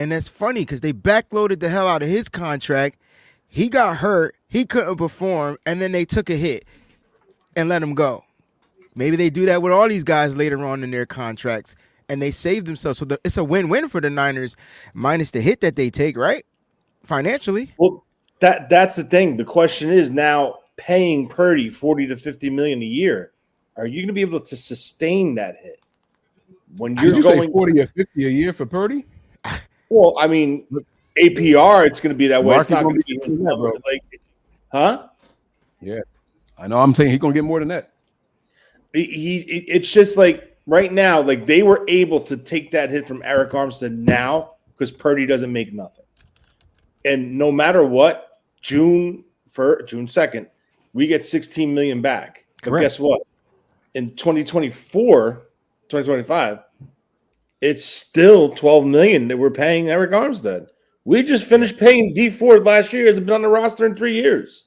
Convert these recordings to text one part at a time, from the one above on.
And that's funny because they backloaded the hell out of his contract. He got hurt. He couldn't perform, and then they took a hit and let him go. Maybe they do that with all these guys later on in their contracts, and they save themselves. So it's a win-win for the Niners, minus the hit that they take, right? Financially. Well, that's the thing. The question is now paying Purdy 40 to 50 million a year. Are you going to be able to sustain that hit when you're say going 40 or 50 a year for Purdy? Well, I mean, APR, it's going to be that way. It's not going to be his that, number. Like, huh? Yeah, I know. I'm saying he's going to get more than that. It's just like right now, like they were able to take that hit from Eric Armstead now because Purdy doesn't make nothing. And no matter what, June 2nd, we get 16 million back. But Correct. guess what? In 2025, it's still 12 million that we're paying Eric Armstead. We just finished paying D Ford last year. Hasn't been on the roster in 3 years.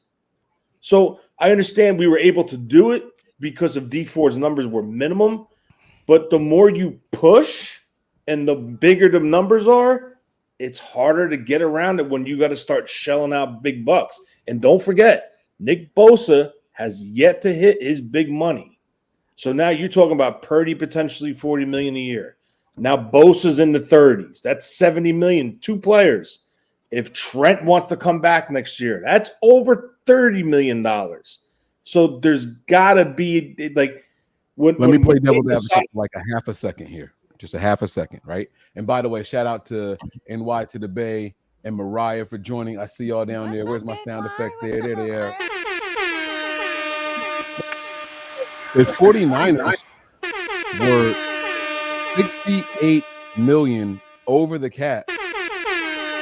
So I understand we were able to do it because of D Ford's numbers were minimum. But the more you push and the bigger the numbers are, it's harder to get around it when you got to start shelling out big bucks. And don't forget, Nick Bosa has yet to hit his big money. So now you're talking about Purdy potentially 40 million a year. Now Bosa's in the 30s. That's 70 million, 2 players. If Trent wants to come back next year, that's over $30 million. So there's got to be like let me play devil's advocate for like a half a second here. Just a half a second, right? And by the way, shout out to NY to the Bay and Mariah for joining. I see y'all down there. Where's my sound effect there? There they are. The 49ers were 68 million over the cap.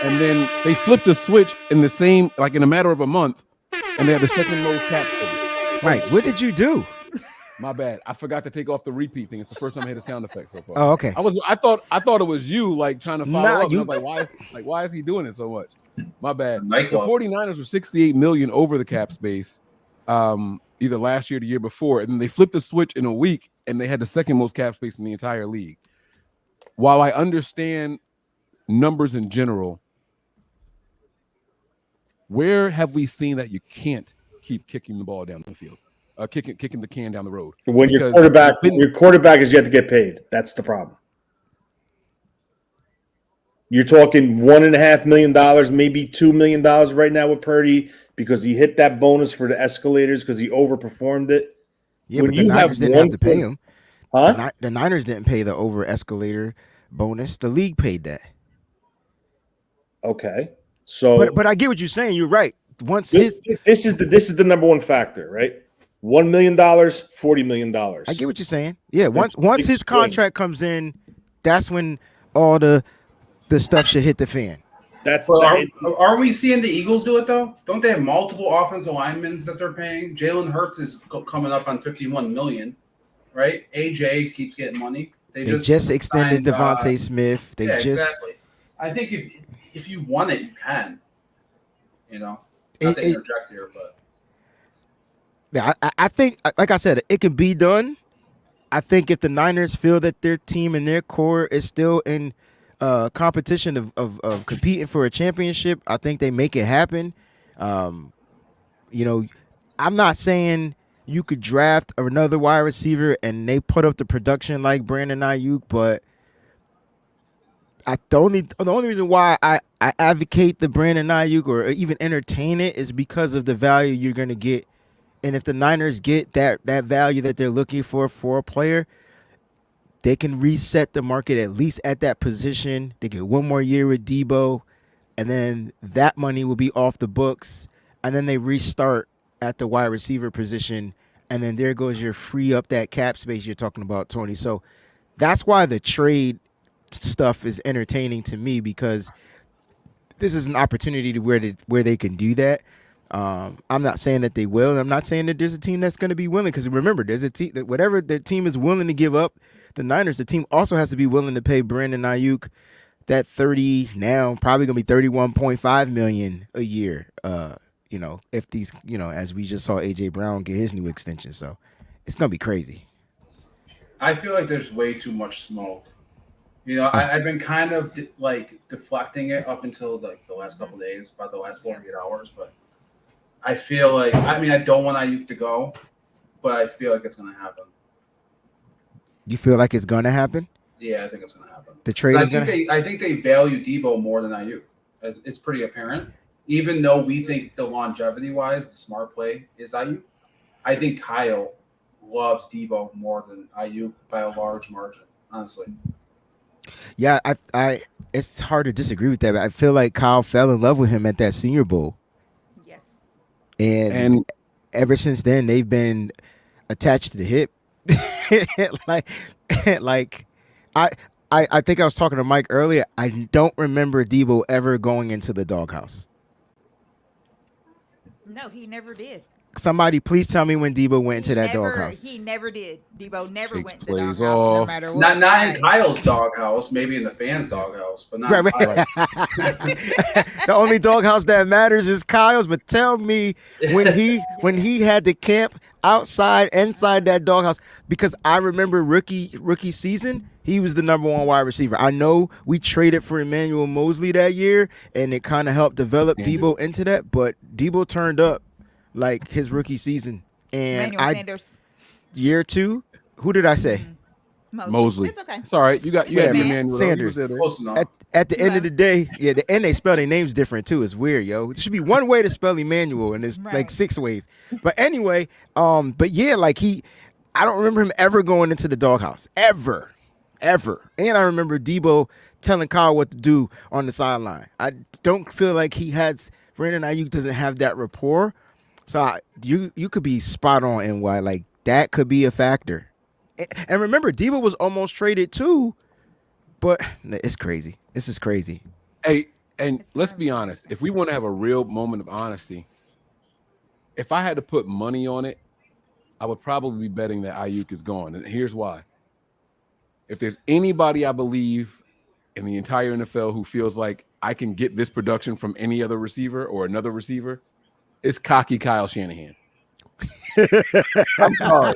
And then they flipped the switch in the same, like in a matter of a month, and they had the second most cap. Right. What did you do? My bad. I forgot to take off the repeat thing. It's the first time I hit a sound effect so far. Oh, okay. I thought it was you like trying to follow up. You... I was why is he doing it so much? My bad. The 49ers were 68 million over the cap space, either last year or the year before, and then they flipped the switch in a week, and they had the second most cap space in the entire league. While I understand numbers in general, where have we seen that you can't keep kicking the ball down the field? Kicking the can down the road. When your quarterback is yet to get paid, that's the problem. You're talking $1.5 million, maybe $2 million right now with Purdy because he hit that bonus for the escalators because he overperformed it. Yeah, but the Niners didn't have to pay him. Huh? The Niners didn't pay the over escalator bonus. The league paid that. Okay, so but I get what you're saying. You're right. This is the number one factor, right? $1 million, $40 million. I get what you're saying. Yeah, once his contract comes in, that's when all the stuff should hit the fan. Are we seeing the Eagles do it though? Don't they have multiple offensive linemen that they're paying? Jalen Hurts is coming up on 51 million, right? AJ keeps getting money. They just extended Devontae Smith. Exactly. I think if you want it, you can. You know, not to interject here, but. Yeah, I think, like I said, it can be done. I think if the Niners feel that their team and their core is still in competition of competing for a championship, I think they make it happen. I'm not saying you could draft another wide receiver and they put up the production like Brandon Ayuk, but the only reason why I advocate the Brandon Ayuk or even entertain it is because of the value you're going to get. And if the Niners get that value that they're looking for a player, they can reset the market at least at that position. They get one more year with Debo, and then that money will be off the books. And then they restart at the wide receiver position, and then there goes your free up that cap space you're talking about, Tony. So that's why the trade stuff is entertaining to me, because this is an opportunity to where they can do that. I'm not saying that they will, and I'm not saying that there's a team that's going to be willing, because remember, there's a team that whatever their team is willing to give up, the Niners, the team also has to be willing to pay Brandon Ayuk that 30 now, probably going to be 31.5 million a year. If these, as we just saw AJ Brown get his new extension, so it's going to be crazy. I feel like there's way too much smoke You know, I've been kind of deflecting it up until the last couple of days, about the last 48 hours. But I feel like, I don't want Ayuk to go, but I feel like it's going to happen. You feel like it's gonna happen? Yeah, I think it's going to happen. The trade is gonna. I think they value Debo more than Ayuk. It's pretty apparent. Even though we think the longevity-wise, the smart play is Ayuk, I think Kyle loves Debo more than Ayuk by a large margin, honestly. Yeah, I it's hard to disagree with that. But I feel like Kyle fell in love with him at that Senior Bowl. Yes. And ever since then, they've been attached to the hip. like I think I was talking to Mike earlier. I don't remember Debo ever going into the doghouse. No, he never did. Somebody please tell me when Debo went into that doghouse. He never did. Debo never Takes went to the plays doghouse, no off. matter what. Not in Kyle's doghouse, maybe in the fans' doghouse, but not. Right. The only doghouse that matters is Kyle's. But tell me when he had to camp inside that doghouse, because I remember rookie season, he was the number one wide receiver. I know we traded for Emmanuel Mosley that year, and it kind of helped develop Debo into that. But Debo turned up like his rookie season, and Emmanuel Sanders. Year 2. Who did I say? Mosley. It's okay. It's all right. You got Emmanuel Sanders. Close enough. At the end of the day, and they spell their names different too. It's weird, yo. There should be one way to spell Emmanuel, and there's like 6 ways. But anyway, but yeah, like I don't remember him ever going into the doghouse, ever. And I remember Debo telling Kyle what to do on the sideline. I don't feel like Brandon Ayuk doesn't have that rapport. So you could be spot on in why like that could be a factor. And remember, Debo was almost traded too, but it's crazy. This is crazy. Hey, and let's be honest. If we want to have a real moment of honesty, if I had to put money on it, I would probably be betting that Ayuk is gone. And here's why. If there's anybody I believe in the entire NFL who feels like I can get this production from any other receiver or another receiver, it's cocky Kyle Shanahan. I'm sorry.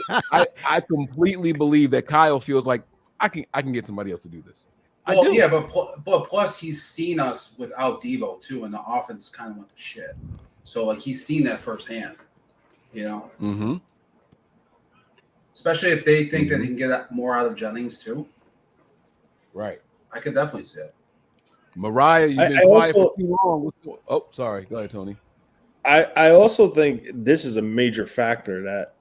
I completely believe that Kyle feels like I can get somebody else to do this. Well, yeah, but plus he's seen us without Debo too, and the offense kind of went to shit. So like he's seen that firsthand, you know. Mm-hmm. Especially if they think that he can get more out of Jennings too. Right. I could definitely see it. Mariah, you've been quiet for too long. Oh, sorry. Go ahead, Tony. I also think this is a major factor that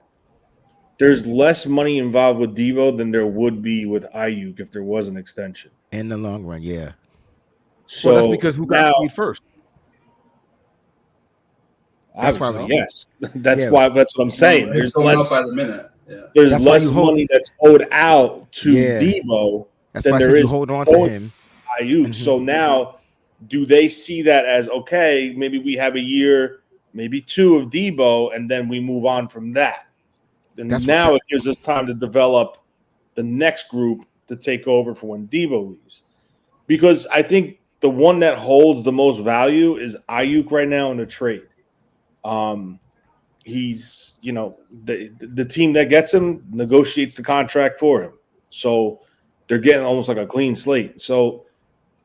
there's less money involved with Debo than there would be with Ayuk if there was an extension. In the long run, yeah. So that's because who got paid first? Obviously, yes. That's why. That's what I'm saying. There's less by the minute. Yeah. There's less money that's owed out to Debo than there is hold on to him. Ayuk. Mm-hmm. So now, do they see that as okay? Maybe we have a year, maybe 2 of Debo, and then we move on from that. And now it gives us time to develop the next group to take over for when Debo leaves. Because I think the one that holds the most value is Ayuk right now in the trade. He's, the team that gets him negotiates the contract for him. So they're getting almost like a clean slate. So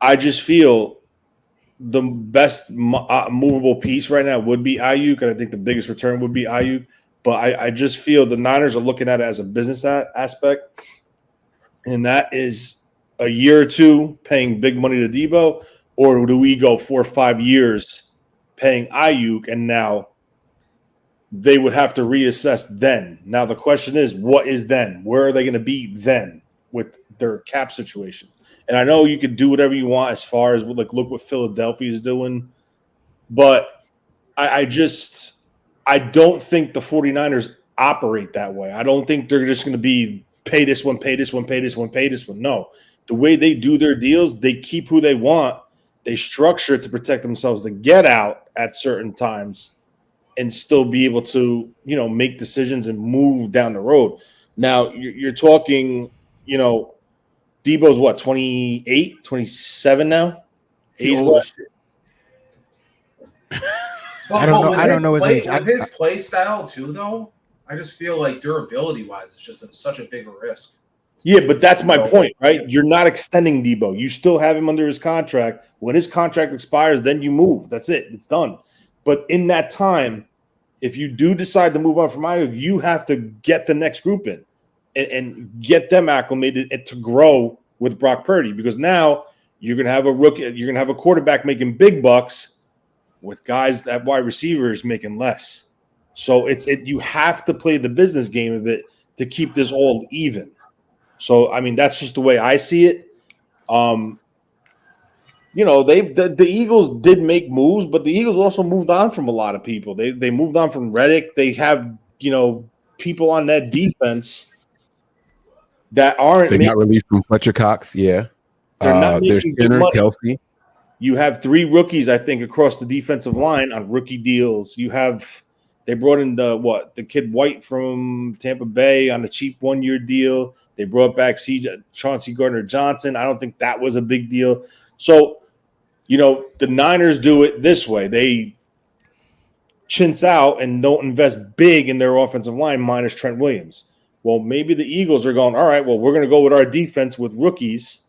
I just feel the best movable piece right now would be Ayuk, and I think the biggest return would be Ayuk. But I just feel the Niners are looking at it as a business aspect, and that is a year or 2 paying big money to Debo, or do we go 4 or 5 years paying Ayuk, and now they would have to reassess then. Now the question is, what is then? Where are they going to be then with their cap situation? And I know you could do whatever you want as far as like look what Philadelphia is doing, but I don't think the 49ers operate that way. I don't think they're just going to be pay this one, pay this one, pay this one, pay this one. No. The way they do their deals, they keep who they want. They structure it to protect themselves to get out at certain times and still be able to, make decisions and move down the road. Now, you're talking, Debo's what, 28, 27 now? Age-wise? I don't know his age. With his play style too, though, I just feel like durability-wise, it's just such a bigger risk Yeah, but that's my point, right? You're not extending Debo. You still have him under his contract. When his contract expires, then you move. That's it. It's done. But in that time, if you do decide to move on from Ayuk, you have to get the next group in and get them acclimated and to grow with Brock Purdy, because now you're going to have a rookie, you're going to have a quarterback making big bucks with guys at wide receivers making less. So you have to play the business game of it to keep this all even. So, I mean, that's just the way I see it. The Eagles did make moves, but the Eagles also moved on from a lot of people. They moved on from Reddick. They have, people on that defense that aren't. They got released from Fletcher Cox. Yeah. They're not making center, money. Kelsey. You have 3 rookies, I think, across the defensive line on rookie deals. They brought in the kid White from Tampa Bay on a cheap 1-year deal. They brought back Chauncey Gardner-Johnson. I don't think that was a big deal. So, the Niners do it this way. They chintz out and don't invest big in their offensive line minus Trent Williams. Well, maybe the Eagles are going, all right, well, we're going to go with our defense with rookies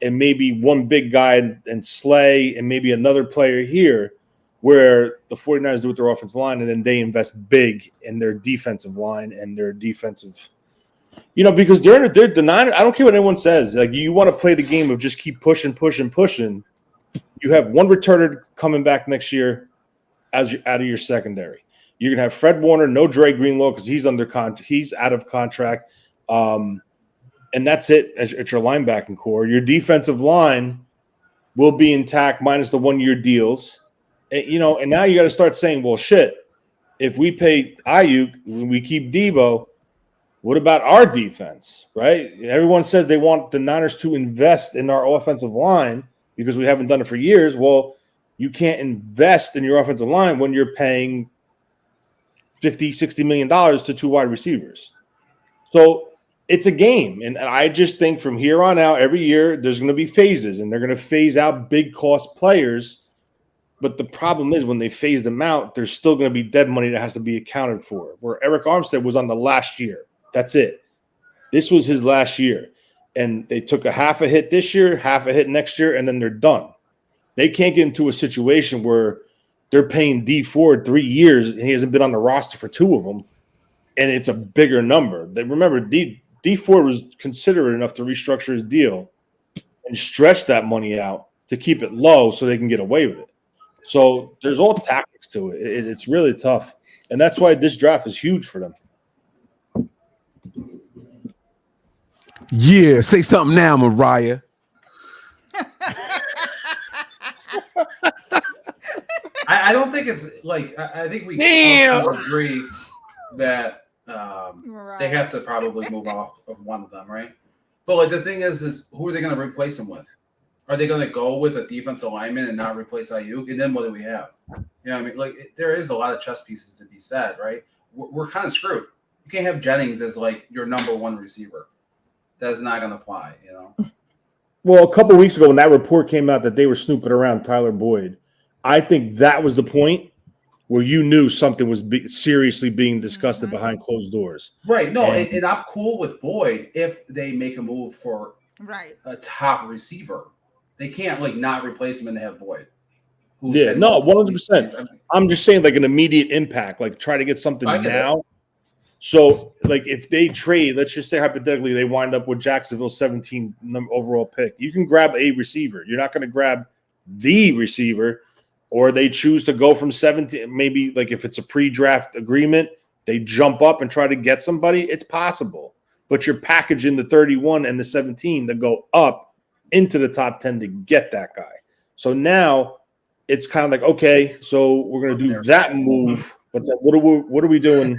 and maybe one big guy and Slay and maybe another player here, where the 49ers do with their offensive line, and then they invest big in their defensive line and their defensive – because they're the Niners – I don't care what anyone says. Like, you want to play the game of just keep pushing. You have one returner coming back next year out of your secondary. You're going to have Fred Warner, no Dre Greenlaw because he's he's out of contract. And that's it at your linebacking core. Your defensive line will be intact minus the 1-year deals. And now you got to start saying, well, shit, if we pay Ayuk, we keep Debo, what about our defense, right? Everyone says they want the Niners to invest in our offensive line because we haven't done it for years. Well, you can't invest in your offensive line when you're paying $50, $60 million to 2 wide receivers. So it's a game. And I just think from here on out, every year there's going to be phases, and they're going to phase out big cost players. But the problem is when they phase them out, there's still going to be dead money that has to be accounted for, where Eric Armstead was on the last year. That's it. This was his last year. And they took a half a hit this year, half a hit next year, and then they're done. They can't get into a situation where they're paying D Ford 3 years and he hasn't been on the roster for 2 of them, and it's a bigger number. Remember, D Ford was considerate enough to restructure his deal and stretch that money out to keep it low so they can get away with it. So there's all tactics to it. It's really tough. And that's why this draft is huge for them. Yeah, say something now, Mariah. I don't think it's like I think we agree that they have to probably move off of one of them, right? But like the thing is who are they going to replace him with? Are they going to go with a defensive lineman and not replace Ayuk? And then what do we have? I mean, like there is a lot of chess pieces to be said, right? We're kind of screwed. You can't have Jennings as like your number 1 receiver. That's not going to fly, Well, a couple of weeks ago when that report came out that they were snooping around Tyler Boyd, I think that was the point where you knew something was seriously being discussed behind closed doors. Right. No, and I'm cool with Boyd if they make a move for a top receiver. They can't like not replace him and have Boyd. Yeah, no, 100%. I'm just saying like an immediate impact, like try to get something now. So like if they trade, let's just say hypothetically they wind up with Jacksonville's 17 overall pick. You can grab a receiver. You're not going to grab the receiver, or they choose to go from 17. Maybe like if it's a pre-draft agreement, they jump up and try to get somebody. It's possible, but you're packaging the 31 and the 17 to go up into the top 10 to get that guy. So now it's kind of like, okay, so we're going to do that move, but then what are we doing?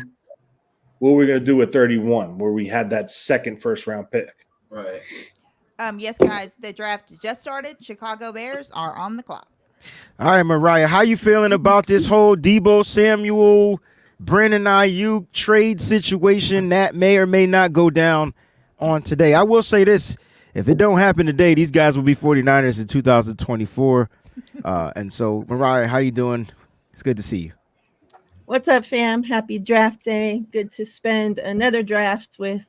What are we going to do at 31 where we had that second first-round pick? Right. Yes, guys, the draft just started. Chicago Bears are on the clock. All right, Mariah, how you feeling about this whole Deebo Samuel, Brandon Ayuk trade situation that may or may not go down on today? I will say this. If it don't happen today, these guys will be 49ers in 2024. And so, Mariah, how you doing? It's good to see you. What's up, fam? Happy draft day. Good to spend another draft with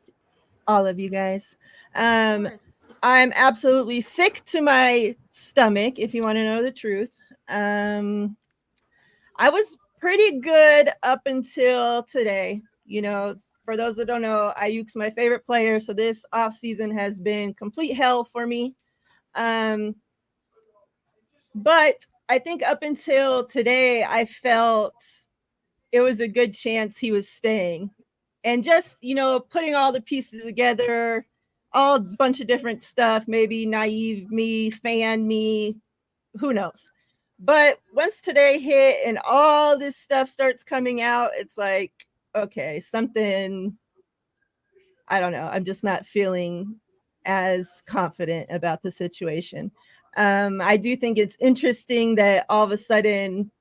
all of you guys. Of course. I'm absolutely sick to my stomach, if you want to know the truth. I was pretty good up until today. You know, for those that don't know, Ayuk's my favorite player, so this offseason has been complete hell for me. But I think up until today, I felt it was a good chance he was staying. And just, you know, putting all the pieces together, all a bunch of different stuff, maybe naive me, fan me, who knows. But once today hit and all this stuff starts coming out, it's like, okay, something, I don't know. I'm just not feeling as confident about the situation. I do think it's interesting that all of a sudden,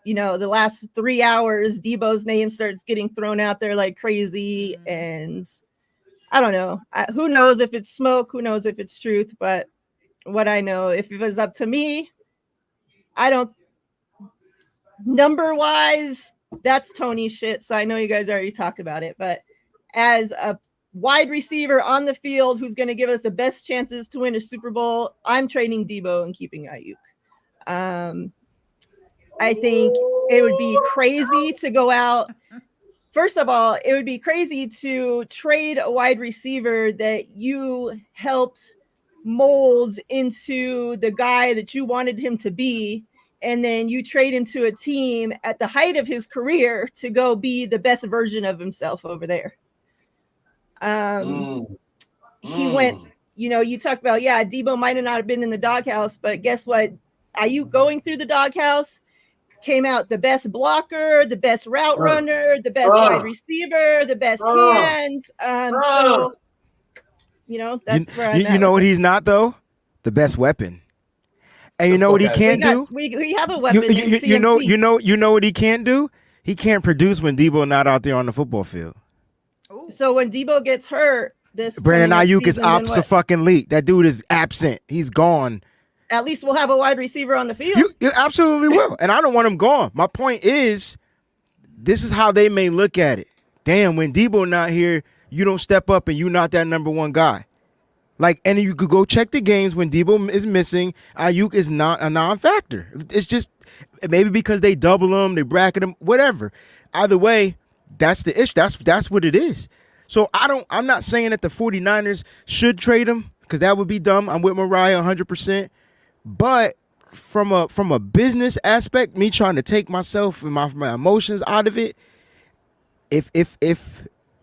you know, the last 3 hours, Debo's name starts getting thrown out there like crazy. And I don't know. Who knows if it's smoke? Who knows if it's truth? But what I know, if it was up to me, I don't, number wise, that's Tony's shit. So I know you guys already talked about it. But as a wide receiver on the field who's going to give us the best chances to win a Super Bowl, I'm trading Debo and keeping Ayuk. I think it would be crazy to go out. First of all, it would be crazy to trade a wide receiver that you helped mold into the guy that you wanted him to be, and then you trade him to a team at the height of his career to go be the best version of himself over there. He went, you know, you talked about, yeah, Debo might have not been in the doghouse, but guess what? Ayuk going through the doghouse came out the best blocker, the best route runner, the best wide receiver, the best hands. So, you know, that's where you know what he's not though? The best weapon. And you know what he can't do? We have a weapon. You know what he can't do? He can't produce when Debo not out there on the football field. So when Debo gets hurt, this Brandon Ayuk is absent. That dude is absent. He's gone. At least we'll have a wide receiver on the field. You absolutely will. And I don't want him gone. My point is, this is how they may look at it. Damn, when Debo not here, you don't step up and you're not that number one guy. Like, and you could go check the games when Debo is missing. Ayuk is not a non-factor. It's just maybe because they double him, they bracket him, whatever. Either way, that's the issue. That's what it is. So I'm not saying that the 49ers should trade him because that would be dumb. I'm with Mariah 100%. But from a business aspect, me trying to take myself and my emotions out of it, if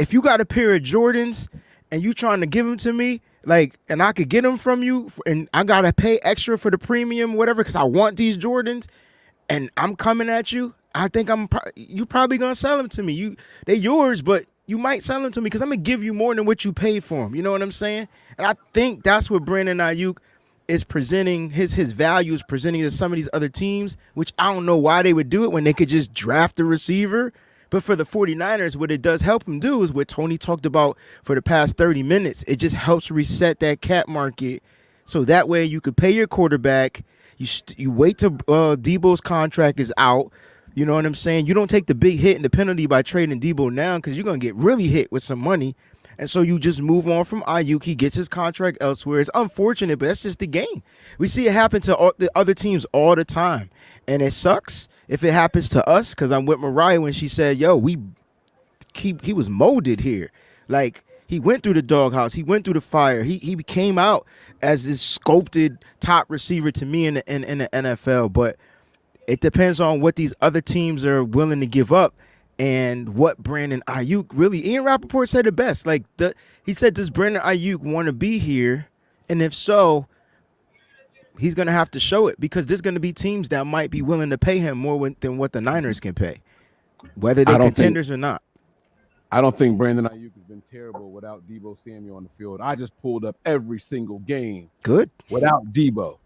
you got a pair of Jordans and you trying to give them to me, like, and I could get them from you, and I gotta pay extra for the premium, whatever, because I want these Jordans, and I'm coming at you, I think you probably gonna sell them to me. They're yours, but you might sell them to me because I'm gonna give you more than what you paid for them. You know what I'm saying? And I think that's what Brandon Ayuk is presenting, his values presenting to some of these other teams, which I don't know why they would do it when they could just draft a receiver. But for the 49ers, what it does help them do is what Tony talked about for the past 30 minutes. It just helps reset that cap market. So that way you could pay your quarterback. You wait till Debo's contract is out. You know what I'm saying? You don't take the big hit and the penalty by trading Debo now because you're going to get really hit with some money. And so you just move on from Ayuk. He gets his contract elsewhere. It's unfortunate, but that's just the game. We see it happen to all the other teams all the time. And it sucks if it happens to us because I'm with Mariah when she said, yo, he was molded here. Like, he went through the doghouse. He went through the fire. He came out as this sculpted top receiver to me in the NFL. But it depends on what these other teams are willing to give up. And what Brandon Ayuk really, Ian Rappaport said it best. Like, he said, does Brandon Ayuk want to be here? And if so, he's going to have to show it because there's going to be teams that might be willing to pay him more than what the Niners can pay, whether they're contenders or not. I don't think Brandon Ayuk has been terrible without Debo Samuel on the field. I just pulled up every single game. Good. Without Debo.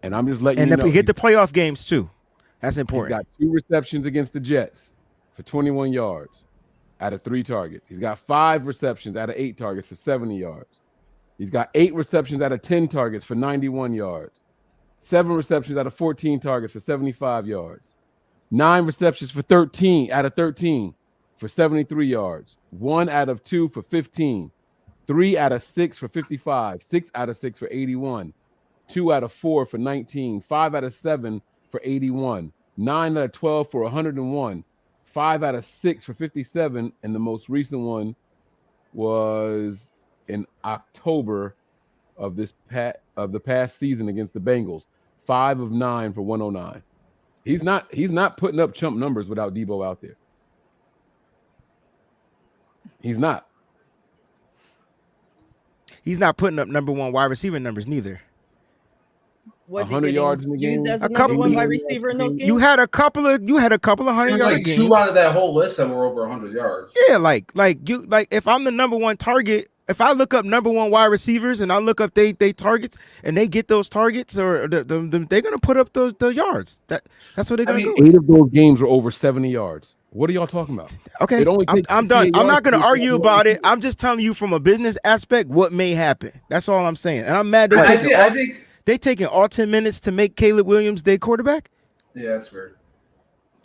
And I'm just letting you know. And hit the playoff games, too. That's important. He's got 2 receptions against the Jets for 21 yards out of 3 targets. He's got 5 receptions out of 8 targets for 70 yards. He's got 8 receptions out of 10 targets for 91 yards. 7 receptions out of 14 targets for 75 yards. 9 receptions for 13 out of 13 for 73 yards, 1 out of 2 for 15, 3 out of 6 for 55, 6 out of 6 for 81, 2 out of 4 for 19, 5 out of 7 for 81, 9 out of 12 for 101, 5 out of 6 for 57, and the most recent one was in October of the past season against the Bengals, 5 of 9 for 109. He's not putting up chump numbers without Debo out there. He's not. He's not putting up number one wide receiver numbers neither. Was he 100 getting yards in the used game? as a A number couple- one wide receiver in those games? You had a couple of 100 There's yard like games. 2 out of that whole list that were over 100 yards. Yeah, like if I'm the number one target, if I look up number one wide receivers and I look up they targets and they get those targets or they're gonna put up the yards. That's what they're gonna mean, do. 8 of those games were over 70 yards. What are y'all talking about? Okay, It only takes I'm done. 58 I'm not yards gonna to argue get about it. I'm just telling you from a business aspect what may happen. That's all I'm saying. And I'm mad I think they taking all 10 minutes to make Caleb Williams their quarterback. yeah, that's weird.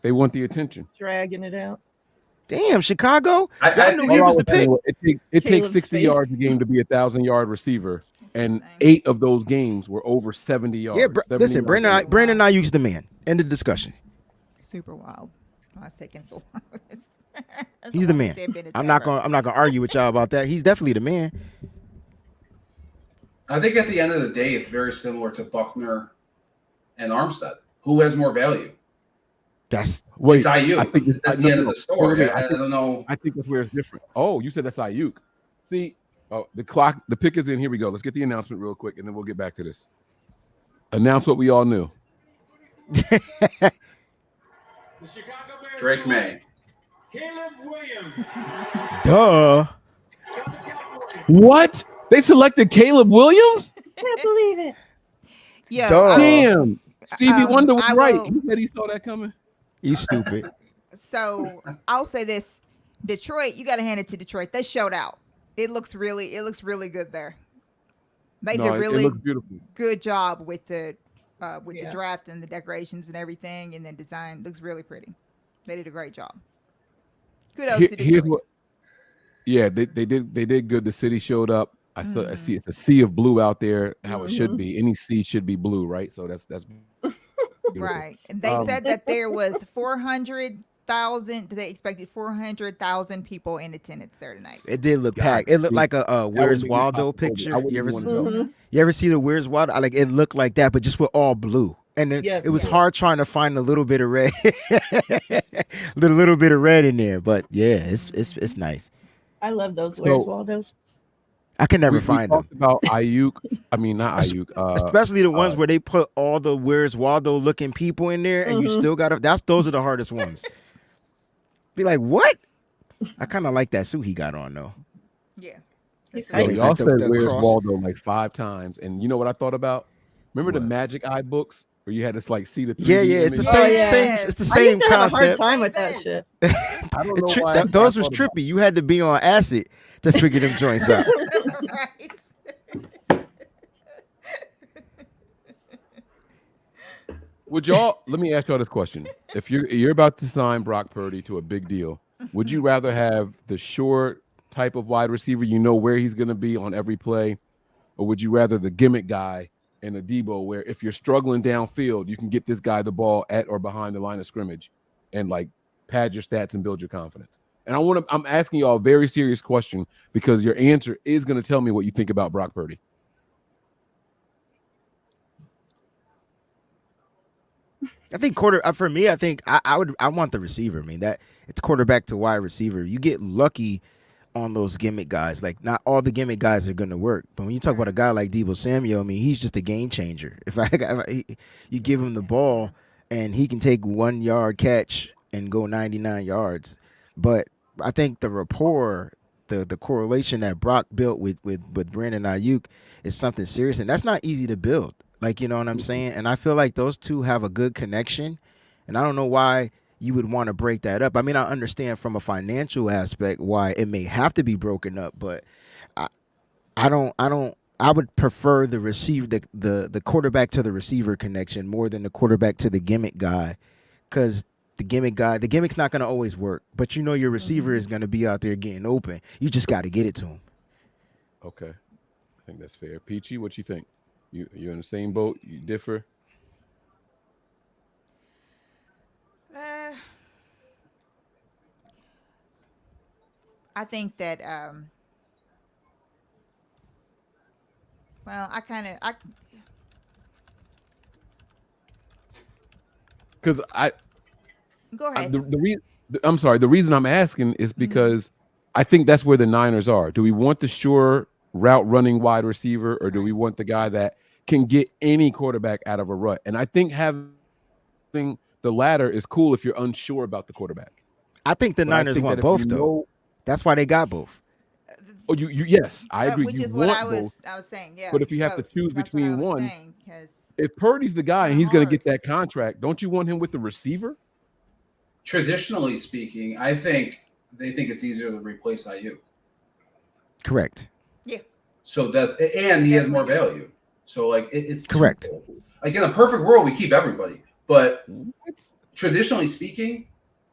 They want the attention. Dragging it out. Damn, Chicago. I Y'all knew think he All I was the was saying pick. was it takes Caleb's 60 face. yards a game to be a 1,000-yard receiver, and Same. 8 of those games were over 70 yards. Yeah, 70 listen, yards. Brandon Ayuk's the man. End of discussion. Super wild. I was taking so long. That's He's the why I man. said Bennett I'm not Taylor. gonna argue with y'all about that. He's definitely the man. I think at the end of the day, it's very similar to Buckner and Armstead. Who has more value? That's Wait, It's Ayuk. I think That's the end of the story. wait, I don't know. I think that's where it's different. Oh, you said that's Ayuk. See, the pick is in. Here we go. Let's get the announcement real quick, and then we'll get back to this. Announce what we all knew. Drake May. duh. What? They selected Caleb Williams? Can't believe it. Yeah. Duh. Damn. Stevie Wonder was I right. will- He said he saw that coming. You stupid. So I'll say this: Detroit, you got to hand it to Detroit. They showed out. It looks really good there. They No, did it really looks beautiful. good job with the Yeah. draft and the decorations and everything, and then design looks really pretty. They did a great job. Kudos to Here's Detroit. what. Yeah, they did good. The city showed up. I Mm-hmm. see it's a sea of blue out there. How it should be. Any sea should be blue, right? So that's beautiful. Right. And they said that there was 400,000. They expected 400,000 people in attendance there tonight. It did look God, packed. It looked dude, like a That would Where's make me Waldo claustrophobic. picture. I wouldn't You ever even see? wanna go. Mhm. You ever see the Where's Waldo? Like it looked like that, but just with all blue. And it was Yeah. hard trying to find a little bit of red, little bit of red in there. But yeah, it's nice. I love those. So- Where's Waldo's? I can never We find them. talked about Ayuk. I mean, not Ayuk. Especially the ones where they put all the Where's Waldo looking people in there, and you Mhm. still got to. Those are the hardest ones. Be like, what? I kind of like that suit he got on though. Yeah. He's That's Yo, Like really y'all the- said the Where's cross. Waldo like 5 times, and you know what I thought about? Remember the What? Magic Eye books where you had to like see the 3D Yeah, it's the image? same, Oh, yeah. same. It's the I same used to have a hard concept. time with that shit. I don't know why. Those I was thought about trippy. You had to be on acid to figure them joints out. right. Would y'all? Let me ask y'all this question: if you're about to sign Brock Purdy to a big deal, would you rather have the short type of wide receiver, you know where he's going to be on every play, or would you rather the gimmick guy and a Debo, where if you're struggling downfield, you can get this guy the ball at or behind the line of scrimmage, and like pad your stats and build your confidence? And I'm asking y'all a very serious question because your answer is going to tell me what you think about Brock Purdy. I think for me, I think I want the receiver. I mean that it's quarterback to wide receiver. You get lucky on those gimmick guys. Like not all the gimmick guys are going to work. But when you talk about a guy like Deebo Samuel, I mean he's just a game changer. You give him the ball and he can take 1 yard catch and go 99 yards. But I think the rapport, the correlation that Brock built with Brandon Ayuk is something serious, and that's not easy to build. Like, you know what I'm saying? And I feel like those two have a good connection, and I don't know why you would want to break that up. I mean, I understand from a financial aspect why it may have to be broken up, but I would prefer the receiver, the quarterback to the receiver connection more than the quarterback to the gimmick guy, because the gimmick guy. The gimmick's not gonna always work, but you know your receiver is gonna be out there getting open. You just got to get it to him. Okay, I think that's fair. Peachy, what you think? You're in the same boat? You differ? I think that well, Because go ahead. I'm sorry. The reason I'm asking is because I think that's where the Niners are. Do we want the sure route running wide receiver, or do we want the guy that can get any quarterback out of a rut? And I think having the latter is cool if you're unsure about the quarterback. I think the Niners want both though. That's why they got both. Oh, yes, I agree. Which you is want what I both, was saying. Yeah. but if you have to choose That's between what I was one, saying, 'cause if Purdy's the guy and he's going to hard. get that contract, don't you want him with the receiver? Traditionally speaking, I think they think it's easier to replace IU. Correct. So that, and he has more value. So like it's correct. Like in a perfect world, we keep everybody. But traditionally speaking,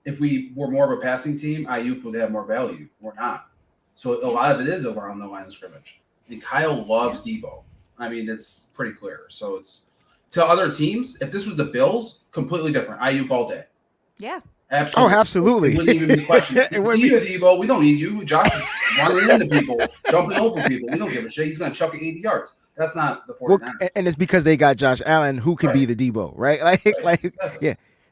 if we were more of a passing team, IU would have more value. We're not. So a lot of it is over on the line of scrimmage. And Kyle loves Debo. I mean, it's pretty clear. So it's to other teams. If this was the Bills, completely different. IU all day. Yeah. Absolutely. Oh, absolutely. It wouldn't even be questioned. It wouldn't It's you, Debo. We don't need you. Josh is running into people, jumping over people. We don't give a shit. He's going to chuck it 80 yards. That's not the 49ers. Well, and it's because they got Josh Allen, who can be the Debo, right? Like,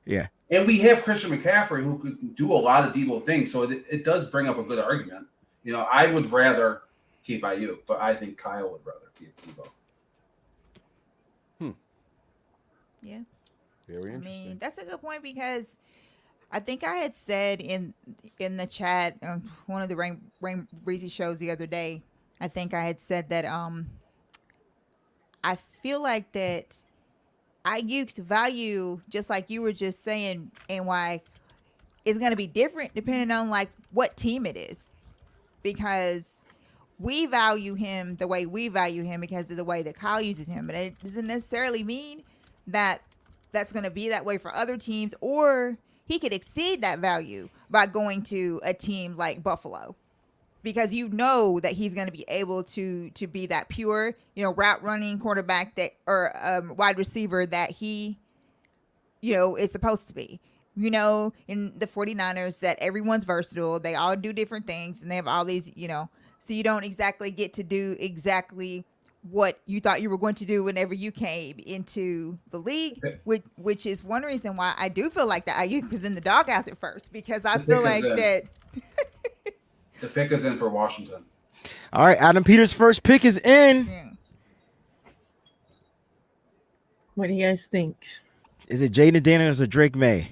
yeah. And we have Christian McCaffrey, who could do a lot of Debo things. So it does bring up a good argument. You know, I would rather keep IU, but I think Kyle would rather keep Debo. Yeah. Very I interesting. mean, that's a good point because I think I had said in the chat one of the Rain Breezy shows the other day. I think I had said that I feel like that IU's value, just like you were just saying, NY, is going to be different depending on like what team it is, because we value him the way we value him because of the way that Kyle uses him, but it doesn't necessarily mean that that's going to be that way for other teams, or he could exceed that value by going to a team like Buffalo, because you know that he's going to be able to be that pure, route running quarterback that, or wide receiver that he, is supposed to be. In the 49ers, that everyone's versatile. They all do different things, and they have all these, so you don't exactly get to do exactly what you thought you were going to do whenever you came into the league, which is one reason why I do feel like that IU was in the doghouse at first, because I feel like that. The pick is in for Washington. All right, Adam Peters' first pick is in. Yeah. What do you guys think? Is it Jaden Daniels or Drake May?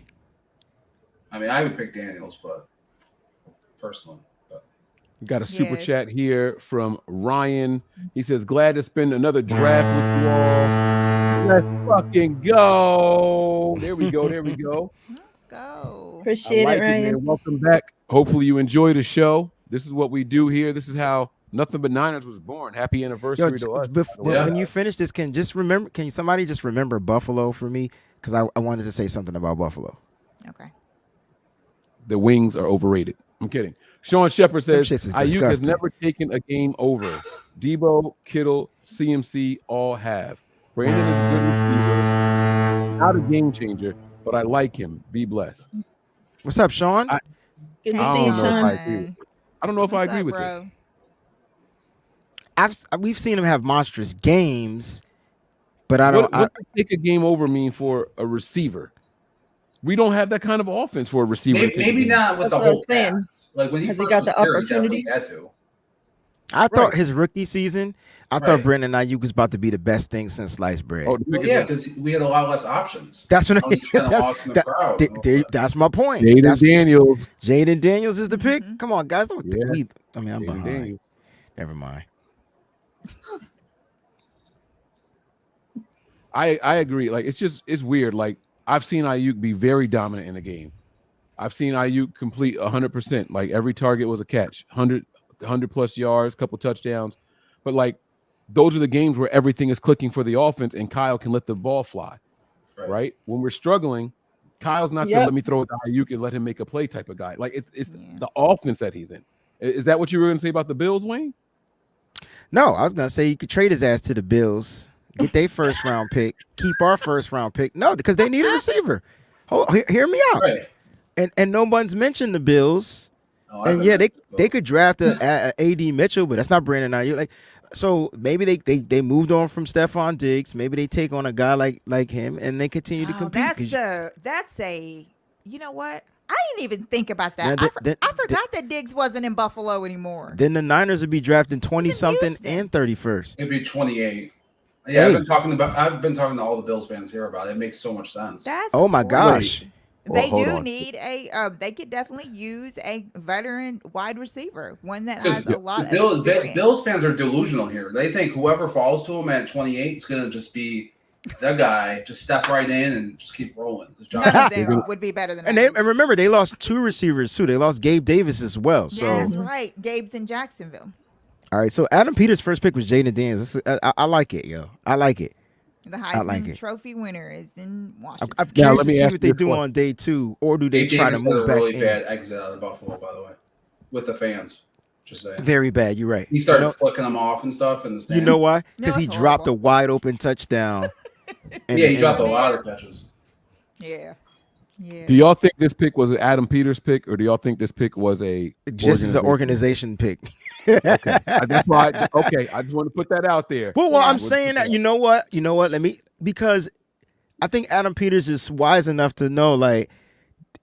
I mean, I would pick Daniels, but personally. We got a super Yes. chat here from Ryan. He says, glad to spend another draft with you all. Let's fucking go. There we go. Let's go. Appreciate I like it, Ryan. man. Welcome back. Hopefully you enjoy the show. This is what we do here. This is how Nothing But Niners was born. Happy anniversary to us. When you finish this, can somebody just remember Buffalo for me? Because I wanted to say something about Buffalo. Okay. The wings are overrated. I'm kidding. Sean Shepard says, shits is IU has disgusting. never taken a game over. Debo, Kittle, CMC all have. Brandon is a good receiver. Not a game changer, but I like him. Be blessed. What's up, Sean? Good to I see you, don't know if I Sean. agree with this. I don't know if I What's agree up, with bro? this. We've seen him have monstrous games, but I don't. What does take a game over mean for a receiver? We don't have that kind of offense for a receiver. Maybe not with That's the what I whole was saying. cast. Like when he Has he first got was the here, he definitely opportunity? had to. I thought Right. his rookie season, I thought Right. Brandon Ayuk was about to be the best thing since sliced bread. Oh, Well, yeah, because we had a lot less options. That's what Now he's kinda that's, lost in the crowd. that's my point. Jaden That's Daniels. Jaden Daniels is the pick. Mhm. Come on, guys. Don't Yeah. I'm Jaden behind. Daniels. Never mind. I agree. Like it's weird. Like I've seen Ayuk be very dominant in a game. I've seen Ayuk complete 100%. Like every target was a catch, 100 plus yards, couple touchdowns. But like those are the games where everything is clicking for the offense, and Kyle can let the ball fly. Right? When we're struggling, Kyle's not the Yep. let me throw it to Ayuk and let him make a play type of guy. Like it's Yeah. the offense that he's in. Is that what you were going to say about the Bills, Wayne? No, I was gonna say you could trade his ass to the Bills, get their first round pick, keep our first round pick. No, because they need a receiver. Hear me out. Right. And no one's mentioned the Bills. Oh, I've And been yeah, there. they could draft a AD Mitchell, but that's not Brandon Ayuk. Like, so maybe they moved on from Stephon Diggs. Maybe they take on a guy like him, and they continue to Oh, compete. that's a. You know what? I didn't even think about that. Yeah, I forgot that Diggs wasn't in Buffalo anymore. Then the Niners would be drafting 20 something Houston. and 31st. It'd be 28. Yeah, Hey. I've been talking to all the Bills fans here about it. It makes so much sense. That's Oh my great. gosh. They Hold do on. need a. They could definitely use a veteran wide receiver, one that Because has a lot of Bills experience. fans are delusional here. They think whoever falls to them at 28 is going to just be the guy. Just step right in and just keep rolling. None of them would be better than. And remember they lost 2 receivers too. They lost Gabe Davis as well. So Yeah, that's right. Gabe's in Jacksonville. all right. So Adam Peters' first pick was Jaden Daniels. I like it, yo. I like it. The I like Heisman it. Trophy winner is in Washington. I'm Now, curious let to me see ask what they you a do question. on day 2, or do they Gabe try Davis to had move a back really in? bad exit out of Buffalo, by the way, with the fans. Just saying. Very bad. You're right. He started You know, flicking them off and stuff in the stand. you know why? Because No, he it's dropped a horrible. wide open touchdown. in Yeah, the he end dropped a zone. lot of catches. Yeah. Yeah. Do y'all think this pick was an Adam Peters pick, or do y'all think this pick was a Just as an organization pick. Okay, that's why. Okay, I just want to put that out there. Well, Yeah. I'm saying that you know what? Because I think Adam Peters is wise enough to know like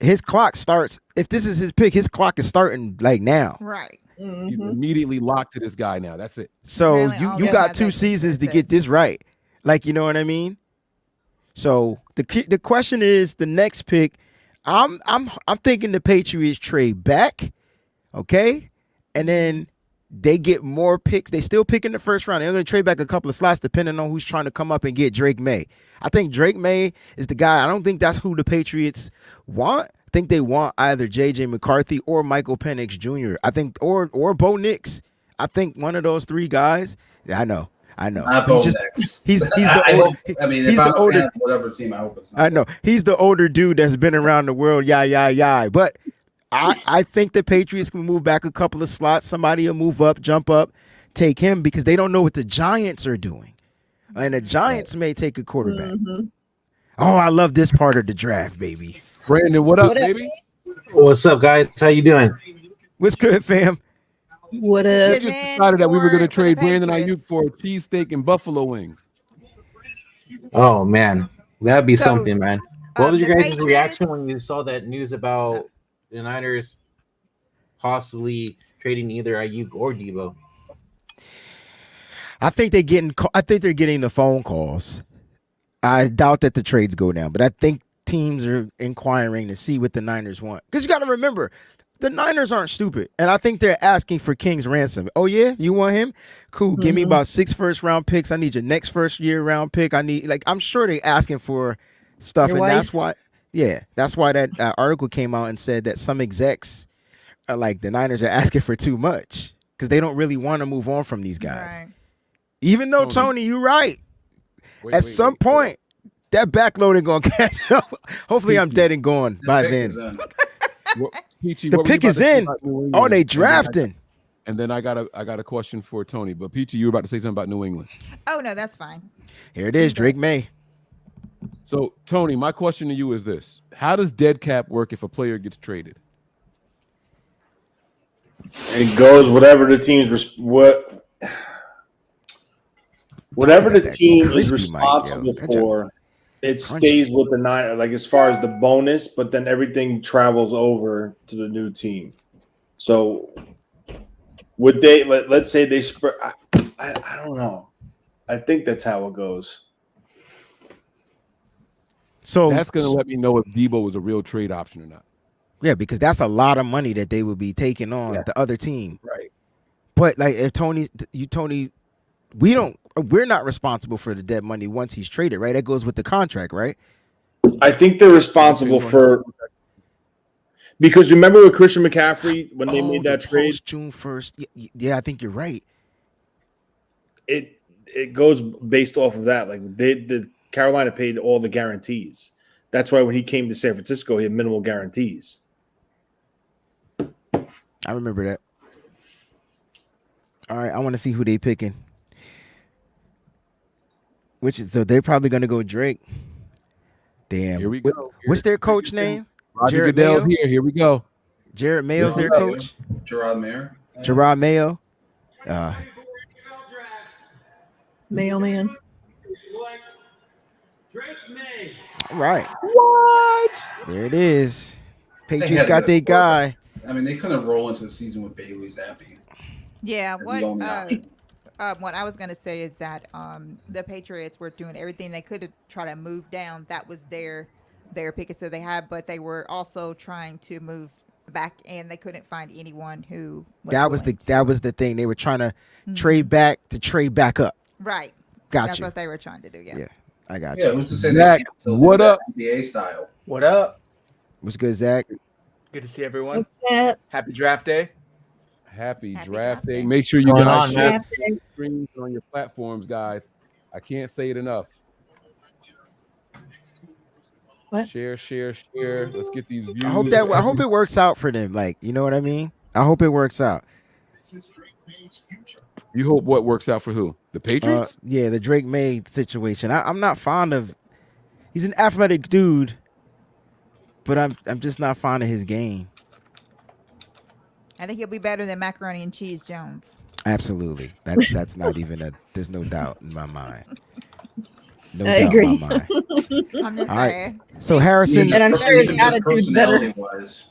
his clock starts. If this is his pick, his clock is starting like now. Right. He's Mhm. immediately locked to this guy now. That's it. So Apparently all you of got them have 2 that seasons to get consensus. this right. Like, you know what I mean? So the question is the next pick. I'm thinking the Patriots trade back, okay, and then they get more picks. They still pick in the first round. They're going to trade back a couple of slots depending on who's trying to come up and get Drake May. I think Drake May is the guy. I don't think that's who the Patriots want. I think they want either J.J. McCarthy or Michael Penix Jr. I think or Bo Nix. I think one of those 3 guys. Yeah, I know. Not Bo Nix. He's the I older. hope, I mean, he's if I'm the a older. fan of whatever team, I hope it's not. I know he's the older dude that's been around the world. Yeah. But I think the Patriots can move back a couple of slots. Somebody will move up, jump up, take him because they don't know what the Giants are doing, and the Giants may take a quarterback. Mhm. Oh, I love this part of the draft, baby. Brandon, what up, What up? baby? What's up, guys? How you doing? What's good, fam? What We up? Good just man decided that we were going to for the trade Brandon Patriots. Ayuk for a cheesesteak and buffalo wings. Oh man, that'd be So, something, man. What was the your guys' reaction when you Patriots- saw that news about the Niners possibly trading either Ayuk or Debo? I think they're getting the phone calls. I doubt that the trades go down, but I think teams are inquiring to see what the Niners want. Because you got to remember, the Niners aren't stupid, and I think they're asking for King's ransom. Oh yeah, you want him? Cool. Give me about 6 first-round picks. I need your next first-year-round pick. I'm sure they're asking for stuff, Your and wife? that's why. Yeah, that's why that article came out and said that some execs are like the Niners are asking for too much because they don't really want to move on from these guys. Right. Even though Tony. Tony, you're right. Wait, At some point, that backloading gonna catch up. Hopefully, I'm dead and gone The by pick then. is in. Peachy, The what were you pick about is to say in. about New Oh, England? they drafting. And then I got a question for Tony. But Peachy, you were about to say something about New England. Oh no, that's fine. Here it is, Drake May. So Tony, my question to you is this: how does dead cap work if a player gets traded? It goes whatever the team's whatever Got the that team is crispy mic, responsible yo. Good job. for, it Crunchy. stays with the Niners. Like as far as the bonus, but then everything travels over to the new team. So would they let's say they spread? I don't know. I think that's how it goes. So That's going to let me know if Debo is a real trade option or not. yeah, because that's a lot of money that they would be taking on the other team. Right. But like if Tony, we're not responsible for the dead money once he's traded, right? That goes with the contract, right? I think they're responsible for because remember with Christian McCaffrey when they made that trade, June 1st. Yeah, I think you're right. it goes based off of that. Like the Carolina paid all the guarantees. That's why when he came to San Francisco, he had minimal guarantees. I remember that. All right, I want to see who they picking. So they're probably gonna go Drake. Damn. Here we go. What's their coach name? Roger Jared Goodell's Mayo? here. Here we go. Jared Mayo's their Yeah. coach. Gerard Mayer. Gerard Mayo. Mailman. All right. What? There it is. Patriots had got to their go. guy. I mean, they couldn't roll into the season with Bailey Zappi. Yeah, as the only option. what I was gonna say is that the Patriots were doing everything they could to try to move down. That was their pick, so they had, but they were also trying to move back, and they couldn't find anyone who. That was the thing. They were trying to trade back up. Right. Got That's you. what they were trying to do. Yeah. Yeah, I got Yeah, you. who's to say Zach, they can't still what do that up? NBA style? What up? What's good, Zach? Good to see everyone. What's that? Happy draft day. Happy Happy draft draft day. day. Make sure What's you going guys on, share man? the streams on your platforms, guys. I can't say it enough. What? Share. Let's get these views. I hope it works out for them. Like, you know what I mean? I hope it works out. You hope what works out for who? The Patriots? Yeah, the Drake May situation. I'm not fond of. He's an athletic dude, but I'm just not fond of his game. I think he'll be better than Macaroni and Cheese Jones. Absolutely. That's not even a. There's no doubt in my mind. No I doubt agree. in my mind. I'm just All right. saying. So Harrison, And I'm sure his Even just attitude's better. personality-wise.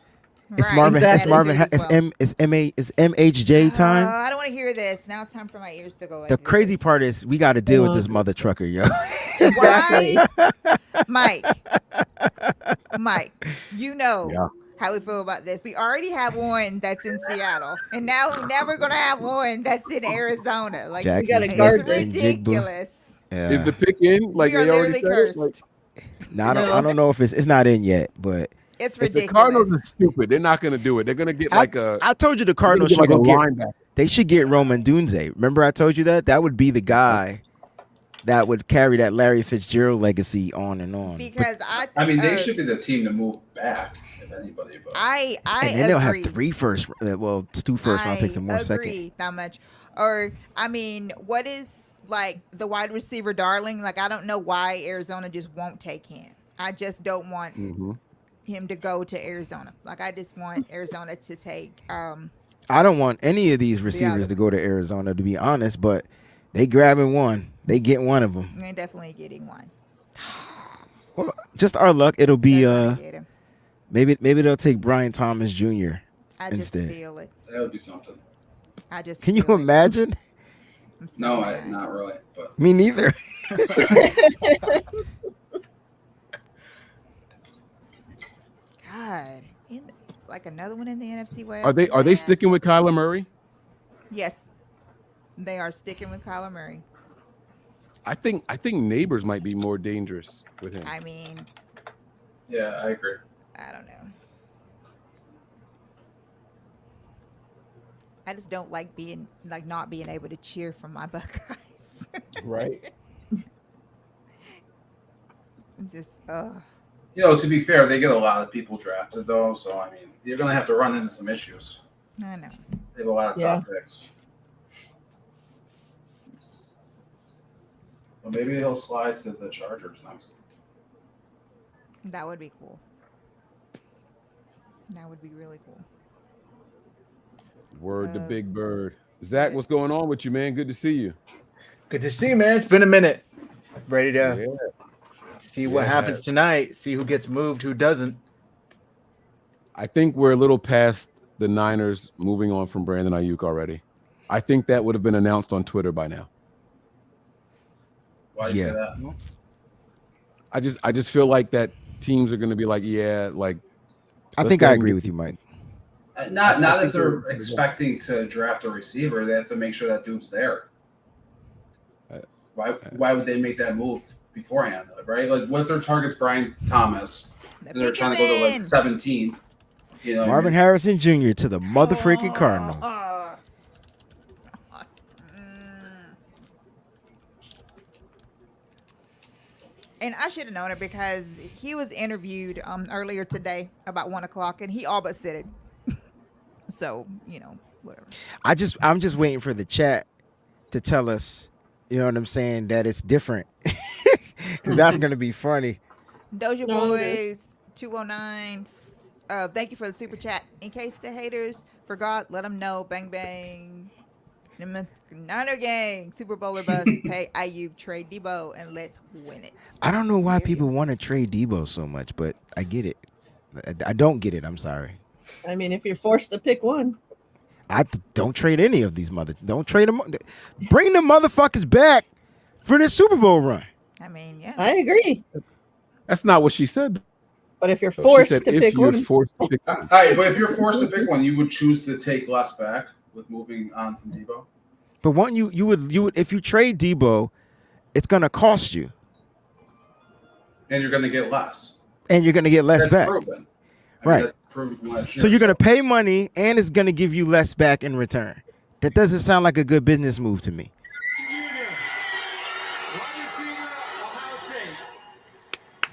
it's Right, Marvin. exactly. It's Marvin. As well. It's MHJ time. I don't want to hear this. Now it's time for my ears to go. Like The crazy this. part is we got to deal with this mother trucker, yo. Exactly. Mike, you know Yeah. how we feel about this. We already have one that's in Seattle, and now we're gonna have one that's in Arizona. Like Jackson gotta it's guard Smith and Jigba. ridiculous. Yeah. Is the pick in? Like we are they already literally said? cursed. Like, No, I don't know if it's not in yet, but It's if the ridiculous. Cardinals are stupid, they're not going to do it. They're going to get like a. I told you the they're gonna Cardinals get should like a go get. linebacker. They should get Roman Dunze. Remember I told you that? That would be the guy that would carry that Larry Fitzgerald legacy on and on. because I mean, they should be the team to move back, if anybody. But I and then they'll have agree. 3 first. Well, it's 2 first round picks and more I second. agree that much. Or I mean, what is like the wide receiver darling? Like I don't know why Arizona just won't take him. I just don't want Mhm. him to go to Arizona. Like I just want Arizona to take. I don't want any of these receivers to go to Arizona, to be honest. But they grabbing one. They get one of them. They're definitely getting one. Well, just our luck. It'll be They're gonna get him. maybe they'll take Brian Thomas Jr. I just instead. feel it. that would be something. I just. Can you feel it. imagine? I'm so No, mad. not really. But Me neither. God, like another one in the NFC West. Are they Man. sticking with Kyler Murray? Yes, they are sticking with Kyler Murray. I think Neighbors might be more dangerous with him. I mean, yeah, I agree. I don't know. I just don't like not being able to cheer for my Buckeyes. Right. Just You know, to be fair, they get a lot of people drafted though, so I mean, you're gonna have to run into some issues. I know. They have a lot of top picks. Well, maybe he'll slide to the Chargers next. That would be cool. That would be really cool. Word to Big Bird. Zach, what's going on with you, man? Good to see you. Good to see you, man. It's been a minute. Ready to Yeah. see what Yeah. happens tonight. See who gets moved, who doesn't. I think we're a little past the Niners moving on from Brandon Ayuk already. I think that would have been announced on Twitter by now. Why do you Yeah. say that? I just feel like that teams are going to be like, yeah, like. I let's think go I and agree get- with you, Mike. Not I if think they're they're- expecting to draft a receiver. They have to make sure that dude's there. Why would they make that move beforehand? Right? Like, what if their target's Brian Thomas and they're pick trying is to go to like in. 17? You know, Marvin Harrison Jr. to the motherfucking Cardinals. And I should have known it because he was interviewed earlier today about 1:00, and he all but said it. So whatever. I'm just waiting for the chat to tell us, you know what I'm saying, that it's different. Because that's gonna be funny. Doja No, Boys 209. Thank you for the super chat. In case the haters forgot, let them know. Bang bang. Niner gang, Super Bowler bus, pay Ayuk, trade Debo, and let's win it. I don't know why There you people want to trade Debo so much, but I get it. I don't get it. I'm sorry. I mean, if you're forced to pick one. Don't trade any of these Don't trade them. Bring the motherfuckers back for the Super Bowl run. I mean, yeah. I agree. That's not what she said. But if you're She forced said to if pick you're one, forced to pick All right, but if you're forced to pick one, you would choose to take less back with moving on from Debo. But one you would if you trade Debo, it's gonna cost you, And you're going to get less. and you're gonna get less That's back. proven. Right. That's proven from last year, So you're gonna pay money, and it's gonna give you less back in return. That doesn't sound like a good business move to me.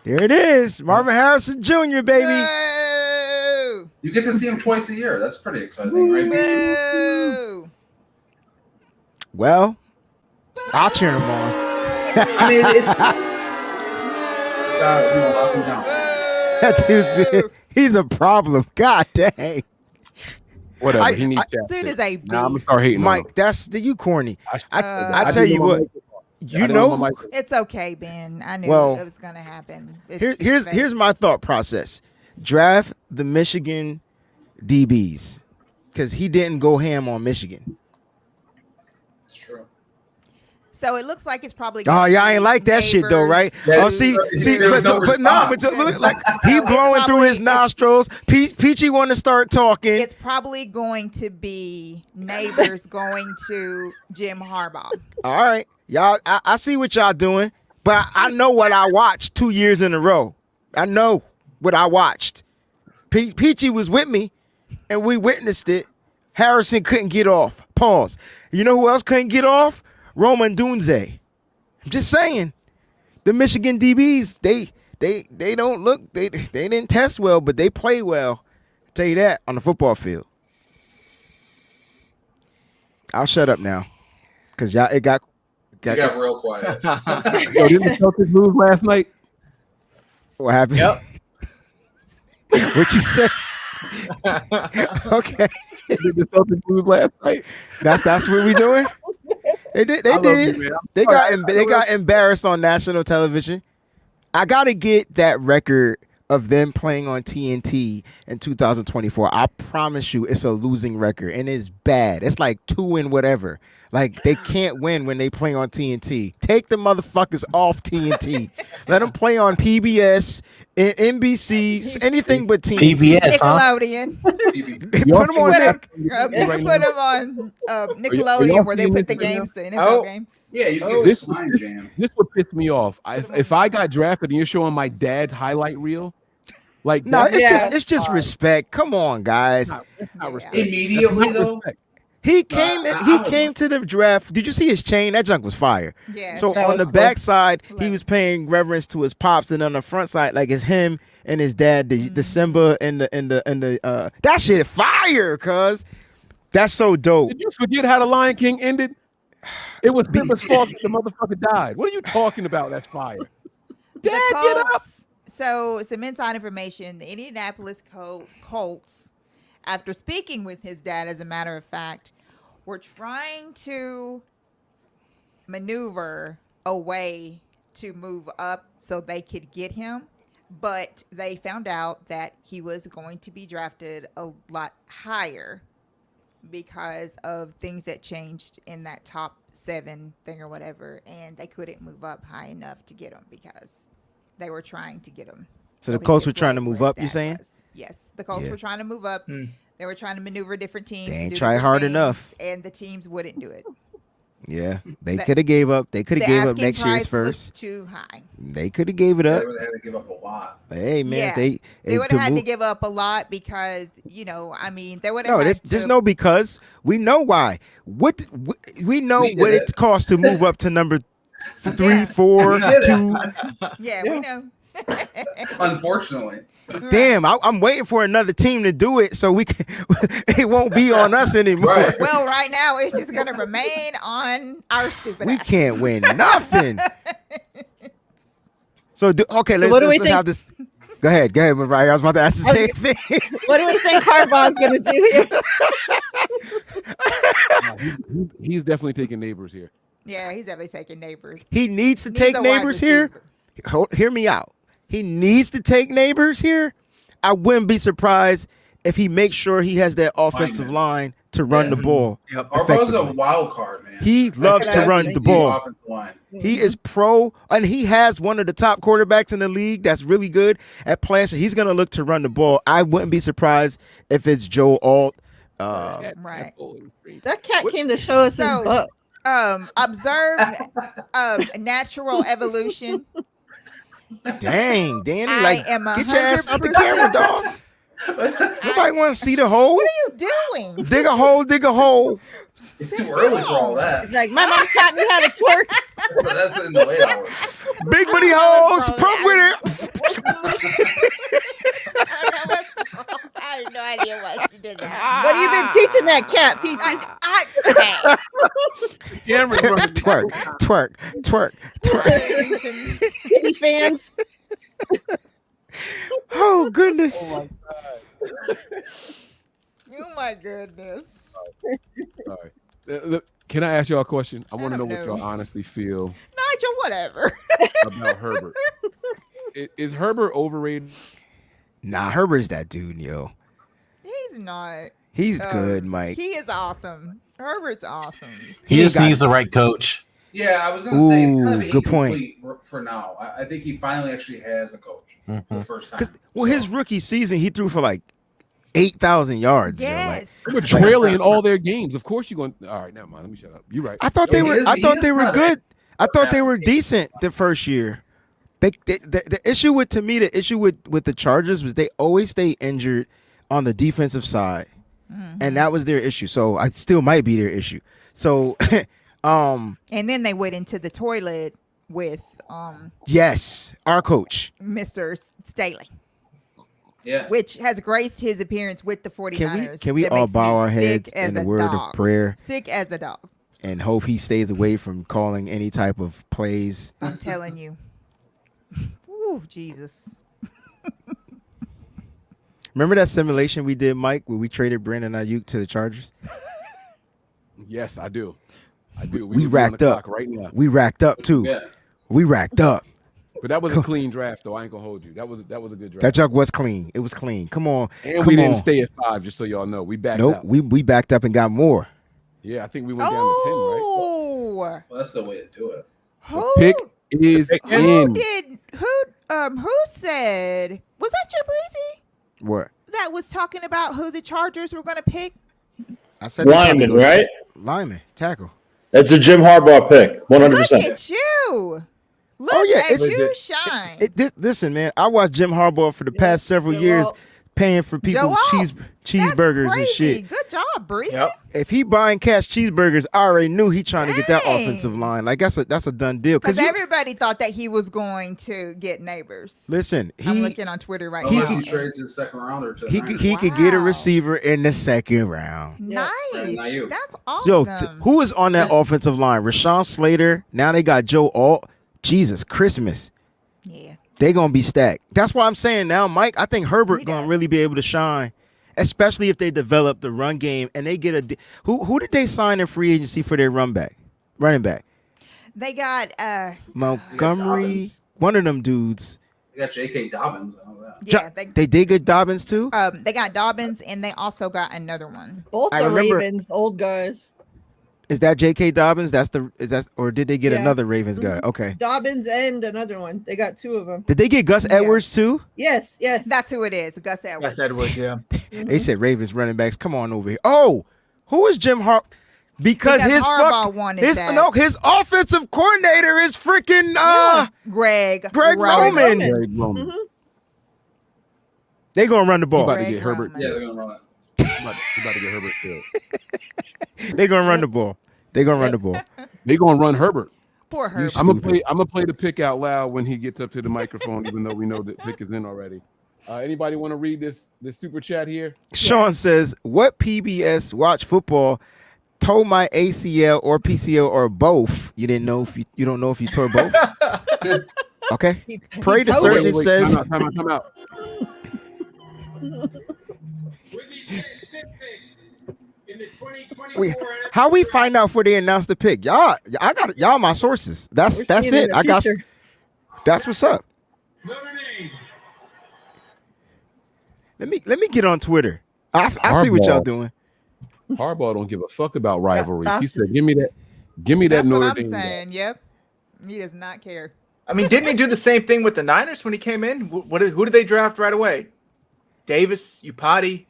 There it is, Marvin Harrison Jr., baby. Boo! You get to see him twice a year. That's pretty exciting, right? Boo! Well, I'll cheer him on. I mean, it's lock him down. That dude's he's a problem. God dang. whatever. He needs As soon as a Now I'm gonna beast. start hating on Mike, him. that's you corny. I I tell do you know what, my you I know know, my Mike- It's okay, Ben. I knew Well, it was gonna happen. It's here's my thought process. Draft the Michigan DBs because he didn't go ham on Michigan. It's true. So it looks like it's probably. Oh, gonna y'all be ain't like that shit though, right? Yeah, Oh, see, there was no but no, but response. look like So he it's blowing through his probably- nostrils. Peachy want to start talking. It's probably going to be neighbors going to Jim Harbaugh. All right, y'all. I see what y'all doing, but I know what I watched 2 years in a row. I know what I watched. Peachy was with me, and we witnessed it. Harrison couldn't get off. Pause. You know who else couldn't get off? Roman Dunze. I'm just saying, the Michigan DBs they don't look they didn't test well, but they play well. I'll tell you that on the football field. I'll shut up now, cause y'all You got real quiet. Yo, didn't the Celtics lose last night? What happened? Yep. What you say? Okay, Did the Celtics lose last night? that's what we doing. They did. They I love you, did. man. They All got right, they got embarrassed on national television. I gotta get that record of them playing on TNT in 2024. I promise you, it's a losing record and it's bad. It's like 2 and whatever. Like they can't win when they play on TNT. Take the motherfuckers off TNT. Let them play on PBS, NBC, anything but TNT. PBS, huh? Nickelodeon. Put them on Nick. Put Right them on y'all Nickelodeon where they seeing put the this right games, the NFL Oh. games. Yeah, you Oh, get this- this slime jam. This would piss me off. If I got drafted and you're showing my dad's highlight reel, like No, that's it's just respect. Come on, guys. not Yeah. respect. Immediately That's not though. respect. He came to the draft. Did you see his chain? That junk was fire. Yeah. So That on was the cool. back side, he Love was paying reverence to his pops, and on the front side, like it's him and his dad, the Simba and the that shit fire, cuz that's so dope. Did you forget how the Lion King ended? It was Simba's fault that the motherfucker died. What are you talking about? That's fire. The Dad, get up. Colts- So some inside information: the Indianapolis Colts, after speaking with his dad, as a matter of fact, were trying to maneuver a way to move up so they could get him, but they found out that he was going to be drafted a lot higher because of things that changed in that top 7 thing or whatever, and they couldn't move up high enough to get him because they were trying to get him. So the he Colts could were trying to play move where up, his you dad saying? was. Yes, the Colts Yeah. were trying to move up. Hmm. They were trying to maneuver different teams. They to ain't do try different hard things, enough. and the teams wouldn't do it. Yeah, they The- could have gave up. They could The have gave up asking next year's price was first. too high. They could have gave it They up. would have to give up a lot. Hey man, Yeah. they They would to have had to move- give up a lot because I mean, they would have. No, had there's to, no because we know why. We know We what did it costs to move up to number 3, Yeah. 4, He did it. 2. Yeah, we know. Unfortunately. Damn, I'm waiting for another team to do it so we can. It won't be on us anymore. Right. Well, right now it's just gonna remain on our stupid. We asses. can't win nothing. So okay, So what do we let's have this. Go ahead, Mariah. I was about to ask the same thing. What do we think Harbaugh's going to do here? He's definitely taking Neighbors here. Yeah, he's definitely taking Neighbors. He needs to Needs take a wide Neighbors here. receiver. Hear me out. He needs to take Neighbors here. I wouldn't be surprised if he makes sure he has that offensive Lineman. line to run Yeah. the ball. Yep. Harbaugh's a effectively. wild card, man. He loves to run the ball. Offensive line. He is pro, and he has one of the top quarterbacks in the league that's really good at playing. So he's going to look to run the ball. I wouldn't be surprised if it's Joe Alt. Right. That cat came to show us his So- butt. Observe natural evolution. Dang, Danny, I like, am get your ass out the 100%. camera, dog. Nobody want to see the hole. What are you doing? Dig a hole, dig a hole. It's too early for all that. It's like, my mom taught me how to twerk. But that's in the late hours. Big booty That holes, was pump with it. I have no idea why she did that. What have you been teaching that cat, Peachy? Cameron's running. Twerk. Kitty fans? Oh, goodness. Oh my goodness. All right. Can I ask y'all a question? I want to know don't what know. y'all honestly feel Nigel, whatever. about Herbert. Is Herbert overrated? Nah, Herbert's that dude, yo. He's not. He's good, Mike. He is awesome. Herbert's awesome. He ain't just got- needs the right coach. Yeah, I was going to say it's kind of Ooh, good point. incomplete for now. I think he finally actually has a coach for the first time. Well, his rookie season, he threw for like 8,000 yards. yo, like- Yes. They were trailing in all their games. Of course you're going. All right, never mind. Let me shut up. You're right. I thought they He were. is- I he thought is they were not good. I thought they Yeah. were decent the first year. The issue with to me, the issue with the Chargers was they always stay injured on the defensive side, and that was their issue. So I still might be their issue. So, And then they went into the toilet with yes, our coach. Mr. Staley, Yeah. which has graced his appearance with the 49ers. Can we That all makes bow me our sick heads as in the a word dog. of prayer Sick as a dog. and hope he stays away from calling any type of plays? I'm telling you. Ooh, Jesus. Remember that simulation we did, Mike, where we traded Brandon Ayuk to the Chargers? Yes, I do. I do. We would be on racked the up. clock right now. We racked up too. Yeah. We racked up. But that was a clean draft, though. I ain't gonna hold you. That was a good draft. That junk was clean. It was clean. Come on. and Come we didn't on. stay at 5, just so y'all know. We backed Nope. out. We backed up and got more. Yeah, I think we went down to 10, right? Oh, Well, that's the way to do it. who Pick is who in. did who said, was that Jabrizi What? that was talking about who the Chargers were going to pick? I said they probably Lyman, go- right? Lyman, tackle. It's a Jim Harbaugh pick, Look 100%. at you. Look Oh, yeah, at it's- you shine. Listen, man, I watched Jim Harbaugh for the past several Joe years Alt. paying for people Joe Alt. cheeseburgers That's and crazy. shit. Good job, Breezy. Yep. If he buying cash cheeseburgers, I already knew he trying to get that Dang. offensive line. Like that's a done deal. Because Because everybody thought that he was going to get Neighbors. listen, I'm he looking on Twitter right Unless now. he trades his second rounder to the he Niners. he could get a Wow. receiver in the second round. Nice. Brandon Ayuk. That's Yo, awesome. who is on that offensive line? Rashawn Slater. Now they got Joe Alt. Jesus Christmas. Yeah. They gonna be stacked. That's why I'm saying now, Mike. I think Herbert He gonna does. really be able to shine, especially if they develop the run game and they get a. Who did they sign in free agency for their running back? They got Montgomery. One of them dudes. They got J.K. Dobbins and all that. yeah, They did get Dobbins too. they got Dobbins and they also got another one. Both I the remember- Ravens, old guys. Is that J.K. Dobbins? Or did they get Yeah. another Ravens guy? Mhm. Okay. Dobbins and another one. They got two of them. Did they get Gus Yeah. Edwards too? Yes, yes. That's who it is, Gus Edwards. Yes, Edwards. Yeah. They said Ravens running backs. Come on over here. Oh, who is Jim Harbaugh? Because his Harbaugh wanted that. his offensive coordinator is freaking Greg Roman. Greg Roman. Mhm. They gonna run the He ball. about to Greg get Herbert. Roman. Yeah, they're gonna run it. He about to get Herbert killed. They gonna run the ball. They gonna run the ball. They gonna run Herbert. Poor Herbert. I'm gonna play the pick out loud when he gets up to the microphone, even though we know the pick is in already. Anybody want to read this super chat here? Sean says, "What PBS watch football tore my ACL or PCL or both? You didn't know if you don't know if you tore both. Okay. Pray the surgeon says." Time out. Wait, how we find out before they announce the pick? Y'all my sources. That's it. That's what's up. Let me get on Twitter. I see what y'all doing. Harbaugh don't give a fuck about rivalries. He said, sauces. "Give me that That's what Notre I'm Dame." saying. Yep. He does not care. I mean, didn't he do the same thing with the Niners when he came in? Who did they draft right away? Davis, Upati.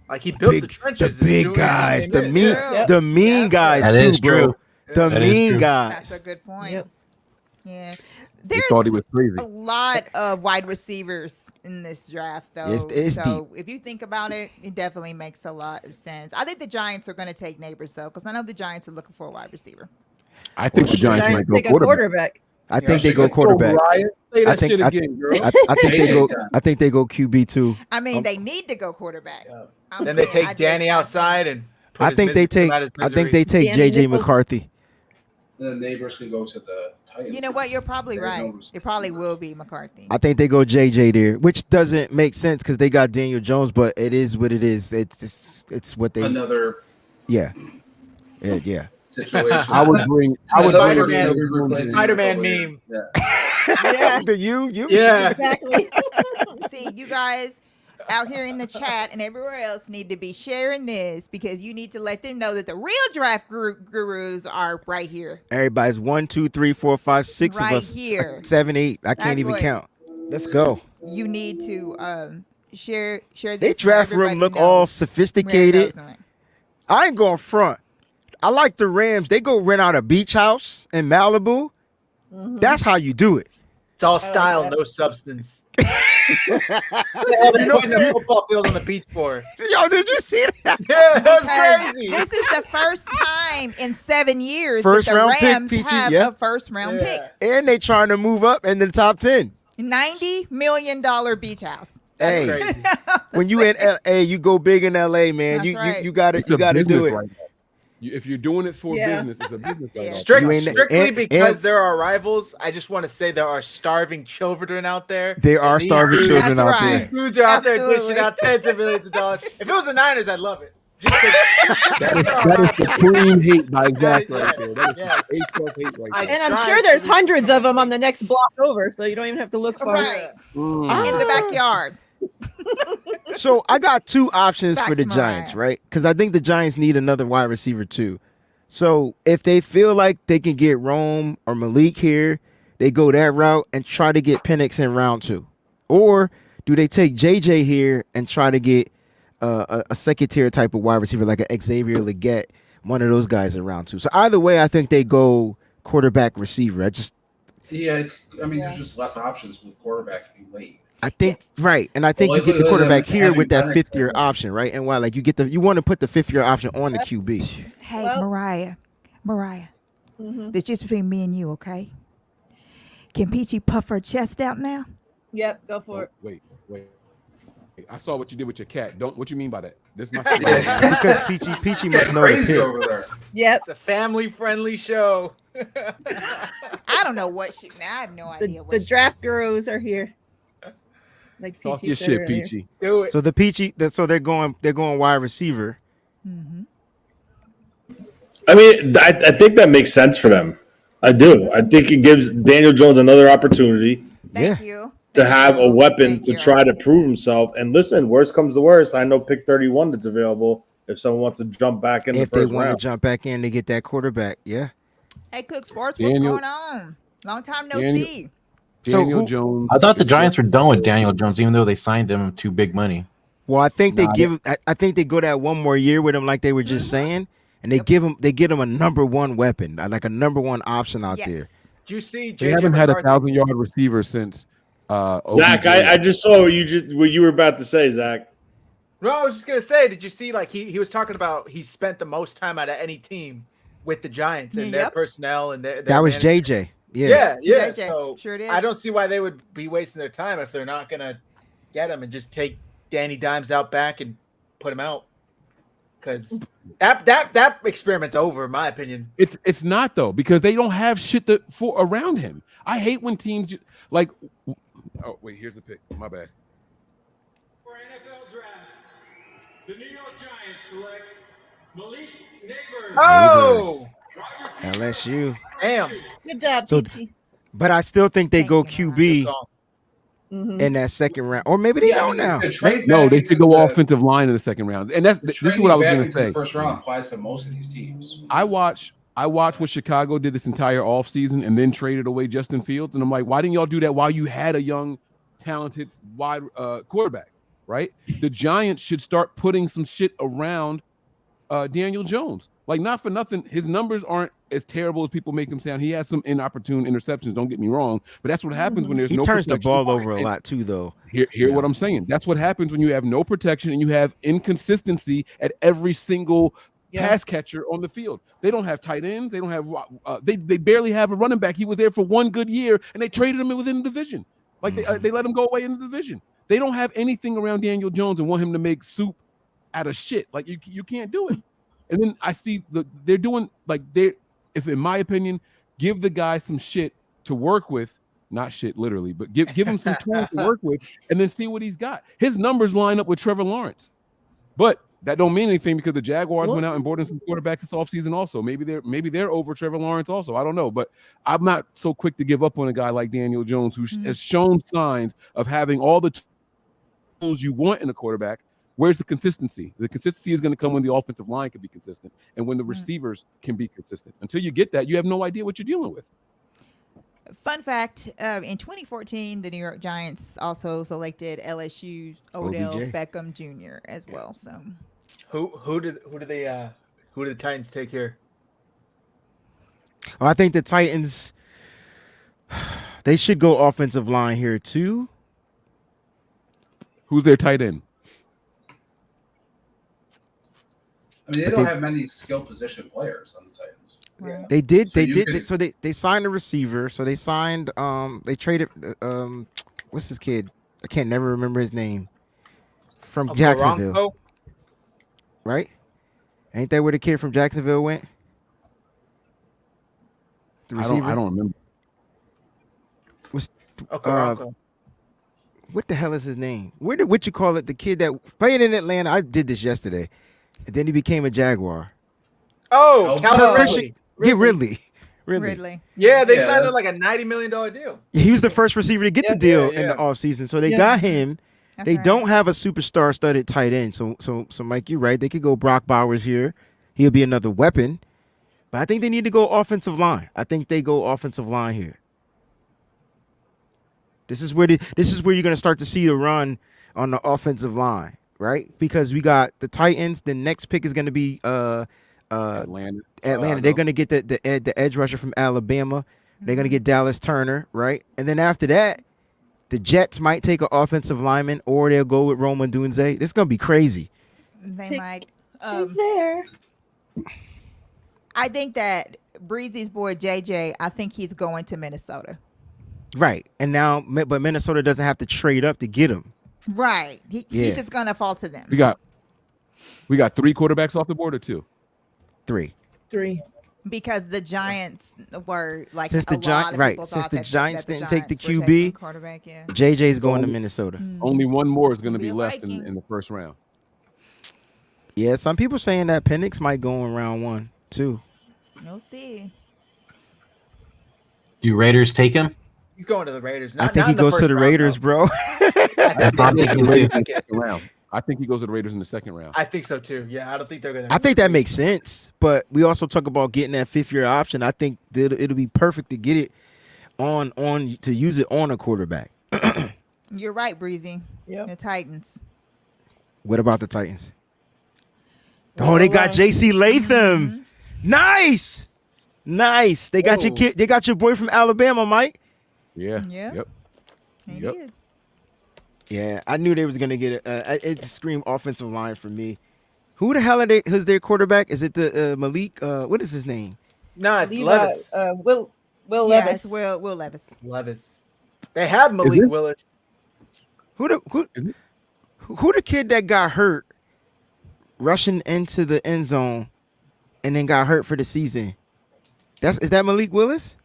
Like he built the trenches. The as big soon as he guys, came in. the mean guys That too, is bro. true. The That is mean true. guys. That's a good point. Yep. Yeah. They thought he There's was crazy. a lot of wide receivers in this draft, though. It's so if you think about it, it definitely makes a lot of sense. I think the Giants are going to take Neighbors, though, because I know the Giants are looking for a wide receiver. I think the Giants might go take a quarterback. quarterback. I think they go quarterback. Say that I think- shit I- again, girl. I think they go. I think they go QB too. I mean, they need to go quarterback. I'm Then they saying, take Danny outside and. Put I his think they misery take. out his I think misery. they take Danny JJ Nichols. McCarthy. The neighbors could go to the Titans. You know what? You're probably There's no right. It probably will be McCarthy. I think they go JJ there, which doesn't make sense because they got Daniel Jones, but it is what it is. It's what they. Another Yeah. Yeah. situation. I would bring. Spider-Man. Spider-Man meme. Yeah. Yeah, You. Yeah. exactly. See, you guys out here in the chat and everywhere else need to be sharing this because you need to let them know that the real draft gurus are right here. Everybody's 1, 2, 3, 4, 5, 6 Right of us. here. 7, 8. I That's can't even what- count. Let's go. You need to share this. They so draft room everybody look knows all where it sophisticated. goes on it. I ain't going front. I like the Rams. They go rent out a beach house in Malibu. That's how you do it. It's all style, no substance. All they putting a football field on the beach for. Yo, did you see that? Yeah, that was Because crazy. this is the first time in 7 years First that the round pick, Rams Peachy, have yeah. a first round pick. And they trying to move up in the top 10. $90 million beach house. That's Hey. crazy. When you in LA, you go big in LA, man. That's right. You got It's to a do business it. right now. If you're doing it for Yeah. business, it's a business right Yeah. now. Strict, You ain't- strictly and- because and- there are rivals, I just want to say there are starving children out there. There are And these starving dudes- children That's out right. These dudes are out there Absolutely. dishing out tens of millions of dollars. If it was the Niners, I'd love it. Just 'cause- That is supreme hate by Zach right there. That is Yes. hate right I- there. And I'm strive sure to there's be- hundreds of them on the next block over, so you don't even have to look far. Right. Mm. In the backyard. So I got two options for Facts, the Mariah. Giants, right? Because I think the Giants need another wide receiver too. So if they feel like they can get Rome or Malik here, they go that route and try to get Penix in round 2. Or do they take JJ here and try to get a second tier type of wide receiver like a Xavier Legette, one of those guys in round 2? So either way, I think they go quarterback receiver. Yeah, I mean, there's just less options with quarterback if you wait. I think right, and I think Well, you get the like, quarterback here having with that Penix 5th year there. option, right? And why, like you want to put the 5th year option on the QB. Hey, Well- Mariah. Mhm. That's just between me and you, okay? Can Peachy puff her chest out now? Yep, go for it. Wait. I saw what you did with your cat. What you mean by that? This my Yeah. Because Peachy must know the Crazy pick. over there. Yep. It's a family-friendly show. I don't know what she. Now I have no idea what The she draft said. gurus are here. Like Talk Peachy your said shit, earlier. Peachy. Do it. So the Peachy, so they're going wide receiver. I mean, I think that makes sense for them. I do. I think it gives Daniel Jones another opportunity Thank you. to have a weapon Thank to you. try to prove himself. And listen, worst comes to worst, I know pick 31 that's available if someone wants to jump back in If the they first want to round. jump back in to get that quarterback, yeah. Hey, Cook Sports, what's Daniel- going on? Long time no Daniel- see. So Daniel who- Jones. I thought the Giants were done with Daniel Jones, even though they signed him to big money. Well, I think they Nah, give. I think they go that one more year with him, like they were just saying, and they get him a number one weapon, like a number one option out Yes. there. Do you see They JJ haven't had a McCarthy? 1,000-yard receiver since. Zach, OBJ. I just saw what you were about to say, Zach. No, I was just gonna say, did you see like he was talking about he spent the most time out of any team with the Giants and their Yep. personnel and their That was management. JJ. Yeah. JJ, So sure did. I don't see why they would be wasting their time if they're not gonna get him and just take Danny Dimes out back and put him out. Because that experiment's over, in my opinion. It's not though, because they don't have shit for around him. I hate when teams like. Oh wait, here's the pick. My bad. For NFL Draft, the New York Giants select Malik Neighbors. Oh, LSU. damn. Good job, So- Peachy. But I still think they Thank go you, QB Mhm. in that second round, or maybe they Yeah, I don't mean, now. the trade No, back they into should go the- offensive line in the second round, and this is trading what I was back going to into the say. First round applies to most of these teams. I watched what Chicago did this entire offseason and then traded away Justin Fields, and I'm like, why didn't y'all do that while you had a young, talented wide quarterback? Right? The Giants should start putting some shit around Daniel Jones. Like, not for nothing, his numbers aren't as terrible as people make him sound. He has some inopportune interceptions, don't get me wrong, but that's what happens when there's He no turns the protection. ball over a And lot too, though. Hear what I'm saying. That's what happens when you have no protection and you have inconsistency at every single pass catcher on the field. They don't have tight ends. They don't have they barely have a running back. He was there for one good year and they traded him within the division. Like they let him go away in the division. They don't have anything around Daniel Jones and want him to make soup out of shit. Like you can't do it. And then I see they're doing like if in my opinion, give the guy some shit to work with, not shit literally, but give him some tools to work with, and then see what he's got. His numbers line up with Trevor Lawrence, but that don't mean anything because the Jaguars went out and bought in some quarterbacks this offseason also. Maybe they're over Trevor Lawrence also. I don't know, but I'm not so quick to give up on a guy like Daniel Jones who has shown signs of having all the tools you want in a quarterback. Where's the consistency? The consistency is going to come when the offensive line can be consistent and when the receivers can be consistent. Until you get that, you have no idea what you're dealing with. Fun fact: in 2014, the New York Giants also selected LSU's Odell OBJ. Beckham Jr. as well. So Who did the Titans take here? I think the Titans, they should go offensive line here too. Who's their tight end? I mean, they But don't they- have many skill position players on the Titans. right. They did. So They you did. could- So they signed a receiver. So they signed. They traded. What's this kid? I can't never remember his name. From Jacksonville, Morongo? right? Ain't that where the kid from Jacksonville went? The receiver. I don't remember. Okoronkwo. What the hell is his name? What you call it? The kid that played in Atlanta. I did this yesterday, and then he became a Jaguar. Oh, Oh, Calvin Ridley. Ridley. Get Ridley. Ridley. Yeah, they Yeah, signed him that's- like a $90 million deal. He was the first receiver to get the Yeah, deal yeah, in the yeah. offseason. So they Yeah. got him. That's They right. don't have a superstar studded tight end. So Mike, you're right. They could go Brock Bowers here. He'll be another weapon. But I think they need to go offensive line. I think they go offensive line here. This is where you're gonna start to see the run on the offensive line, right? Because we got the Titans. The next pick is gonna be Atlanta. Atlanta. They're gonna get the edge rusher from Alabama. They're gonna get Dallas Turner, right? And then after that, the Jets might take an offensive lineman, or they'll go with Roman Dunze. This is gonna be crazy. They Pick- might. He's there. I think that Breezy's boy JJ. I think he's going to Minnesota. Right. And now, but Minnesota doesn't have to trade up to get him. Right. Yeah. He's just gonna fall to them. We got 3 quarterbacks off the board or 2? 3. 3. Because the Giants were like Since the a lot of right, people since thought the that Giants that didn't take the Giants were QB, taking quarterback, yeah. JJ's going to Oh. Minnesota. Only one more is going to Be be a left Viking. in the first round. Yeah, some people saying that Penix might go in round 1 too. We'll see. Do Raiders take him? He's going to the Raiders. I think he goes to the Raiders, bro. I thought they can do. Second round. I think he goes to the Raiders in the second round. I think so too. Yeah, I don't think they're gonna. I think that makes sense, but we also talk about getting that 5th-year option. I think that it'll be perfect to get it on to use it on a quarterback. You're right, Breezy. Yep. The Titans. What about the Titans? Oh, they got J.C. Latham. Nice. They got your Whoa. kid. They got your boy from Alabama, Mike. Yeah. Yeah. Yep. He Yep. did. Yeah, I knew they was gonna get it. It screamed offensive line for me. Who the hell are they? Who's their quarterback? Is it the Malik? What is his name? No, it's Levi, Levis. Will Yeah, Levis. it's Will Levis. Levis. They have Malik it? Willis. Who the Is it? who the kid that got hurt rushing into the end zone and then got hurt for the season? Is that Malik Willis?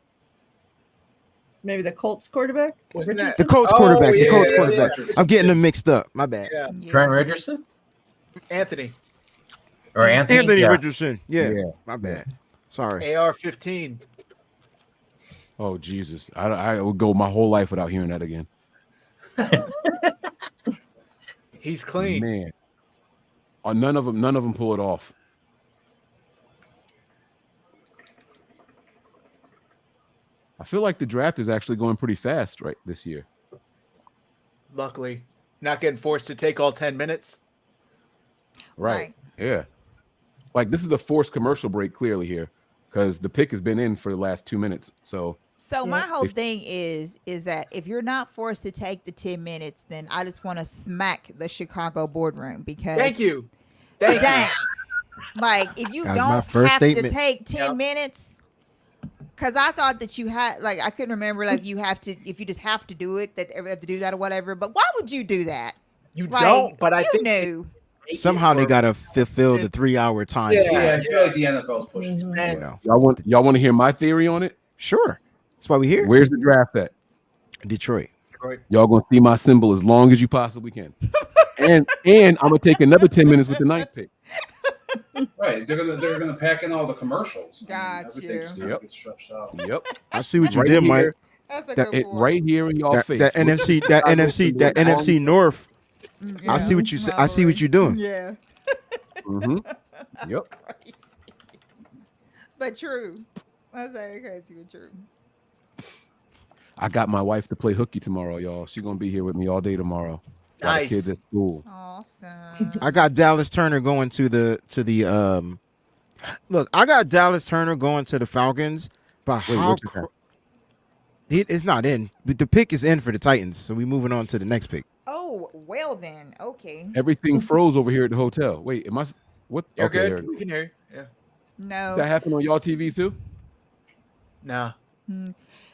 Maybe the Colts quarterback. Wasn't that- The Colts Oh, quarterback. The yeah, Colts yeah, quarterback. yeah. I'm getting them mixed up. My bad. Yeah, Trent Richardson Anthony. or Anthony? Anthony Yeah. Richardson. Yeah. Yeah. My bad. Sorry. AR-15. Oh Jesus! I would go my whole life without hearing that again. He's clean. Man, none of them pull it off. I feel like the draft is actually going pretty fast right this year. Luckily, not getting forced to take all 10 minutes. Right. Yeah. Like this is a forced commercial break clearly here because the pick has been in for the last 2 minutes. So So my whole If- thing is that if you're not forced to take the 10 minutes, then I just want to smack the Chicago boardroom because Thank you. Thank you. dang. Like if you That was my don't first have statement. to take 10 Yep. minutes, because I thought that you had like I couldn't remember like you have to if you just have to do it that you have to do that or whatever. But why would you do that? You Like, don't, but I you think knew. Somehow they gotta fulfill the 3-hour time. Yeah, slot. I feel like the NFL's pushing. Mm-hmm. Man, You know. y'all want to hear my theory on it? Sure. That's why we're here. Where's the draft at? Detroit. Y'all gonna see my symbol as long as you possibly can. and I'm gonna take another 10 minutes with the ninth pick. Right, they're gonna pack in all the commercials. Got everything's you. gonna Yep. get stretched out. Yep. I see what you Right did, here, Mike. That's a That- good point. right here in y'all That, face. that NFC, that Chicago NFC, symbol that is NFC on- North. Yeah. I see what you. I see what you're doing. Yeah. Mhm. Yep. Crazy. But true. That's very crazy, but true. I got my wife to play hooky tomorrow, y'all. She's gonna be here with me all day tomorrow. Got the Nice. kids at school. Awesome. I got Dallas Turner going to the. Look, I got Dallas Turner going to the Falcons, but Wait, how? what's your pick? It's not in. But the pick is in for the Titans, so we moving on to the next pick. Oh, well then. Okay. Everything froze over here at the hotel. Wait, am I? What? You're okay, there good. it We is. can hear you. Yeah. No. That happened on y'all TV too? Nah.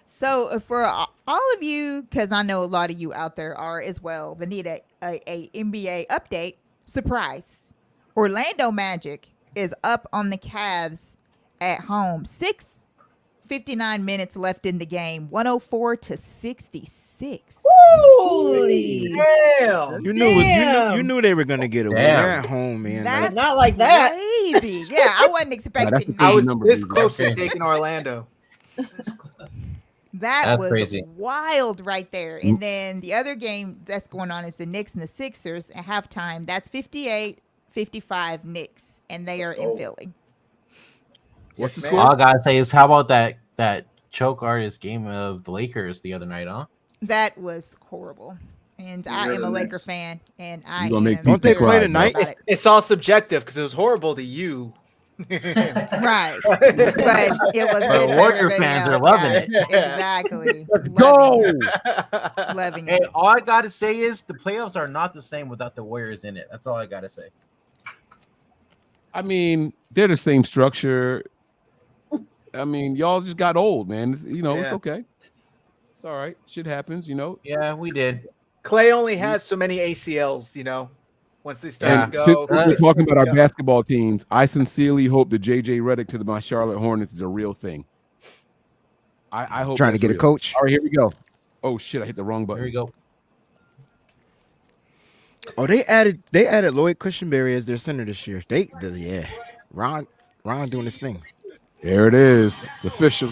So for all of you, because I know a lot of you out there are as well, that need a NBA update. Surprise! Orlando Magic is up on the Cavs at home. 6:59 minutes left in the game. 104-66. Holy. Damn. You knew, Damn. you knew they were gonna get a win. Damn. They're at home, man. That's Not like that. crazy. Yeah, I wasn't expecting a I that. was number, this dude. close to Okay. taking Orlando. That That's was crazy. wild right there. And then the other game that's going on is the Knicks and the Sixers at halftime. That's 58-55 Knicks, and they are in go. Philly. What's the Man. score? All I gotta say is, how about that choke artist game of the Lakers the other night, huh? That was horrible. And I You're am a the Laker Knicks. fan, and I gonna make am Don't they very play upset tonight? about it. It's all subjective because it was horrible to you. Right. But it was But good for Warrior everybody fans are else. loving Yeah, it. Exactly. Let's Loving go. it. Loving Hey, it. all I gotta say is the playoffs are not the same without the Warriors in it. That's all I gotta say. I mean, they're the same structure. I mean, y'all just got old, man. It's Yeah. okay. It's all right. Shit happens, Yeah, we did. Clay only has so many ACLs, once they start And to since go. we're talking about our basketball teams, I sincerely hope that JJ Redick to my Charlotte Hornets is a real thing. I hope Trying to that's get a real. coach. All right, here we go. Oh shit, I hit the wrong There button. we go. Oh, they added Lloyd Cushenberry as their center this year. Yeah. Ron doing his thing. There it is. It's official.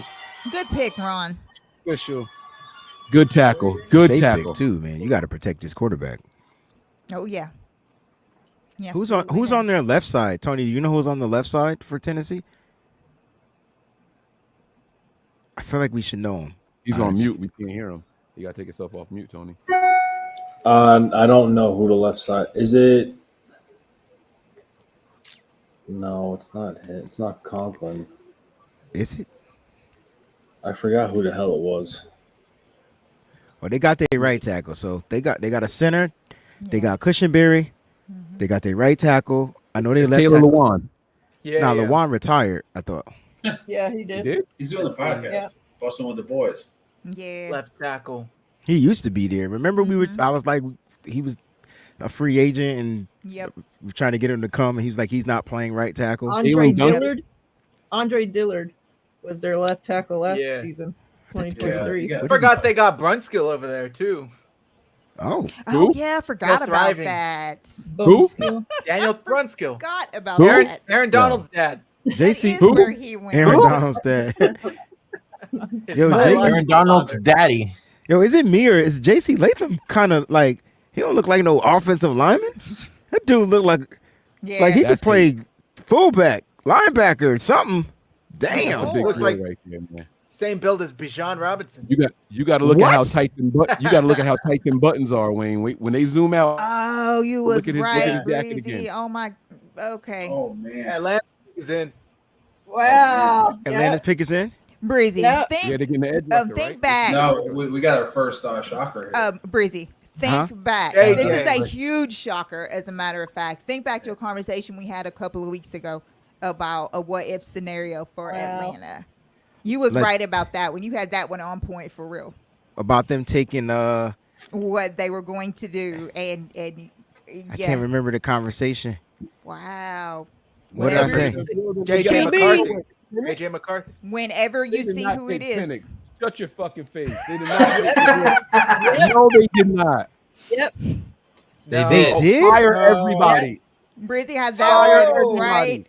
Good pick, Ron. Official. Good tackle. Good Safe tackle. pick too, man. You got to protect this quarterback. Oh, yeah. Yes, Who's on their left side? Tony, do you know who's on the left side for Tennessee? I feel like we should know him. He's I on just- mute. We can't hear him. You gotta take yourself off mute, Tony. I don't know who the left side is. It? No, it's not. It's not Conklin. Is it? I forgot who the hell it was. Well, they got their right tackle. So they got a center. They got Cushenberry. They got their right tackle. I know they It's left Taylor tackle. Lewan. Yeah, Nah, yeah. Lewan retired. I thought. Yeah, he You did. did? He's doing the podcast. Yeah. Busting with the boys. Yeah. Left tackle. He used to be there. Remember, we were. I was like, he was a free agent, and Yep. we're trying to get him to come, and he's like, he's not playing right tackle. Andre Jalen Duncan? Dillard. Andre Dillard was their left tackle last Yeah. season, Yeah, 2023. you got- I forgot they got Brunskill over there too. Oh, Oh Who? yeah, I forgot Still about thriving. that. Who? Skill. Daniel Brunskill. Forgot about Who? that. Aaron Donald's dad. JC, That is who? where he went. Aaron Who? Donald's dad. His Yo, father Jake- was Aaron his Donald's father. daddy. Yo, is it me or is JC Latham kind of like he don't look like no offensive lineman? That dude look like Yeah. like he could That's play fullback, linebacker, or something. That's a Damn. big Looks deal like- right there, man. Same build as Bijan Robinson. You got to look at how What? tight them you got to look at how tight them buttons are, Wayne. When they zoom out, Oh, you Look was at his- look right, at his jacket Breezy. again. Oh my. Okay, Oh man. Atlanta is in. Wow. Atlanta's pick is in. Breezy. Yeah. Think, yeah, they're getting the edge rusher, think right? back. No, we got our first shocker here. Breezy. Think Huh? back. JJ. This is a huge shocker, as a matter of fact. Think back to a conversation we had a couple of weeks ago about a what if scenario for Wow. Atlanta. You was Like- right about that when you had that one on point for real. About them taking What they were going to do, and I yeah, can't remember the conversation. wow. What did I say? JJ KB. McCarthy. JJ McCarthy. Whenever They you did see not who it take is, Penix. Shut your fucking face. They did not. No, they did not. Yep. They No. did. Did? Fire everybody. Brizzy had Fire that everybody. right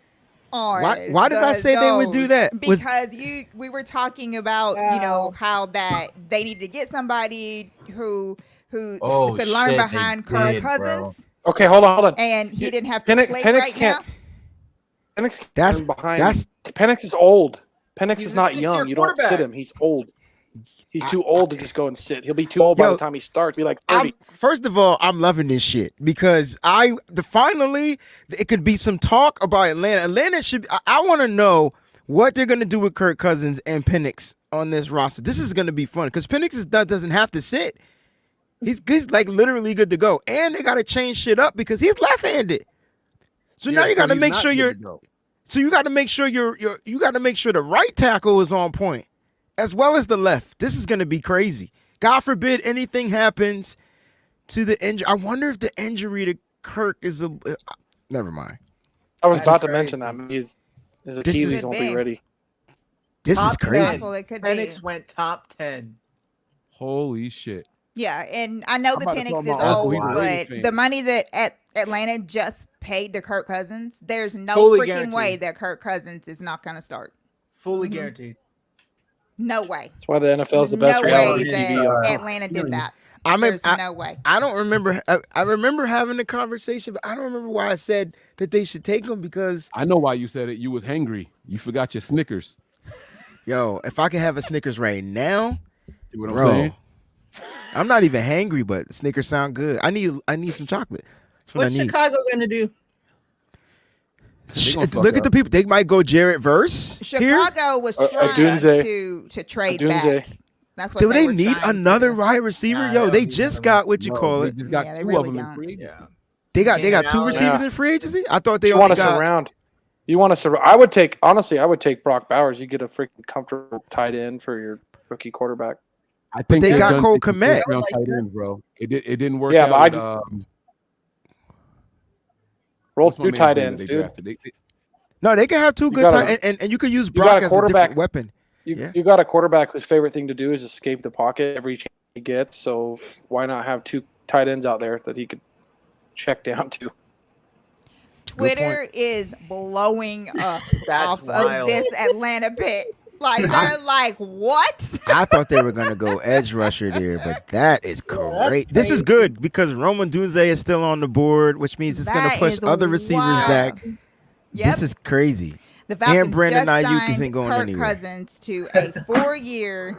on. Why did I say they would do nose. that? Was- Because we were talking about how that they need to get somebody who Oh, could learn shit, they behind Kirk did, bro. Cousins, Okay, hold on. and he didn't have to Penix, play Penix right can't. now. Penix can't That's- learn behind. that's- Penix is old. Penix He's is a not six-year young. You don't sit quarterback. him. He's old. He's too old to just go and sit. He'll be too old by Yo, the time he starts. Be like 30. First of all, I'm loving this shit because finally it could be some talk about Atlanta. Atlanta should. I want to know what they're gonna do with Kirk Cousins and Penix on this roster. This is gonna be fun because Penix doesn't have to sit. He's like literally good to go, and they gotta change shit up because he's left-handed. So now Yeah, you got to he's make not sure good you're. to go. So you got to make sure you got to make sure the right tackle is on point, as well as the left. This is going to be crazy. God forbid anything happens to the injury. I wonder if the injury to Kirk is a. Never mind. I was That's about to crazy. mention that. His This Achilles is- won't be ready. This is Top crazy. 10. Possible it could be. Penix went top 10. Holy shit. Yeah, and I know I'm the about to Penix call is my uncle. old, He's a but Raiders fan. the money that Atlanta just paid to Kirk Cousins, there's no Fully freaking guaranteed. way that Kirk Cousins is not going to start. Fully Mhm. guaranteed. No way. That's why the NFL is the best No way reality that TV. Atlanta did that. I mean, There's no way. I don't remember. I remember having the conversation, but I don't remember why I said that they should take him because I know why you said it. You was hangry. You forgot your Snickers. yo, if I could have a Snickers right now, See what I'm bro, saying? I'm not even hangry, but Snickers sound good. I need some chocolate. That's what What's I need. Chicago gonna do? They gonna fuck Look at up. the people. They might go Jarrett Verse here. Chicago was A trying Dunze. to trade Dunze. back. That's what Do they were need trying to another do. wide receiver? Nah, Yo, they they don't need just another got what you No, call they it. just got Yeah, they two really of them in don't. free agency. Yeah. They got Keenan two Allen. receivers Yeah. in free agency. I thought they You only want to got. surround. You want to surround. I would take Brock Bowers. You get a freaking comfortable tight end for your rookie quarterback. I think they they're got done Cole taking Kmet. first round tight ends, bro. It didn't work Yeah, out. but with, Roll what's my two man's tight name that ends, they dude. drafted? They- No, they can have two good gotta- tight and you can use got Brock a as a quarterback- different weapon. Yeah. You got a quarterback whose favorite thing to do is escape the pocket every chance he gets. So why not have two tight ends out there that he could check down to? Twitter is blowing up That's off wild. of this Atlanta pick. Like they're like, what? I thought they were gonna go edge rusher there, but that is that's great. This is crazy. good because Roman Dunze is still on the board, which means it's gonna That push is other receivers wild. back. Yep. This is crazy. The Falcons Brandon just Ayuk signed isn't going Kirk anywhere. Cousins to a 4-year,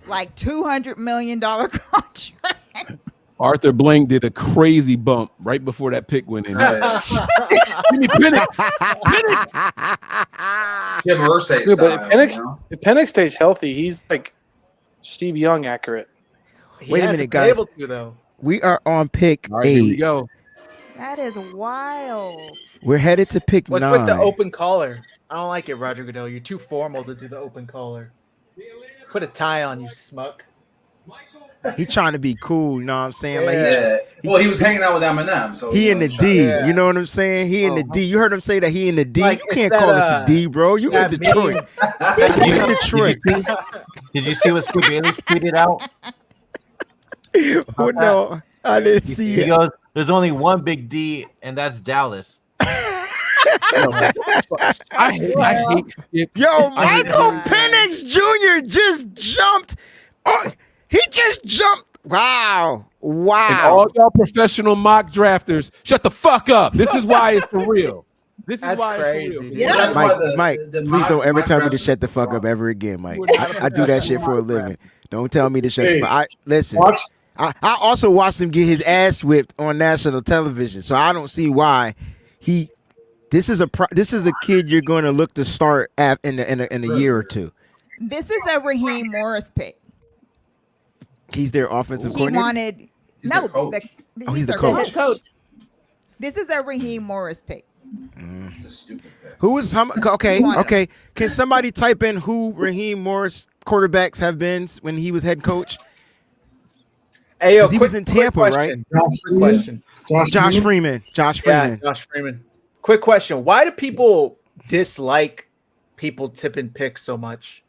like $200 million contract. Arthur Blank did a crazy bump right before that pick went in. Give me Penix. Jim Irsay Dude, but style, Penix- you know? If Penix stays healthy, he's like Steve Young accurate. He Wait a hasn't minute, been guys. Able to, though. We are on pick All right, here we 8. go. That is wild. We're headed to pick What's 9. with the open collar? I don't like it, Roger Goodell. You're too formal to do the open collar. Put a tie on, you smuck. He trying to be cool, you know what I'm saying? Like Yeah. Well, he was hanging out with Eminem, so he in the D, Yeah. you know what I'm saying? He in the D. You heard him say that he in the D. Like, You it's can't that, call it the D, bro. You in that Detroit. meme. You in Detroit. Did you see what Skip Bayless tweeted out? Oh no, I didn't see He it. goes, "There's only one big D, and that's Dallas." I hate Skip. Yo, I hate Michael him. Penix Jr. just jumped. Oh, he just jumped. Wow. And Wow. all y'all professional mock drafters, shut the fuck up. This is why it's for real. This is That's why crazy, it's for dude. real. Yeah. That's Mike, why the Mike, the please mock- don't ever mock tell me to drafts shut the are fuck up wrong. ever again, Mike. We're not I do that shit for a living. Don't tell me to shut the Hey, fuck. Listen. Watch. I also watched him get his ass whipped on national television, so I don't see why he. This is a kid you're going to look to start in a year or two. This is a Raheem Morris pick. He's their offensive He coordinator. wanted He's no. their coach. He's the their coach. Head coach. This is a Raheem Morris pick. It's a stupid pick. Who is okay? He wanted Okay, can somebody type in who Raheem Morris quarterbacks have been when he was head coach? Hey, yo, 'Cause he was in Tampa, question. Quick question. Josh Freeman. Josh Yeah, Freeman. Josh Freeman. Quick question. Why do people dislike people tipping picks so much?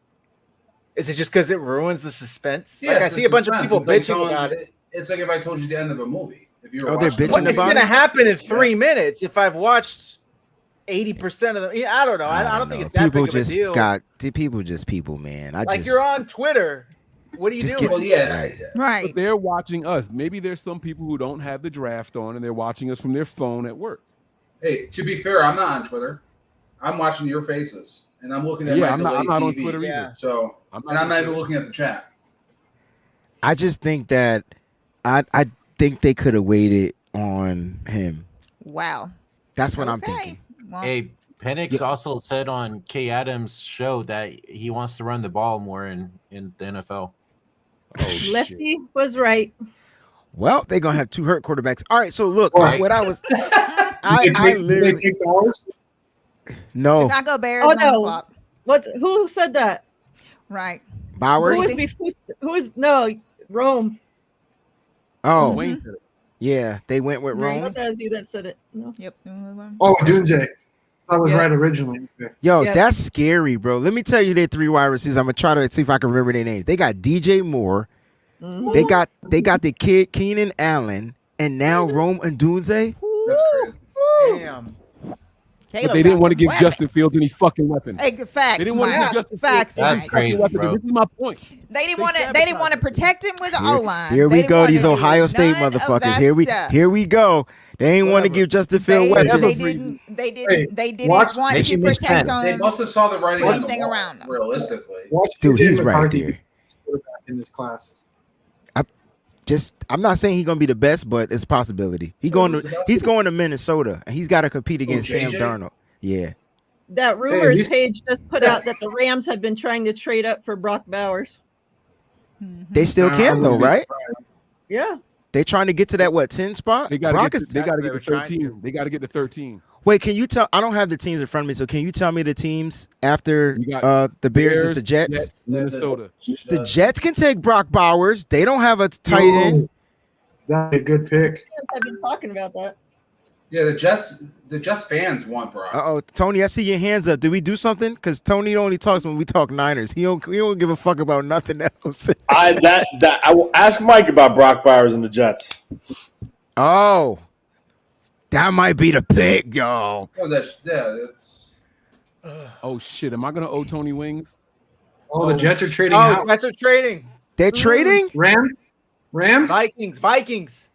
Is it just because it ruins the suspense? Like I it's see a bunch of suspense. people It's like bitching telling- about it. It's like if I told you the end of a movie. If you were Oh, they're watching bitching What, it. it's about gonna it? happen in 3 minutes if I've watched 80% of them. Yeah, I don't know. I don't think know. it's that People big of a just deal. people, man. I Like just you're on Twitter. What are you Just doing? Well, yeah, Right. Right. But they're watching us. Maybe there's some people who don't have the draft on and they're watching us from their phone at work. Hey, to be fair, I'm not on Twitter. I'm watching your faces, and I'm looking at Yeah, my I'm not delayed on TV. Twitter Yeah. either. So, I'm and I'm not even looking at the chat. I just think that I think they could have waited on him. Wow. That's what I'm Okay. thinking. Well, Hey, Penix also said on Kay Adams' show that he wants to run the ball more in the NFL. Oh, shit. Lefty was right. Well, they're gonna have two hurt quarterbacks. All right, so look, Right. what I was I literally no Chicago Bears. Oh, on the no. clock. Who said that? Right. Bowers. Who is no Rome? Oh, Wayne said it. yeah, they went with I Rome. thought that was you that said it. No. Yep. Oh, Dunze. That was Yeah. right originally. Okay. Yo, Yeah. that's scary, bro. Let me tell you, their three wide receivers. I'm gonna try to see if I can remember their names. They got DJ Moore. Mhm. They got the kid Keenan Allen, and now Rome and Dunze. That's crazy. Damn. But they didn't want to give Justin Fields any fucking weapons. Hey, facts. They didn't want to Mike. give Justin Facts. Fields any That's Mike. crazy, fucking weapons. bro. This is my point. They didn't They want to. They didn't sabotaged want to it. protect him with the O line. Here we go. These Ohio State motherfuckers. Here we go. They ain't want to Whatever. give Justin Fields They weapons. didn't. They didn't. Hey, They didn't watch- want Make to it make protect sense. They him. must have saw the writing on the Anything wall, around them. realistically. Watch Dude, JJ he's right McCarthy there. be the quarterback in this class. I'm not saying he's gonna be the best, but it's a possibility. He's going to Minnesota, and he's got to compete against Sam JJ? Darnold. Yeah. That rumors these- page just put out that the Rams have been trying to trade up for Brock Bowers. They still can though, right? Yeah. They trying to get to that 10 spot. They got to Brock get. is- They got to They get were to trying 13. to. They got to get to 13. Wait, can you tell? I don't have the teams in front of me, so can you tell me the teams after You got the Bears is the Jets? Minnesota. The Jets can take Brock Bowers. They don't have a tight end. That'd be a good pick. I've been talking about that. Yeah, the Jets fans want Brock. Oh, Tony, I see your hands up. Did we do something? Because Tony only talks when we talk Niners. He don't give a fuck about nothing else. I will ask Mike about Brock Bowers and the Jets. Oh, that might be the pick, yo. Oh, that's Oh shit! Am I gonna owe Tony wings? Oh, the Jets are trading Oh, out. that's what trading. They're trading. Rams? Vikings. Vikings.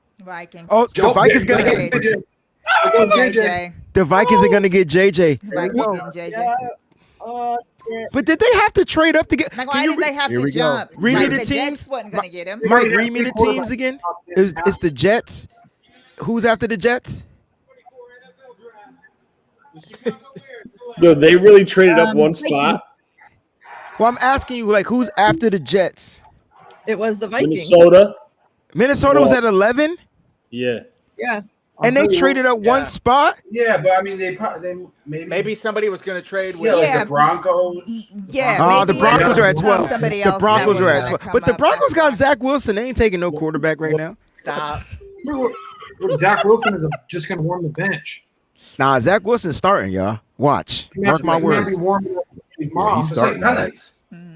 Oh, the Vikings gonna get JJ. JJ. the Vikings are gonna get JJ. Vikings and JJ. But did they have to trade up to get? Like, can why you did they have Here to we go. jump? Read me Like, the the teams. Jets wasn't gonna get him. Mike, read me the teams again. It's the Jets. Who's after the Jets? No, they really traded up one spot. Well, I'm asking you, like, who's after the Jets? It was the Vikings. Minnesota. Minnesota was at 11. Yeah. Yeah. And they traded up one spot. Yeah, but I mean, they Maybe somebody was going to trade yeah, with. like Yeah. the Broncos. Yeah, The maybe Broncos it are at was 12. somebody The else Broncos that are was at gonna 12. come But the up Broncos got after. Zach Wilson. They ain't taking no quarterback right now. Stop. Zach Wilson is just going to warm the bench. Nah, Zach Wilson's starting, y'all. Watch. Mark my He might words. be warming up tomorrow. he's starting. Nice.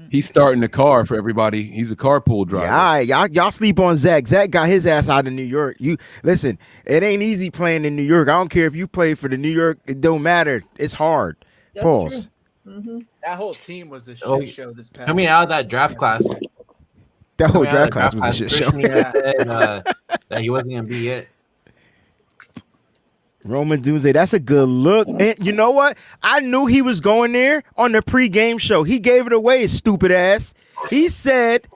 He's starting the car for everybody. He's a carpool driver. Yeah, all right, y'all sleep on Zach. Zach got his ass out of New York. You listen, it ain't easy playing in New York. I don't care if you play for the New York. It don't matter. It's hard. That's Pause. That whole team was a shit Oh, show this past. Coming out of that draft class. That whole Coming out of draft class was a shit show. Christian said, that he wasn't gonna be it. Roman Doomsday, that's a good look. And you know what? I knew he was going there on the pregame show. He gave it away, his stupid ass. He said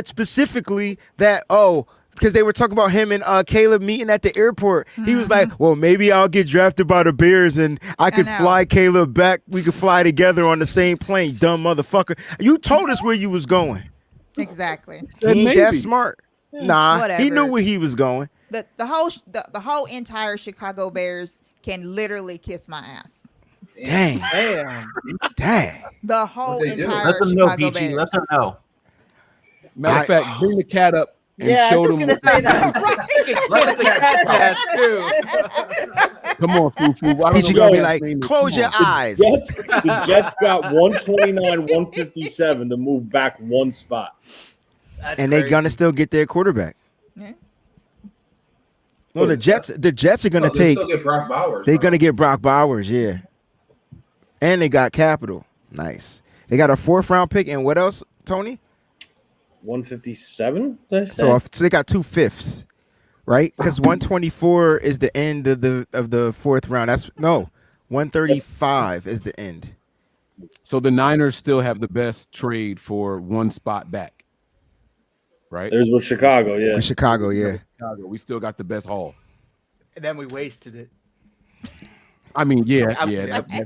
specifically that, because they were talking about him and Caleb meeting at the airport. He was like, well, maybe I'll get drafted by the Bears and I could know. fly Caleb back. We could fly together on the same plane, dumb motherfucker. You told us where you was going. Exactly. He ain't that maybe. smart. Nah, he Whatever. knew where he was going. The whole entire Chicago Bears can literally kiss my ass. Dang. Damn. Dang. The whole What'd they do? entire Let them know, Chicago PG. Bears. Let them know. Matter of fact, bring the cat up and Yeah, I show was them. just going to say that. Kiss the cat ass too. Come on, Foo-Foo. I don't Peachy know gonna what be his like, name is. close Come your on. eyes. The Jets got 129, 157 to move back one spot. That's And they're crazy. gonna still get their quarterback. Yeah. No, the Jets are gonna No, they take. still get Brock Bowers. They're right? gonna get Brock Bowers, yeah. And they got capital. Nice. They got a 4th round pick, and what else, Tony? 157? Did I say? So they got 2 fifths, right? Because 124 is the end of the 4th round. 135 is the end. So the Niners still have the best trade for one spot back, right? There's with Chicago, yeah. In Chicago, yeah. Chicago, we still got the best haul. And then we wasted it. I mean, yeah. Okay.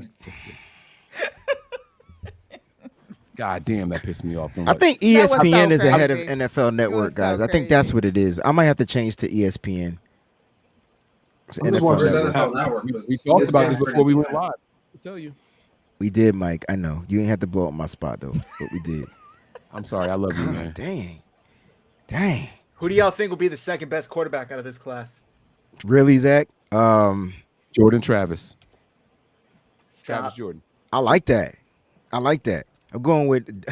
God damn, that pissed me off. I think That was so ESPN is ahead of crazy. NFL Network, so guys. I think that's what it is. I might have to change to ESPN. It's I'm just NFL wondering- Where's Network. NFL Network? we talked about this before we went live. I tell you. We did, Mike. I know. You ain't have to blow up my spot, though, but we did. I'm sorry. I love you, God, man. Dang. Who do y'all think will be the second best quarterback out of this class? Really, Zach? Jordan Travis. Travis Stop. Jordan. I like that. I'm going with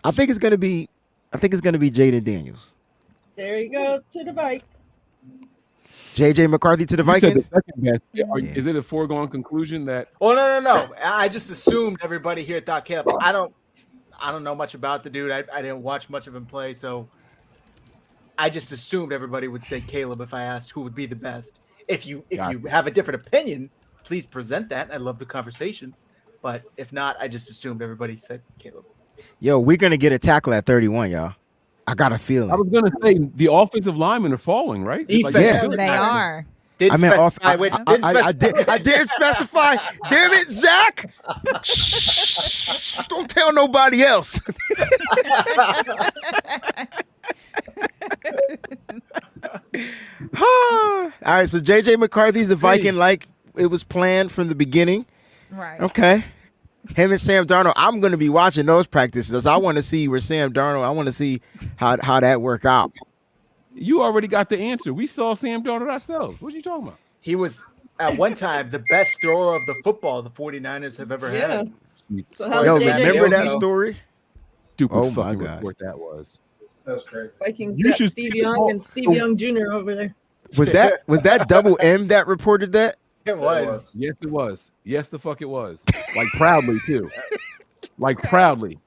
I think it's gonna be Jaden Daniels. There he goes to the bike. JJ McCarthy to the You said the Vikings. second best. Yeah. Is it a foregone conclusion that Well, no. I just assumed everybody here thought Caleb. I don't know much about the dude. I didn't watch much of him play, so I just assumed everybody would say Caleb if I asked who would be the best. If you have a different opinion, please present that. I love the conversation. But if not, I just assumed everybody said Caleb. Yo, we're gonna get a tackle at 31, y'all. I got a feeling. I was gonna say the offensive linemen are falling, right? It's Defense, yeah. really They matters. are. Didn't I meant off. specify which. I didn't specify. Damn it, Zach! Shh, don't tell nobody else. All right, so JJ McCarthy's a Viking, like it was planned from the beginning. Right. Okay. Him and Sam Darnold. I'm going to be watching those practices. I want to see where Sam Darnold. I want to see how that work out. You already got the answer. We saw Sam Darnold ourselves. What are you talking about? He was at one time the best thrower of the football the 49ers have ever Yeah. had. So how Yo, did JJ remember go? that story? Stupid Oh my fucking gosh. report that was. That was crazy. Vikings You got should- Steve Young and Steve Young Jr. over there. Was that Double M that reported that? It was. Yes, it was. Yes, the fuck it was. Like proudly too. Like proudly.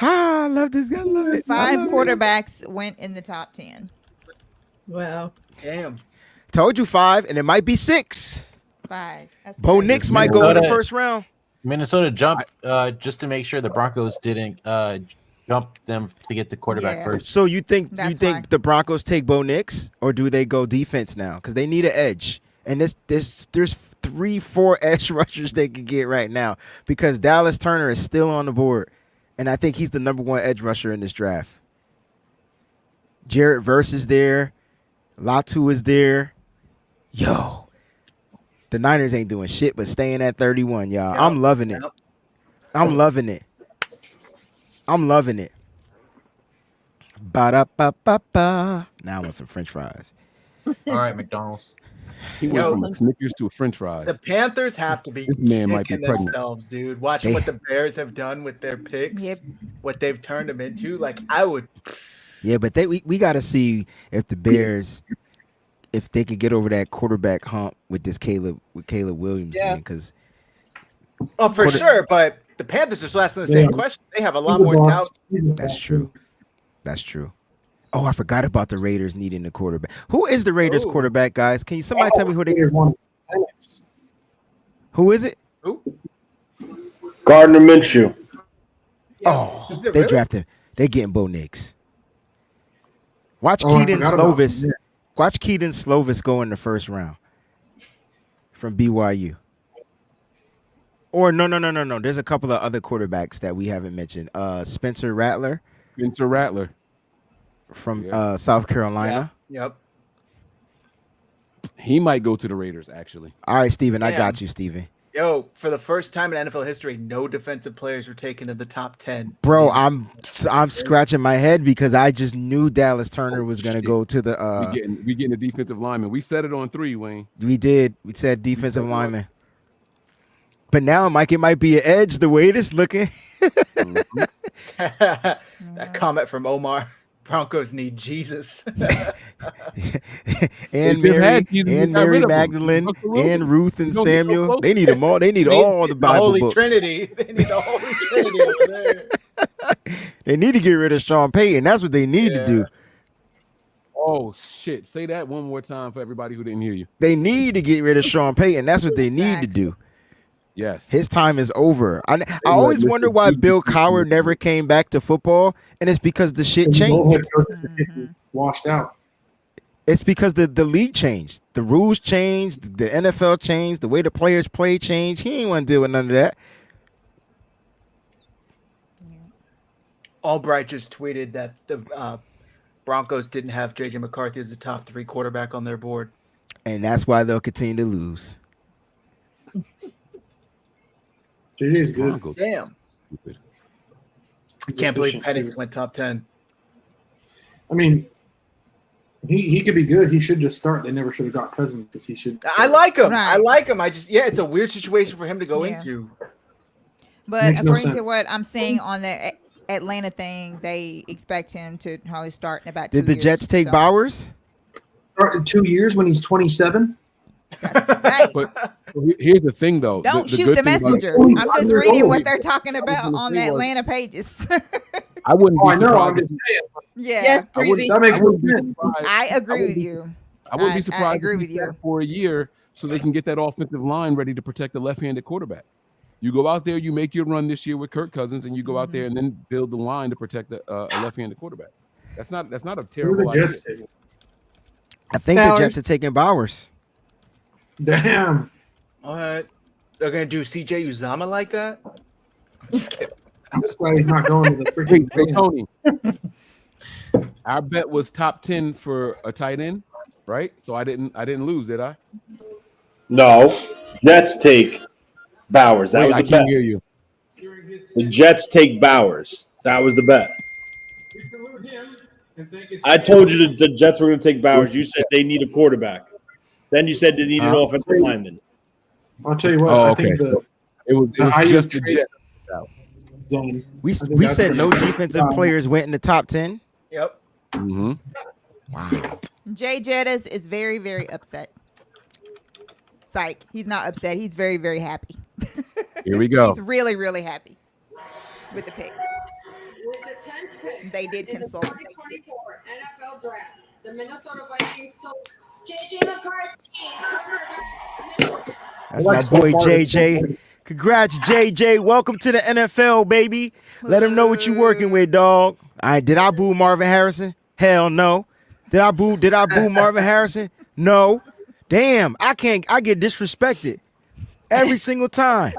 Ah, I love this guy. I love it. I 5 love it. quarterbacks went in the top 10. Wow. Damn. Told you 5, and it might be 6. 5. That's Bo crazy. Nix might go in the Minnesota- first round. Minnesota jumped just to make sure the Broncos didn't jump them to get the quarterback Yeah. first. So you think That's why. the Broncos take Bo Nix, or do they go defense now? Because they need an edge, and there's 3-4 edge rushers they could get right now because Dallas Turner is still on the board, And I think he's the number 1 edge rusher in this draft. Jarrett Verse is there. Latu is there. Yo. The Niners ain't doing shit but staying at 31, y'all. Yep. I'm loving it. Yep. I'm loving it. I'm loving it. Ba-da-ba-ba-ba. Now I want some French fries. All right, McDonald's. He went from a Snickers to a French fries. The Panthers have to be This man might be kicking pregnant. themselves, dude. Watching what the Bears have done with their picks, what they've turned them into. Like I would. Yeah, but we got to see if the Bears, if they could get over that quarterback hump with Caleb Williams, man. Because Oh, for sure. But the Panthers are still asking the same question. They have a lot more doubt. That's true. That's true. Oh, I forgot about the Raiders needing a quarterback. Who is the Raiders quarterback, guys? Can you somebody tell me who they? Who is it? Who? Gardner Minshew. Oh, Is it they really? drafted. They getting Bo Nix. Watch Oh, I Keaton forgot about Slovis. him, Watch Keaton Slovis go in the first round from BYU. Or no. There's a couple of other quarterbacks that we haven't mentioned. Spencer Rattler from South Carolina. Yep. He might go to the Raiders, actually. All right, Steven, I Damn. got you, Steven. Yo, for the first time in NFL history, no defensive players were taken in the top 10. Bro, I'm scratching my head because I just knew Dallas Turner was gonna go to the. We getting a defensive lineman. We set it on 3, Wayne. We did. We said defensive lineman. But now, Mike, it might be an edge the way it is looking. That comment from Omar. Broncos need Jesus. and They just Mary, had Jesus, and they got rid Mary of him. Magdalene, Russell Wilson. and Ruth and You don't get so Samuel. close. They need them all. They need all the Bible Holy books. Trinity. They need the Holy Trinity over there. They need to get rid of Sean Payton. That's what they need to do. Oh, shit. Say that one more time for everybody who didn't hear you. They need to get rid of Sean Payton. That's what they need to do. Yes. His time is over. I always wonder why Bill Cowher never came back to football, and it's because the shit changed. Washed out. It's because the league changed. The rules changed. The NFL changed. The way the players play changed. He ain't want to deal with none of that. Albright just tweeted that the Broncos didn't have J.J. McCarthy as the top 3 quarterback on their board. And that's why they'll continue to lose. JJ is good. Damn. Stupid. I can't believe Penix went top 10. I mean, he could be good. He should just start. They never should have got Cousins because he should. I like him. Right. I like him. It's a weird situation for him to go Yeah. into. But Makes no according to sense. what I'm seeing on the Atlanta thing, they expect him to probably start in about 2 Did the years, Jets take so- Bowers? Start in 2 years when he's 27. Right. But here's the thing, though. Don't shoot good the thing about it- messenger. I'm just reading what they're talking about on the Atlanta pages. I wouldn't Oh, be I know. I'm surprised. just saying. Yeah. Yes, I wouldn't- Breezy. That makes I no wouldn't be sense. surprised. I agree with you. I wouldn't be I surprised agree if with he you. sat for a year so they can get that offensive line ready to protect the left-handed quarterback. You go out there, you make your run this year with Kirk Cousins, and you go out there and then build the line to protect a left-handed quarterback. That's not a Who are terrible the Jets idea. taking? I think the Bowers. Jets are taking Bowers. Damn. All right. They're going to do CJ Uzama like that? I'm just kidding. I'm just glad he's not going to the Hey, freaking. hey, Tony, our bet was top 10 for a tight end, right? So I didn't lose, did I? No, Jets take Bowers. That Wait, was I the can't bet. hear you. The Jets take Bowers. That was the bet. We salute him and thank his I told you the Jets were going to take Bowers. You said they need a quarterback. Then you said they need an offensive lineman. I'll tell you what. Oh, I okay. think the It was Ayuk just the trade- Jets. Dane. We I think we that's said what no it is. defensive players went in the top 10. Yep. Mm-hmm. Wow. Jay Jettis is very, very upset. Psych. He's not upset. He's very, very happy. Here we go. He's really, really happy with the pick. With the 10th pick They did in the consult. 2024 NFL Draft, the Minnesota Vikings select J.J. McCarthy, quarterback. That's my boy JJ. Congrats, JJ. Welcome to the NFL, baby. Let him know what you working with, dog. Did I boo Marvin Harrison? Hell no. Did I boo Marvin Harrison? No. Damn, I get disrespected every single time.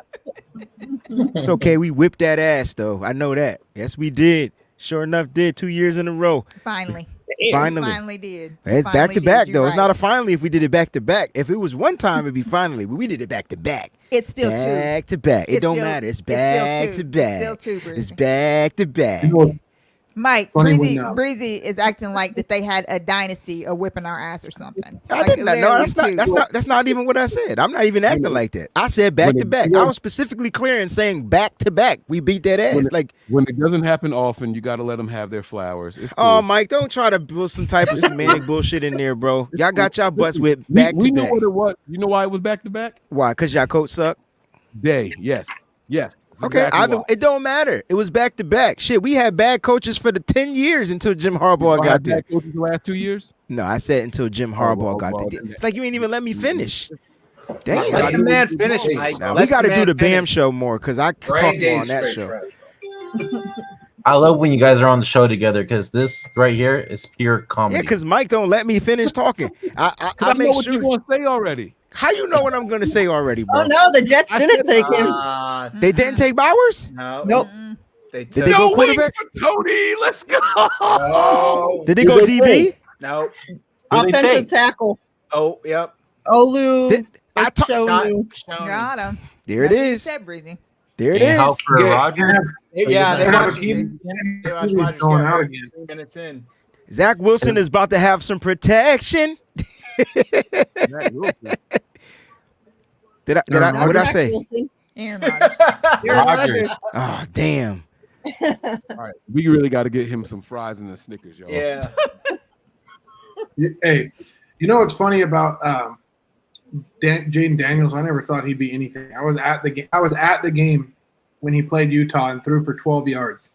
It's okay. We whipped that ass though. I know that. Yes, we did. Sure enough, did 2 years in a row. Finally. Finally Did. It's Finally back to did. back You're though. It's right. not a finally if we did it back to back. If it was one time, it'd be finally. But we did it back to back. It's still Back to back. It It's don't still- matter. It's it's still back two. to It's back. still two, Breezy. It's back to back. You know, Mike, Funny Breezy, when, Breezy is acting like that they had a dynasty of whipping our ass or something. I Like, did not. No, literally that's not. two. That's not even what I said. I'm not even acting like that. I said back to back. I was specifically clear in saying back to back. We beat that ass. Like, when it doesn't happen often, you got to let them have their flowers. It's oh, cool. Mike, don't try to build some type of semantic bullshit in there, bro. Y'all got y'all butts whipped We back to know back. what it was. You know why it was back to back? Why? Cause y'all coach suck. Day. Yes. That's Okay, exactly why. it don't matter. It was back to back. Shit, we had bad coaches for the 10 years until Jim Harbaugh Y'all got had there. bad coaches the last 2 years. No, I said until Jim Harbaugh got well, there. then- It's like you ain't even let me finish. Let Damn. the man finish, Mike. Now, Let we got to the do man the BAM finish. show more because I talk Ray more Day's on that straight show. trash. I love when you guys are on the show together because this right here is pure Yeah, comedy. because Mike don't let me finish talking. I I know make what sure. you're going to say already. How you know what I'm going to say already, bro? Oh no, the Jets didn't take him. They didn't take Bowers? No. Nope. They Did took they go wings quarterback? for Tony. Let's go. Oh, Did they go DB? No. Who they Offensive take? tackle. Oh, yep. Olu. Did- I ta- Shonu. Got him. There it That's what you is. said, Breezy. There it Can't is. help for Yeah, Rodgers. Yeah, they Have a watched key- They watched He's Rodgers going get out hurt again. 3 minutes in. Zach Wilson is about to have some protection. Zach Wilson. What did I Zach say? Wilson. Aaron Rodgers. Aaron Rodgers. Rodgers. Oh, damn. All right, we really got to get him some fries and a Snickers, y'all. Yeah. Hey, you know what's funny about Jaden Daniels? I never thought he'd be anything. I was at the game when he played Utah and threw for 12 yards.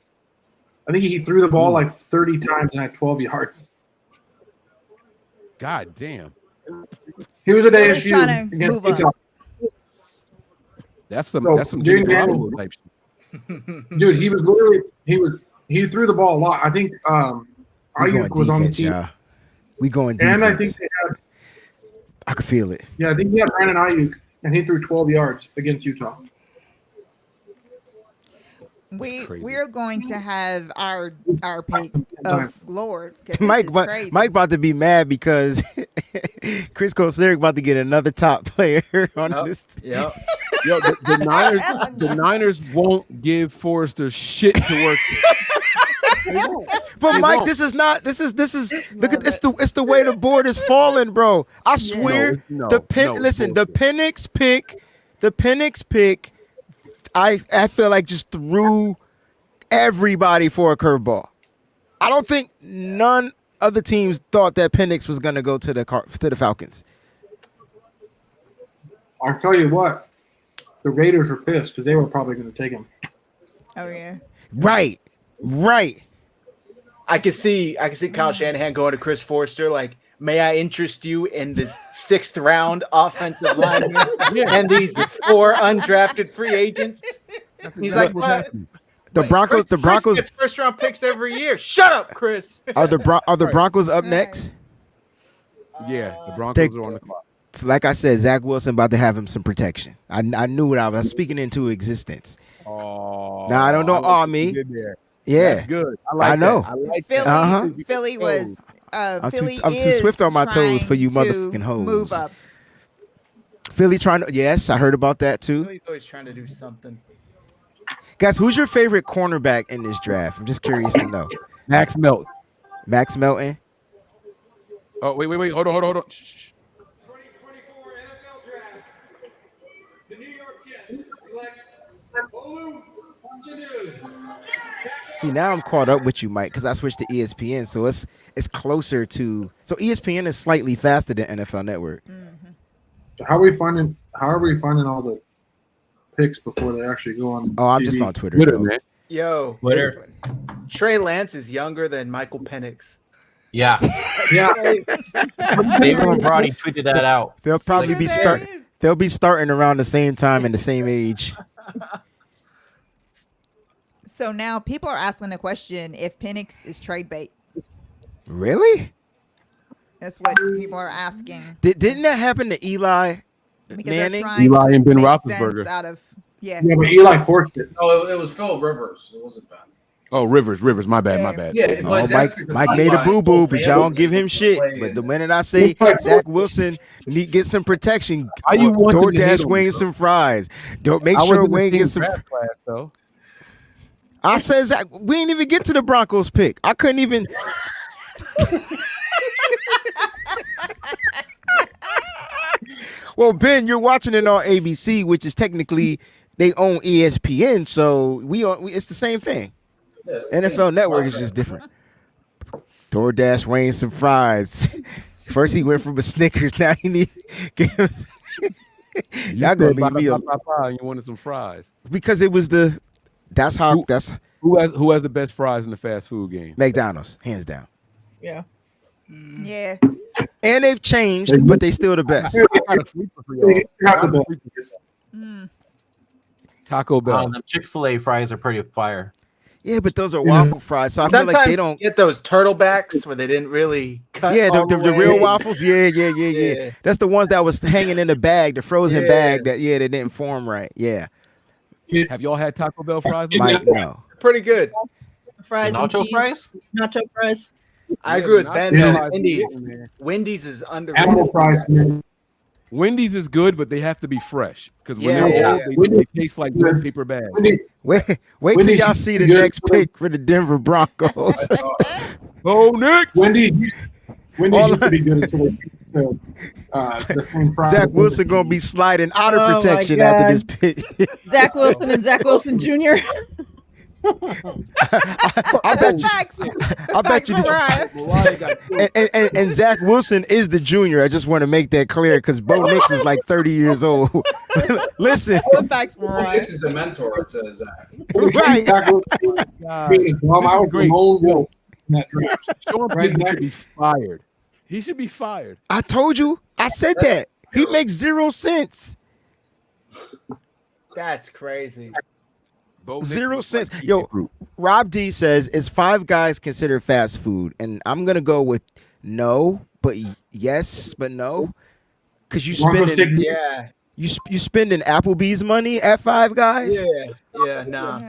I think he threw the ball like 30 times and had 12 yards. God damn. He was at Well, he's ASU trying to against move up. Utah. That's some So, Jimmy Jaden Garoppolo Daniels- type shit. Dude, he threw the ball a lot. I think We going Ayuk was on the defense, team, y'all. We going defense. and I think they had, I could feel it. I think he had Brandon Ayuk, and he threw 12 yards against Utah. We crazy. we're going to have our pick Time. of Lord. 'cause this Mike, is crazy. Mike about to be mad because Chris Kosaric about to get another top player on Yep. this. Yep. Yo, the Niners won't give Forrester shit to work with. But They Mike, won't. this is look at it's the way the board is falling, bro. I swear No, the bullshit. Penix pick, I feel like just threw everybody for a curveball. I don't think none of the teams thought that Penix was gonna go to the Falcons. I'll tell you what, the Raiders were pissed because they were probably going to take him. Oh yeah. Right. I can see Kyle Shanahan going to Chris Forrester like, may I interest you in this 6th round offensive lineman and these 4 undrafted free agents? He's like, what? The Broncos. Chris gets 1st round picks every year. Shut up, Chris. Are the Broncos up next? Yeah, the Broncos are on the clock. So like I said, Zach Wilson about to have him some protection. I knew what I was speaking into existence. Oh, Now I don't know. like Oh what me, you did there. yeah. That's good. I like I know. That. I like Philly, that. Uh-huh. Philly was. I'm Philly too is swift on my toes for you trying to motherfucking hoes. Move up. Philly trying to. Yes, I heard about that too. He's always trying to do something. Guys, who's your favorite cornerback in this draft? I'm just curious to know. Max Melton. Max Melton. Oh wait. Hold on. Shh. 2024 NFL Draft. The New York Jets select Olu Fashanu. See, now I'm caught up with you, Mike, because I switched to ESPN, so it's closer to. So ESPN is slightly faster than NFL Network. So how are we finding all the picks before they actually go on? Oh, I'm TV? just on Twitter. Twitter, though. man. Yo, Twitter. Trey Lance is younger than Michael Penix. Yeah. Yeah, David Brody tweeted that out. They'll probably be They'll be starting around the same time and the same age. So now people are asking the question if Penix is trade bait. Really? That's what people are asking. Didn't that happen to Eli Because they're Manning? trying Eli to and Ben make Roethlisberger. sense out of Yeah. Yeah, but Eli forced it. No, it was Phillip Rivers. It wasn't Ben. Oh, Rivers. My bad. Yeah, Oh, but that's because Mike made a Eli boo boo, but y'all don't failed give him to shit. play But the in- minute I say Zach Wilson get some protection, How you want them to hate DoorDash him, Wayne bro? some fries. Don't make I sure was in the Wayne same gets some. draft class, though. I said Zach. We didn't even get to the Broncos pick. I couldn't even. Well, Ben, you're watching it on ABC, which is technically they own ESPN, so it's the same thing. Yeah, it's the NFL same Network is contract. just different. DoorDash Wayne some fries. First he went from a Snickers, now he need y'all gonna leave me alone. You wanted some fries. Because it was that's Who has the best fries in the fast food game? McDonald's, hands down. Yeah. Yeah. And they've changed, but they still the best. I got a sleeper for y'all. Taco Bell. The Chick-fil-A fries are pretty fire. Yeah, but those are waffle fries, so I feel Sometimes like they don't. get those turtlebacks where they didn't really cut. Yeah, all the way. real waffles. Yeah. Yeah. That's the ones that was hanging in the bag, the frozen Yeah. bag. They didn't form right. Yeah, Have y'all had Taco Bell fries? Mike, no. Pretty good. Fries and Nacho cheese. fries? Nacho fries. I Yeah, agree with the Ben. nacho though. fries are Wendy's. good, man. Wendy's is underrated. Animal fries, man. Wendy's is good, but they have to be fresh because when Yeah, they're yeah, old, yeah. they taste like wet paper bags. Wait till Wendy's y'all used see to the be good next for- pick for the Denver Broncos. Oh, Nick! Wendy's used All to be good until they the same fries. Zach Wilson gonna be sliding out Oh, of my protection God. after this pick. Zach Wilson and Zach Wilson Jr. I bet you. Facts. I bet Facts, you. Mariah. And Zach Wilson is the junior. I just want to make that clear because Bo Nix is like 30 years old. Listen, Facts, Mariah. This is the mentor to Zach. right? Zach Wilson being a bum. I was the lone wolf in that draft. Sean Right, Payton Zach? should be fired. He should be fired. I told you. I said that. He makes 0 sense. That's crazy. Bo Nix 0 was cents. like Yo, fruit. Rob D says, "Is Five Guys considered fast food?" And I'm gonna go with no, but yes, but no, because you Broncos spending take- Yeah. you spending Applebee's money at Five Guys, Yeah. Nah.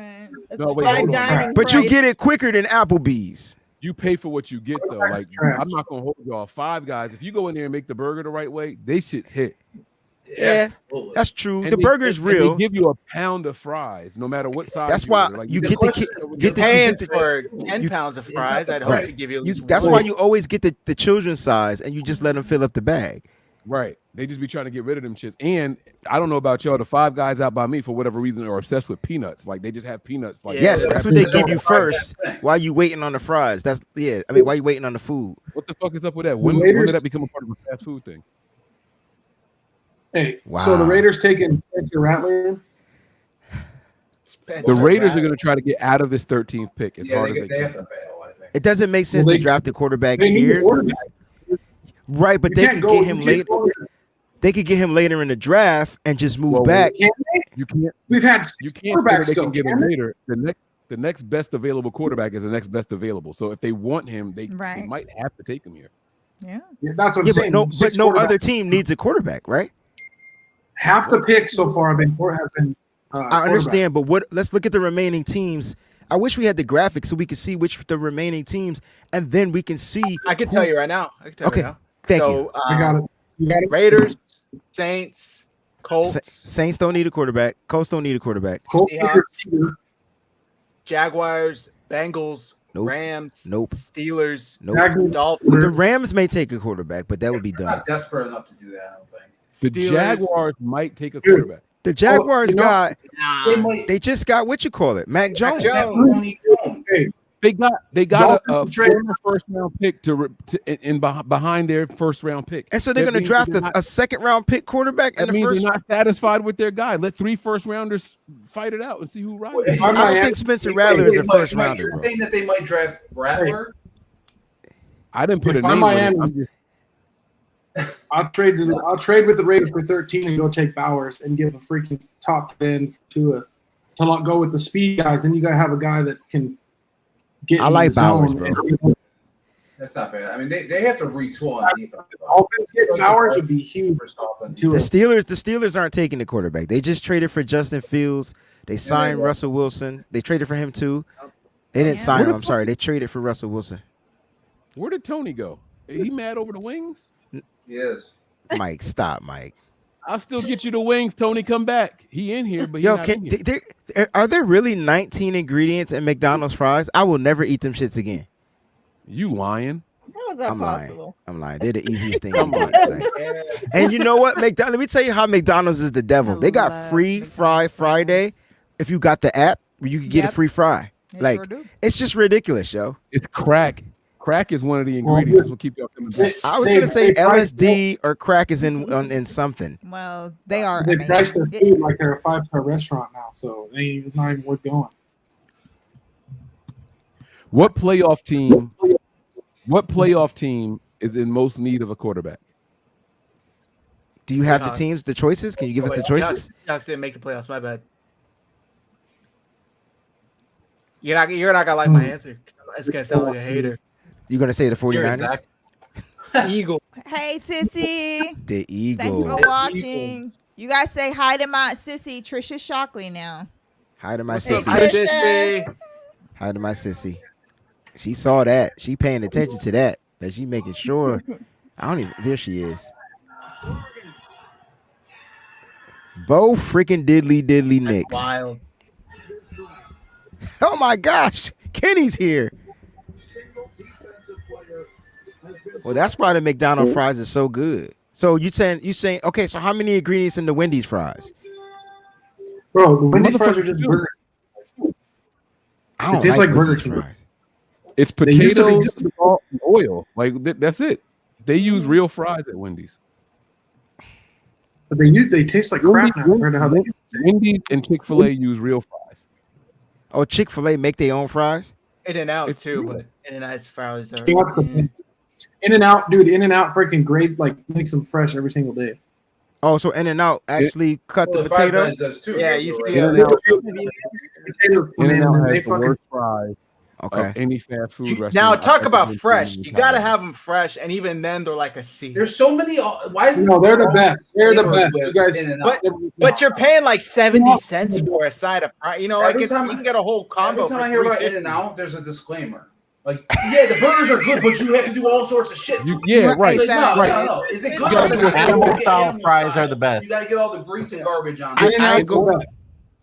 That's No, wait, fine hold on. dining but you price. get it quicker than Applebee's. You pay for what you get, though. Like, trash. I'm not gonna hold y'all. Five Guys. If you go in there and make the burger the right way, they shit's hit. Yeah, Absolutely. that's true. And The they- burger's and real. They give you a pound of fries, no matter what size. That's you why order. Like, you get get the question is, get the, Paying you get the for 10 you- pounds of fries, I'd hope Right. to give you at you, least that's one. why you always get the children's size and you just let them fill up the bag. Right. They just be trying to get rid of them shits. And I don't know about y'all. The Five Guys out by me, for whatever reason, are obsessed with peanuts. Like, they just have peanuts. Like, Yeah, Yes, that's what they give you That's first the thing. while you waiting on the fries. That's I mean, while you waiting on the food. what the fuck is up with that? When Raiders- did that become a part of a fast food thing? Hey, Wow. so the Raiders taking Spencer Rattler in? Spencer The Raiders are Rattler. going to try to get out of this 13th pick as Yeah, hard as they they have can. to fail, I think. It doesn't make sense Well, to they- draft a quarterback They need a here, quarterback. right? But You they can't could go- get you him can't later. go- They could get him later in the draft and just move Well, back. Can't they? You can't. We've had You 6 can't say that quarterbacks they go. can get Can him they? later. The next best available quarterback is the next best available. So if they want him, they Right. might have to take him here. Yeah. Yeah, that's what I'm Yeah, saying. but 6 no quarterbacks. other team needs a quarterback, right? Half the picks so far have been I understand, but let's look at the remaining teams. I wish we had the graphics so we could see which the remaining teams, and then we can see. I can tell you right now. Okay, Right now. thank so, you. I got it. You got it. Raiders, Saints, Colts, Saints don't need a quarterback. Colts don't need a quarterback. Colts Seahawks, Jaguars, Bengals, Nope. Rams, Nope. Steelers, Nope. Jaguars. Dolphins. The Rams may take a quarterback, but that would be They're dumb. not desperate enough to do that, I don't think. The Steelers. Jaguars might take a quarterback. The Jaguars you know- got. They might. They just got what you call it, Mac Jones. Jones. Hey, They got a Dolphins trade- former first round pick behind their first round pick. And so they're That going to means draft they're not- a second round pick quarterback in That the means first. they're not satisfied with their guy. Let 3 first rounders fight it out and see who rises. If I I'm don't Miami- think Spencer Rattler is a first rounder, You're bro. saying that they might draft Rattler? I didn't put If a I'm name on it. Miami- I'm just- I'll trade with the Raiders for 13 and go take Bowers and give a freaking top end to not go with the speed guys. And you gotta have a guy that can get I in like the zone Bowers, bro. That's not bad. I mean, they have to retool on defense. Offense getting Bowers would be huge. The Steelers aren't taking the quarterback. They just traded for Justin Fields. They signed Russell Wilson. They traded for him too. They didn't sign him. I'm sorry. They traded for Russell Wilson. Where did Tony go? He mad over the wings? He is. Mike, stop, Mike. I'll still get you the wings. Tony, come back. He in here, but Yo, not in here. are there really 19 ingredients in McDonald's fries? I will never eat them shits again. You lying? How is that I'm possible? lying. I'm lying. They're the easiest thing to get. And you know what? Let me tell you how McDonald's is the devil. They got free Fry Friday. If you got the app, you can get a free fry. They sure do. It's just ridiculous, yo. It's crack. Crack is one of the ingredients that's what keep y'all coming back. I was gonna say LSD or crack is in something. Well, they are. They price their food like they're a 5-star restaurant now, so it's not even worth going. What playoff team is in most need of a quarterback? Do you have the teams, the choices? Can you give us the choices? Ducks didn't make the playoffs. My bad. You're not gonna like my answer. It's gonna sound like a hater. You're gonna say the 49ers? Eagle. Hey, sissy. The Eagles. Thanks for watching. You guys say hi to my sissy, Trisha Shockley now. Hi to my Hey, sissy. Sissy. Hi to my sissy. She saw that. She paying attention to that. That she making sure. There she is. Bo freaking diddly Nicks. Wild. Oh my gosh. Kenny's here. Well, that's why the McDonald's fries are so good. So you saying okay, so how many ingredients in the Wendy's fries? Bro, the Wendy's fries are just burgers. I don't It tastes like Burger Wendy's King. fries. It's They used to be potatoes, salt, and oil. Like that's it. They use real fries at Wendy's. But they taste like crap now compared to how they Wendy's and Chick-fil-A use real fries. Oh, Chick-fil-A make their own fries? In-N-Out too, but In-N-Out's fries are. What's the In-N-Out, dude, In-N-Out freaking great, like makes them fresh every single day. Oh, so In-N-Out actually cut the potato? Does too. Yeah, you see In-N-Out In-N-Out they has the fucking worst fries Okay. of any fast food restaurant. Now talk I've about ever fresh. seen in You my gotta life. have them fresh, and even then they're like a C. There's so many. Why is No, they're the best. They're the best. You guys, But you're paying like 70 cents for a side of fries. You know, like Every you time- can get a whole combo. Every time for I hear about $3.50. In-N-Out, there's a disclaimer. Like, yeah, the burgers are good, but you have to do all sorts of shit. Yeah, right. It's like, no, right. no, no. Is it good? You gotta It's do like, animal okay, style animal fries style. are the best. You gotta get all the grease and garbage on I it.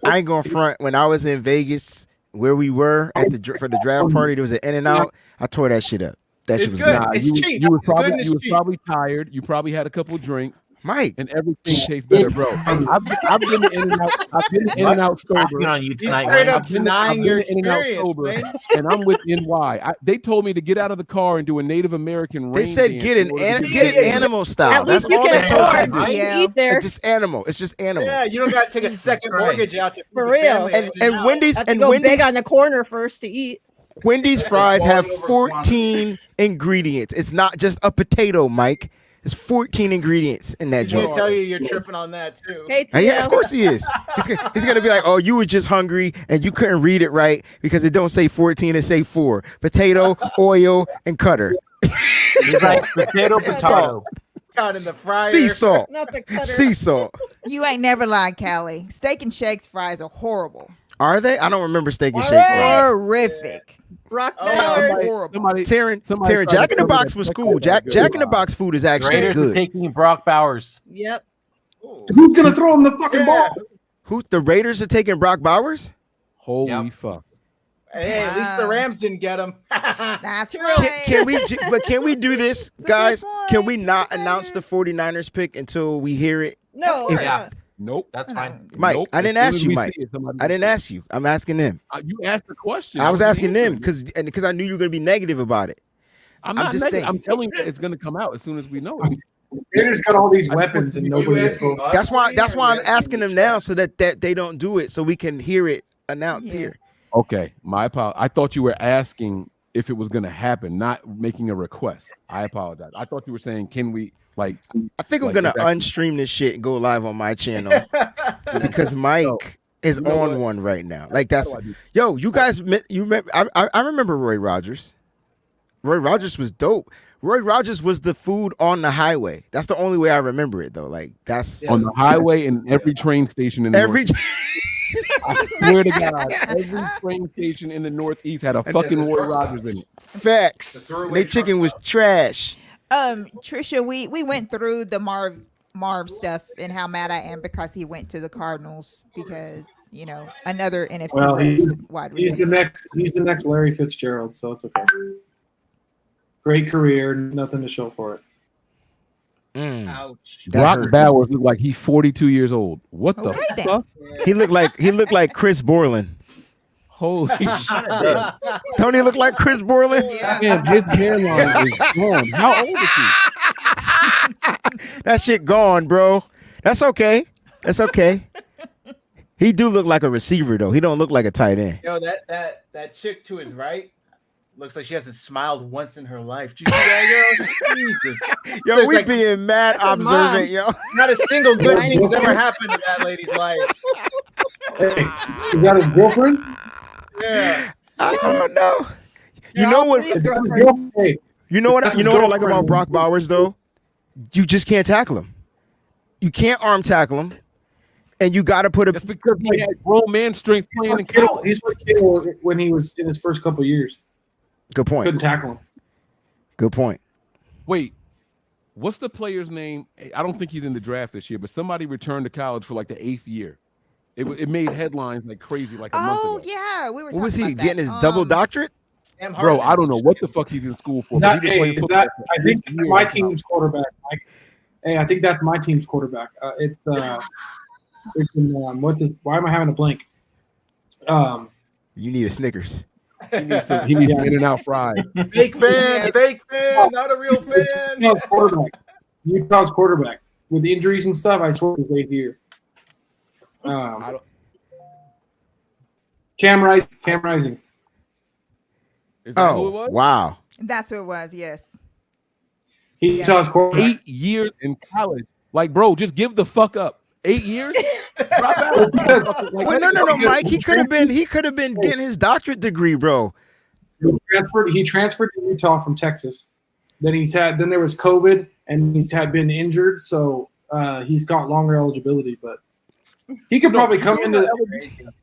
ain't going front. When I was in Vegas, where we were at for the draft party, there was an In-N-Out. I tore that shit up. That shit It's was good. good. It's cheap. You were It's good probably and it's you were cheap. probably tired. You probably had a couple of drinks, Mike. and everything tastes better, bro. I've been to In-N-Out. I've been to In-N-Out Cracking sober. on you He's tonight, straight Wayne. up denying your experience, man. and I'm with NY. They told me to get out of the car and do a Native American They rain said dance get in it order to get it animal style. At That's least you all they can told me to afford do. to Yeah. eat there. It's just animal. It's just animal. Yeah, you don't gotta take a second mortgage out to For feed the real. family And In-N-Out. Wendy's Have to and go Wendy's big on the corner first to eat. Wendy's fries have Quality over 14 ingredients. It's not just a potato, Mike. It's 14 ingredients in that He's gonna joint. tell you you're tripping on that too. Hey, Yeah, TL. of course he is. He's gonna be like, "Oh, you were just hungry and you couldn't read it right because it don't say 14, it say 4. Potato, oil, and cutter. He's like potato. Out in the fryer. Sea salt. Not the cutter. Sea salt. You ain't never lied, Callie. Steak and Shake's fries are horrible. Are they? I don't remember steak and All shake right. fries. Horrific. Rock Oh, Bellers. Horrible. Taryn, somebody tried Jack to in the tell me Box that was Chex cool. Mix Jack is in good. the Box food is actually Raiders are good. taking Brock Bowers. Yep. who's gonna throw him the fucking ball? Who the Raiders are taking Brock Bowers? Holy Yep. fuck! Hey, at least the Rams didn't get him. That's Can- right. Can we do this, a good guys? point. Can we It's a not good announce the point. 49ers pick until we hear it? No. If- Yeah. Nope. That's fine. Mike, Nope. I didn't As soon ask as you, we Mike. see it, somebody I didn't ask you. I'm asking them. You asked the question. I was wasn't asking them answering. because I knew you were going to be negative about it. I'm I'm not just negative. saying. I'm telling you, it's going to come out as soon as we know it. Raiders got all these I just weapons want and to be- nobody You is asking going. us, That's why. Wayne, That's or why you I'm asking them the now chat? so that they don't do it, so we can hear it announced Yeah. here. Okay, my apologies. I thought you were asking if it was going to happen, not making a request. I apologize. I thought you were saying, can we like? I think I'm Like, gonna exactly. unstream this shit and go live on my channel because Mike is You know on what? one right now. Like that's That's what I do. yo. You guys, you remember? I remember Roy Rogers. Roy Rogers was dope. Roy Rogers was the food on the highway. That's the only way I remember it though. Like that's on the highway and every train station in the every. Northeast. I swear to God, every train station in the Northeast had a fucking Roy Rogers in it. Facts. Their chicken was trash. Trisha, we went through the Marv stuff and how mad I am because he went to the Cardinals because another NFC Well, West wide receiver. He's the next Larry Fitzgerald, so it's okay. Great career, nothing to show for it. Ouch. Brock Bowers looked like he's 42 years old. What the fuck? He looked like Chris Borland. Holy shit. Don't he look like Chris Borland? Man, his hairline is gone. How old is he? That shit gone, bro. That's okay. That's okay. He do look like a receiver though. He don't look like a tight end. Yo, that chick to his right looks like she hasn't smiled once in her life. Did you see that, yo? Jesus. Yo, Looks we like- being mad That's a observant, mom. yo. Not a single good thing's ever happened to that lady's life. Hey, you got his girlfriend? Yeah. I don't know. You know what? Hey, You know what? That's You know what I like girlfriend. about Brock Bowers though? You just can't tackle him. You can't arm tackle him, and you got to put a. That's because he had grown man strength playing in Kittle, college. he's what Kittle when he was in his first couple of years. Good point. Couldn't tackle him. Good point. Wait, what's the player's name? I don't think he's in the draft this year, but somebody returned to college for like the 8th year. It made headlines like crazy like a month Oh ago. yeah, we were. What was talking he about getting that. his double doctorate? Sam Bro, Hartman. I don't know what the fuck he's in school for. That, but he been hey, playing is football that, for I think 8 that's years my now. team's quarterback, Mike. Hey, I think that's my team's quarterback. It's freaking, what's his? Why am I having a blank? You need a Snickers. He needs some In-N-Out fried. Fake fan, not a real fan. Utah's quarterback. With the injuries and stuff, I swear it's his 8th year. Cam Rising. Is that who it Oh was? wow! That's who it was. Yes. Utah's quarterback. 8 years in college. Like, bro, just give the fuck up. 8 years? Drop out. Wait, no, Mike. He could have been getting his doctorate degree, bro. He transferred to Utah from Texas. Then there was COVID and had been injured, so he's got longer eligibility, but he could probably come into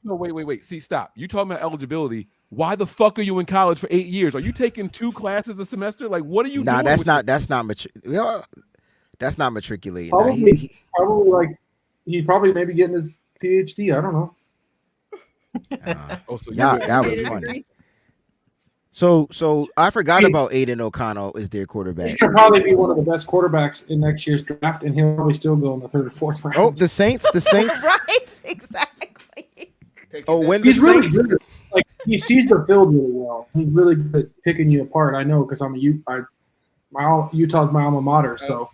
No, wait. See, stop. You talking about eligibility. Why the fuck are you in college for 8 years? Are you taking 2 classes a semester? Like, what are you Nah, doing? that's with not that's not matriculating. Nah, probably he probably maybe getting his PhD. I don't know. Oh, so Yeah, that was funny. So I forgot about Aiden O'Connell is their quarterback. He's gonna probably be one of the best quarterbacks in next year's draft, and he'll probably still go in the 3rd or 4th round. Oh, the Saints. Right. Exactly. Oh, when the He's really Saints. good. Like he sees the field really well. He's really good at picking you apart. I know because Utah's my alma mater. So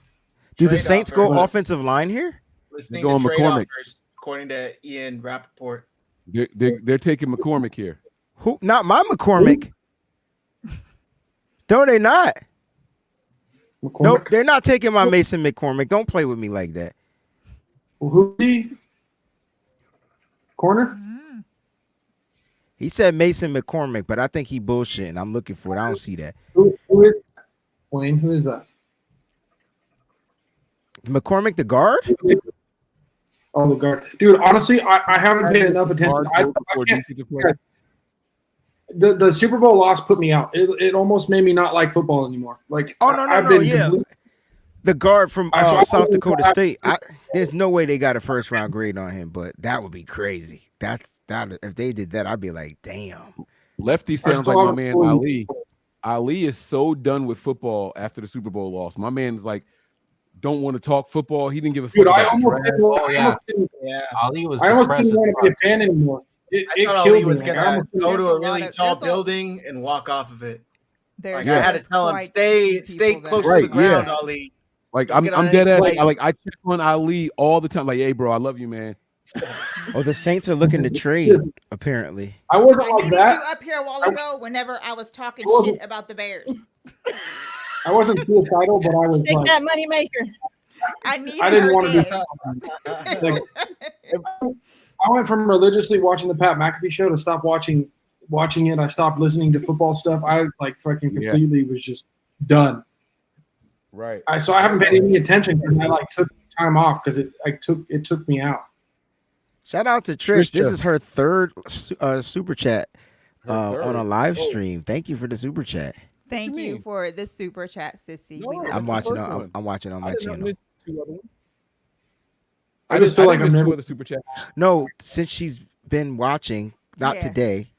Do the Trade Saints go offer. offensive line here? Listening They're to going trade McCormick. offers, according to Ian Rappaport. They're taking McCormick here. Who? Not my McCormick. No, they're not. McCormick. Nope, they're not taking my Mason McCormick. Don't play with me like that. Who's he? Corner? He said Mason McCormick, but I think he bullshitting. I'm looking for it. I don't see that. Who is Wayne? Who is that? McCormick, the guard? Oh, the guard. Dude, honestly, I haven't paid enough attention. I can't, the Super Bowl loss put me out. It almost made me not like football anymore. Like, Oh no, yeah. The guard from So I South wouldn't- Dakota State. There's no way they got a 1st round grade on him, but that would be crazy. That if they did that, I'd be like, damn. Lefty sounds still like my haven't man fully- Ali. Ali is so done with football after the Super Bowl loss. My man's like, don't want to talk football. He didn't give a fuck. Dude, I about the almost draft. Yeah. Ali was I almost depressed didn't as want to be a fuck. fan anymore. It I thought killed Ali was me. Like, I gonna almost- go to There's a a really lot of- tall there's a- building and walk off of it. There's, Like I had to there's tell him, quite stay a few people that- close Right, to the ground, yeah. Ali. Like Don't I'm get on dead any ass. flight. I check on Ali all the time. Like, hey, bro, I love you, man. Oh, the Saints are looking to trade, apparently. I wasn't I like needed that. you up here a while ago whenever I was talking I shit about the Bears. I wasn't suicidal, but I was Take like, that money maker. I needed I didn't her want to be. dead. Like, I went from religiously watching the Pat McAfee show to stop watching watching it. I stopped listening to football stuff. I like fucking Yeah. completely was just done. Right. So I haven't paid any attention because I like took time off because it took me out. Shout out to Trish. This Trisha. is her third super chat on a third? live Oh. stream. Thank you for the super chat. Thank you you mean? for the super chat, sissy. No, We love that's I'm you. watching. first On, one. I'm watching on my I did not channel. miss two other ones. I just feel like didn't I'm miss never. two other super chats. No, since she's been watching, not Yeah. today,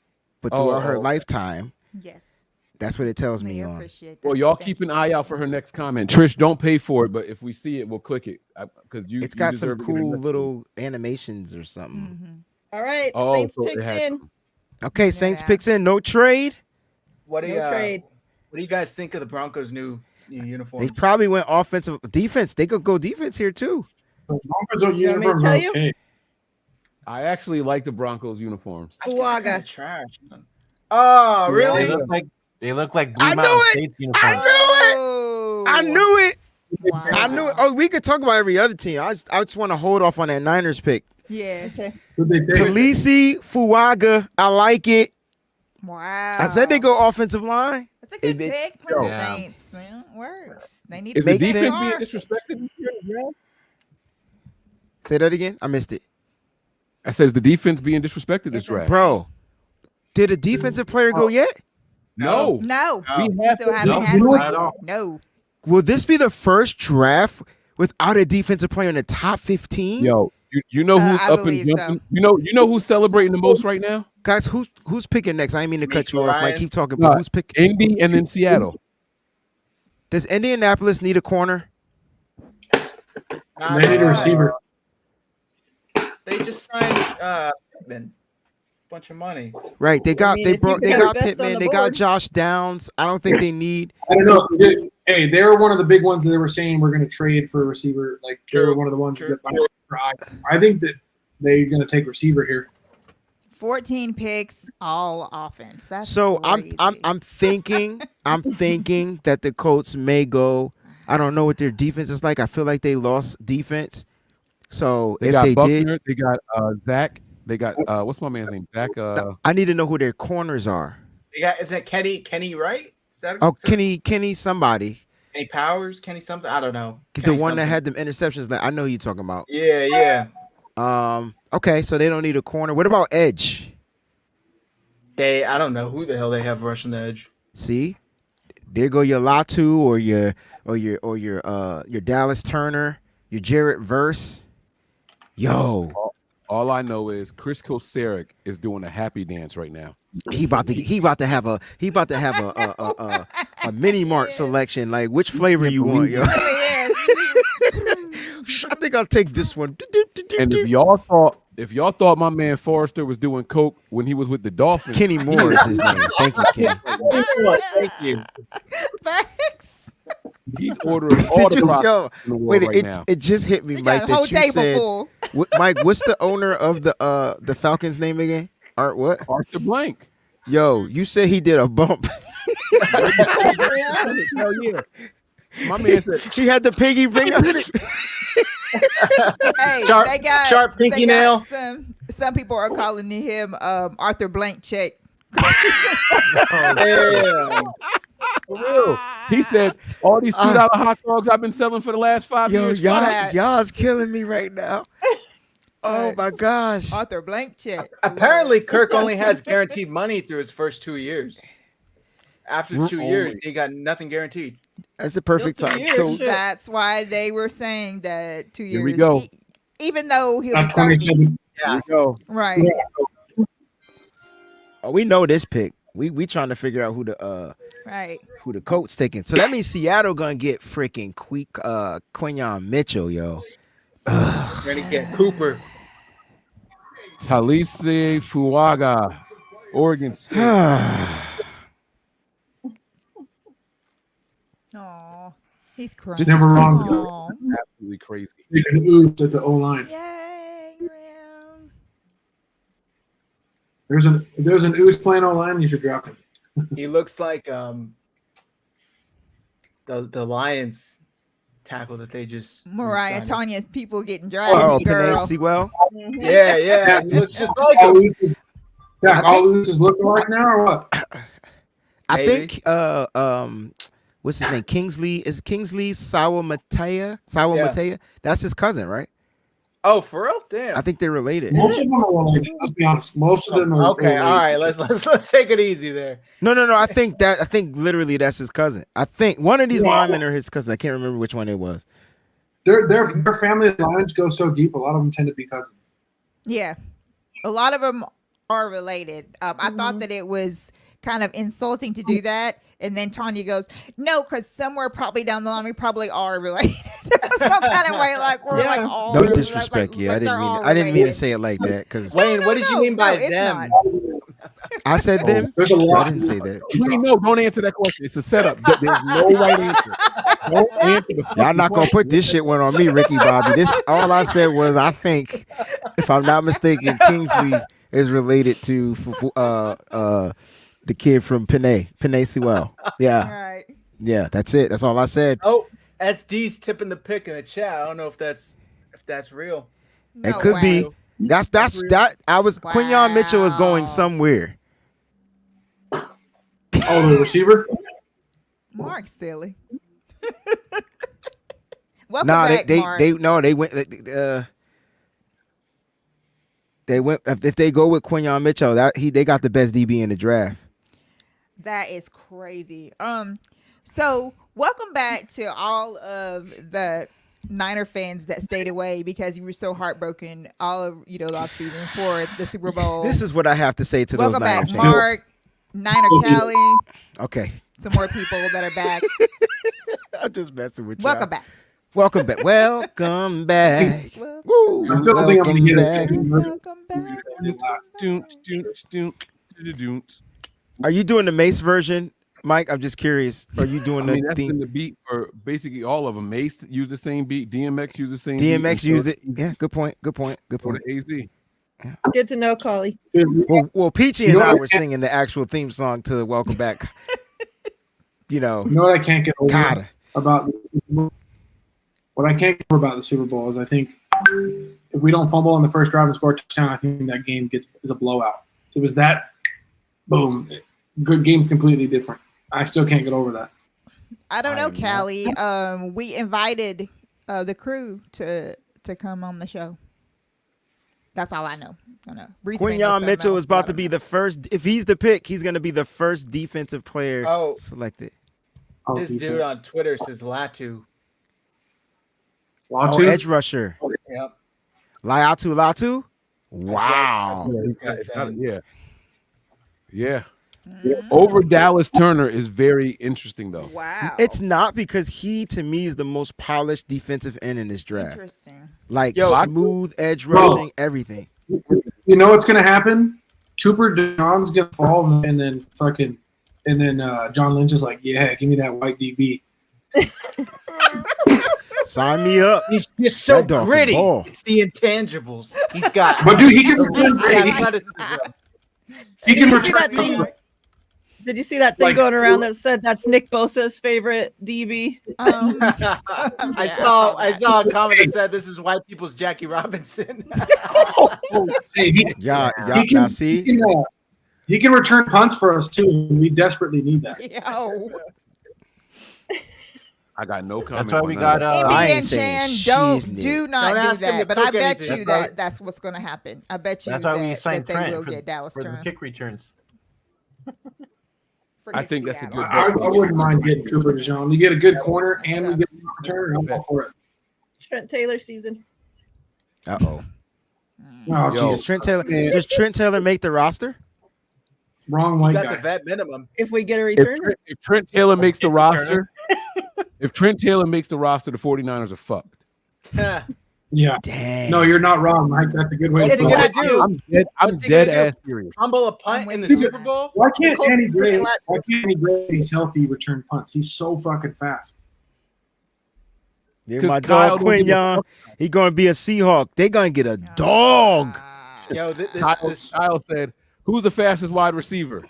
but Oh, throughout her oh. lifetime. Yes. That's what it tells We me on. appreciate that. Well, y'all Thank keep you, an eye out sissy. for her next comment. Trish, don't pay for it, but if we see it, we'll click it because you. It's you got some deserve to get a cool next one. little animations or something. Mhm. All right, Oh, Saints so it picks has in. something. Okay, Saints Yeah. picks in. No trade. What do you No trade. What do you guys think of the Broncos' new They uniforms? probably went offensive defense. They could go defense here too. The Broncos are want me to uniforms tell are you? okay. I actually like the Broncos uniforms. Fuaga. Trash. Oh, Yeah. really? They look like Blue I knew Mountain it! State's I uniforms. knew it. Oh, I knew it. wow. I knew it. Oh, we could talk about every other team. I just want to hold off on that Niners pick. Yeah. Okay. Who'd they take? Talisi Fuaga. I like it. Wow. I said they go offensive line. That's a good it- pick for the Yeah. Saints, man. It works. They need Is to the Makes make defense sense. being disrespected this year? Yeah. Say that again. I missed it. I says the defense being disrespected this It's draft. Bro, did a defensive player go yet? No. No, No. we still haven't No, had not one at yet. all. No. Will this be the first draft without a defensive player in the top 15? Yo, you know who's I up and believe so. jumping? You know who's celebrating the most right now? Guys, who's picking next? I didn't mean to cut you D'Amico off. Mike, Ryans. keep talking. No, But who's picking? Indy and then Seattle. Does Indianapolis need a corner? They need a receiver. They just signed Pittman. Bunch of money. Right. They got mean, they if you brought they got got the best on Pittman. the They got board. Josh Downs. I don't think they need. I don't know. Hey, they were one of the big ones that they were saying we're going to trade for a receiver. Like they were one of the ones True. that I think that they're going to take receiver here. 14 picks, all offense. That's So crazy. I'm thinking that the Colts may go. I don't know what their defense is like. I feel like they lost defense. So They if got they Buckner. did, They got Zach. They got what's my man's name? Zach. I need to know who their corners are. They got isn't it Kenny Wright? Is that Oh, Kenny somebody. Kenny Powers? Kenny something? I don't know. The Kenny one that something. had them interceptions. That I know you're talking about. Yeah. Okay, so they don't need a corner. What about edge? I don't know who the hell they have rushing the edge. See, there go your Latu or your Dallas Turner, your Jarrett Verse. Yo, All I know is Chris Kosaric is doing a happy dance right now. he about to have a mini mart selection. Like which flavor you want, yo? Yes. I think I'll take this one. And if y'all thought my man Forrester was doing coke when he was with the Dolphins, Kenny Moore is his name. Thank you, Kenny. Thank you. Facts. he's ordering all the Did you- prostitutes yo, in the world wait, right it now. it just hit me, We Mike, got a whole that you table said. full. Mike, what's the owner of the Falcons name again? Art what? Arthur Blank. Yo, you said he did a bump. Hell yeah. My man said He had the piggy finger. Hey, Sharp- they got sharp pinky they got nail. Some people are calling him Arthur Blank Check. Damn. For real. He said all these $2 hot dogs I've been selling for the last 5 Yo, years. y'all's killing me right now. Oh my gosh. Arthur Blank Check. Apparently, Kirk only has guaranteed money through his first 2 years. After 2 years, he got nothing guaranteed. That's the perfect Still 2 time. years, So shit. That's why they were saying that 2 years. Here we go. Even though he'll be Not 30. 27. Here we go. Right. we know this pick. We trying to figure out who the Right. Colts taking. So that means Seattle gonna get freaking Quinyon Mitchell, yo. We're going to get Cooper. Talise Fuaga, Oregon State. Aw. He's crying. This Never is wrong. Aw. absolutely crazy. Taking oops at the O line. Yay, Graham. There's an ooze playing O line. You should drop him. He looks like the Lions tackle that they just Mariah signed. Tanya's people getting drafted, Oh, girl. Panay Sewell. Yeah, he looks just like Oh, him. Ooze is Jack, all this is looking like now or what? I Maybe. think what's his name? Kingsley Sawamatea. Sawamatea. That's his cousin, right? Oh, for real? Damn. I think they're related. Most of them are related. Let's be honest. Most of them are Okay, related. all right. Let's take it easy there. No. I think literally that's his cousin. I think one of these linemen are his cousin. I can't remember which one it was. Their family lines go so deep. A lot of them tend to be cousins. Yeah, a lot of them are related. I thought that it was kind of insulting to do that, and then Tanya goes, "No, because somewhere probably down the line we probably are related." Some kind of way, like we're like all. No related, disrespect, like, yeah. like they're all I didn't mean to related. say it like that because Wayne, what did you mean by it's them? not. I said them. There's a lot. I didn't say that. Wayne, no, don't answer that question. It's a setup. There's no right answer. Don't answer the Y'all not gonna put this shit one on me, Ricky Bobby. This all I said was I think, if I'm not mistaken, Kingsley is related to the kid from Panay Sewell. Yeah, Right. yeah, that's it. That's all I said. Oh, SD's tipping the pick in the chat. I don't know if that's real. It No could way. be. That's that. I was Quinyon Mitchell was going Wow. somewhere. Oh, the receiver? Mark silly. Welcome Nah, back, Mark. they went. They went if they go with Quinyon Mitchell. They got the best DB in the draft. That is crazy. So welcome back to all of the Niner fans that stayed away because you were so heartbroken all of the offseason for the Super Bowl. This is what I have to say to Welcome those Niner back, fans. Mark, Niner Cali, Okay, some more people that are back. I'm just messing with you. Welcome back. Welcome back. Welcome back. Well, Woo. I still think I'm Welcome going to back. get it. welcome back. I Are you doing the Mace version, Mike? I'm just curious. Are you doing mean, the that's been theme? the beat for basically all of them. Mace used the same beat. DMX used the same beat. DMX used it. Yeah, good point. Good point. Good For point. the AZ. Good to know, Collie. Well, Peachy You and know I what? were singing the actual theme song to Welcome Back. You know what I can't get over Carter. about what I can't get over about the Super Bowl is I think if we don't fumble on the first drive and score a touchdown, I think that game is a blowout. It was that boom. Good game's completely different. I still can't get over that. I don't know, I am Callie. We invited the crew to come on the show. That's all I know. I know. Reese may know Quinyon something Mitchell else, is but I about to don't be know. the first. If he's the pick, he's going to be the first defensive player Oh. selected. Oh, This dude on Twitter says Latu. Oh, Latu? edge rusher. Yep. Latu? Wow. This guy's saying. Yeah. Yeah. Over Dallas Turner is very interesting, though. Wow. It's not because he, to me, is the most polished defensive end in this draft. interesting. Like Yo, smooth edge Bro. rushing, everything. You know what's gonna happen? Cooper John's gonna fall, and then John Lynch is like, yeah, give me that white DB. Sign me up. He's just so That dog can gritty. ball. It's the intangibles. He's got. But dude, he can return. athleticism. He can Did you see that return. thing? Did you see that thing Like- going around that said that's Nick Bosa's favorite DB? I saw a comment that said this is white people's Jackie Robinson. Hey, Yeah, he can, see? he can return punts for us too. And we desperately need that. Yo. I got no comment. That's why on we that. got I Amy ain't and saying Shan, shiznit. do not Don't do ask him to that. But I cook bet anything. you That's that's what's going to happen. I bet you That's why we that signed they Trent will for, get Dallas for the Turner. kick returns. I think that's a good I wouldn't mind getting Cooper DeJean. You get a good corner and we get a return. I'm all for it. Trent Taylor season. Uh-oh. Oh, Yo. Does Trent Taylor make the roster? Wrong You white got the guy. vet minimum. If we get a returner, If Trent Taylor makes the roster, the 49ers are fucked. Yeah. Dang. No, you're not wrong, Mike. That's a good way What's to he put gonna it. do? I'm What's he dead gonna do? ass serious. Fumble a punt I'm in the with you. Super Bowl? Why can't Colby Andy Gray? Lat- Why can't Andy Gray? He's healthy. Return punts. He's so fucking fast. Yeah, 'Cause my Kyle dog don't give a Quinyon, fuck. he going to be a Seahawk. They going to get a dog. Yo, this Kyle said, "Who's the fastest wide receiver?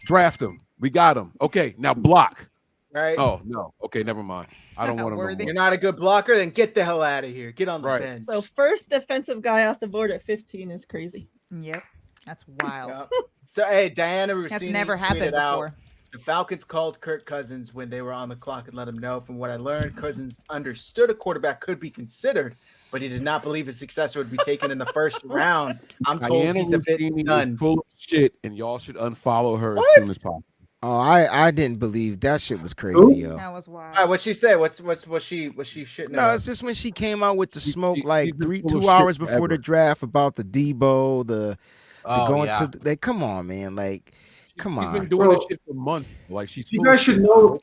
Draft him. We got him. Okay, now block." right? Oh no. Okay, never mind. I don't want him. Worthy. No You're more. not a good blocker, then get the hell out of here. Get on the Right. bench. so first defensive guy off the board at 15 is crazy. Yep. That's wild. Yep. So hey, Diana Rossini That's never tweeted happened out, before. the Falcons called Kirk Cousins when they were on the clock and let him know. From what I learned, Cousins understood a quarterback could be considered, but he did not believe his successor would be taken in the first round. I'm told Diana he's a bit Rossini is stunned. full of shit, and y'all should unfollow her What? as soon as possible. Oh, I didn't believe that shit was crazy, Who? yo. That was wild. All right, what'd she say? What's she shitting No, about? it's just when she came out with the smoke she's like been full of 2 shit hours before forever. the draft about the Debo, the Oh, going yeah. to they come on, man. Like, come She's been on. doing Bro. this shit for months. Like she's. You full of guys should shit. know.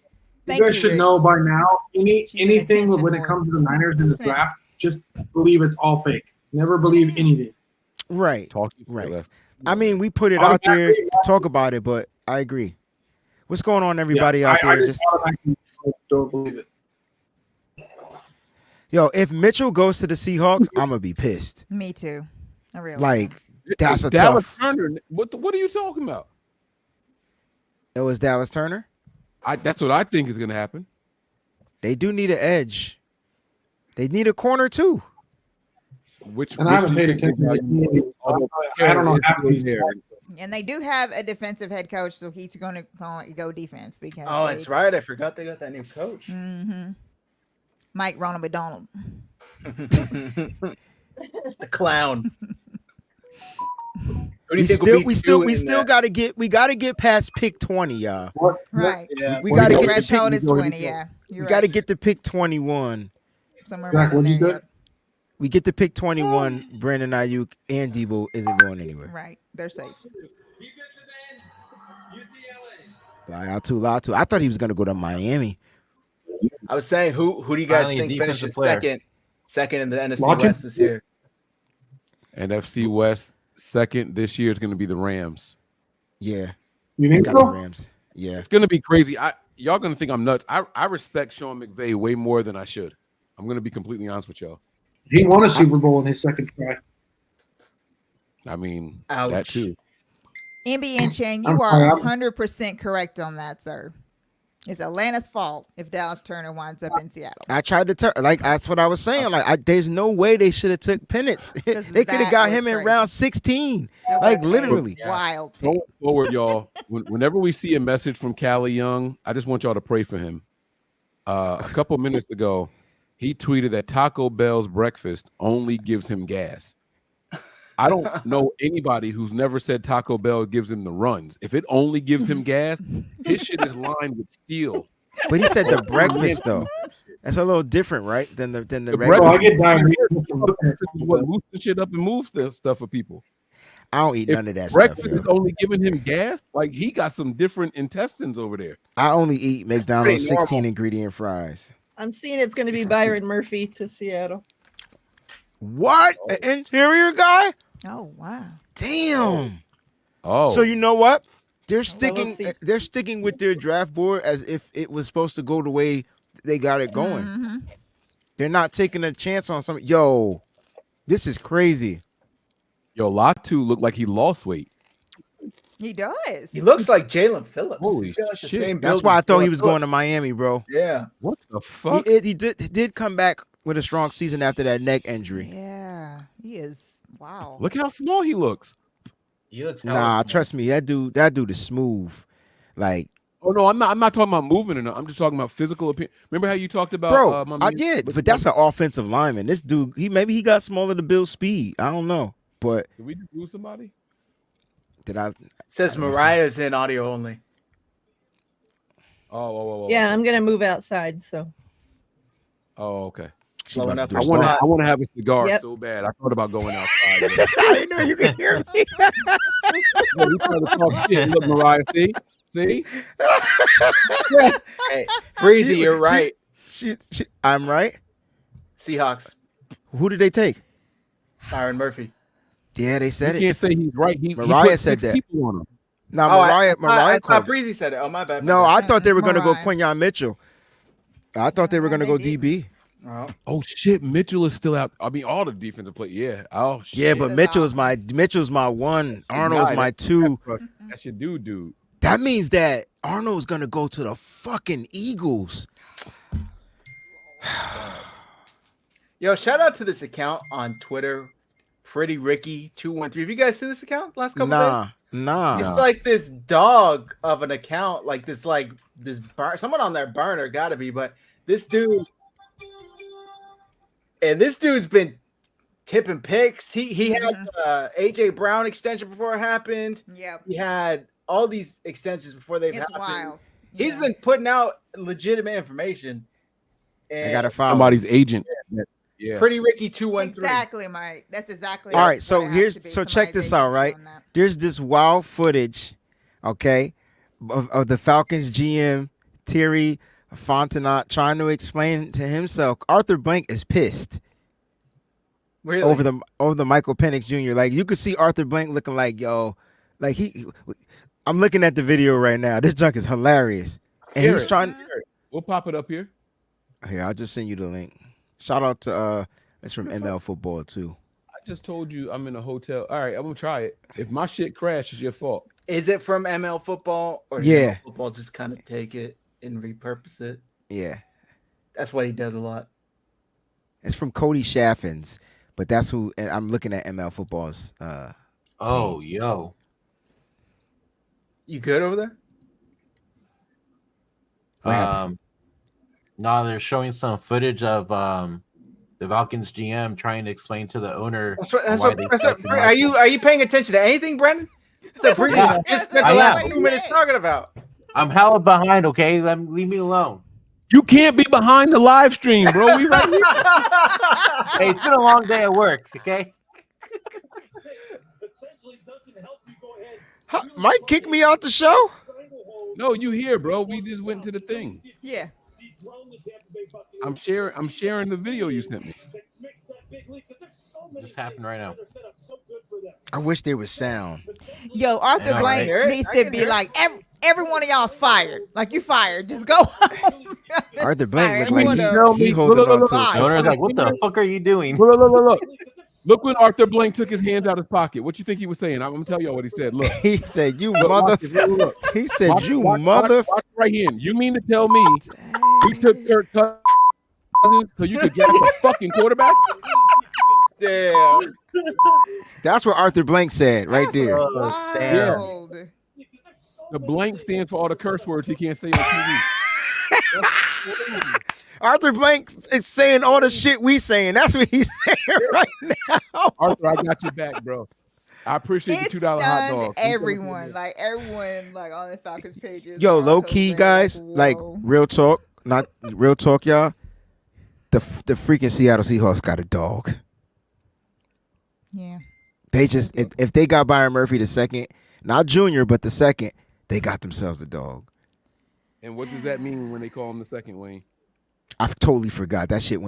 Thank You guys you, should Rick. know by now. She's an Anything attention when it whore. comes to the Niners in the Yeah. draft, just believe it's all fake. Never believe anything. Right. Talking Right. left. I mean, we put it out there to talk about it, but I agree. What's going on, everybody out I there? just Just automatically don't believe it. yo, if Mitchell goes to the Seahawks, I'm gonna be pissed. Me too. I really Like, that's a Dallas tough. Turner. What are you talking about? It was Dallas Turner. That's what I think is going to happen. They do need an edge. They need a corner too. Which And I haven't do you paid think attention they to value? the Although I don't know Kerr half is these there. And they do have a defensive head coach, so he's going to go defense because. Oh, that's right. I forgot they got that new coach. Mm-hmm. Mike Ronald McDonald. The clown. Who do you We think will still, be we still, two we in still that? gotta get past pick 20, y'all. Right. Yeah. We gotta The get to threshold pick. is 20. Yeah. We You're gotta right. get to pick 21. Somewhere Jack, around in what'd you there. say? We get to pick 21. Brandon Ayuk and Debo isn't going anywhere. Yeah. Right. They're safe. Defensive end, UCLA. Lie to. I thought he was gonna go to Miami. I was saying, who do you guys Finally, a think defensive finishes player. second in the NFC Logic. West this year? NFC West second this year is going to be the Rams. Yeah, You I think got the so? Rams. Yeah, It's going to be crazy. Y'all going to think I'm nuts. I respect Sean McVay way more than I should. I'm going to be completely honest with y'all. He won a Super Bowl in his second try. I mean, Ouch. that too. NBN Chain, I'm you sorry, are I'm- 100% correct on that, sir. It's Atlanta's fault if Dallas Turner winds up in Seattle. I tried to turn. Like that's what I was saying. Like there's no way they should have took Penix. 'Cause They could have that got was him in crazy. round 16. That Like was a literally. wild pick. Going forward, y'all, whenever we see a message from Callie Young, I just want y'all to pray for him. A couple minutes ago, he tweeted that Taco Bell's breakfast only gives him gas. I don't know anybody who's never said Taco Bell gives him the runs. If it only gives him gas, his shit is lined with steel. But he said the breakfast though. That's a little different, right? Than the The Bro, regular. I get diarrhea. This is what moves the shit up and moves the stuff for people. I don't eat If none of that stuff. breakfast is Yo. only giving him gas, like he got some different intestines over there. I only eat McDonald's pretty normal. 16 ingredient fries. I'm seeing it's going to be Byron Murphy to Seattle. What? An interior guy? Oh, wow. Damn. Oh, So you know what? They're we'll sticking. see. They're sticking with their draft board as if it was supposed to go the way they got it going. Mhm. They're not taking a chance on something. Yo, this is crazy. yo, Latu looked like he lost weight. He does. He looks like Jalen Phillips. Holy He's got, like, the shit. same That's build why I as thought he Jalen was going to Phillips. Miami, bro. Yeah. What the fuck? He did come back with a strong season after that neck injury. Yeah, he is. Wow. Look how small he looks. He looks hella Nah, small. trust me, that dude is smooth. Like, Oh no, I'm not talking about movement enough. I'm just talking about physical appearance. Remember how you talked about bro, my I man- did, what's but his that's name? an offensive lineman. This dude, he got smaller to build speed. I don't know, but Did we just lose somebody? did I? Says Mariah's in audio only. Oh, Yeah, I'm going to move outside. So Oh, okay. She's Blowing about up to her do a I spot. want to have a cigar Yep. so bad. I thought about going outside. squat. I didn't know you could hear me. Yeah, you trying to talk shit. Look, Mariah, see? Hey, Breezy, She- you're she- right. I'm right. Seahawks, Who did they take? Byron Murphy. Yeah, they You said it. can't say he's right. He Mariah put said 6 that. people on him. Now Oh, Mariah I thought called it. Breezy said it. Oh, my bad. No, I thought they were going to go Mariah. Quinyon Mitchell. I thought they were going to They go didn't. DB. Oh. Oh shit, Mitchell is still out. I mean, all the defensive play. Yeah. Oh shit. Yeah, but Says Mitchell's my one. Arnold's Nah, my two. That's your dude. That means that Arnold's going to go to the fucking Eagles. Yo, shout out to this account on Twitter, Pretty Ricky 213. Have you guys seen this account last couple days? Nah. It's like this dog of an account, like this someone on their burner, gotta be, but this dude, and this dude's been tipping picks. He had AJ Brown extension before it happened. Yep. He had all these extensions before they've It's happened. wild. He's been putting out legitimate information. And I gotta follow somebody's agent. Yeah. Pretty Ricky 213. Exactly, Mike. That's exactly. All right, so what it has to be. check Somebody's this out, agency right? on that. There's this wild footage, okay, of the Falcons GM Thierry Fontenot trying to explain to himself. Arthur Blank is pissed Really? over the Michael Penix Jr. Like you could see Arthur Blank looking like, yo, like I'm looking at the video right now. This junk is hilarious, and he's trying. We'll pop it up here. Here, I'll just send you the link. Shout out to it's from ML Football too. I just told you I'm in a hotel. All right, I'm gonna try it. If my shit crashes, it's your fault. Is it from ML Football or does Yeah. ML Football just kind of take it and repurpose it? Yeah, That's what he does a lot. it's from Cody Shaffins, but that's who. And I'm looking at ML Football's. Oh, yo. You good over there? No, they're showing some footage of the Falcons GM trying to explain to the owner. Are you paying attention to anything, Brendan? That's what Yeah. just spent the I last am. 2 minutes talking about. I'm hella behind. Okay, leave me alone. You can't be behind the live stream, bro. We right here. Hey, it's been a long day at work. Okay. Mike kicked me out the show. No, you here, bro. We just went to the thing. Yeah. I'm sharing the video you sent me. Just happened right now. I wish there was sound. Yo, Arthur Yeah, Blank right. needs I to can be hear it. like every one of y'all's fired. Like you fired. Just go home. Arthur Blank Fire looked like everyone he up. holding on Look, to. The owner's like, "What the fuck are you doing?" Look. Look when Arthur Blank took his hands out of his pocket. What you think he was saying? I'm gonna tell y'all what he said. Look. He said, "You Look, mother." watch this. Look. He said, Watch- "You watch- mother." watch right here. You mean to tell me we took Kirk Cousins so you could draft a fucking quarterback? Damn. That's what Arthur Blank said right there. Wild. The blank stands for all the curse words he can't say on TV. Arthur Blank is saying all the shit we saying. That's what he's saying right now. Arthur, I got your back, bro. I appreciate It the $2 hot stunned dog. everyone. Like everyone, like on the Falcons pages. Yo, on low Arthur key Blank, guys, like whoa. real talk, not real talk, y'all. The freaking Seattle Seahawks got a dog. Yeah. They just if they got Byron Murphy the second, not Junior, but the second, they got themselves a dog. And what does that mean when they call him the second Wayne? I totally forgot that shit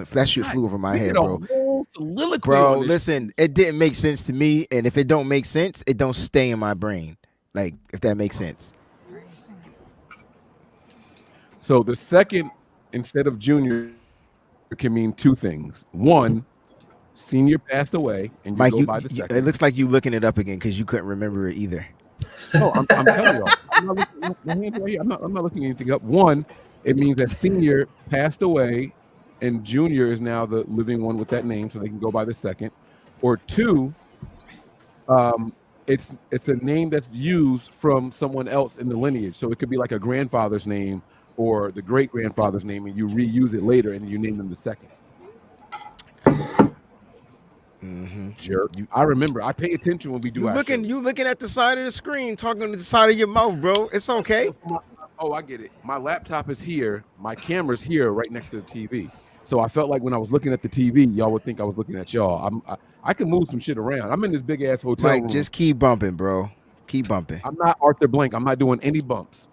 flew over my We head, did a bro. whole soliloquy Bro, on this. listen, it didn't make sense to me, and if it don't make sense, it don't stay in my brain. Like if that makes sense. So the second instead of junior can mean two things. One, senior passed away, and you Mike, go by the second. it looks like you looking it up again because you couldn't remember it either. No, I'm telling y'all. I'm not looking, my hands right here. I'm not looking anything up. One, it means that senior passed away, and junior is now the living one with that name, so they can go by the second. Or two, it's a name that's used from someone else in the lineage. So it could be like a grandfather's name or the great grandfather's name, and you reuse it later, and you name them the second. Mm-hmm. Jerk. I remember. I pay attention when we do. You looking at the side of the screen, talking to the side of your mouth, bro. It's okay. Oh, I get it. My laptop is here. My camera's here, right next to the TV. So I felt like when I was looking at the TV, y'all would think I was looking at y'all. I can move some shit around. I'm in this big ass hotel Mike, room. just keep bumping, bro. Keep bumping. I'm not Arthur Blank. I'm not doing any bumps.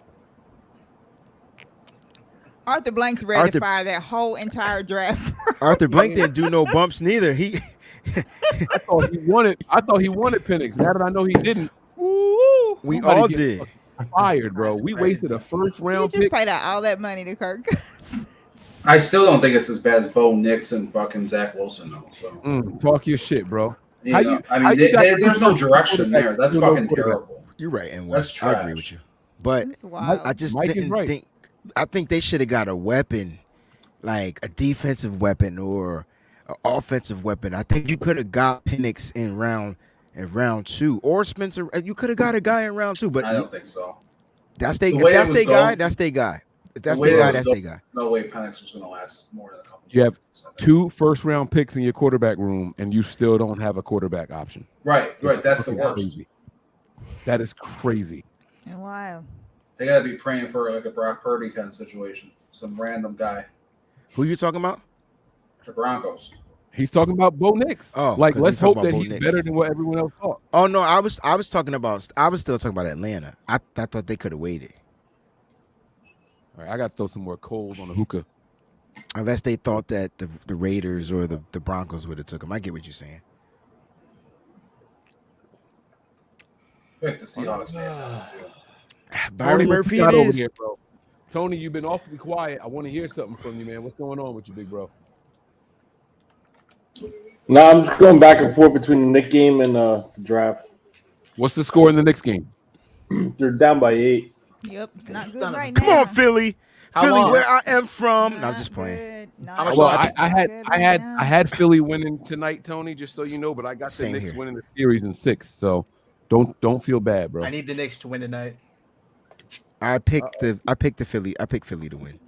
Arthur Blank's ready Arthur- to fire that whole entire draft. Arthur Blank didn't do no bumps neither. He I thought he wanted Penix. Now that I know he didn't, we somebody all get did. fucking fired, bro. We wasted a first You round just pick. paid out all that money to Kirk. I still don't think it's as bad as Bo Nix and fucking Zach Wilson, though. So, Talk your shit, bro. you How know, you- I how mean, you got there's no the direction there. That's no fucking quarterback? terrible. You're right, and That's I agree trash. with you. But That's wild. I just Mike is didn't right. think. I think they should have got a weapon, like a defensive weapon or an offensive weapon. I think you could have got Penix in round 2, or Spencer. You could have got a guy in round 2, but I don't think so. that's they. The If way that's it their was guy, going- that's their guy. If that's The way their it guy, was that's going- their guy. No way Penix was going to last more than a couple. You have years, I think. 2 first-round picks in your quarterback room, and you still don't have a quarterback option. Right. That's the Fucking worst. crazy. That is crazy. Wow. They got to be praying for like a Brock Purdy kind of situation. Some random guy. Who you talking about? The Broncos. He's talking about Bo Nix. Oh, like 'cause let's he's talking hope that about Bo he's Nix. better than what everyone else thought. Oh no, I was talking about. I was still talking about Atlanta. I thought they could have waited, All right, I got to throw some more coals on the hookah. unless they thought that the Raiders or the Broncos would have took him. I get what you're saying. I think the Seahawks may have done it, too. Byron Tony, what Murphy, you got it over is. here, bro. Tony, you've been awfully quiet. I want to hear something from you, man. What's going on with you, big bro? No, I'm just going back and forth between the Nick game and the draft. What's the score in the next game? They're down by 8. Yep, it's not good Son of a- right Come now. on, Philly. How Philly, long? where I am from. No, I'm Not just playing. good, not How much good, Well, longer? I had not I good had right I had Philly winning tonight, Tony. Just so you know, but I got Same the Knicks here. winning the series in 6. So don't feel bad, bro. I need the Knicks to win tonight. I picked the Philly. I picked Philly to win.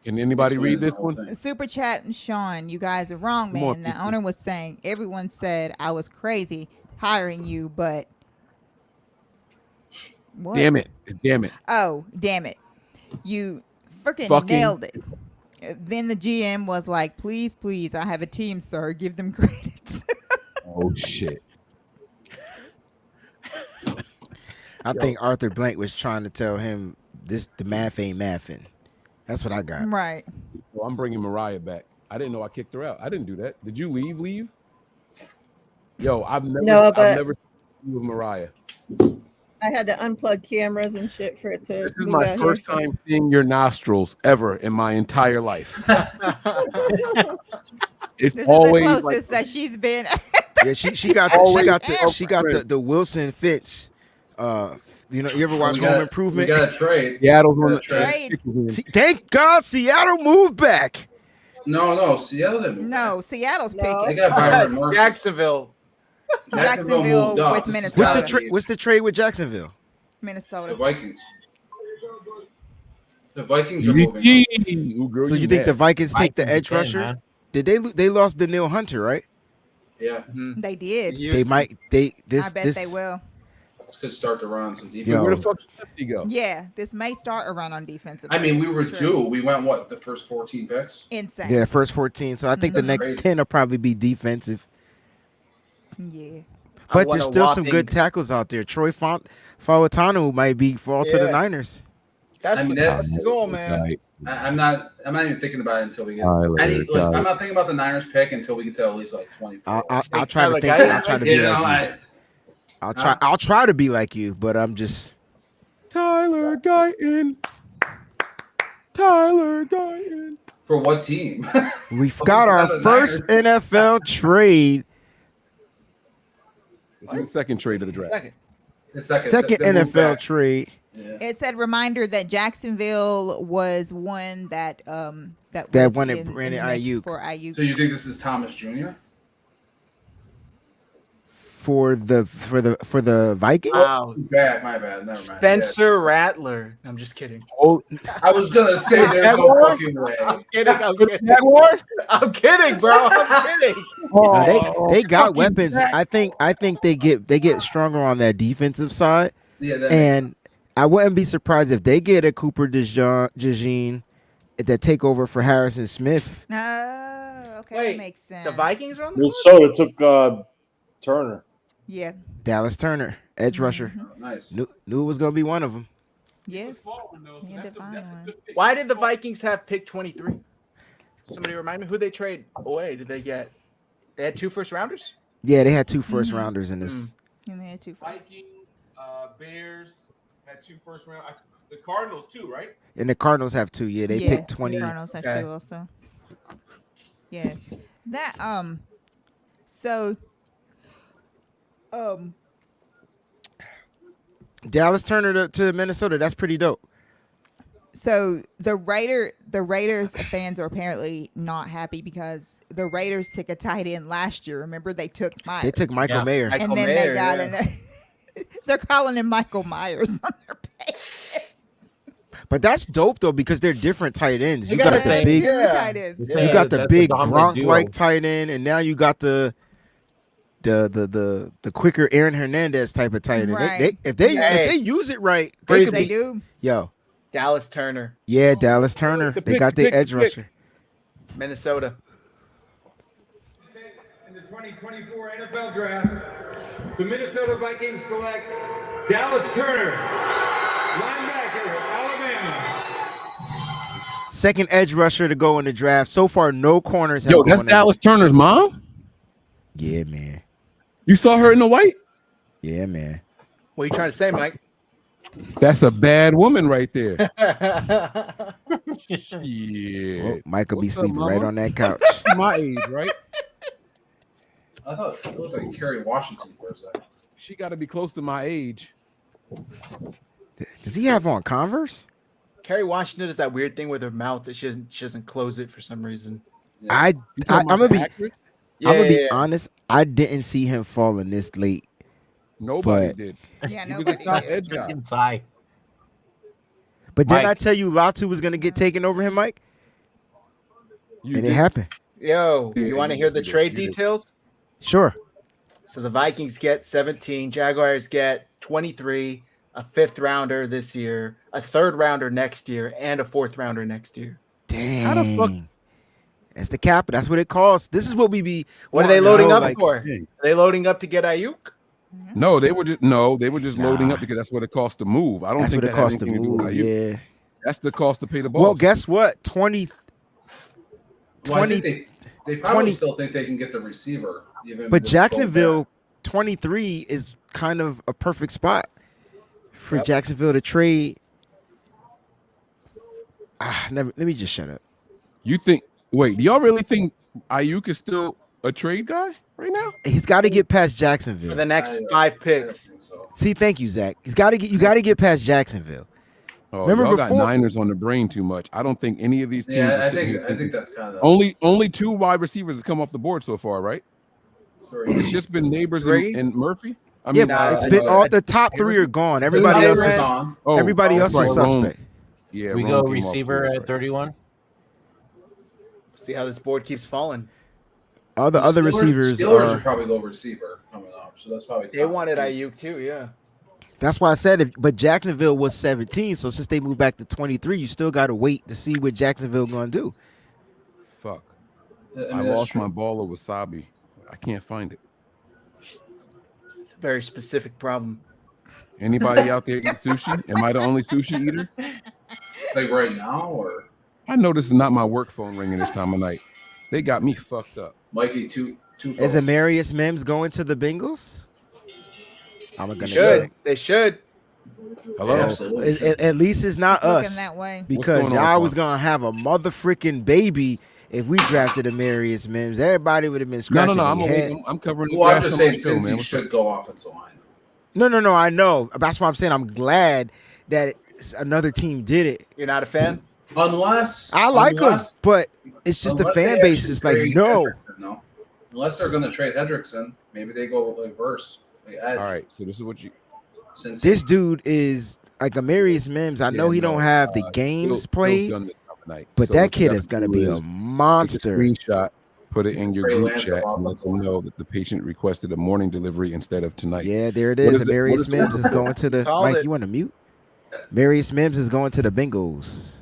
Can anybody This read is the this whole one? thing. Super chat and Sean, you guys are wrong, Come on, man. The people. owner was saying everyone said I was crazy hiring you, but what? Damn it! Damn it! Oh, damn it! You freaking Fucking- nailed it. Then the GM was like, "Please, please, I have a team, sir. Give them credit." Oh shit! I think Arthur Blank was trying to tell him the math ain't mathing. That's what I got. Right. Well, I'm bringing Mariah back. I didn't know I kicked her out. I didn't do that. Did you leave? Yo, I've never No, I've but- never seen with Mariah. I had to unplug cameras and shit for it to. This is move my out first here. time seeing your nostrils ever in my entire life. It's This is always the like closest that she's been. Yeah, she got Always the Wilson Fitz. You ever watch We Home got- Improvement? We got a trade. Seattle's on Gotta the trade. See, thank God Seattle moved back. No, Seattle didn't. move No, Seattle's No. back. They picking. got Byron Murphy. Jacksonville. Jacksonville moved up. with This is Minnesota. What's the trade with Jacksonville? The Minnesota. Vikings. The Vikings are moving. up. Ooh, girl, So you think mad. the Vikings take the Vikings edge again, rusher? man. Did they lost Daniil Hunter, right? Yeah, They did. They might this I bet this they will. this could start to run some defense. Yo. Where the fuck did Shifty go? Yeah, this may start a run on defensive. I mean, we were players, sure. due. We went the first 14 picks. Insane. yeah, first 14. So I think the That's next crazy. 10 will probably be defensive. Yeah. But want there's a still some good whopping- tackles out there. Troy Fautanu might be fall to the Yeah. Niners. That's I mean, the that's- goal, man. Right. I'm not even thinking about it until we get. Tyler, Tyler. I'm not thinking about the Niners pick until we get to at least like 24. I'll try to Tyler think. Guy- I'll try to be you know, like you. I'll try to be like you, but I'm just Tyler Guyton. Tyler Guyton. for what team? we've got our Niners. first NFL trade, This is the second trade of the draft. Second. The second second they moved NFL back. trade. Yeah. It said reminder that Jacksonville was one that That was wanted in Brandon the mix Ayuk. for Ayuk. So you think this is Thomas Jr.? For the Vikings. Wow. Bad, my bad. Never mind. Spencer Rattler. I'm just kidding. Oh, I was gonna say there's no fucking way. I'm kidding. I'm kidding. Jaguars? I'm kidding, bro. I'm kidding. They got weapons. I think they get stronger on that defensive side, Yeah, that and I wouldn't be surprised if they get a Cooper DeJean that take over for Harrison Smith. No, okay, Wait, that makes sense. The Vikings are on the board? Minnesota took Turner. Yeah, Dallas Turner, edge rusher. nice. Knew it was gonna be one of them. yeah. was falling though, so Yeah, that's define that's a one. good pick. Why did the Vikings have pick 23? Somebody remind me who they trade away. Did they get? They had 2 first rounders. Yeah, they had 2 first rounders in this. And they had two. Vikings, Bears had 2 first round. The Cardinals too, right? And the Cardinals have 2. Yeah, they picked 20. The Cardinals have Okay. two also. Yeah, that so Dallas Turner to Minnesota. That's pretty dope. So the Raiders fans are apparently not happy because the Raiders took a tight end last year. Remember, they took Myers. They took Michael Mayer. And then they got they're calling him Michael Myers on their page. But that's dope though because they're different tight ends. You got the Yeah, big, two tight ends. you got the That's big a dominant Gronk-like duo. tight end, and now you got the quicker Aaron Hernandez type of tight end. Right. If they use it right, They could be, do. Yo, Dallas Turner, yeah, Dallas Turner. They got their edge rusher. Minnesota. In the 2024 NFL Draft, the Minnesota Vikings select Dallas Turner, linebacker, Alabama. Second edge rusher to go in the draft. So far, no corners have Yo, gone that's in. Dallas Turner's mom. Yeah, man. You saw her in the white. Yeah, man. What are you trying to say, Mike? That's a bad woman right there. Well, Shit. Mike will be What's up, sleeping right mama? on that couch. My age, right? I thought it looked like Kerry Washington for a second. She got to be close to my age. Does he have on Converse? Kerry Washington does that weird thing with her mouth that she doesn't close it for some reason. I'm You talking gonna about be the actress? honest. I didn't see him falling this late. Nobody But- did. Yeah, He was a nobody top did. edge guy. Freaking Ty. But didn't I Mike. tell you Latu was gonna get taken over him, Mike? You And it did. happened. Yo, Yeah, you want to you hear the did, trade you did. details? Sure. So the Vikings get 17, Jaguars get 23, a 5th rounder this year, a 3rd rounder next year, and a 4th rounder next year. Dang. How the fuck- That's the cap. That's what it costs. This is what we be. What are they wanting to loading know, up like, for? Are they loading up to get Ayuk? No, they were just loading Nah. up because that's what it costs to move. I don't That's think what it that had costs to anything do with move. Ayuk. Yeah. That's the cost to pay the boss. Well, guess what? 20. Well, I 20 think they probably 20 still think they can get the receiver. Even But with Gobert. Jacksonville 23 is kind of a perfect spot for Yep. Jacksonville to trade. Let me just shut up. You think? Wait, do y'all really think Ayuk is still a trade guy right now? He's got to get past For Jacksonville. the next I 5 I don't picks. think so. See, thank you, Zach. You got to get past Jacksonville. Oh, Remember y'all got before- Niners on the brain too much. I don't think any of these teams. Yeah, are I sitting here think thinking- that's kind of only 2 wide receivers have come off the board so far, right? three. It's just been Neighbors Three? and Murphy. I Yeah, mean, but it's I been know. all the top 3 are gone. Everybody Neighbors. else is gone. oh, everybody else that's was right, Rome. suspect. Yeah, We Rome go came off receiver too, that's at right. 31. See how this board keeps falling. All the other receivers Steelers are. should probably go receiver coming up. So that's probably They wanted Ayuk too, yeah. That's why I said but Jacksonville was 17, so since they moved back to 23, you still got to wait to see what Jacksonville going to do. Fuck. I I lost my ball of wasabi. I can't find it. It's a very specific problem. Anybody out there eat sushi? Am I the only sushi eater? Like right now, or I know this is not my work phone ringing this time of night. They got me fucked up. Mikey two. Is Amarius Mims going to the Bengals? I'm gonna Should. check. They should. Hello. Absolutely. At least it's not It's looking us that way. because going on, y'all was Quan? gonna have a motherfucking baby if we drafted Amarius Mims. Everybody would have been No, scratching no, no. their head. I'm covering the Well, I'm grass just on my saying, show, since man. he What's should up? go offensive line. No. I know. That's why I'm saying I'm glad that another team did it. You're not a fan? Unless I like him, unless- but it's just the unless fan they base actually is like, trade no. Hendrickson, no. Unless they're going to trade Hendrickson, maybe they go like verse. Like edge, All right, so this is what you. since This dude is like Amarius Mims. I know Yeah, he no, don't have the Phil's games played, done this time of night. but So that what you kid gotta is gonna do be is a monster. Take a screenshot, put it in your Trey group Lance chat, of and let them know that the patient requested a morning delivery instead of tonight. Yeah, there it What is. is it- what Amarius is the Mims order is for? going to the. Call Mike, it. you want to mute? Amarius Mims is going to the Bengals.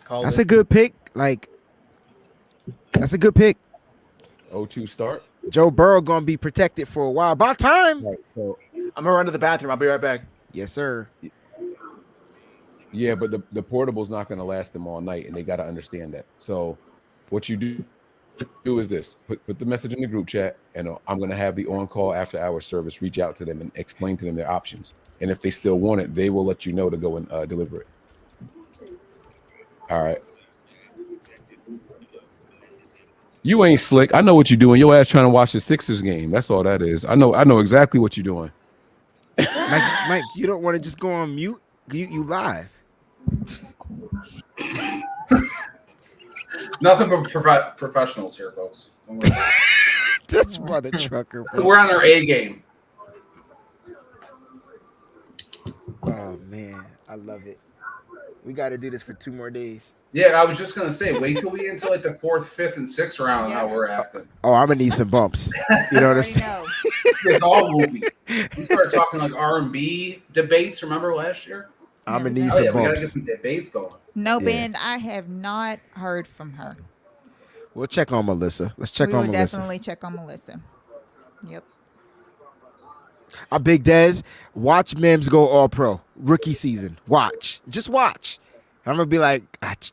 Called That's it. a good pick. Like, that's a good pick. 0-2 start. Joe Burrow gonna be protected for a while. About time. Right. So I'm gonna run to the bathroom. I'll be right back. Yes, sir. yeah, but the portable's not going to last them all night, and they got to understand that. So what you do is this: put the message in the group chat, and I'm going to have the on-call after-hour service reach out to them and explain to them their options. And if they still want it, they will let you know to go and deliver it. All right. You ain't slick. I know what you're doing. Your ass trying to watch the Sixers game. That's all that is. I know exactly what you're doing. Mike, you don't want to just go on mute. You live. Nothing but professionals here, folks. Don't worry. That's mother trucker, bro. We're on our A game. Oh man, I love it. We got to do this for 2 more days. Yeah, I was just gonna say, wait till we get into like the 4th, 5th, and 6th round. How we're acting. Oh, I'm gonna need some bumps. You know what I'm saying? know. It's all movie. We started talking like R&B debates. Remember last year? I'm gonna need Oh some yeah, we gotta bumps. get some debates going. No, Yeah. Ben, I have not heard from her. We'll check on Melissa. Let's check We on will Melissa. definitely check on Melissa. Yep. Big Dez, watch Mims go all pro rookie season. Watch, just watch. I'm gonna be like, that's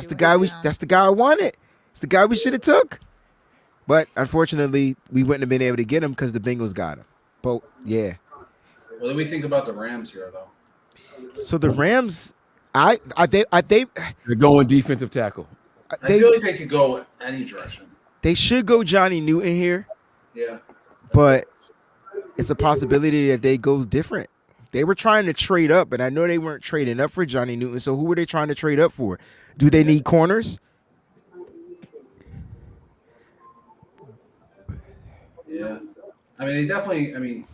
the guy that's the guy I wanted. It's the guy we should have took. But unfortunately, we wouldn't have been able to get him because the Bengals got him. But yeah. What do we think about the Rams here, though? So the Rams, they They're going defensive tackle. I feel like they could go any direction. they should go Johnny Newton here, Yeah. but it's a possibility that they go different. They were trying to trade up, but I know they weren't trading up for Johnny Newton. So who were they trying to trade up for? Do they need corners? Yeah. I mean, they definitely. I mean,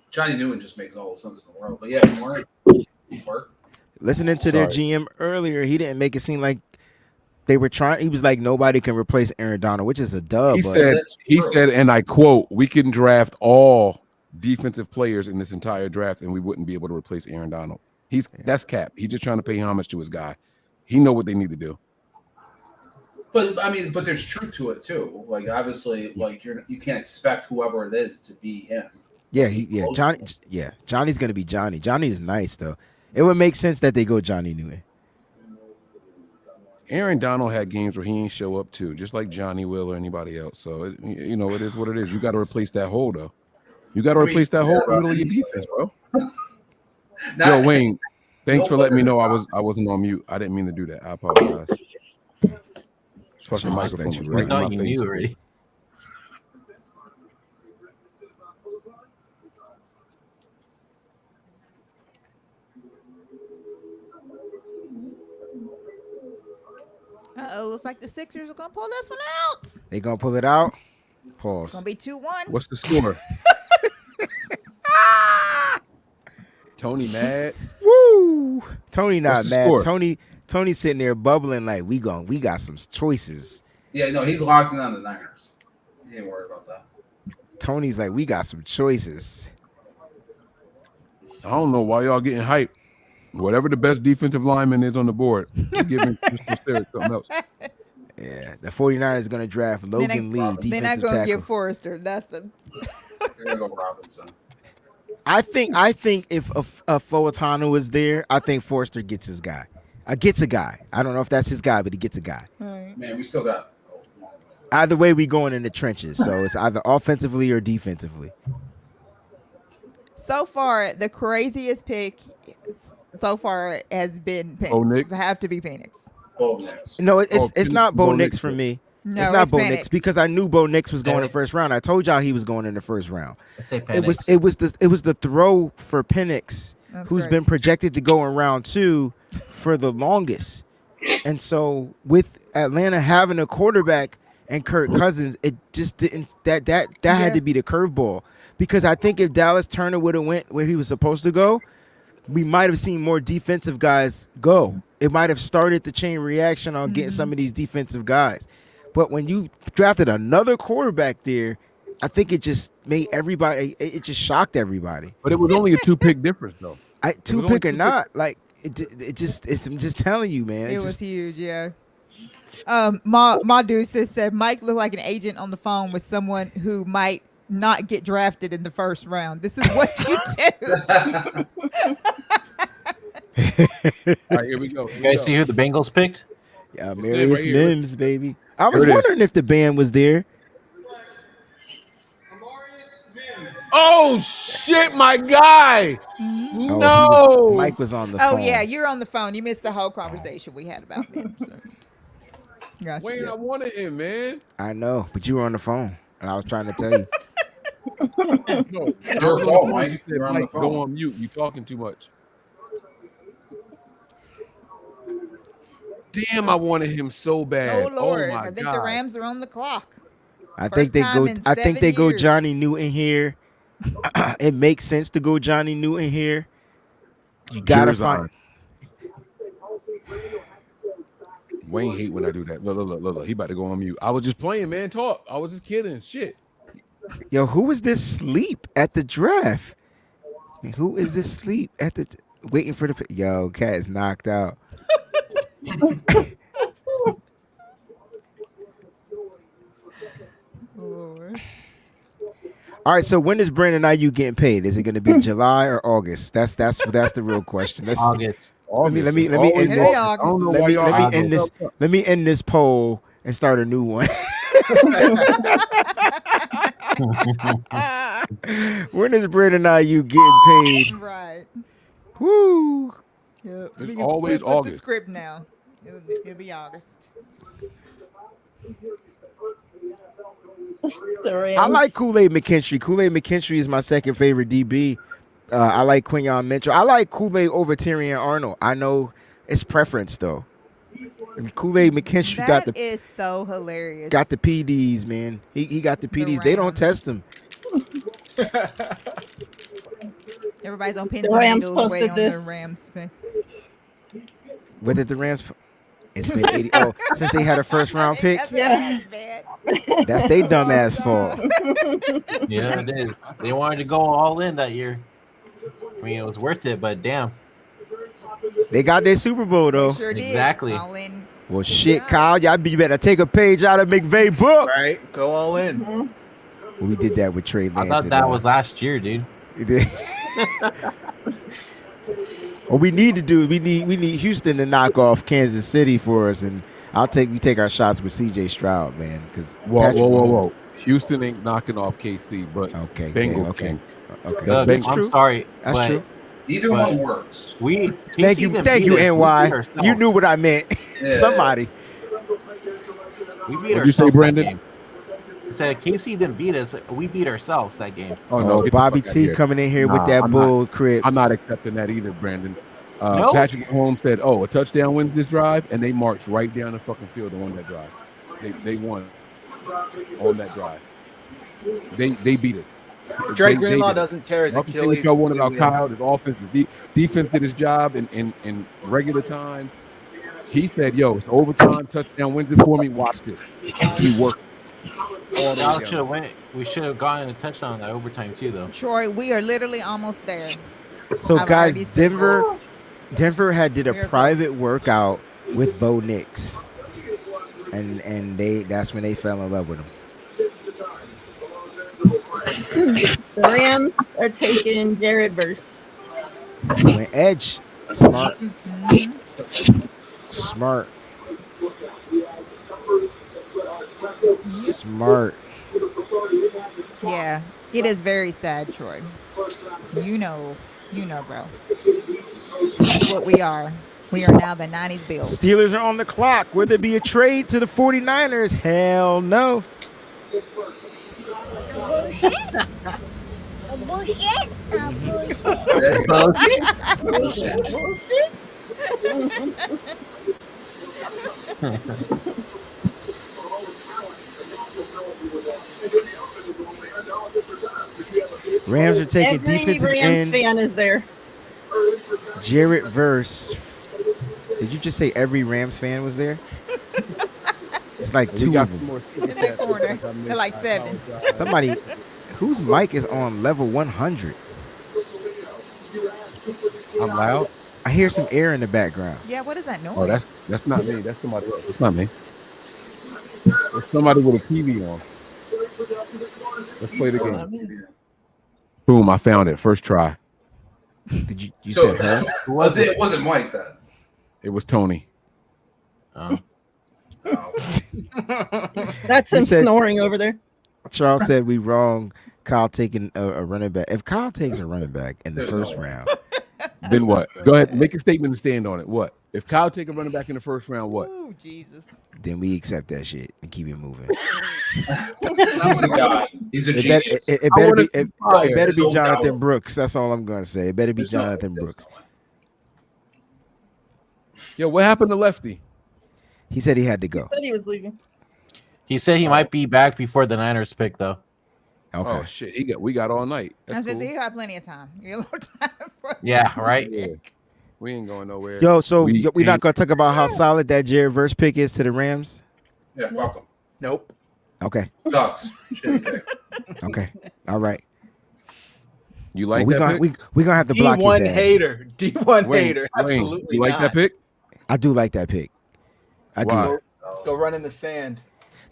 Johnny Newton just makes all the sense in the world. But yeah, more work. Listening to their GM earlier, he didn't make it seem like they were trying. He was like, nobody can replace Aaron Donald, which is a dub. He but said, and I quote, "We can draft all defensive players in this entire draft, and we wouldn't be able to replace Aaron Donald." That's cap. He's just trying to pay homage to his guy. He know what they need to do. But I mean, but there's truth to it too. Like obviously, like you can't expect whoever it is to be him. Johnny's gonna be Johnny. Johnny is nice though. It would make sense that they go Johnny Newton. Aaron Donald had games where he ain't show up too, just like Johnny will or anybody else. So it is what it is. You got to replace that hole though. You got to replace that hole in the middle of your defense, bro. Yo, Wayne, thanks for letting me know I wasn't on mute. I didn't mean to do that. I apologize. Fucking microphone was right in my face. already. Uh-oh, looks like the Sixers are gonna pull this one out. They gonna pull it out. It's Pause. gonna be 2-1. What's the score? Tony mad. Woo! Tony not What's the mad. score? Tony sitting there bubbling like we got some choices. Yeah, no, he's locked in on the Niners. He ain't worried about that. Tony's like we got some choices. I don't know why y'all getting hyped. Whatever the best defensive lineman is on the board, you're giving Crystal Sterrett something else. Yeah, the 49ers gonna draft Logan Lee, They're not defensive gonna tackle. give Forrester nothing. They're gonna go Robinson. I think if a Foatano is there, I think Forrester gets his guy. Gets a guy. I don't know if that's his guy, but he gets a guy. Man, we still got. Either way, we going in the trenches. So it's either offensively or defensively. So far, the craziest pick so far has been Penix. Bo Nix? It have to be Penix. Bo Nix. No, it's not Bo Bo Nix Nix for me. No, it's not it's Bo Penix. Nix because I knew Bo Nix was going in the Penix. first round. I told y'all he was going in the first round. Let's say It was the throw for Penix, That's who's great. been projected to go in round 2 for the longest. And so with Atlanta having a quarterback and Kirk Cousins, it just didn't that had to be the curveball. Because I think if Dallas Turner would have went where he was supposed to go, we might have seen more defensive guys go. It might have started the chain reaction on getting some of these defensive guys. But when you drafted another quarterback there, I think it just made everybody. It just shocked everybody. But it was only a 2-pick difference, though. Two pick or not, like I'm just telling you, man. It It's was just, huge, yeah. Ma Deuces said Mike looked like an agent on the phone with someone who might not get drafted in the first round. This is what you do. All right, here we go. You guys see who the Bengals picked? yeah, it Marius right here. Mims, baby. I was Here it is. wondering if the band was there. Oh shit, my guy! Oh, No, Mike was on the Oh phone. yeah, you're on the phone. You missed the whole conversation we had about him. So. Gotcha. Wayne, I wanted him, man. I know, but you were on the phone, and I was trying to tell you. No, It's your fault, Mike. You said, You're on the Mike, phone. go on mute. You talking too much. Damn, I wanted him so bad. Oh Lord, my I think God. the Rams are on the clock. I First think they time go. in I think 7 they go years. Johnny Newton here. It makes sense to go Johnny Newton here. You gotta find. Wayne hate when I do that. Look. He about to go on mute. I was just playing, man. Talk. I was just kidding. Shit. Yo, who is this sleep at the draft? Who is this sleep at the waiting for the? Yo, cat is knocked out. All right, so when is Brandon Ayuk getting paid? Is it going to be July or August? That's the real question. August. Let me end this. Let me end this poll and start a new one. When is Brandon Ayuk getting paid? Right. Woo. Yep. It's We can always flip August. the script now. It'll be August. I like Kool-Aid McKinstry. Kool-Aid McKinstry is my second favorite DB. I like Quinyon Mitchell. I like Kool-Aid over Tyrion Arnold. I know it's preference though. Kool-Aid McKinstry That is so hilarious. got the PDs, man. He got the PDs. They don't test him. Everybody's on pins The and Rams needles waiting posted on this. the Rams. What did the Rams? It's been 80. Oh, since they had a first round pick. Yeah. That's they dumbass fault. Yeah, it is. They wanted to go all in that year. I mean, it was worth it, but damn. They got their Super Bowl though. Sure did. Exactly. All in. Well, shit, Kyle, y'all better take a page out of McVay book. Right, go all in. We did that with Trey I Lance. thought that was last year, dude. What we need to do, we need Houston to knock off Kansas City for us, and we take our shots with C.J. Stroud, man. Because Whoa. Houston ain't knocking off KC, but okay, Bengals okay. can. Okay, Look, that's I'm true. sorry. That's but true. Either one works. Thank you, NY. You knew what I meant. Yeah. Somebody. We beat What'd you say, ourselves Brandon? that game. I said KC didn't beat us. We beat ourselves that game. Oh no, get the Bobby fuck outta T here. coming in here with Nah, that I'm bull not, crib. I'm not accepting that either, Brandon. No? Patrick Mahomes said, "Oh, a touchdown wins this drive," and they marched right down the fucking field and won that drive. They won on that drive. They beat it. Drake They Greenlaw did it. doesn't tear his Nothing Achilles. y'all want about Yeah. Kyle, his offense, the defense did his job in regular time. He said, "Yo, it's overtime. Touchdown wins it for me. Watch this." He worked. All the way down. We should have gotten a touchdown in that overtime too, though. Troy, we are literally almost there. So I've guys, already said Denver did a Miracles. private workout with Bo Nix, and that's when they fell in love with him. The Rams are taking Jared Verse. When Edge, smart. Yeah, it is very sad, Troy. You know, bro. What we are. We are now the 90s Bills. Steelers are on the clock. Will there be a trade to the 49ers? Hell no. Bullshit. Bullshit. Bullshit. Rams are taking Every defensive Rams end fan is there. Jarrett Verse. Did you just say every Rams fan was there? It's like We two got of some them. more In that corner. They're like 7. Somebody whose mic is on level 100. I'm loud. I hear some air in the background. Yeah, what is that noise? Oh, that's not me. That's somebody else. It's not me. It's somebody with a TV on. Let's play the game. Boom! I found it. First try. Did you So, said her? It wasn't Mike then. It was Tony. Oh. That's He him said- snoring over there. Charles said we wrong. Kyle taking a running back. If Kyle takes a running back in the There's first no way. round, Then what? Go ahead. Make a statement and stand on it. What? If Kyle take a running back in the first round, what? Ooh, Jesus. then we accept that shit and keep it moving. He's a guy. He's a It, genius. better be it better be No Jonathan doubt. Brooks. That's all I'm gonna say. It better be There's no way. Jonathan There's Brooks. no way. Yo, what happened to Lefty? He said he had to He go. said he was leaving. He said he might be back before the Niners pick, though. Okay. Oh shit, we got all night. I That's was cool. busy. You have plenty of time. You have a little time. For Yeah, right. Yeah. We ain't going nowhere. Yo, so we're not ain't- gonna talk about how solid that Jared Verse pick is to the Rams. Yeah, fuck him. Nope. Okay. Sucks. Shitty pick. Okay. All right. You like we that gonna pick? we gonna have to block his D1 ass. hater. D1 Wayne, hater. Wayne, Absolutely you like not. that pick? I do like that pick. I Why? do. Go run in the sand.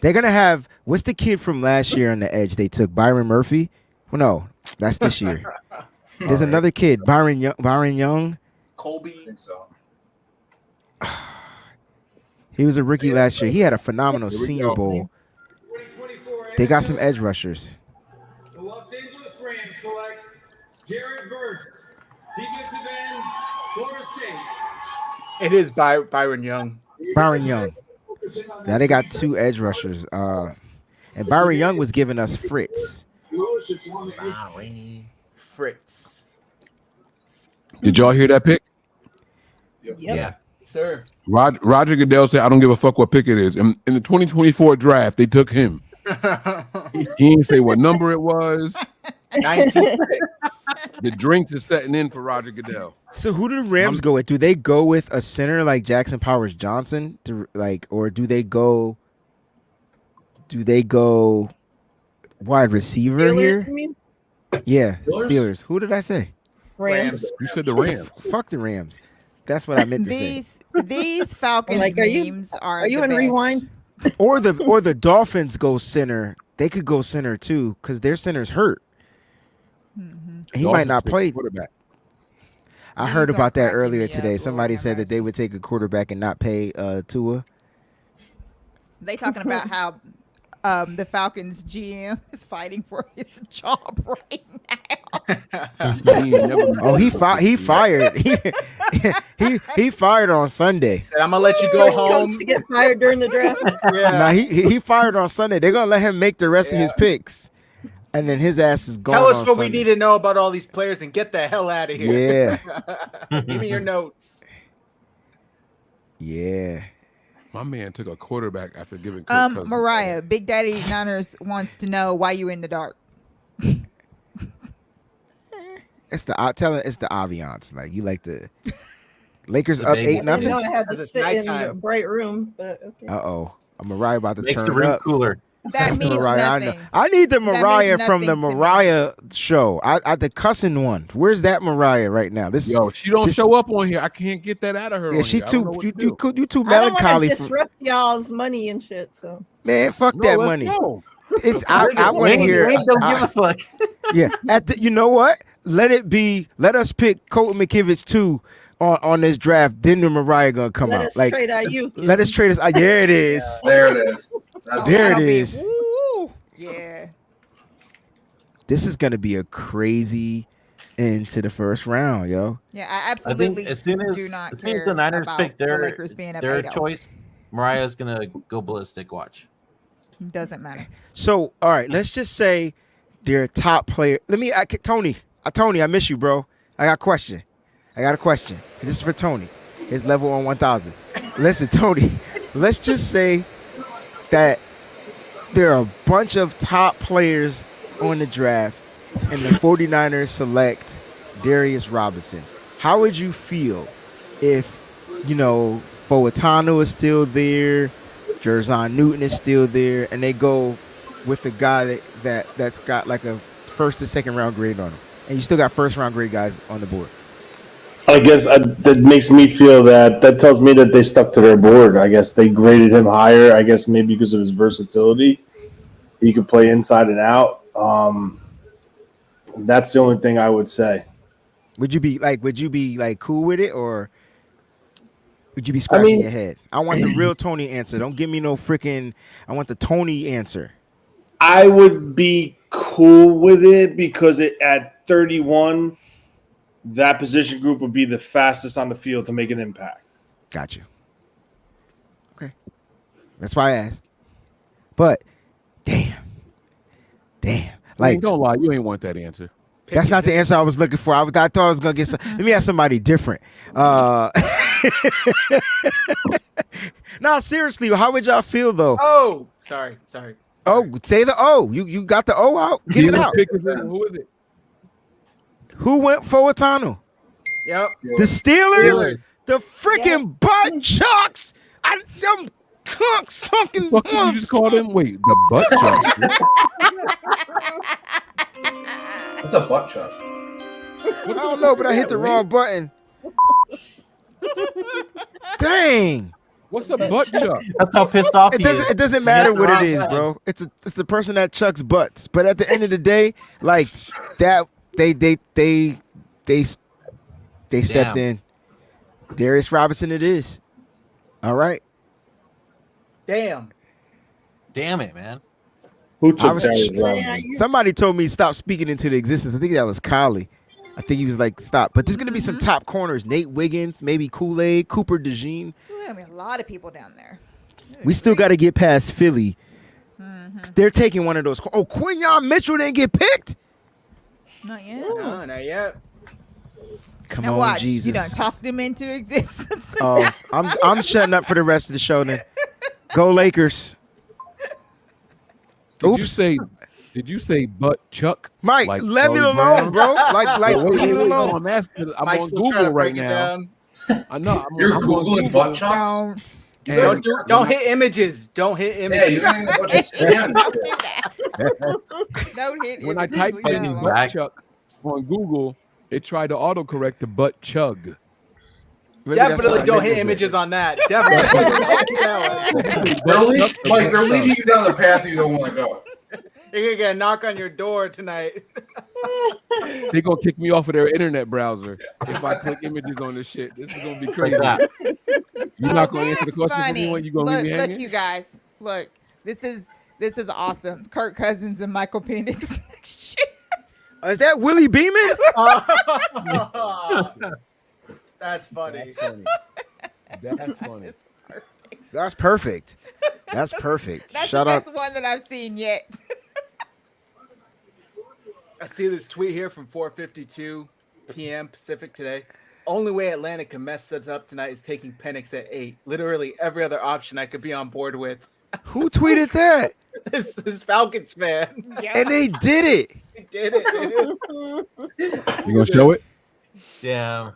They're gonna have what's the kid from last year on the edge? They took Byron Murphy. Well, no, that's this year. There's another kid, Byron Young. Colby. I think so. He was a rookie last year. He had a phenomenal Here we Senior go. Bowl. 2024 They got some NFL edge rushers. The Los Angeles Rams select Jared Verse, defensive end, Florida State. It is Byron Young. Byron Young. Now they got 2 edge rushers. And Byron Young was giving us Fritz. Fritz. Did y'all hear that pick? Yep. Yeah. Sir. Roger Goodell said, "I don't give a fuck what pick it is." And in the 2024 draft, they took him. He didn't say what number it was. 19. The drinks is setting in for Roger Goodell. So who do the Rams go with? Do they go with a center like Jackson Powers Johnson to or do they go wide receiver Steelers, here? you mean? Yeah, Steelers? Steelers. Who did I say? Rams. You said the Rams. Fuck the Rams. That's what I meant to say. These Falcons Like, are you- memes Are you the in best. rewind? Or the Dolphins go center. They could go center too because their center's hurt. He might Dolphins not take play. quarterback. I These heard are about that cracking earlier me up, today. Somebody Lord said have that they mercy. would take a quarterback and not pay Tua. They talking about how the Falcons GM is fighting for his job right now. He ain't never- Oh, he fired. He fired on Sunday. Said, I'm gonna let you go First home. coach to get fired during the draft. Yeah. Now he fired on Sunday. They're gonna let him make the rest of his picks, and then his ass is gone. Tell us on what Sunday. we need to know about all these players and get the hell out of here. Yeah, Give me your notes. yeah. My man took a quarterback after giving Kirk Cousins. Mariah, Big Daddy Niners wants to know why you in the dark. It's the Aviance. Like you like the Lakers The up Vegas. 8-0. I know I had to Because it's sit in a nighttime. bright room, but okay. Uh-oh. Mariah about to Makes the turn room up. cooler. That That's the means Mariah I nothing. know. I need the That means Mariah from the nothing to me. Mariah show. I the cussing one. Where's that Mariah right now? This Yo, she don't show up on here. I can't get that out of her. yeah, on she here. I don't know too what you to do. you too I don't want melancholy to for, disrupt y'all's money and shit. So man, fuck No, that let's money. go. It's I want to Wayne hear don't give a fuck. yeah. You know what? Let us pick Colton McKivitz too on this draft. Then the Mariah gonna come let out. us Like trade IU. let us trade us. There it is. There it is. That's There it That'll be- is. woo, yeah. This is gonna be a crazy into the first round, yo. Yeah, I I absolutely think as soon as, do not as soon care as the Niners about pick the their Lakers being up their 8-0. choice, Mariah's gonna go ballistic. Watch. Doesn't matter. So, all right, let's just say they're a top player. Tony, I miss you, bro. I got a question. This is for Tony. His level on 1,000. Listen, Tony, let's just say that there are a bunch of top players on the draft, and the 49ers select Darius Robinson. How would you feel if, Foatano is still there, Jerzon Newton is still there, and they go with a guy that's got like a first to second round grade on him, and you still got first round grade guys on the board? I guess that makes me feel that tells me that they stuck to their board. I guess they graded him higher. I guess maybe because of his versatility, he could play inside and out. That's the only thing I would say. Would you be cool with it, or would you be scratching your head? I want the real Tony answer. Don't give me no freaking. I want the Tony answer. I would be cool with it because at 31, that position group would be the fastest on the field to make an impact. Got you. Okay, that's why I asked. But damn, Like, don't lie, you ain't want that answer. that's not the answer I was looking for. I thought I was gonna get some. Let me ask somebody different. Now, seriously, how would y'all feel though? Oh, sorry. Oh, say the O. You got the O out. Get it out. Who is it? Who went for Otano? Yep. The Steelers. The freaking butt chucks. Them cuck sucking. What you just called him? Wait, the butt chuck. What's a butt chuck? I don't know, but I hit the wrong button. Dang. What's a butt chuck? That's how pissed off he is. It doesn't matter what it is, bro. It's the person that chucks butts. But at the end of the day, like that, they stepped in. Darius Robinson, it is. All right. Damn it, man. Who took Darius Robinson? Somebody told me stop speaking into the existence. I think that was Kylie. I think he was like, stop. But there's going to be some top corners. Nate Wiggins, maybe Kool-Aid, Cooper DeJean. I mean, a lot of people down there. We still got to get past Philly. They're taking one of those. Oh, Quinyon Mitchell didn't get picked? Not yet. No, not yet. Come Now on, watch. Jesus. You done talked them into existence. Oh, I'm shutting up for the rest of the show then. Go Lakers. Did you say butt chuck? Mike, Like let me Charlie alone, Brown? bro. Like leave me alone. I'm asking. I'm Mike's on still trying Google to right break it now. down. I know. You're I'm on Googling Google. butt chucks? Don't. Don't hit images. Don't hit Yeah, images. you're getting a bunch of spam. Don't do that. Don't hit When I it. typed in No. butt chuck on Google, it tried to autocorrect to butt chug. Maybe that's what Definitely I don't meant hit to say. images on that. Definitely. They're leading you down the path you don't want to go. You're gonna get a knock on your door tonight. They're gonna kick me off of their internet browser if I click images on this shit. This is gonna be crazy. that. You're not gonna answer the This is question for funny. me when you gonna leave me Look, hanging? you guys. Look, this is awesome. Kirk Cousins and Michael Penix next year. Is that Willie Beeman? That's funny. That's funny. That's perfect. That's perfect. That's Shout the out. best one that I've seen yet. I see this tweet here from 4:52 p.m. Pacific today. Only way Atlanta can mess us up tonight is taking Penix at 8. Literally every other option I could be on board with. Who tweeted that? This Falcons fan. And they did it. They did it, dude. You gonna show it? Yeah.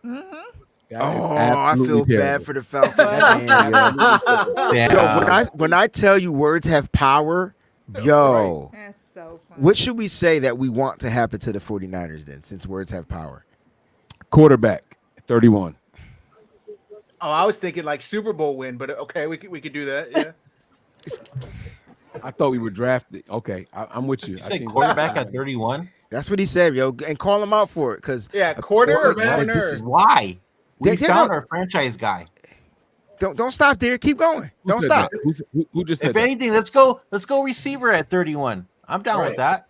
That is Oh, I feel absolutely bad terrible. for the Falcons, man. Yo. Yeah. Yo, when I tell you words have power, yo, That's so funny. what should we say that we want to happen to the 49ers then, since words have power? Quarterback, 31. Oh, I was thinking like Super Bowl win, but okay, we could do that. Yeah. I thought we were drafted. Okay, I'm with you. You say quarterback at 31? That's what he said, yo, and call him out for it, because Yeah, quarter or like, corner? this is- Why? We They found don't- our franchise guy. don't stop there. Keep going. Who Don't said stop. that? Who just said If that? anything, let's go receiver at 31. I'm down Right. with that.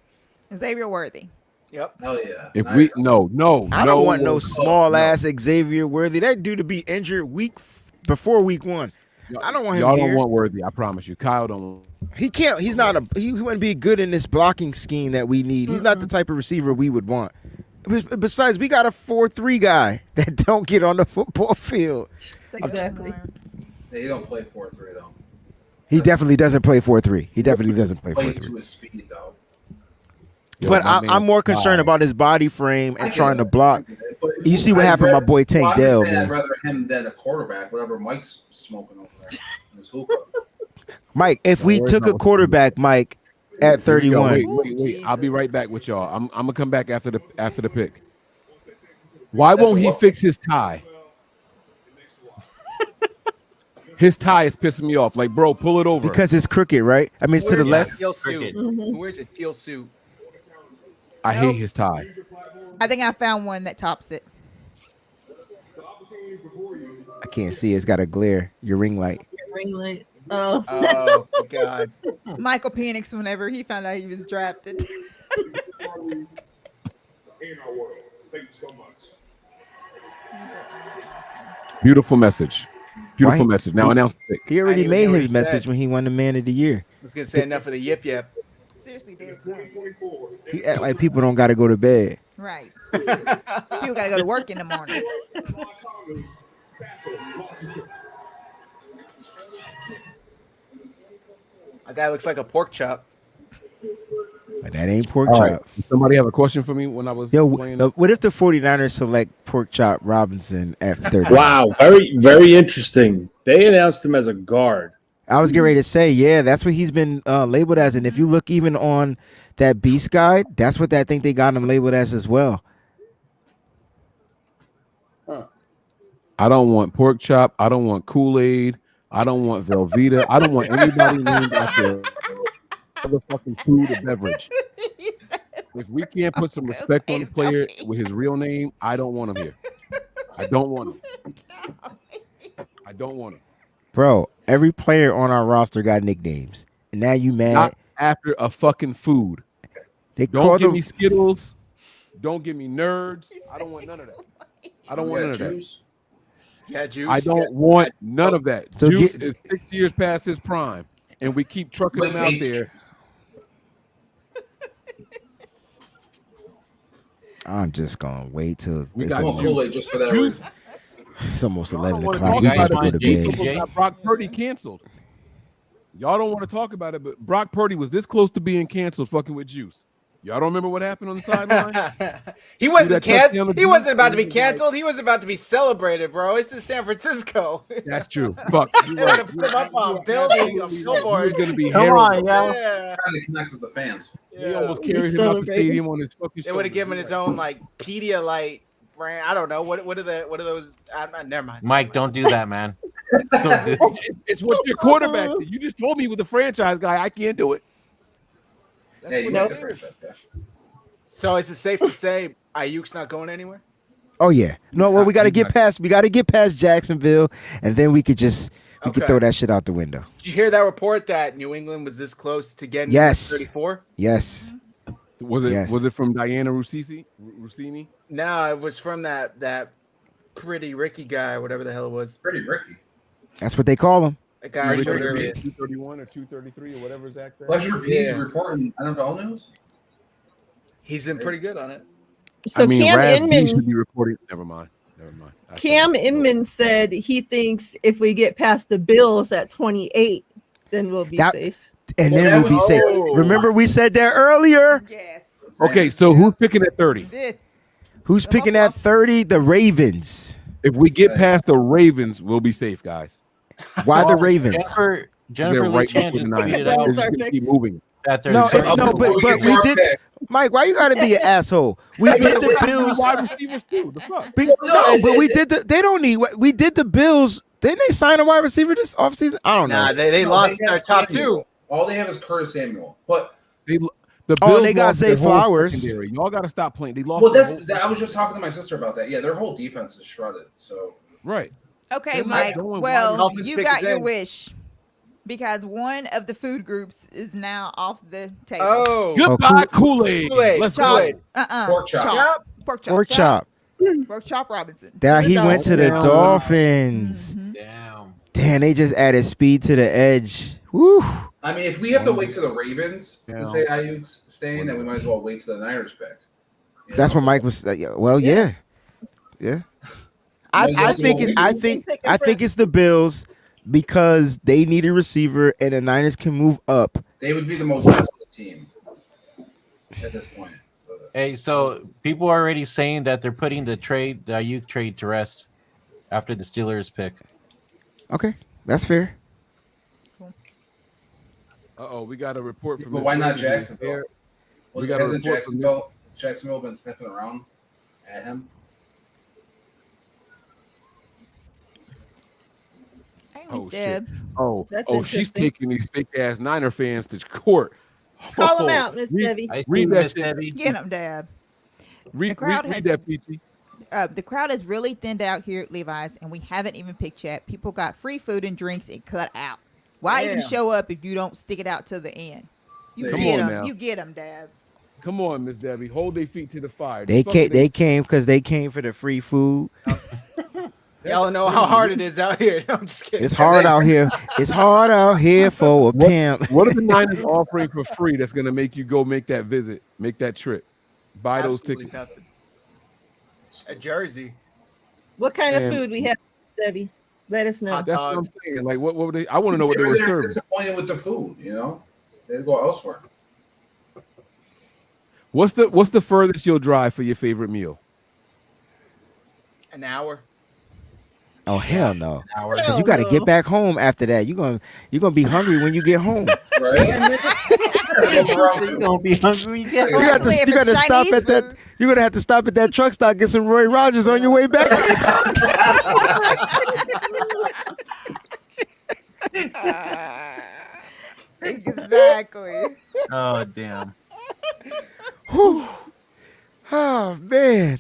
Xavier Worthy. Yep. Hell yeah. If we no, I don't want no no. small ass Xavier Worthy. That dude to be injured before week 1. I don't want him Y'all here. don't want Worthy. I promise you. Kyle don't. He can't. He's not a. He wouldn't be good in this blocking scheme that we need. He's not the type of receiver we would want. Besides, we got a 4-3 guy that don't get on the football field. Exactly. Yeah, you don't play 4-3 though. He definitely doesn't play 4-3. He definitely doesn't play Plays 4-3. to his speed though. But I'm more concerned about his body frame and trying to block. You see what happened to my boy Tank Dell, I'd man. rather him than a quarterback, whatever Mike's smoking over there in his hookah. Mike, if we took a quarterback, Mike, at 31. Wait. I'll be right back with y'all. I'm gonna come back after the pick. Why won't he fix his tie? His tie is pissing me off. Like, bro, pull it over. Because it's crooked, right? I mean, it's to the left. Teal suit. Who wears a teal suit? I hate his tie. I think I found one that tops it. I can't see. It's got a glare. Your ring light. Ring light. Oh. Oh God. Michael Penix, whenever he found out he was drafted. In our world. Thank you so much. Beautiful message. Beautiful Why- message. Now announce the pick. He already I didn't made hear what his he message said. when he won the Man of the Year. I was gonna say enough of the yip yip. Seriously, dude. He act like people don't got to go to bed. Right. People gotta go to work in the morning. A guy looks like a pork chop. But that ain't pork All chop. right. Does somebody have a question for me when I was playing? What if the 49ers select pork chop Robinson at 30? Wow, very, very interesting. They announced him as a guard. I was getting ready to say, yeah, that's what he's been labeled as. And if you look even on that Beast Guide, that's what I think they got him labeled as well. I don't want pork chop. I don't want Kool-Aid. I don't want Velveeta. I don't want anybody named after motherfucking food or beverage. If we can't put some respect on the player with his real name, I don't want him here. I don't want him. I don't want him. Bro, every player on our roster got nicknames. And now you mad? Not after a fucking food. They Don't give them me Skittles. Don't give me nerds. I don't want none of that. I don't want none of that. Yeah, Juice. I don't want none of that. So Juice is 6 years past his prime, and we keep trucking him out Wait. there. I'm just gonna wait till We it's got want Kool-Aid just for that Juice. reason. It's almost I 11 don't wanna o'clock. talk We about about to it, go to but bed. Jacob got Brock Purdy canceled. Y'all don't want to talk about it, but Brock Purdy was this close to being canceled fucking with Juice. Y'all don't remember what happened on the sideline? He wasn't that canceled. touchdown He to wasn't Juice? about to be canceled. He was about to be celebrated, bro. It's in San Francisco. That's true. Fuck. They would have put him up on building, on billboards. Going to be Come on, yo. Yeah. Trying to connect with the fans. He almost carried him out the stadium on his fucking They would have shoulders. given his own like Pedialyte brand. I don't know what are those? Never mind. Mike, don't do that, man. Don't do It's what your quarterback did. You just told me he was a franchise guy. I can't do it. Yeah, you Nope. make the franchise guy. So is it safe to say Ayuk's not going anywhere? Oh yeah. No, well, we gotta get past Jacksonville, and then we could Okay. throw that shit out the window. Did you hear that report that New England was this close to getting Yes. 34? Yes. Was it Yes. was it from Diana Rossini? No, it was from that pretty Ricky guy, whatever the hell it was. Pretty Ricky. That's what they call him. That guy I Ricky showed Ricky. earlier. 231 or 233 or whatever his exact. Pleasure P's Yeah. reporting NFL news. He's been pretty good on it. So Cam Rav B Inman, should be reporting. Never mind. Cam Inman said he thinks if we get past the Bills at 28, then we'll be That- safe. And Well, then that we'll be was- safe. Oh. Remember we said that earlier? Yes. Okay, so who's picking at 30? Who's picking at 30? The Ravens. If we get past the Ravens, we'll be safe, guys. Why the Well, Ravens? Jennifer They're Lee right Chan before the just Niners. tweeted They're out just gonna keep moving. that they're No, starting no, to- but we did. Mike, why you gotta be an asshole? We did the Bills. Wide receivers too. The fuck? No, but we did the. They don't need. We did the Bills. Didn't they sign a wide receiver this offseason? I don't know. Nah, they No, lost have their top Samuel. two. All they have is Curtis Samuel. But The Oh, Bills they got lost their Zay whole Flowers. secondary. Y'all got to stop playing. They lost. well, their that's whole- I was just talking to my sister about that. Yeah, their whole defense is shredded. So right. Okay, They're not Mike. going Well, wide. Dolphins you pick got his your end. wish because one of the food groups is now off the table. Oh, Goodbye, Kool-Aid. Kool-Aid. Let's Chop. go. pork chop. Yep. Pork chop. Pork chop. Pork chop Robinson. Now he went to the Down. Dolphins. Mhm. Damn. Damn, they just added speed to the edge. Woo. I mean, if we have to wait to the Ravens Yeah. to say Ayuk's staying, then we might as well wait to the Niners pick. You That's know? what Mike was. Well, yeah. I think it's the Bills because they need a receiver and the Niners can move up. They would be the most desperate team at this point. Hey, so people are already saying that they're putting the Ayuk trade to rest after the Steelers pick. Okay, that's fair. Uh-oh, we got a report from. But Miss why not Brady. Jacksonville? We got a Hasn't report from Jacksonville been sniffing around at him? Hey, Miss Oh shit! Deb. Oh, That's oh, she's interesting. taking these fake ass Niner fans to court. Call him Oh, out, Miss read- Debbie. I see Read that Miss shit. Debbie. Get him, Deb. Read, The crowd read has- that, Peachy. The crowd is really thinned out here at Levi's, and we haven't even picked yet. People got free food and drinks and cut out. Why even Damn. show up if you don't stick it out to the end? You Come get on them. now. You get them, Deb. Come on, Miss Debbie. Hold their feet to the fire. They Fuck came. it, They came because they came for the free food. Y'all know how hard it is out here. I'm just kidding. It's hard out here. It's hard out here for a pimp. What are the Niners offering for free that's going to make you go make that visit, make that trip, buy those Absolutely tickets? nothing. A jersey. What kind of And- food we have, Debbie. Let us know. That's what I'm saying. Like, what were they? I want to know what they Maybe were they're serving. disappointed with the food. You know, they go elsewhere. What's the furthest you'll drive for your favorite meal? An hour. Oh hell no! Because you got to get back home after that. You're gonna be hungry when you get home. You're gonna be hungry when you get home. You got to stop at that. You're gonna have to stop at that truck stop, get some Roy Rogers on your way back. Exactly. Oh damn. Whew. Oh man,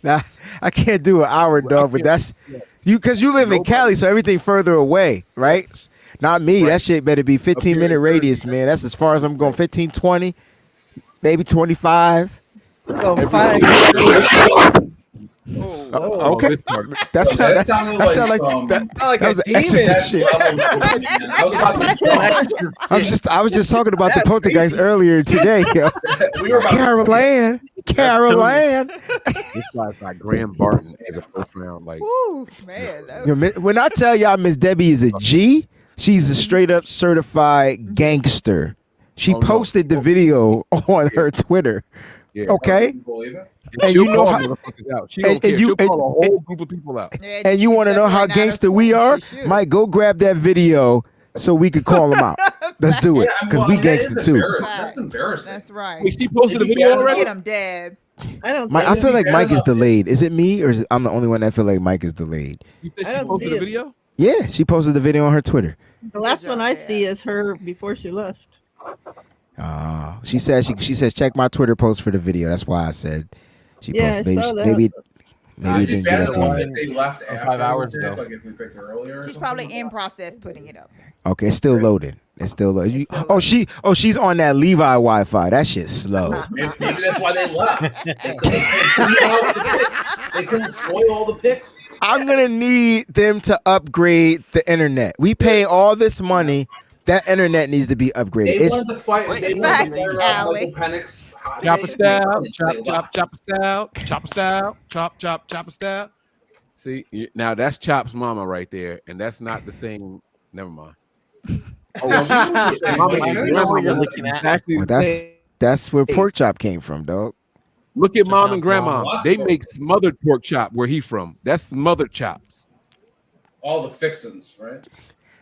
I can't do an hour, dog. But that's you because you live in Cali, so everything further away, right? Not me. That shit better be 15-minute radius, man. That's as far as I'm going. 15, 20, maybe 25. Okay, that sound like that was an exorcist shit. I was just talking about the poltergeist earlier today. Yo. Caroline. This guy's like Graham Barton as a first round. Like, Woo, man. When I tell y'all Miss Debbie is a G, she's a straight up certified gangster. She posted the video on her Twitter. Yeah. Okay. And she'll you know call how, motherfuckers out. She don't care. She'll call a whole group of people out. and you want to know how gangster we are? Mike, go grab that video so we could call them out. Let's do it because we gangster too. That's embarrassing. That's right. Wait, she posted a video already? Get him, Dad. I don't. I feel like Mike is delayed. Is it me or I'm the only one that feel like Mike is delayed? You think she posted a video? Yeah, she posted the video on her Twitter. The last one I see is her before she left. She says check my Twitter post for the video. That's why I said she Yeah, posted. I saw that. Maybe it didn't get up there. If they left after 5 hours we picked, ago. like if we picked it earlier. or She's something. probably in process putting it up. Okay, it's still loading. It's still loading. She's on that Levi Wi-Fi. That shit's slow. Maybe that's why they left. They couldn't spoil all the picks. I'm gonna need them to upgrade the internet. We pay all this money. That internet needs to be upgraded. They wanted to fight. They wanted to fire out Michael Penix. Chopper style, chopper style, chopper style, chopper style. See, now that's Chop's mama right there, and that's not the same. Never mind. Well, that's where pork chop came from, dog. Look at mom and grandma. They make smothered pork chop where he from. That's smothered chops. All the fixins, right?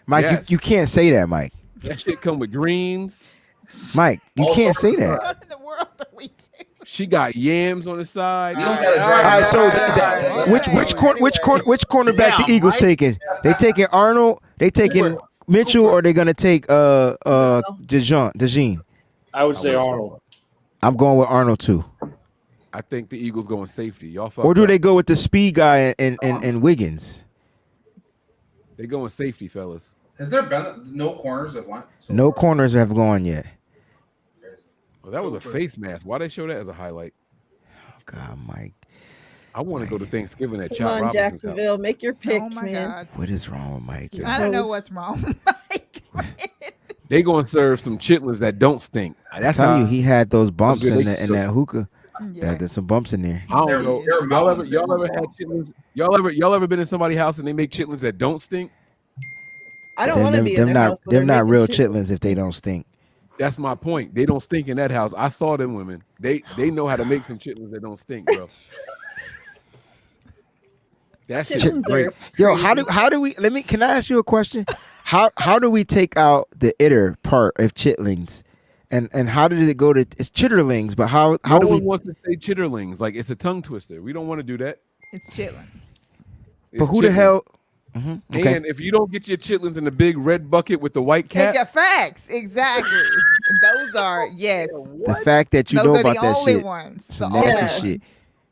Mike, Yes. you can't say that, Mike. That shit come with greens. Mike, you can't say that. What in the world are we doing? She got yams on the side. You don't gotta All drive. right, so which cornerback the Eagles taking? They taking Arnold? They taking Mitchell, or they gonna take DeJean? I would say Arnold. I'm going with Arnold too. I think the Eagles going safety. Y'all fuck Or do up. they go with the speed guy and Wiggins? They going safety, fellas. Has there been no corners that went? No corners have gone yet. Well, that was a face mask. Why they show that as a highlight? God, Mike. I want to go to Thanksgiving at Come Chop on, Robinson's house. Jacksonville, make your pick, Oh my man. God. What is wrong with Mike? yo? I don't know what's wrong. They going to serve some chitlins that don't stink. That's Tell how you, he had those bumps good in they that hookah. Yeah. There's some bumps in there. I don't know. They're mountains, Y'all ever man. had chitlins? Y'all ever been in somebody's house and they make chitlins that don't stink? I don't want to be in them their not house when them they're not making real chitlins. chitlins if they don't stink. That's my point. They don't stink in that house. I saw them women. They know how to make some chitlins that don't stink, bro. That shit's Chitlins great. are Yo, crazy. how do we can I ask you a question? How do we take out the itter part of chitlins? And how did it go to it's chitterlings, but how No do one we wants to say chitterlings. Like it's a tongue twister. We don't want to do that. It's chitlins. but It's who the chitlins. hell okay. And if you don't get your chitlins in the big red bucket with the white Take cap, your facts. Exactly. Those are, yes. The fact that you Those know are about the that only shit. ones. Some The nasty only shit.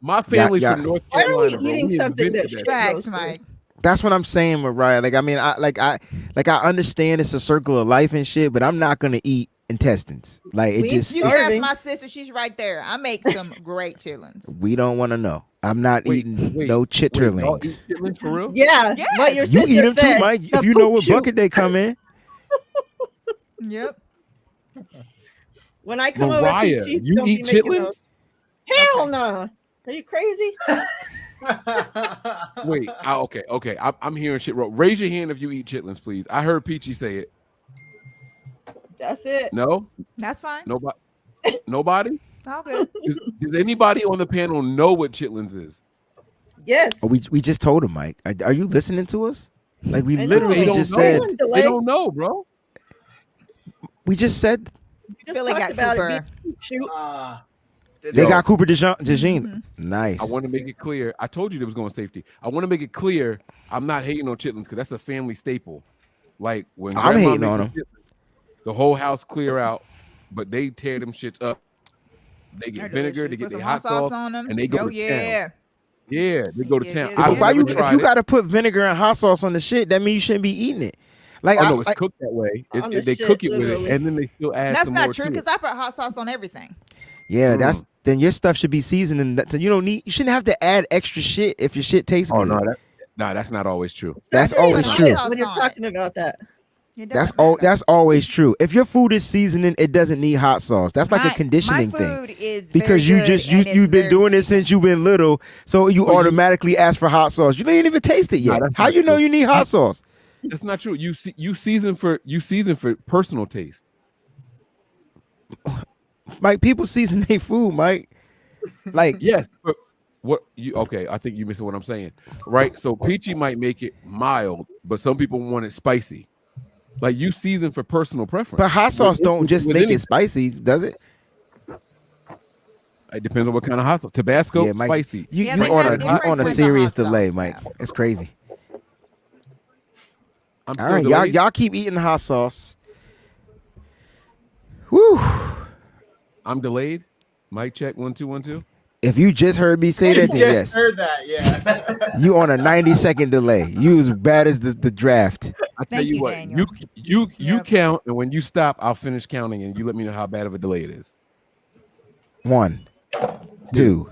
my family's Yeah, from yeah. North Why are we Carolina. bro. eating We something invented that that. Facts, roasted? Mike. That's what I'm saying, Mariah. Like, I mean, I understand it's a circle of life and shit, but I'm not gonna eat intestines. Like, it We just You can ask Starving. my sister. She's right there. I make some great chitlins. we don't want to know. I'm not eating no Wait, y'all chitterlings. eat chitlins for real? Yeah, Yes. what your You sister eat them too, said. Mike. If you know what Shoot. bucket they come in. Yep. When I come Mariah, over, you eat chitlins? Hell no! Are you crazy? Wait, okay. I'm hearing shit wrong. Raise your hand if you eat chitlins, please. I heard Peachy say it. That's it. No, That's fine. nobody. Nobody. All good. Does anybody on the panel know what chitlins is? Yes. Oh, we just told him, Mike. Are you listening to us? Like we I know. literally They don't just know. said. They don't know, bro. We just said Just Philly talked got about it. Cooper. Shoot. they Yo. got Cooper DeJean. Nice. I want to make it clear. I told you there was going safety. I want to make it clear. I'm not hating on chitlins because that's a family staple. Like when I'm grandma hating makes on the 'em. chitlins, the whole house clear out, but they tear them shits up. They get They're vinegar, they delicious. get Put their some hot sauce, on them. and they go Oh, to yeah. town. Yeah, they go to Yeah, town. yeah, I've yeah. Why never you? If tried you it. got to put vinegar and hot sauce on the shit, that means you shouldn't be eating it. Like Oh no, it's I- cooked that way. On the They shit, cook it with literally. it, and then they still add That's some not more true to because it. I put hot sauce on everything. yeah, then your stuff should be seasoned, and that, so you don't need. You shouldn't have to add extra shit if your shit tastes Oh good. no, that's not always true. That's Not always just true. hot sauce when you're talking about that. It That's doesn't all. matter. That's always true. If your food is seasoning, it doesn't need hot sauce. That's like a conditioning my thing. food is Because very you good just and it's you've been very doing this since you've been little, so you automatically ask for hot sauce. You ain't even taste it Nah, yet. that's How not you know true. you need hot sauce? That's not true. You season for personal taste. Mike, people season their food, Mike. Like Yes. But what you okay? I think you missing what I'm saying, right? So Peachy might make it mild, but some people want it spicy. Like you season for personal preference. but hot sauce With- don't just with make anything. it spicy, does it? It depends on what kind of hot sauce. Tabasco, Yeah, Mike. spicy. You, Yeah, you they on have a different on a kinds of serious hot sauce, delay, Mike. It's crazy. I'm All still right, delayed. y'all keep eating hot sauce. Whew. I'm delayed. Mic check 1 2 1 2. If you just heard me say that, then yes. Heard that, yeah. You on a 90-second delay. You as bad as the draft. I tell Thank you you, what, Daniel. you Yep. count, and when you stop, I'll finish counting, and you let me know how bad of a delay it is. 1, 2,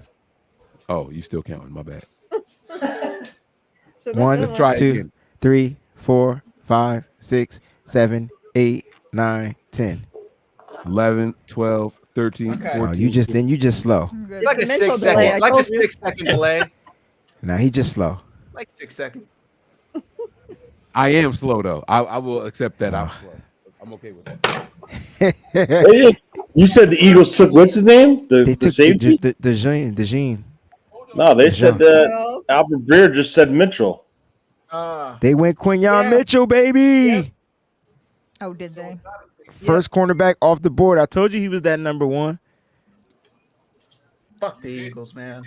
Oh, you still counting? My bad. So that 1, doesn't try work. it 2, again. 3, 4, 5, 6, 7, 8, 9, 10. 11, 12, 13, Okay. 14. Oh, you just slow. Good. Like a Mental 6 delay, second, I like a told you. 6 second delay. Now he just slow. Like 6 seconds. I am slow though. I will accept that. I'm Oh. slow. I'm okay with that. You said the Eagles took what's his name? They The took safety? the Jean. No, they said that No. Albert Breer just said Mitchell. They went Quinyon Yeah. Mitchell, baby. Yep. Oh, did they? First cornerback off the board. I told you he was that number one. Fuck the Eagles, man.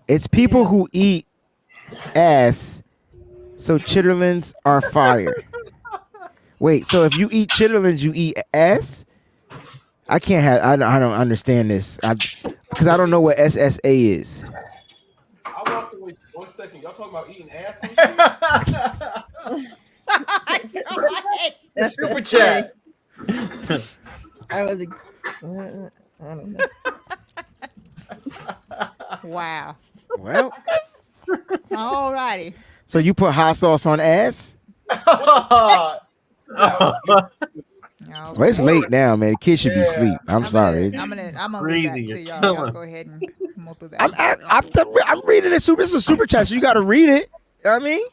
It's people who eat ass, so chitterlings are fire. Wait, so if you eat chitterlings, you eat ass? I can't have. I don't understand this. Because I don't know what SSA is. I walked away for 1 second. Y'all talking about eating ass? The super chat. I was. I don't know. Wow. Well, All righty. so you put hot sauce on ass? Well, it's late now, man. The kids should be asleep. I'm sorry. I'm gonna leave that to y'all. Y'all go ahead and come on through that. I'm reading it. It's a super chat, so you got to read it. You know what I mean?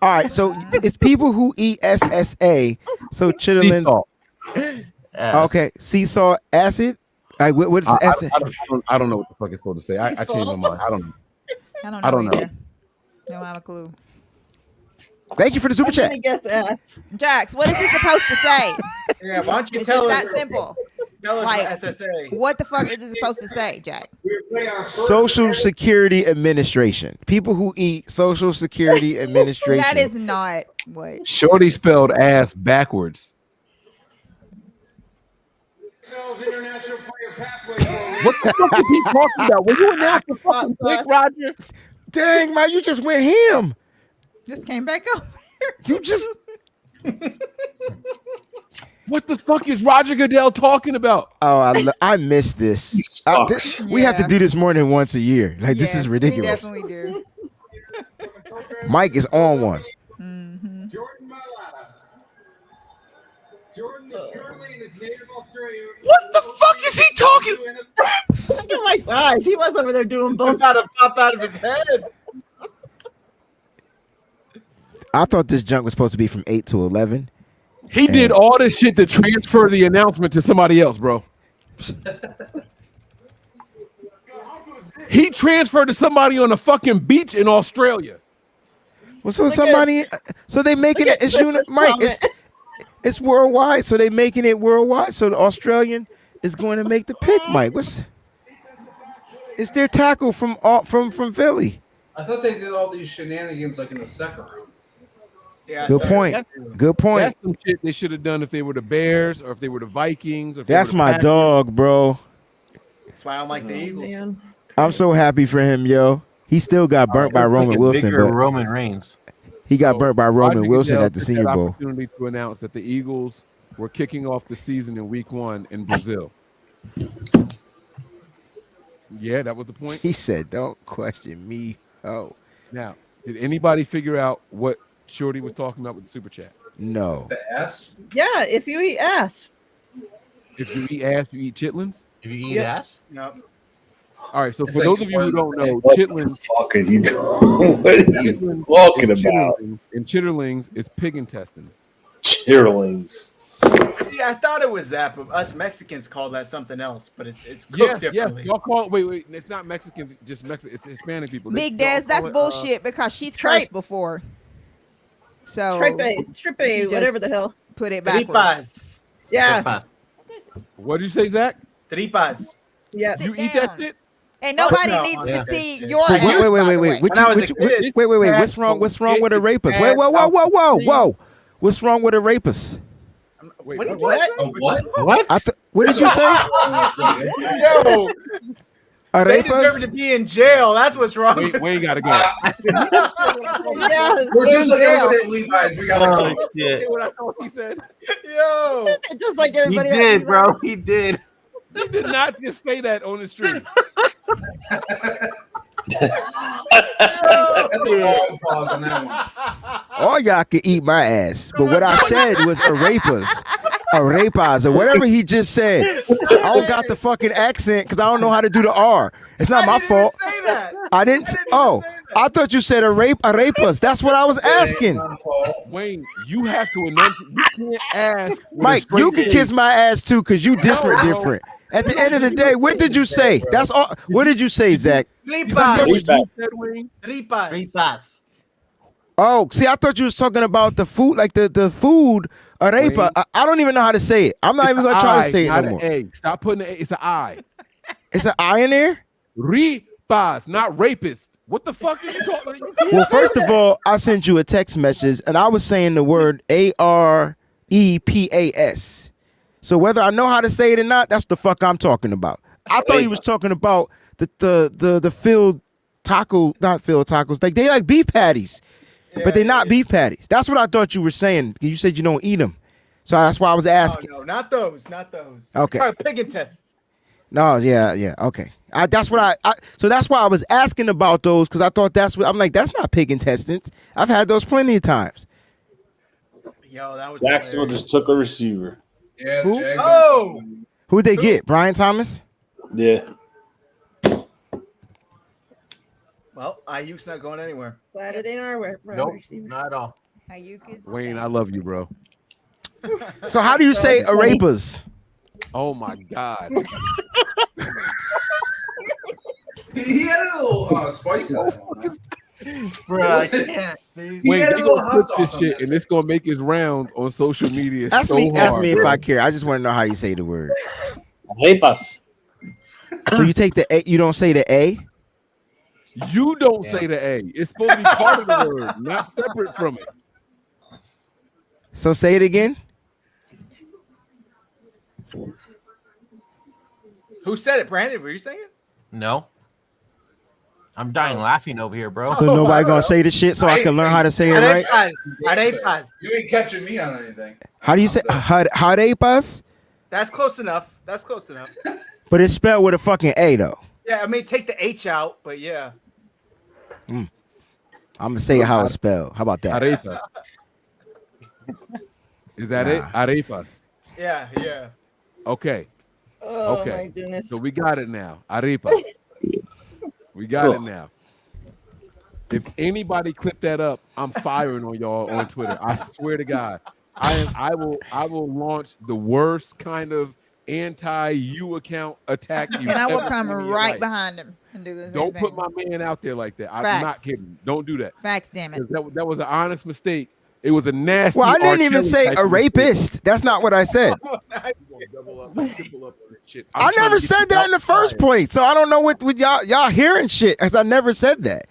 All right, so it's people who eat SSA, so chitterlings. Okay, sea salt, acid. Like what is acid? I don't know what the fuck it's supposed to say. I changed my mind. I don't know. I don't know know. either. Don't have a clue. Thank you for the super chat. I guess ass. Jax, what is it supposed to say? Yeah, why don't you It's tell just us? that simple. Tell us Like, what SSA. What the fuck is it supposed to say, Jack? Social Security Administration. People who eat Social Security Administration. That is not what. Shorty spelled ass backwards. International Player Pathway Program. What the fuck you keep talking about? When you announce the fucking pick, Roger? Dang, man, you just went him. Just came back up. You just. What the fuck is Roger Goodell talking about? Oh, I missed this. We have to Yeah. do this more than once a year. Like this is Yes, ridiculous. We definitely do. Mike is on one. Mm-hmm. Jordan Mailata. Jordan is currently What the fuck is he talking? Look at Mike's eyes. He was over there doing both. About to pop out of his head. I thought this junk was supposed to be from 8 to 11. He did all this shit to transfer the announcement to somebody else, bro. He transferred to somebody on a fucking beach in Australia. Well, so somebody, so they making it. It's Mike. It's worldwide. So they making it worldwide. So the Australian is going to make the pick, Mike. It's their tackle from Philly. I thought they did all these shenanigans like in the second round. Yeah. Good point. Good point. That's some shit they should have done if they were the Bears or if they were the Vikings. Or if That's they were the my Packers. dog, bro. That's why I don't like the Eagles. Man. I'm so happy for him, yo. He still got burnt by Roman Wilson, but Roman Reigns. he got burnt by Roman Roger Wilson Goodell at the took Senior that Bowl. Opportunity to announce that the Eagles were kicking off the season in Week 1 in Brazil. Yeah, that was the point. He said, "Don't question me." Oh, Now, did anybody figure out what Shorty was talking about with the super chat? no. The ass. Yeah, if you eat ass. If you eat ass, you eat chitlins. If you eat Yeah. ass, No. All right. So It's for like those of you who don't know, What chitlins, the fuck are you doing? What are you chitlins talking is about? chitterlings, and chitterlings is pig intestines. Cheerlings. Yeah, I thought it was that, but us Mexicans call that something else. But it's cooked Yeah, yeah. differently. Y'all call wait. It's not Mexicans, just Mexican. It's Hispanic people. Big y'all Des, call that's it, bullshit because she's Tripe. cursed before. So Tripe, she whatever just the hell. put it backwards. Tripas. Yeah. What did you say, Zach? Tripas. Yeah. Sit You eat that down. shit? And nobody no, needs yeah. to see Yeah. your Wait, ass. wait, by the wait. way. Which, When I was a which, kid, wait. What's Fat wrong with a rapist? Wait, whoa. What's wrong with a rapist? Wait, What? What? what? What did you say? Yo, A they deserve rapist? to be in jail. That's what's wrong. Wayne gotta go. Yeah. We're just like jail. everybody at Levi's. We gotta go. Yeah. What I thought he said. Yo, Just like He everybody else. did, bro. He did. He did not just say that on the street. That's a long pause on that one. All y'all can eat my ass. But what I said was a rapist. A rapas or whatever he just said. I don't got the fucking accent because I don't know how to do the R. It's not my fault. Say that. I didn't. Oh, I thought you said a rapist. That's what I was asking. Wayne, you have to enunciate. You can't ask. with a Mike, straight you can face. kiss my ass too because you different. No. Different. At the end of the day, what did you say? That's all. What did you say, Zach? Is that what you Tripas. said, Wayne? Tripas. Tripas. Oh, see, I thought you was talking about the food, like the food. Arepa. I don't even know how to say it. I'm not even gonna try to say it no not more. an A. Stop putting the A. It's an I. It's an I in there. Ripas, not rapist. What the fuck are you talking? Well, first of all, I sent you a text message, and I was saying the word AREPAS. So whether I know how to say it or not, that's the fuck I'm talking about. I thought he was talking about the filled taco, not filled tacos. Like they like beef patties, but they're not beef patties. That's what I thought you were saying. You said you don't eat them, so that's why I was asking. No, not those. Not those. Okay. Try pig intestines. No, yeah, okay. That's what I so that's why I was asking about those because I thought that's what I'm like. That's not pig intestines. I've had those plenty of times. Yo, that was. Jacksonville hilarious. just took a receiver. Yeah, Who? Jags. Oh, Who'd they get? Brian Thomas? Yeah. well, Ayuk's not going anywhere. Glad it ain't our way. Nope, not at all. Ayuk is Wayne, safe. I love you, bro. So how do you say arepas? Oh my God. He had a little spice to it. Bro, I can't, dude. Wayne, had they a little gonna hot clip sauce this on shit that and it's gonna make its rounds on social media. Ask so me hard, if bro. I care. I just want to know how you say the word. Arepas. So you take the A, you don't say the A? You don't say the A. It's supposed to be part of the word, not separate from it. So say it again. Who said it, Brandon? Were you saying it? No. I'm dying laughing over here, bro. So nobody gonna say the shit so I can learn how to say it right? Arepas. You ain't catching me on anything. How do you say arepas? That's close enough. That's close enough. But it's spelled with a fucking A though. Yeah, I mean, take the H out, but yeah. I'm gonna say it how it's spelled. How about that? Arepas. Is that it? Arepas. Yeah, yeah. Okay. Oh Okay. my goodness. So we got it now. Arepa. We got it now. If anybody clip that up, I'm firing on y'all on Twitter. I swear to God. I will launch the worst kind of anti-you account attack you And I will ever come seen in your right life. behind him and do the same Don't thing. put my man out there like that. I'm not Facts. kidding. Don't do that. Facts, damn it. 'Cause that was an honest mistake. It was a nasty. Well, I didn't R. even Kelly say type a of mistake. rapist. That's not what I said. I never said that in the first place. So I don't know what y'all hearing shit, as I never said that.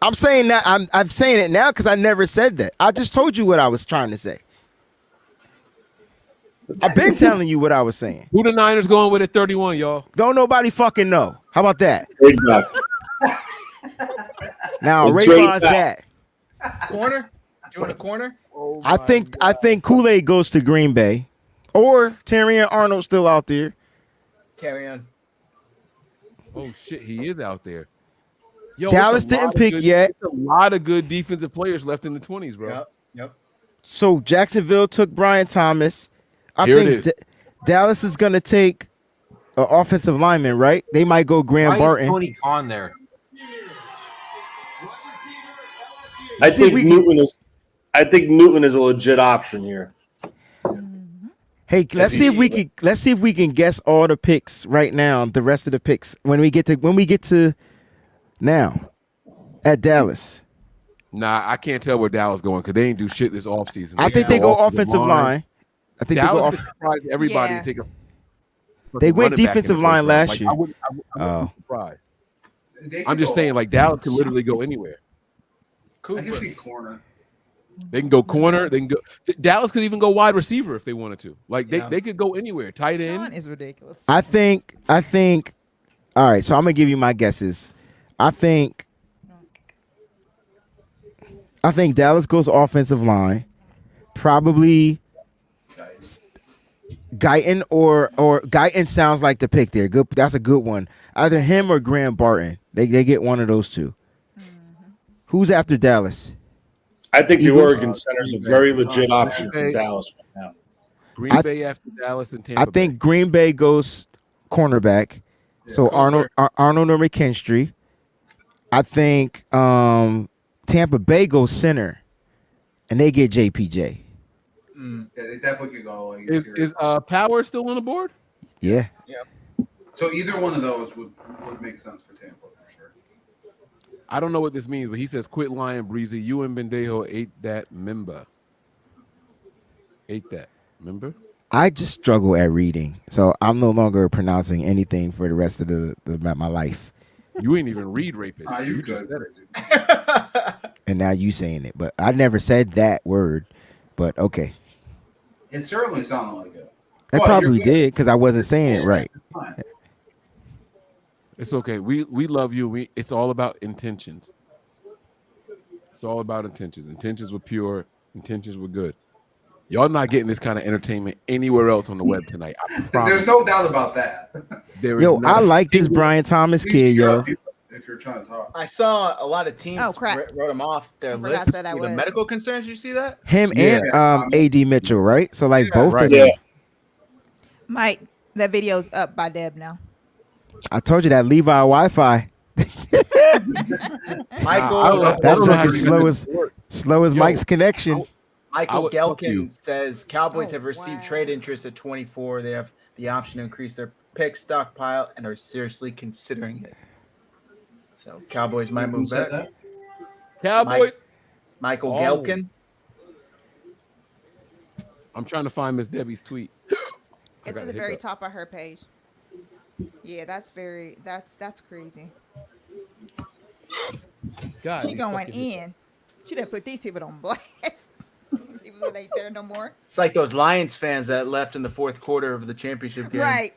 I'm saying that I'm saying it now because I never said that. I just told you what I was trying to say. I've been telling you what I was saying. Who the Niners going with at 31, y'all? Don't nobody fucking know. How about that? Now Well, Rayvon's that. Corner? Do you want a corner? I think Kool-Aid goes to Green Bay, or Terrion Arnold still out there. Terrion. Oh shit, he is out there. Yo, Dallas it's a lot didn't of pick good- yet. it's a lot of good defensive players left in the 20s, bro. Yep. So Jacksonville took Brian Thomas. I Here it think is. Dallas is gonna take an offensive lineman, right? They might go Graham Why is Barton. Tony Khan there? I See, think we- Newton is a legit option here. Hey, let's see if we can guess all the picks right now. The rest of the picks when we get to now at Dallas. Nah, I can't tell where Dallas going because they ain't do shit this offseason. I think they go offensive line. I think Dallas they go could off. surprise everybody Yeah. and take a. They went running back in the defensive first line round. last Like, year. I wouldn't Oh. be surprised. They I'm could just go- saying, like Dallas could literally go anywhere. I can see corner. They can go corner. They can go. Dallas could even go wide receiver if they wanted to. Like Yeah. they could go anywhere. Tight Sean end. is ridiculous. I think. All right, so I'm gonna give you my guesses. I think Dallas goes offensive line, probably Guyton or Guyton sounds like the pick there. Good, that's a good one. Either him or Graham Barton. They get one of those two. Who's after Dallas? I think the Eagles? Oregon center is a very legit option for Dallas right now. Green Bay after Dallas and Tampa. I think Green Bay goes cornerback. So Arnold or McKinstry. I think Tampa Bay goes center, and they get JPJ. Yeah, they definitely could go. Like, Is Power still on the board? Yeah. so either one of those would make sense for Tampa for sure. I don't know what this means, but he says quit lying, Breezy. You and Bendejo ate that member. Ate that. Remember? I just struggle at reading, so I'm no longer pronouncing anything for the rest of my life. You ain't even read rapist. Ah, you you just good. said it. And now you saying it, but I never said that word. But okay, It certainly sounded like it. I Well, probably you're good. did because I wasn't saying it right. It's fine. It's okay. We love you. It's all about intentions. It's all about intentions. Intentions were pure. Intentions were good. Y'all not getting this kind of entertainment anywhere else on the web tonight. I promise. There's no doubt about that. There is Yo, not I a like this single- Brian Thomas kid, yo. If you're trying to talk. I saw a lot of teams Oh, crap. wrote him off their I forgot list that I for the was. medical concerns. You see that? Him Yeah. and AD Mitchell, right? So like both right. of them. Mike, that video's up by Deb now. I told you that Levi Wi-Fi. Michael I don't know That how joke to is do slow as Yo, Mike's connection. I Michael would- fuck you. Gelkin says Cowboys Oh, have received wow. trade interest at 24. They have the option to increase their pick stockpile and are seriously considering it. So Cowboys might Who move said back. that? Cowboy. Michael Oh. Gelkin. I'm trying to find Miss Debbie's tweet. It's got at the the very hiccup. top of her page. Yeah, that's crazy. God, She these going fucking- in. She didn't put these people on blast. People that ain't there no more. It's like those Lions fans that left in the fourth quarter of the championship game. Right.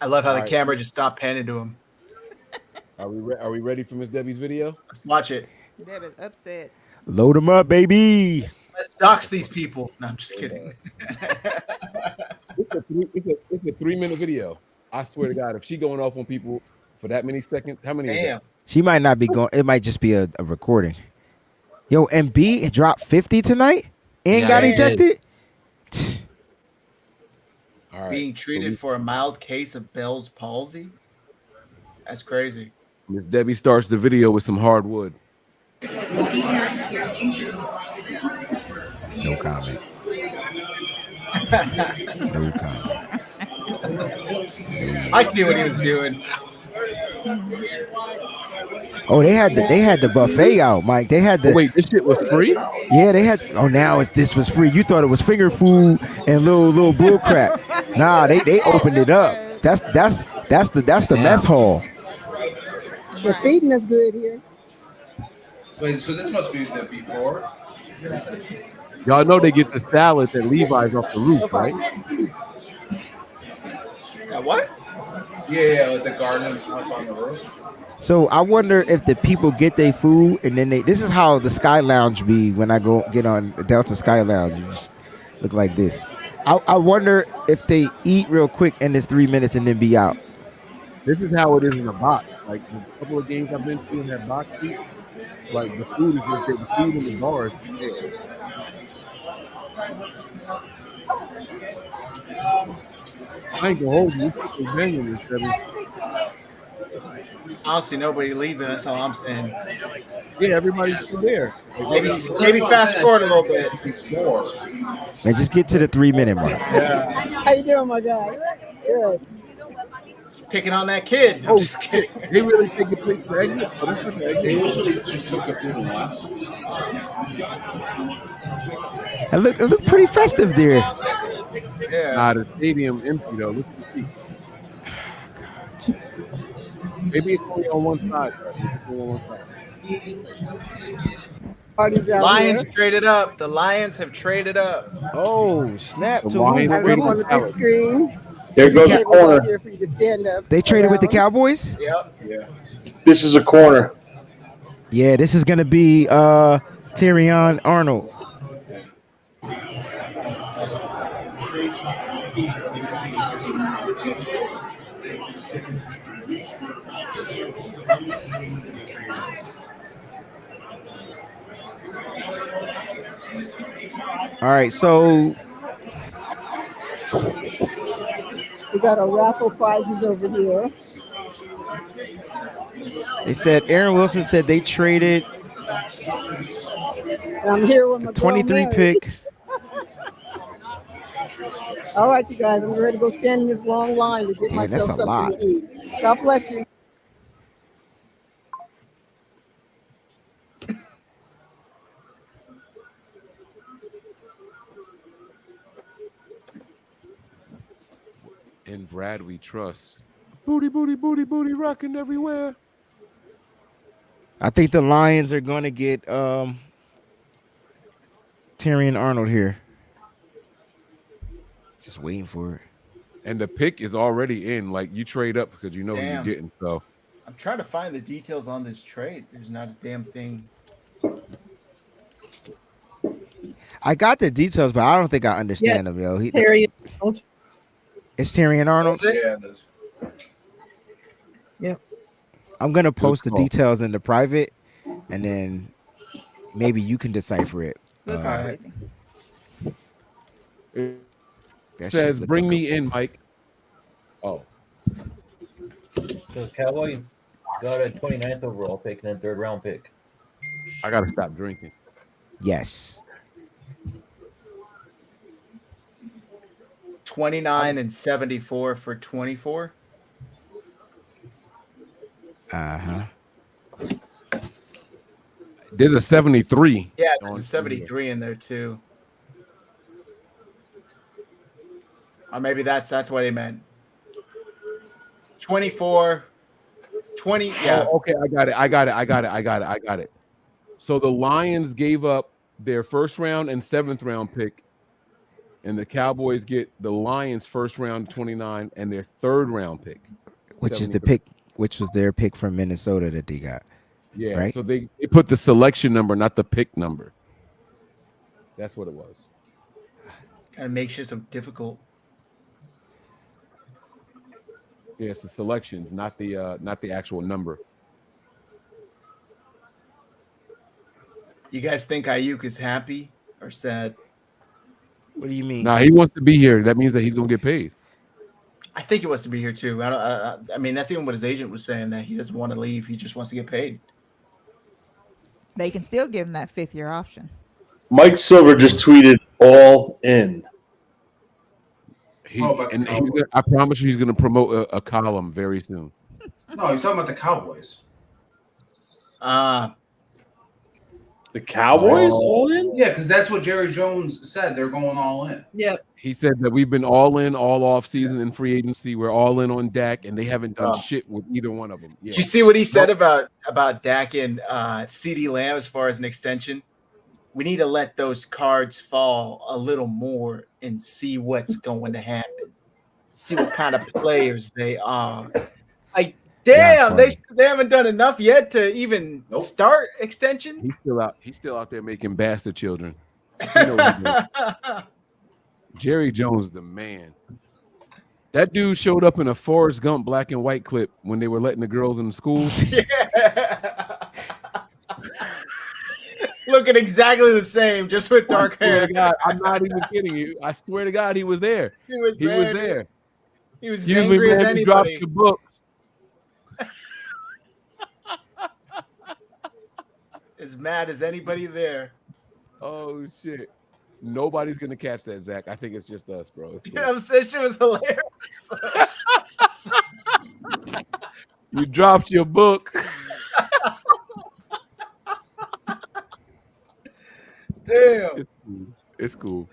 I love how All the right. camera just stopped panning to him. Are we ready for Miss Debbie's video? Let's watch it. Deb is upset. Load them up, baby. Let's dox these people. No, I'm just kidding. It's a 3-minute video. I swear to God, if she going off on people for that many seconds, how many? Is Damn. that? She might not be going. It might just be a recording. Yo, Embiid dropped 50 tonight and Yeah, got he did. ejected. All right. Being treated for a mild case of Bell's palsy. That's crazy. Miss Debbie starts the video with some hardwood. No comment. No comment. I knew what he was doing. Oh, they had the buffet out, Mike. They had the Oh, wait, this shit was free? Yeah, they had. Oh, now this was free. You thought it was finger food and little bull crap. Nah, they opened it up. That's the mess hall. They're feeding us good here. Wait, so this must be the before? Y'all know they get the salads at Levi's off the roof, right? What? Yeah, like the garden up on the roof. So I wonder if the people get their food and then this is how the Sky Lounge be when I go get on the Delta Sky Lounge. You just look like this. I wonder if they eat real quick in this 3 minutes and then be out. This is how it is in the box. Like a couple of games I've been to in that box seat, like the food is just the food in the bars. I ain't gonna hold you. It's manual this, Debbie. I don't see nobody leaving. That's all I'm saying. Yeah, everybody's still there. Maybe fast forward a little bit. Man, just get to the 3 minute mark. How you doing, my guy? Good. Picking on that kid. I'm just kidding. They really take a picture. They usually just took the food and left. It look pretty festive there. Yeah. Nah, the stadium empty though. Look at the seats. Maybe it's only on one side. Party's out Lions here. traded up. The Lions have traded up. Oh, snap. The To Lions who? I look on the big screen. There goes the Tables out corner. here for you to stand up. They traded with the around. Cowboys? Yep. Yeah. This is a corner. Yeah, this is gonna be Tyrion Arnold. All right, so We got our raffle prizes over here. they said Aaron Wilson said they traded And I'm here with my the 23 girl, Mary. pick. All right, you guys, I'm ready to go stand in this long line to get Damn, that's myself a lot. something to eat. God bless you. In Brad we trust. Booty, booty, booty, booty, rocking everywhere. I think the Lions are going to get Tyrion Arnold here. Just waiting for it. And the pick is already in. Like you trade up because you know who you're Damn. getting. So I'm trying to find the details on this trade. There's not a damn thing. I got the details, but I don't think I understand them, yo. Terry. It's Tyrion Arnold. Yeah, it is. Yep. I'm gonna post the call. details in the private, and then maybe you can decipher it. Look Uh, crazy. it That shit says, look "Bring like me in, Mike." Oh, The Cowboys got a 29th overall pick and a third round pick. I gotta stop drinking. Yes. 29 and 74 for 24. Uh-huh. There's a 73. Yeah, there's a 73 in there too. Or maybe that's what he meant. 24, 20. Yeah. Oh, okay, I got it. So the Lions gave up their first round and seventh round pick, and the Cowboys get the Lions first round 29 and their third round pick, Which is the 73. pick, which was their pick from Minnesota that they got. Yeah, Right? so they put the selection number, not the pick number. That's what it was. Kind of makes it so difficult. Yeah, it's the selections, not the actual number. You guys think Ayuk is happy or sad? What do you mean? Nah, he wants to be here. That means that he's gonna get paid. I think he wants to be here too. I mean, that's even what his agent was saying, that he doesn't want to leave. He just wants to get paid. They can still give him that 5th-year option. Mike Silver just tweeted all in. I promise you, he's gonna promote a column very soon. No, he's talking about the Cowboys. The Cowboys all in? Yeah, because that's what Jerry Jones said. They're going all in. Yep. He said that we've been all in all off season in free agency. We're all in on Dak, and they haven't done shit with either one of them. Yeah. Did you see what he said about Dak and CeeDee Lamb as far as an extension? We need to let those cards fall a little more and see what's going to happen. See what kind of players they are. Like, damn, they haven't done enough yet to even start extensions. He's still out there making bastard children. You know what he does. Jerry Jones, the man. That dude showed up in a Forrest Gump black and white clip when they were letting the girls in the schools. Yeah. Looking exactly the same, just with dark hair. God, I'm not even kidding you. I swear to God, he was there. He was there. He was as angry as anybody. Your book. As mad as anybody there. Oh shit. Nobody's gonna catch that, Zach. I think it's just us, bro. Yeah, I'm saying shit was hilarious. You dropped your book. Damn. It's cool.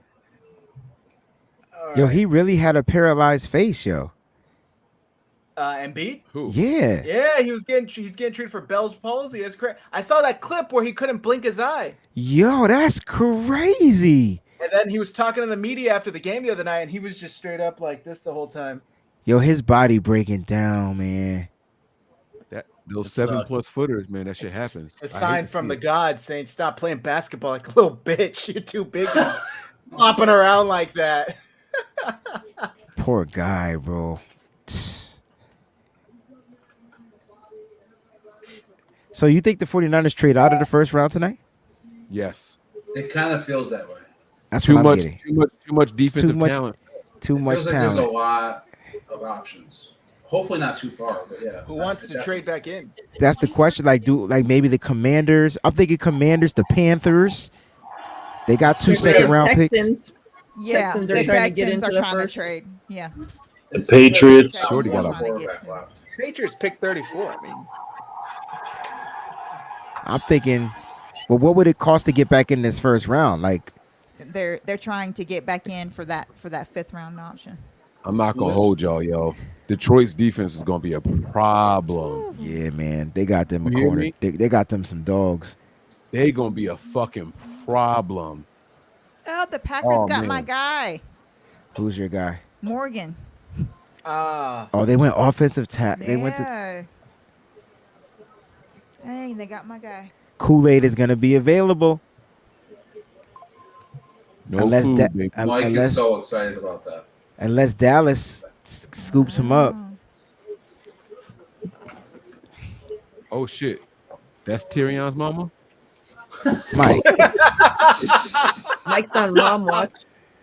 Yo, he really had a paralyzed face, yo. Embiid? Who? Yeah. Yeah, he's getting treated for Bell's palsy. That's correct. I saw that clip where he couldn't blink his eye. Yo, that's crazy. And then he was talking to the media after the game the other night, and he was just straight up like this the whole time. Yo, his body breaking down, man. Those 7+ footers, man, that shit happens. A sign from the gods saying, "Stop playing basketball like a little bitch. You're too big, flopping around like that." Poor guy, bro. So you think the 49ers trade out of the first round tonight? Yes. It kind of feels that way. That's too what much, I'm getting. Too much defensive talent. Too It much feels like talent. There's a lot of options. Hopefully not too far, but yeah. Who wants to trade back in? That's the question. Like maybe the Commanders. I'm thinking Commanders, the Panthers. They got 2 second-round picks. Yeah, Texans are the trying to get Texans into are the trying to first. trade. Yeah. The Patriots. Shorty got Trying to a get- Patriots pick 34. I mean, I'm thinking, well, what would it cost to get back in this first round? Like, They're trying to get back in for that 5th round option. I'm not gonna hold y'all, yo. Detroit's defense is gonna be a problem. yeah, man, they got them a You hear corner. me? They got them some dogs. They gonna be a fucking problem. Oh, the Packers Oh, got my man. guy, Who's your guy? Morgan. Oh, they went offensive tack. They went to Yeah. Hey, they got my guy. Kool-Aid is gonna be available. No unless food, Da- baby. Mike unless is so excited about that. unless Dallas scoops him up. Oh shit, that's Tyrion's mama. Mike, Mike's on mom watch.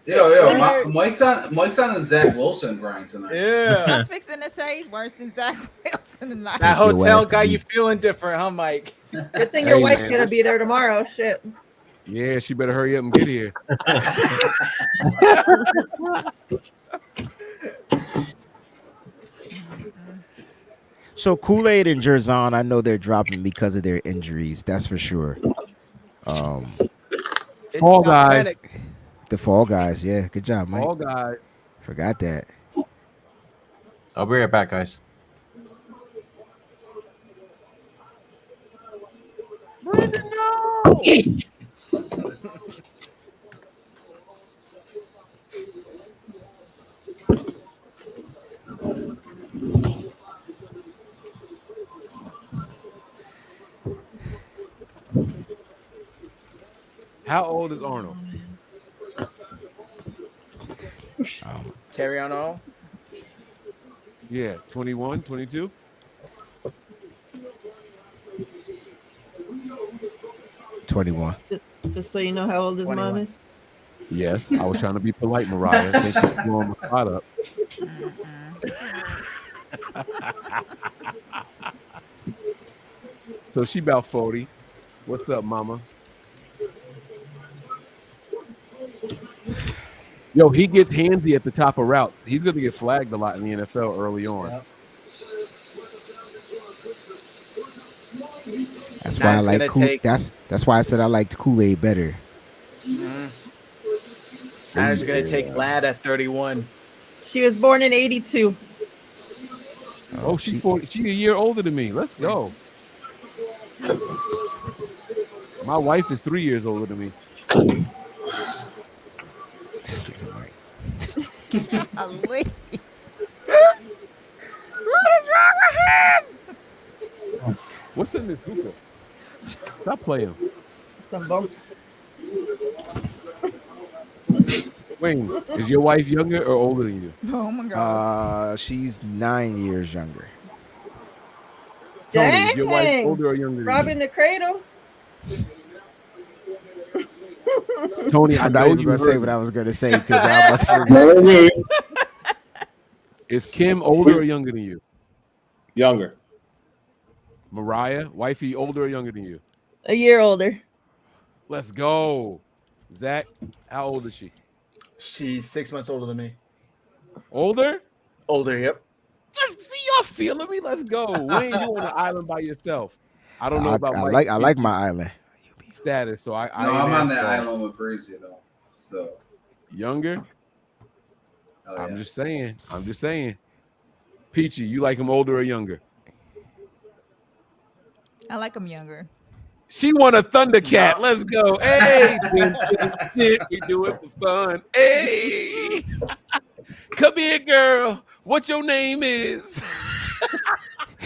Mike's on a Zach Wilson grind tonight. I Yeah. was fixing to say he's worse than Zach Wilson tonight. That Take your hotel ass to got be- you feeling different, huh, Mike? Good thing your Hey, wife's man. gonna be there tomorrow. Shit. Yeah, she better hurry up and get here. so Kool-Aid and Jerzon, I know they're dropping because of their injuries. That's for sure. It's Fall not guys. panic. The Fall Guys, yeah, good job, Mike. All guys. Forgot that. I'll be right back, guys. How old is Arnold? Terry on all. Yeah, 21, 22. 21. Just so you know how old his mom 21. is. Yes, I was trying to be polite, Mariah. Thank you for blowing my spot up. So she about 40. What's up, mama? Yo, he gets handsy at the top of routes. He's going to get flagged a lot in the NFL early on. Yep. That's Now why I it's like gonna Kool. take- That's why I said I liked Kool-Aid better. Mhm. Now it's going to take Lad at 31. She was born in 82. Oh, she's 40. She a year older than me. Let's go. My wife is 3 years older than me. Just looking like. Golly. What's in this hookah? Stop playing. Some bumps. Wayne, is your wife younger or older than you? Oh my God. She's 9 years younger. Tony, is your wife Dang. older or younger than Robbing the cradle. you? Tony, I I'm know not even you gonna say heard what me. I was gonna say because y'all must forget. Is Kim older or younger than you? Younger. Mariah, wifey, older or younger than you? A year older. Let's go. Zach, how old is she? She's 6 months older than me. Older? Older, yep. Let's see y'all feeling me. Let's go. Wayne, you on the island by yourself. I don't know about Mike I like my island. status, so I No, I'm ain't on asked that for island with Breezy though. So younger. hell I'm yeah. just saying. I'm just saying. Peachy, you like him older or younger? I like him younger. She won a Thundercat. Let's go. Hey, we do it for fun. Hey, come here, girl. What your name is?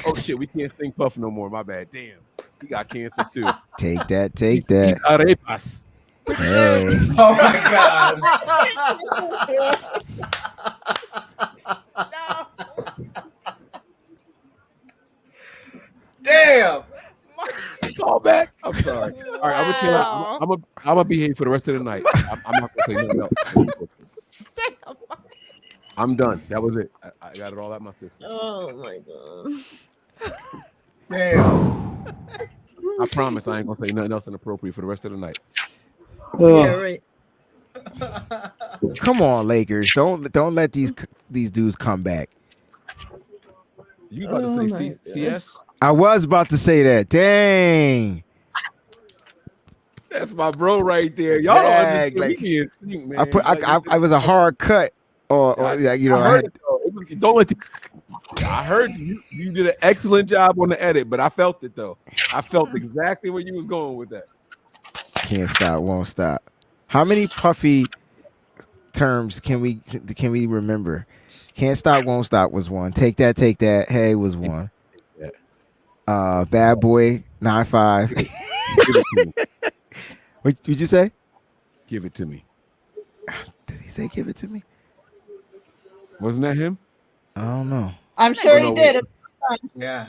Oh shit, we can't sing Puff no more. My bad. Damn, he got cancer too. Take that. Take that. Arepas. Hey. Oh my God. Damn. Call back. I'm sorry. All right, I'm gonna chill out. I'm gonna behave for the rest of the night. I'm not gonna say nothing else. I'm done. That was it. I got it all out my system. Oh my god. Damn. I promise I ain't gonna say nothing else inappropriate for the rest of the night. Yeah, right. Come on, Lakers. Don't let these dudes come back. You about Oh to my say CS? I was about to say that. Dang. That's my bro right there. Y'all don't Dang, understand. like, We being sneak, man. I put Like, I was a hard cut or like, you know, I I heard had, it though. Don't let the, I heard you. You did an excellent job on the edit, but I felt it though. I felt exactly where you was going with that. can't stop, won't stop. How many Puffy terms can we remember? Can't stop, won't stop was one. Take that, hey was one. Bad boy 9-5. What did you say? Give it to me. Did he say give it to me? Wasn't that him? I don't know. I'm sure Oh, he no, did. Yeah.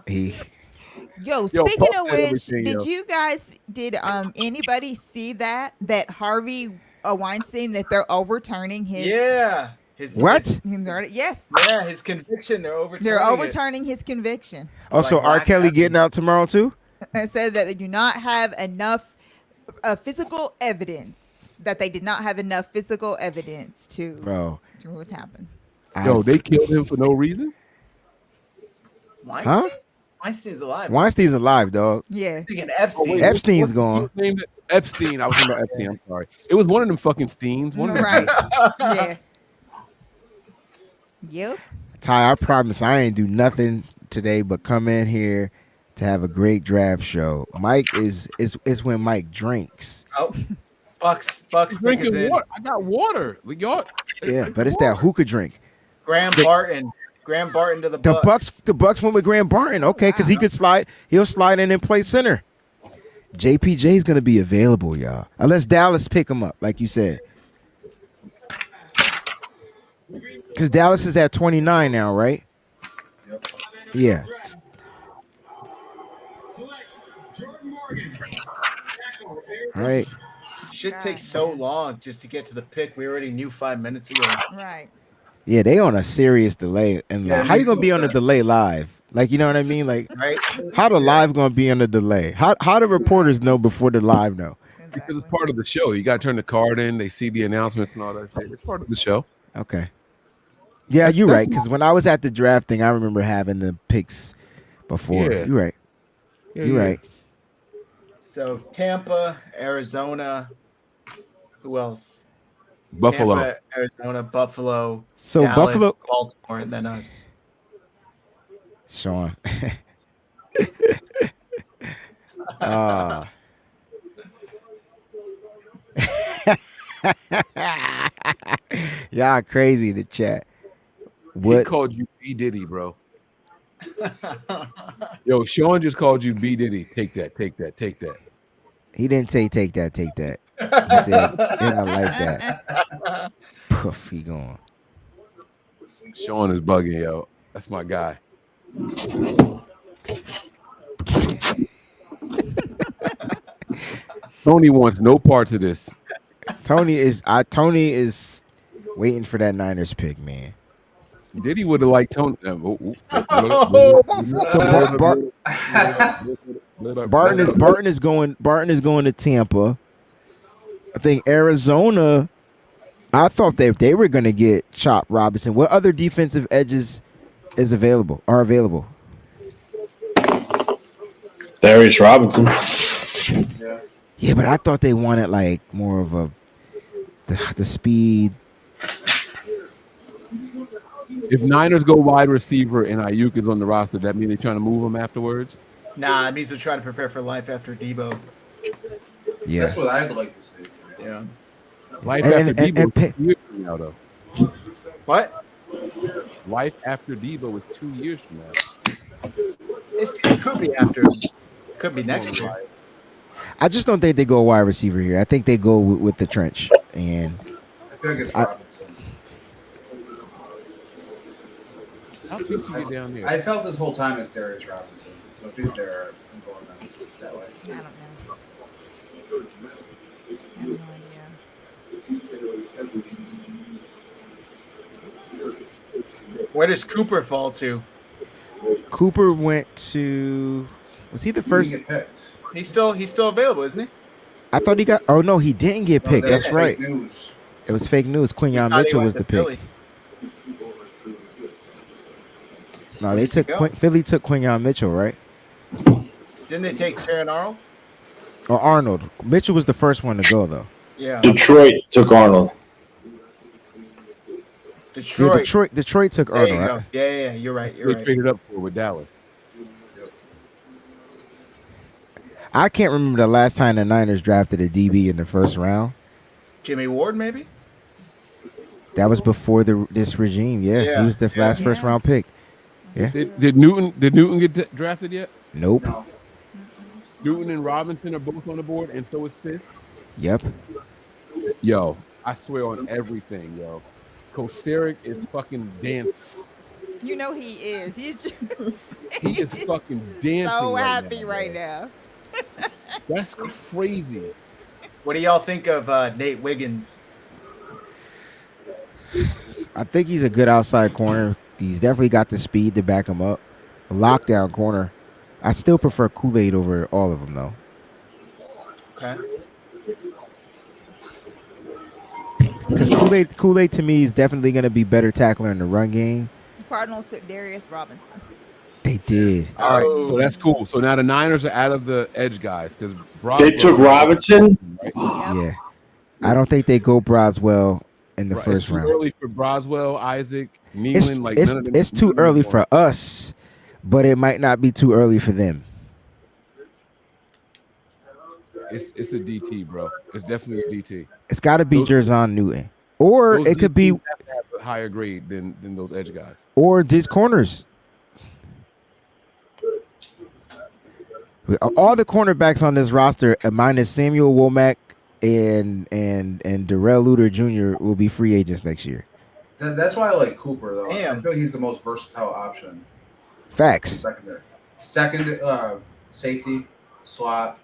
He Yo, Yo, speaking Puff of said which, everything, did yo. you guys anybody see that Harvey Weinstein that they're overturning his Yeah. His yes. Yeah, his conviction. They're overturning. They're it. overturning his conviction. Oh, so Like R. Black Kelly Adam. getting out tomorrow too? And said that they do not have enough physical evidence. That they did not have enough physical evidence to Bro. what happened. Yo, they killed him for no reason. Weinstein? Huh? Weinstein's alive. Weinstein's alive, dog. Yeah. Thinking Epstein. wait, Epstein's what's gone. his name? Epstein. I was thinking about Epstein. I'm sorry. It was one of them fucking Steens. One of them. Right. Yeah. Yep. Ty, I promise I ain't do nothing today but come in here to have a great draft show. Mike is when Mike drinks. Oh, Bucks pick is Drinking in. water. I got water. Like, y'all. Yeah, but it's that hookah drink. Graham Barton to the The Bucks. Bucks went with Graham Barton. Okay, because he could slide. He'll slide in and play center. JPJ's gonna be available, y'all. Unless Dallas pick him up, like you said. Because Dallas is at 29 now, right? Yep. Yeah. All right. Shit takes so long just to get to the pick. We already knew 5 minutes ago. Right. Yeah, they on a serious delay. And Yeah, it how you makes gonna no be on a sense. delay live? Like, you know what I mean? Like, Right? how the live gonna be on a delay? How the reporters know before the live know? Because it's part of the show. You got to turn the card in. They see the announcements and all that shit. It's part of the show. Okay. Yeah, That's- you're that's right. Because when I was at the draft thing, I remember having the picks before. Yeah. You're right. Yeah, You're yeah. right. So Tampa, Arizona. Who else? Buffalo. Tampa, Arizona, Buffalo. So Dallas, Buffalo- Baltimore, and then us. Sean. Ah. Y'all crazy in the chat. He What? called you B Diddy, bro. Yo, Sean just called you B Diddy. Take that. Take that. Take that. He didn't say take that, take that. He said, and I like that. Poof, he gone. Sean is bugging, yo. That's my guy. Tony wants no parts of this. Tony is waiting for that Niners pick, man. Diddy would have liked Tony. So Barton is going to Tampa. I think Arizona. I thought they were going to get Chop Robinson. What other defensive edges are available? Darius Robinson. Yeah, but I thought they wanted like more of the speed. If Niners go wide receiver and Ayuk is on the roster, that mean they're trying to move him afterwards? Nah, it means they're trying to prepare for life after Debo. Yeah. That's what I'd like to see. Yeah. Life And- after and- Debo and is 2 years from now, though. What? Life after Debo is 2 years from now. It could be after. Could be next year. I just don't think they go wide receiver here. I think they go with the trench. And I feel like it's Robinson. How did you get down there? I felt this whole time it's Darius Robinson. So if he's there, I'm going that way. I don't know. I have no idea. Where does Cooper fall to? Cooper went to. Was he the first? He's still available, isn't he? I thought he got. Oh no, he didn't get picked. That's fake right. news. It was fake news. Quinyon thought he Mitchell went was to the pick. Philly. No, they took Philly took Quinyon Mitchell, right? Didn't they take Terran Arnold? Or Arnold. Mitchell was the first one to go though. Yeah. Detroit took Arnold. Detroit. Yeah, Detroit took There you Arnold. go. Right? Yeah, you're right. You're They right. traded up for with Dallas. I can't remember the last time the Niners drafted a DB in the first round. Jimmy Ward, maybe? That was before this regime. Yeah, Yeah. he was the last first round pick. Yeah. Did Newton get drafted yet? Nope. No. Newton and Robinson are both on the board, and so is Fifth. Yep. Yo, I swear on everything, yo. Kosteric is fucking dancing. You know he is. He's just He is fucking dancing. so right happy now, right bro. now. That's crazy. What do y'all think of Nate Wiggins? I think he's a good outside corner. He's definitely got the speed to back him up. A lockdown corner. I still prefer Kool-Aid over all of them though. Okay. Because Kool-Aid to me is definitely going to be better tackler in the run game. Cardinals took Darius Robinson. They did. All right, so that's cool. So now the Niners are out of the edge guys because They took Robinson. Yeah. I don't think they go Broswell in the first it's too round. early for Broswell, Isaac, Nealon. It's, Like it's, none of them, it's too none of them early are- for us, but it might not be too early for them. It's a DT, bro. It's definitely a DT. It's got to be Those- Jerzon Newton. Or Those it could be DTs have to have a higher grade than those edge guys. or these corners. All the cornerbacks on this roster, minus Samuel Womack and Darrell Luter Jr., will be free agents next year. That's why I like Cooper, though. Damn. I feel he's the most versatile option. Facts. Second, safety, slot,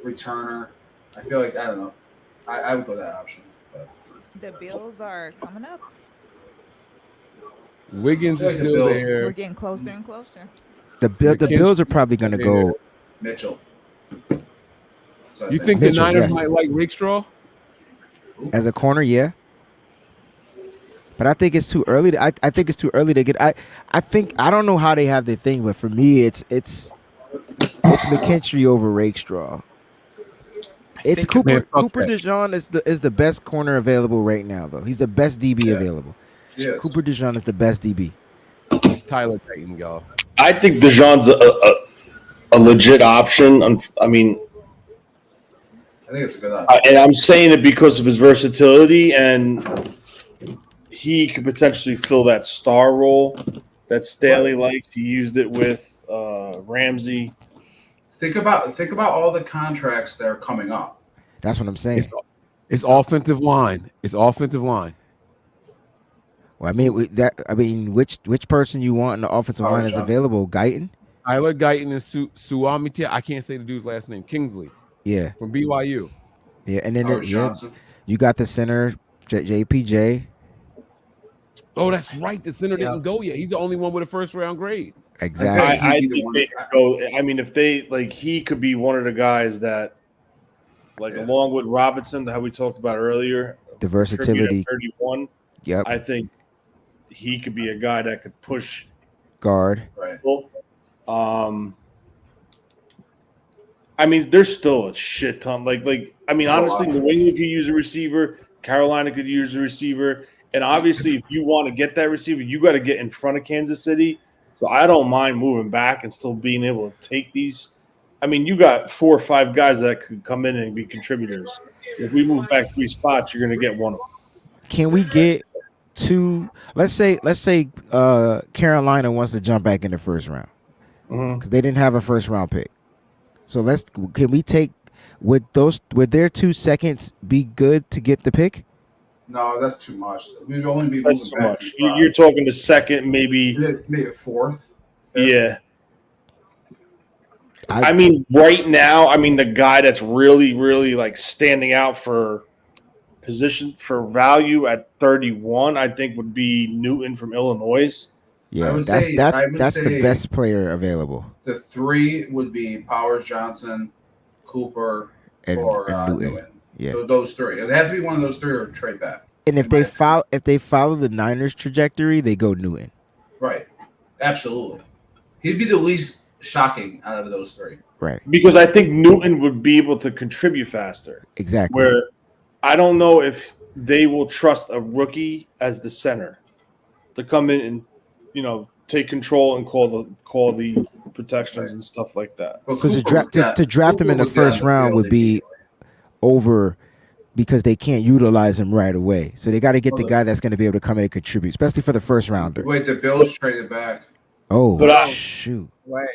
returner. I feel like I don't know. I would go that option. But. The Bills are coming up. Wiggins I feel is like the still Bills- there. We're getting closer and closer. The Bills are probably going to go. Mitchell. So I You think the Mitchell, Niners yes. might like Rakestraw? As a corner, yeah. But I think it's too early. I think it's too early to get. I think I don't know how they have their thing, but for me, it's McKinstry over Rakestraw. It's Cooper. Man, fuck Cooper that. DeJean is the best corner available right now, though. He's the best DB available. Yes. Cooper DeJean is the best DB. It's Tyler Payton, y'all. I think DeJean's a legit option. I mean, I think it's a good option. and I'm saying it because of his versatility, and he could potentially fill that star role that Staley likes. He used it with Ramsey. Think about all the contracts that are coming up. That's what I'm saying. It's offensive line. It's offensive line. Well, I mean, which person you want in the offensive line is Johnson. available? Guyton? Tyler Guyton and Suamiti. I can't say the dude's last name. Kingsley Yeah, from BYU. yeah. And then Howard Johnson. you got the center, JPJ. Oh, that's right. The center didn't go yet. He's the only one with a first round grade. Exactly. I think they could go. I mean, if they he could be one of the guys that, along with Robinson, that we talked about earlier, The versatility. at 31. Yep. I think he could be a guy that could push. Guard. Right. I mean, there's still a shit ton. I mean, honestly, New England could use a receiver. Carolina could use a receiver. And obviously, if you want to get that receiver, you got to get in front of Kansas City. So I don't mind moving back and still being able to take these. I mean, you got 4 or 5 guys that could come in and be contributors. If we move back 3 spots, you're going to get one of them. Can we get two? Let's say Carolina wants to jump back in the first round because they didn't have a first round pick. So can we take would their 2 seconds be good to get the pick? No, that's too much. We'd only be That's moving too back much. in 5. You're talking the second, maybe Maybe a fourth. Yeah. I mean, right now, the guy that's really, really standing out for position for value at 31, I think would be Newton from Illinois. Yeah, would that's say- that's I would that's the say- best player available. The 3 would be Powers, Johnson, Cooper, And or Newton. Newton. Yeah. So those 3. It have to be one of those 3 or trade back. And if they follow the Niners trajectory, they go Newton. Right. Absolutely. He'd be the least shocking out of those 3. Right. Because I think Newton would be able to contribute faster. Exactly. Where I don't know if they will trust a rookie as the center to come in and take control and call the protections and stuff like that. So to draft him in the first round would be over because they can't utilize him right away. So they got to get the guy that's going to be able to come in and contribute, especially for the first rounder. Wait, the Bills traded back. Oh, But shoot. Wait.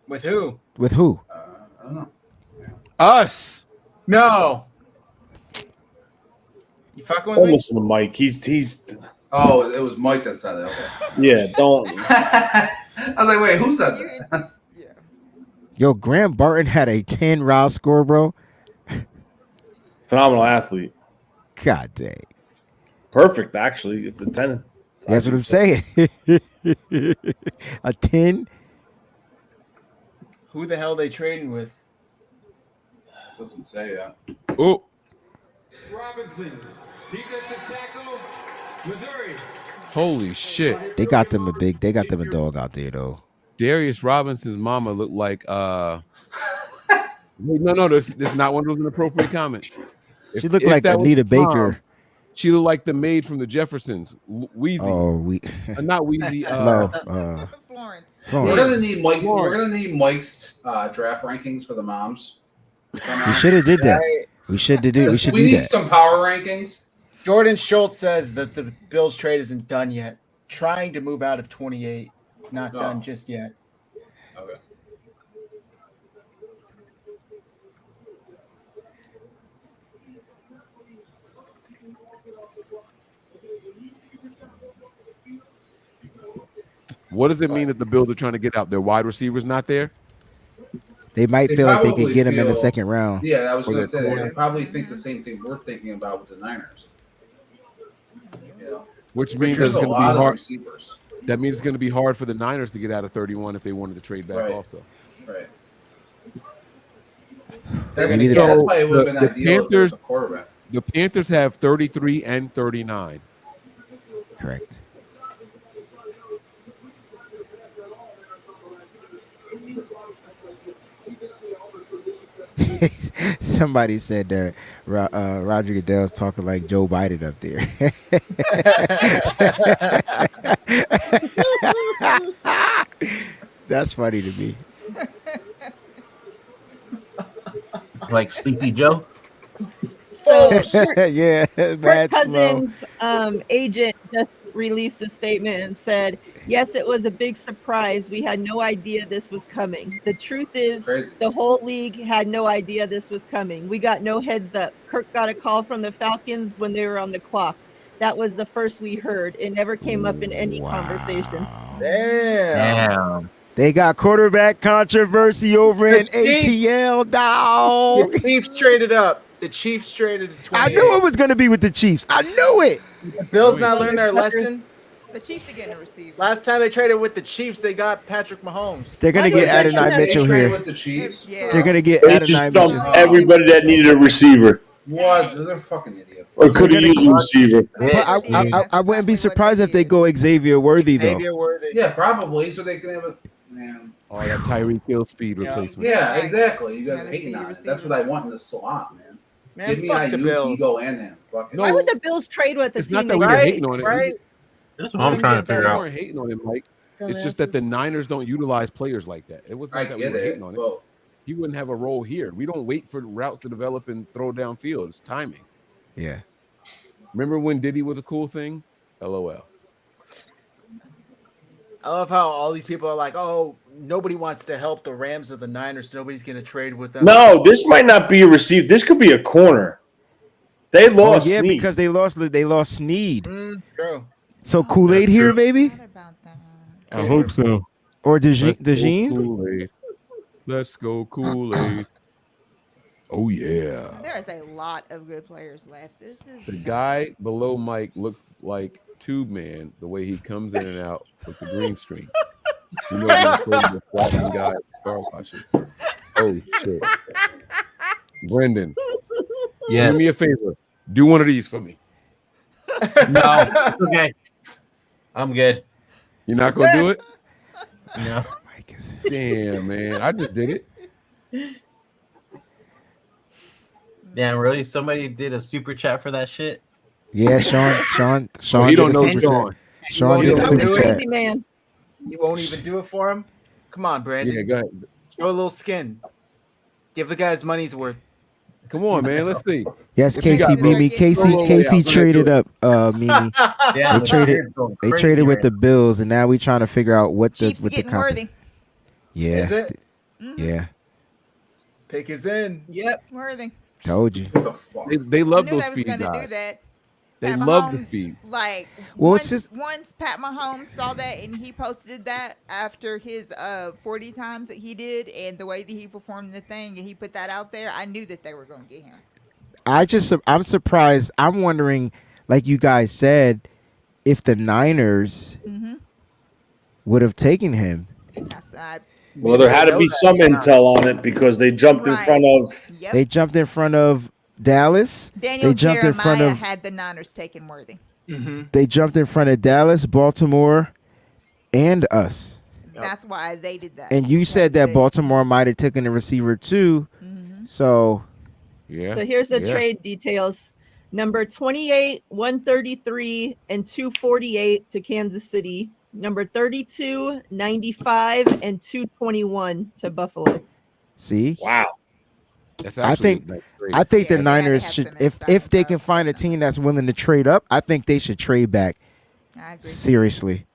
With who? With who? I don't know. Us. No. You fucking with Don't me? listen to Mike. He's Oh, it was Mike that said it. Okay. yeah. Don't. I was like, wait, who said that? Yo, Graham Barton had a 10 round score, bro. Phenomenal athlete. God dang. Perfect, actually. If the 10. That's what I'm saying. A 10. Who the hell they trading with? Doesn't say that. Oh, Robinson, defensive tackle, Missouri. holy shit! They got them a dog out there though. Darius Robinson's mama looked like Wait, no, this is not one of those inappropriate comments. She looked like that was Anita the mom, Baker. She looked like the maid from the Jeffersons, Weezy. Oh, Not Weezy. Flo. Florence. We're gonna need Mike. We're gonna need Mike's draft rankings for the moms. We should have did that. We should do need that. some power rankings. Jordan Schultz says that the Bills trade isn't done yet. Trying to move out of 28. Not done just yet. Okay. What does it mean that the Bills are trying to get out? Their wide receivers not there? They might They feel like they could probably get him in the feel- second round. Yeah, I was Or going to the say they corner. probably think the same thing we're thinking about with the Niners. You know, Which But means there's it's a going to be lot of hard. receivers. That means it's going to be hard for the Niners to get out of 31 if they wanted to trade back Right. also. Right. Maybe That's why it would have been the ideal if there was Panthers, a quarterback. the Panthers have 33 and 39. Correct. Somebody said that Roger Goodell's talking like Joe Biden up there. That's funny to me. Like Sleepy Joe. So Yeah, Kirk bad slow. Cousins' agent just released a statement and said, "Yes, it was a big surprise. We had no idea this was coming. The truth is, Crazy. the whole league had no idea this was coming. We got no heads up. Kirk got a call from the Falcons when they were on the clock. That was the first we heard. It never came up in any conversation." Damn. They got quarterback controversy over in The Chiefs- ATL, dog. The Chiefs traded up. The Chiefs traded to 28. I knew it was going to be with the Chiefs. I knew it. The Bills not learned their lesson. The Chiefs are getting a receiver. Last time they traded with the Chiefs, they got Patrick Mahomes. They're going to get Adonai Mitchell Traded here. with the Chiefs. Yeah. They're going to get They Adonai just Mitchell. dumped everybody that needed a receiver What? They're fucking idiots. or could have used a receiver. But I wouldn't be surprised if they go Xavier Worthy, though. Xavier Worthy. Yeah, probably. So they can have a man. Oh, that Tyreek Hill speed replacement. Yeah, exactly. You guys Yeah, are hating the on it. receiver. That's what I want in the slot, man. Man, Give me fuck the IU, Bills. Ego, and him. Fuck it. Why would the Bills trade with the It's team? not that they we were got? hating on it. Right? That's what I'm trying to figure We out. weren't hating on him, Mike. It's Dumbasses. just that the Niners don't utilize players like that. It wasn't I that we get were it. hating on it. Well, He wouldn't have a role here. We don't wait for routes to develop and throw downfield. It's timing. Yeah. Remember when Diddy was a cool thing? LOL. I love how all these people are like, oh, nobody wants to help the Rams or the Niners. So nobody's going to trade with them. No, this might not be a receiver. This could be a corner. They Oh, lost. yeah, Snead. because they lost Snead. True. So Kool-Aid here, maybe? What about that? I hope so. Or Let's go Dejean? Kool-Aid. Let's go Kool-Aid. Oh, yeah. There is a lot of good players left. This is The guy below Mike looks like Tube Man, the way he comes in and out with the green screen. You know, the flashing guy at the car washes. Oh, shit. Brendan, Yes. do me a favor. Do one of these for me. No. Okay. I'm good. You're not going to do it? No. Mike is... Damn, man. I just did it. Damn, really? Somebody did a super chat for that shit? Yeah, Sean Oh, he did don't a know super Sean. chat. Sean You did a won't super do it? chat. Crazy man. You won't even do it for him? Come on, Brandon. Yeah, go ahead. Show a little skin. Give the guy's money's worth. Come on, man. Let's see. Yes, If you Casey, got- Mimi. Casey Roll away. Casey I'm gonna traded do up, Mimi. Yeah, They traded. They traded with the Bills, and now we trying to figure out what the Chiefs what the getting comp. worthy. Is Yeah, it? yeah. Pick is in. Yep. Worthy. Told you. what the fuck? They I love knew those they was speedy going to do guys. that. They Pat love the Mahomes, speed. Like Well, once, it's just- once Pat Mahomes saw that and he posted that after his 40 times that he did and the way that he performed the thing and he put that out there, I knew that they were going to get him. I'm surprised. I'm wondering, like you guys said, if the Niners would have taken him. Well, there had to be some intel on it because they jumped in front of. Yep. They jumped in front of Dallas. Daniel They jumped in front Jeremiah of. had the Niners taken worthy. They jumped in front of Dallas, Baltimore, and us. That's why they did that. And you said that Baltimore might have taken the receiver too. So, yeah. So here's the Yeah. trade details. Number 28, 133, and 248 to Kansas City. Number 32, 95, and 221 to Buffalo. see, Wow. That's I actually think like great. I think Yeah, the they gotta Niners have should, some if they can find a team that's willing to trade up, I think they should trade back. I agree. Seriously.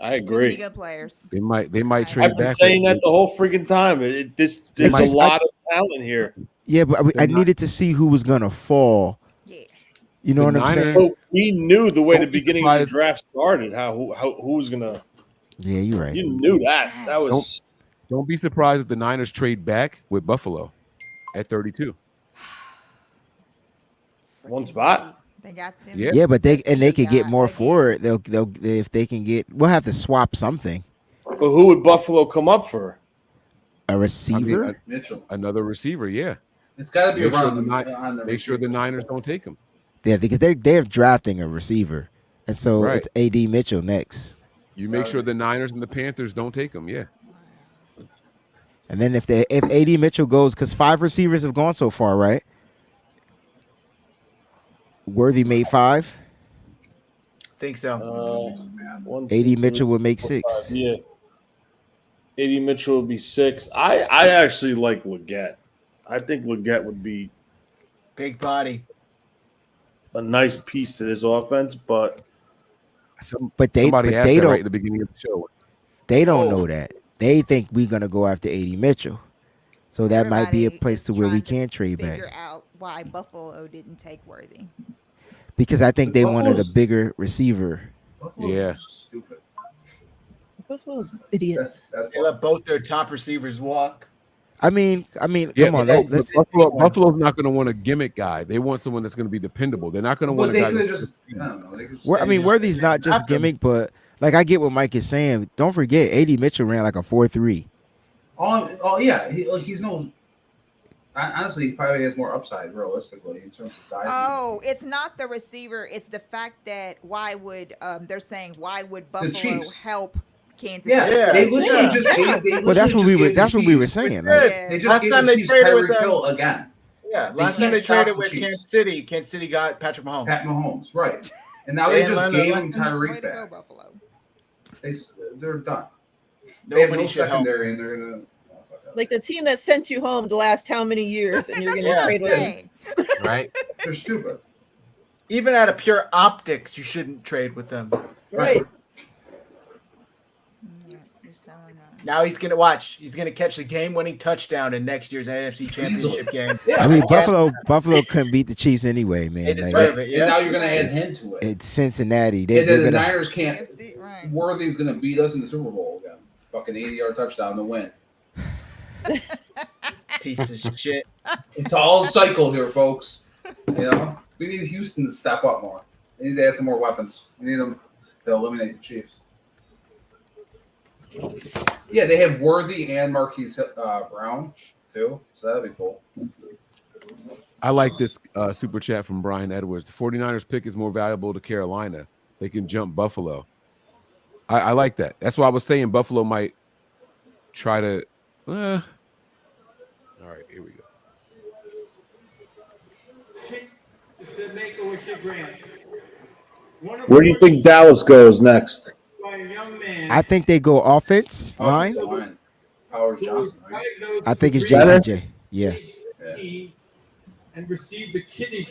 I Too many agree. good players. They might trade I've been back. saying that the whole freaking time. There's might- a lot of talent here. Yeah, but I needed to see who was gonna fall. Yeah. You know The what I'm Niners- saying? So we knew the way the Don't be beginning of the surprised- draft started. Who was gonna? Yeah, you're right. You knew that. That was. Don't be surprised if the Niners trade back with Buffalo at 32. One spot. They got them. Yeah. Yeah, but they could get got more again. for it. They'll if they can get. We'll have to swap something. But who would Buffalo come up for? A receiver. Mitchell. Another receiver, yeah. It's got to be Make sure around the the Make sure the Niners don't take him. Yeah, because they're drafting a receiver, and so Right. it's AD Mitchell next. You make sure the Niners and the Panthers don't take him, yeah. And then if AD Mitchell goes, because 5 receivers have gone so far, right? Worthy made 5. Think so. AD Mitchell would make 6. Yeah. AD Mitchell would be 6. I actually like Leggett. I think Leggett would be Big body. a nice piece to this offense, but But they Somebody asked they that don't right at the beginning of the show. they don't know that. They think we're gonna go after AD Mitchell. So that might be a Everybody place is to where we trying can trade back. Figure out why Buffalo didn't take Worthy. Because I think they wanted a Buffalo's- bigger receiver. Buffalo's Yeah. Stupid. Buffalo's idiots. That's They let both their top receivers walk. I mean, Yeah, come on, but let's Buffalo's not going to want a gimmick guy. They want someone that's going to be dependable. They're not going to Well, want a they guy. could That's just. I don't know. They could just I mean, just- Worthy's not just After- gimmick, but like I get what Mike is saying. Don't forget, AD Mitchell ran like a 4.3. Oh yeah, he's no. Honestly, he probably has more upside realistically in terms of size. Oh, it's not the receiver. It's the fact that they're saying why would Buffalo Chiefs. help Kansas Yeah, City? they literally Yeah. just gave. They Well, that's literally what we just were. gave That's the what we were Chiefs- saying. Good. Like, They just Last gave time the they Chiefs traded with Tyreek them- Hill again. Yeah, They last time can't they stop traded the with Chiefs. Kansas City got Patrick Mahomes. Pat Mahomes, right? And now They they just learned their gave him lesson. Way Tyreek to go, back. Buffalo. They're done. They have Nobody no should help. secondary, and they're gonna. Like the team that sent you home the last how many years, and you're going to Yeah. trade with them. Saying. Right? They're stupid. Even out of pure optics, you shouldn't trade with them. Right. Yeah, you're selling out. Now he's gonna watch. He's gonna catch the game-winning touchdown in next year's NFC Championship game. Yeah, I mean, Again, Buffalo couldn't beat the Chiefs anyway, man. They Like, deserve it's, it. And Yeah. now you're gonna add him to it. it's Cincinnati. And then They're the gonna. Niners can't. That's it, right. Worthy's gonna beat us in the Super Bowl again. Fucking 80-yard touchdown to win. Piece of shit. It's all cycle here, folks. You know, we need Houston to step up more. They need to add some more weapons. We need them to eliminate the Chiefs. Yeah, they have Worthy and Marquise Brown too, so that'll be cool. I like this super chat from Brian Edwards. The 49ers pick is more valuable to Carolina. They can jump Buffalo. I like that. That's why I was saying Buffalo might try to. All right, here we go. It's the Make-A-Wish grants. where do you think Dallas goes next? By a young man I think they go offense line. Offensive line. Howard who was Johnson, right? diagnosed I think it's with JJ. Yeah. age 15 and received a kidney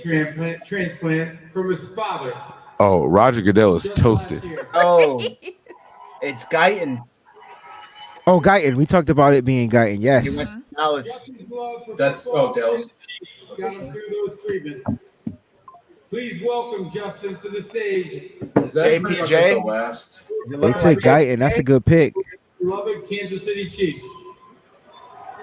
transplant from his father. Oh, Roger Goodell is just last toasted. year. Oh, it's Guyton. Oh, Guyton. We talked about it being Guyton. He Yes. went to Dallas. Justin's love for That's- football Dallas. and Chiefs got him through those treatments. Please welcome Justin to the stage. Is that pretty much like the last? They took Guyton. That's a good pick. Beloved Kansas City Chiefs.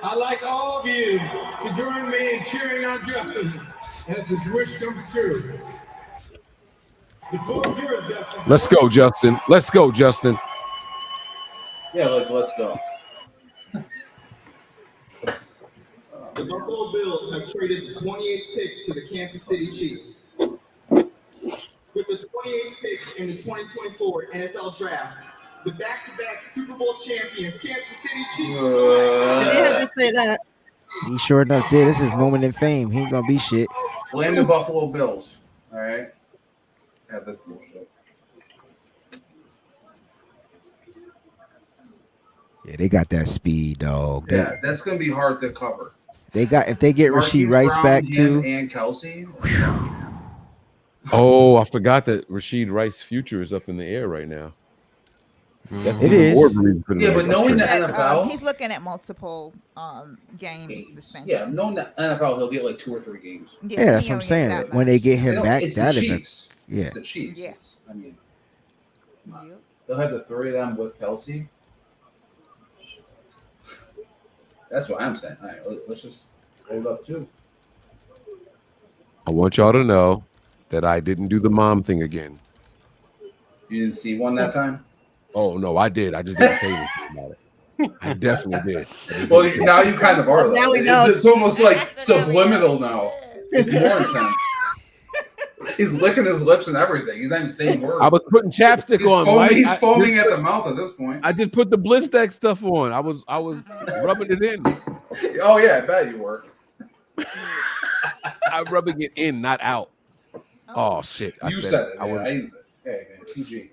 I'd like all of you to join me in cheering on Justin as his wish comes true. The floor is yours, Justin. Let's go, Justin. Let's go, Justin. Yeah, let's go. The Buffalo Bills have traded the 28th pick to the Kansas City Chiefs. With the 28th pick in the 2024 NFL Draft, the back-to-back Super Bowl champions, Kansas City Chiefs. They had to say that. He sure enough did. This is his moment in fame. He ain't gonna be shit. Blame the Buffalo Bills. All right. Yeah, that's bullshit. Yeah, they got that speed, dog. They, Yeah, that's gonna be hard to cover. they got if they get Rasheed Marquise Rice Brown, back him, too. and Kelsey. Oh, I forgot that Rasheed Rice's future is up in the air right now. That's It even is. more reason for them Yeah, to but make knowing this that trade. NFL, He's looking at multiple game suspension. yeah, knowing that NFL, he'll get like 2 or 3 games. Yeah, that's he what I'm only saying. gets that When they get him They don't- back, it's that the is a Chiefs. yeah. It's the Chiefs. Yeah. It's- I mean, much. Yep. they'll have the 3 of them with Kelsey. That's what I'm saying. All right, let's just hold up too. I want y'all to know that I didn't do the mom thing again. You didn't see one that time? Oh no, I did. I just didn't say anything about it. I definitely did. Well, now you kind of are. Now we Though. know. It's almost like subliminal now. It's more intense. He's licking his lips and everything. He's not even saying words. I was putting chapstick on. Mike. He's foaming at the mouth at this point. I just put the Blistex stuff on. I was rubbing it in. Oh yeah, I bet you were. I'm rubbing it in, not out. Oh shit! You said it. I didn't say it. Hey,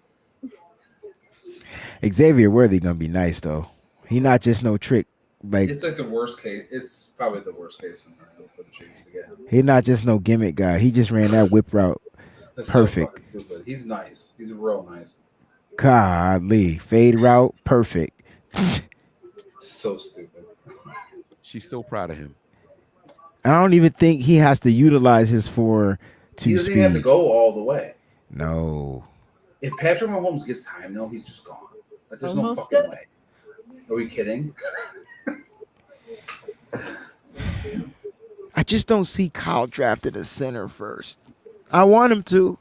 2G. Xavier Worthy gonna be nice though. He not just no trick. Like It's like the worst case. It's probably the worst case scenario for the Chiefs to get him. he not just no gimmick guy. He just ran that whip route That's perfect. So fucking stupid. He's nice. He's real nice. Godly fade route perfect. So stupid. She's so proud of him. I don't even think he has to utilize his 4.2 He doesn't even have to speed. go all the way. No. If Patrick Mahomes gets time, though, he's just gone. Like, there's no Almost fucking done. way. Are we kidding? I just don't see Kyle drafted a center first. I want him to.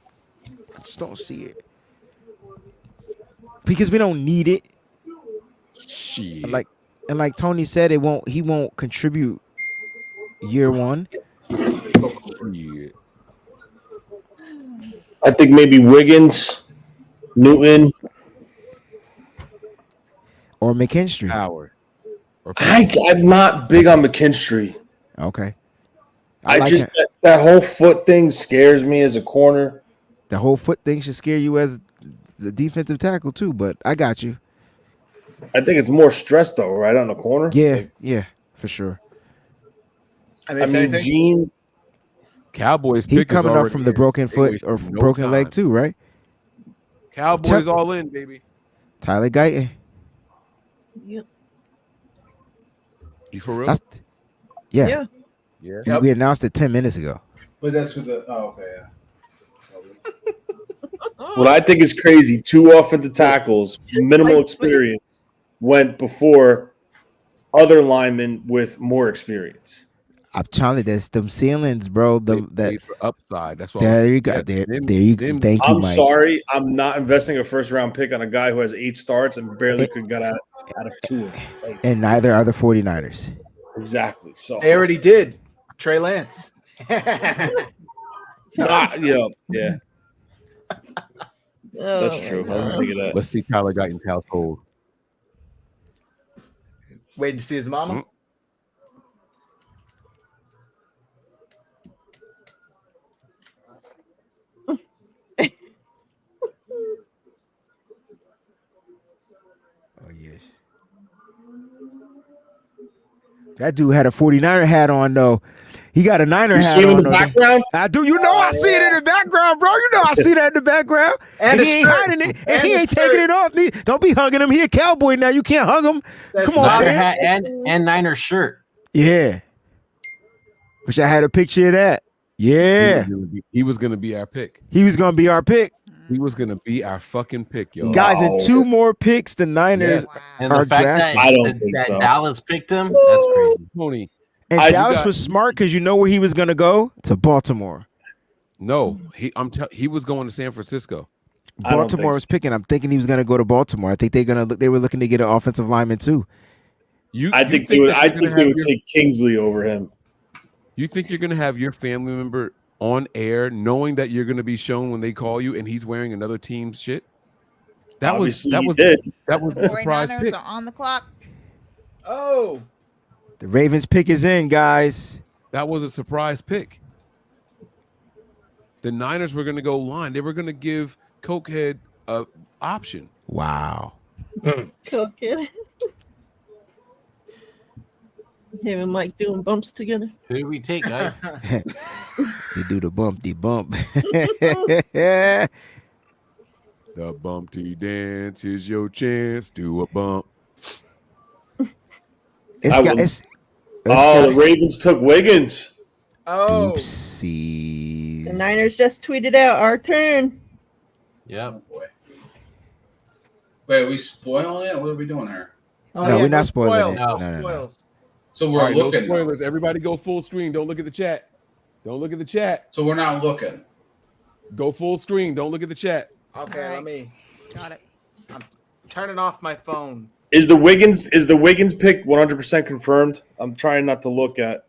I just don't see it. Because we don't need it. Shit. And like Tony said, he won't contribute year one. Yeah. I think maybe Wiggins, Newton. Or McKinstry. Howard. I'm not big on McKinstry. Okay. I like just it. that whole foot thing scares me as a corner. The whole foot thing should scare you as the defensive tackle too, but I got you. I think it's more stress though, right on the corner. Yeah, for sure. I mean, Gene. Cowboys. He's pick is coming up already from the in. broken They foot wasted or no broken time. leg too, right? Cowboys all in, baby. Tyler Guyton. Yep. You for real? That's- yeah. Yeah. We announced it 10 minutes ago. But that's for the. Oh, okay, yeah. What I think is crazy: 2 offensive tackles, minimal experience, went before other linemen with more experience. I'm telling you, there's them ceilings, bro. They That played for upside. That's what. there you go. There you go. Thank you, I'm Mike. sorry, I'm not investing a first round pick on a guy who has 8 starts and barely could get out of 2 of them. Like, And neither are the 49ers. exactly. So They already did. Trey Lance. yeah. Oh, That's true. I didn't think of that. Let's see Tyler Guyton's household. Waiting to see his mama. Oh, yes. That dude had a 49er hat on, though. He got a Niner You hat see him on. in the though. background? I do. You know I see it in the background, bro. You know I see that in the background. And And his he ain't shirt. hiding it. And And he his ain't taking shirt. it off. Don't be hugging him. He a cowboy now. You can't hug him. Come on, Niner man. hat and Niner shirt. Yeah. Wish I had a picture of that. Yeah. He was gonna be our pick. He was going to be our pick. He was gonna be our fucking pick, yo. Guys, in 2 more picks, the Niners And are the fact drafting. I don't that, think that so. Dallas picked him, that's crazy. Tony. And I- Dallas was smart because you know where he was going to go? To Baltimore. No, he was going to San Francisco. I don't Baltimore think was picking. I'm thinking he was going to go to Baltimore. I think they were looking to get an offensive lineman too. I think they would take Kingsley over him. You think you're gonna have your family member on air knowing that you're gonna be shown when they call you and he's wearing another team's shit? Obviously that he was did. that was the surprise 49ers pick. are on the clock. Oh. The Ravens pick is in, guys. That was a surprise pick. The Niners were gonna go line. They were gonna give Cokehead a option. Wow. Cokehead. Him and Mike doing bumps together. Who did we take, guys? You do the bumpty bump. The bumpty dance is your chance. Do a bump. It's the Ravens took Wiggins. Oh. Oopsies. The Niners just tweeted out our turn. Yep. Boy. Wait, are we spoiling it? What are we doing here? Oh, No, we're not spoiling it. No. No. So All we're right, no looking. now. spoilers. Everybody go full screen. Don't look at the chat. Don't look at the chat. So we're not looking. Go full screen. Don't look at the chat. Okay, All let right. me. Got it. I'm turning off my phone. Is the Wiggins pick 100% confirmed? I'm trying not to look at.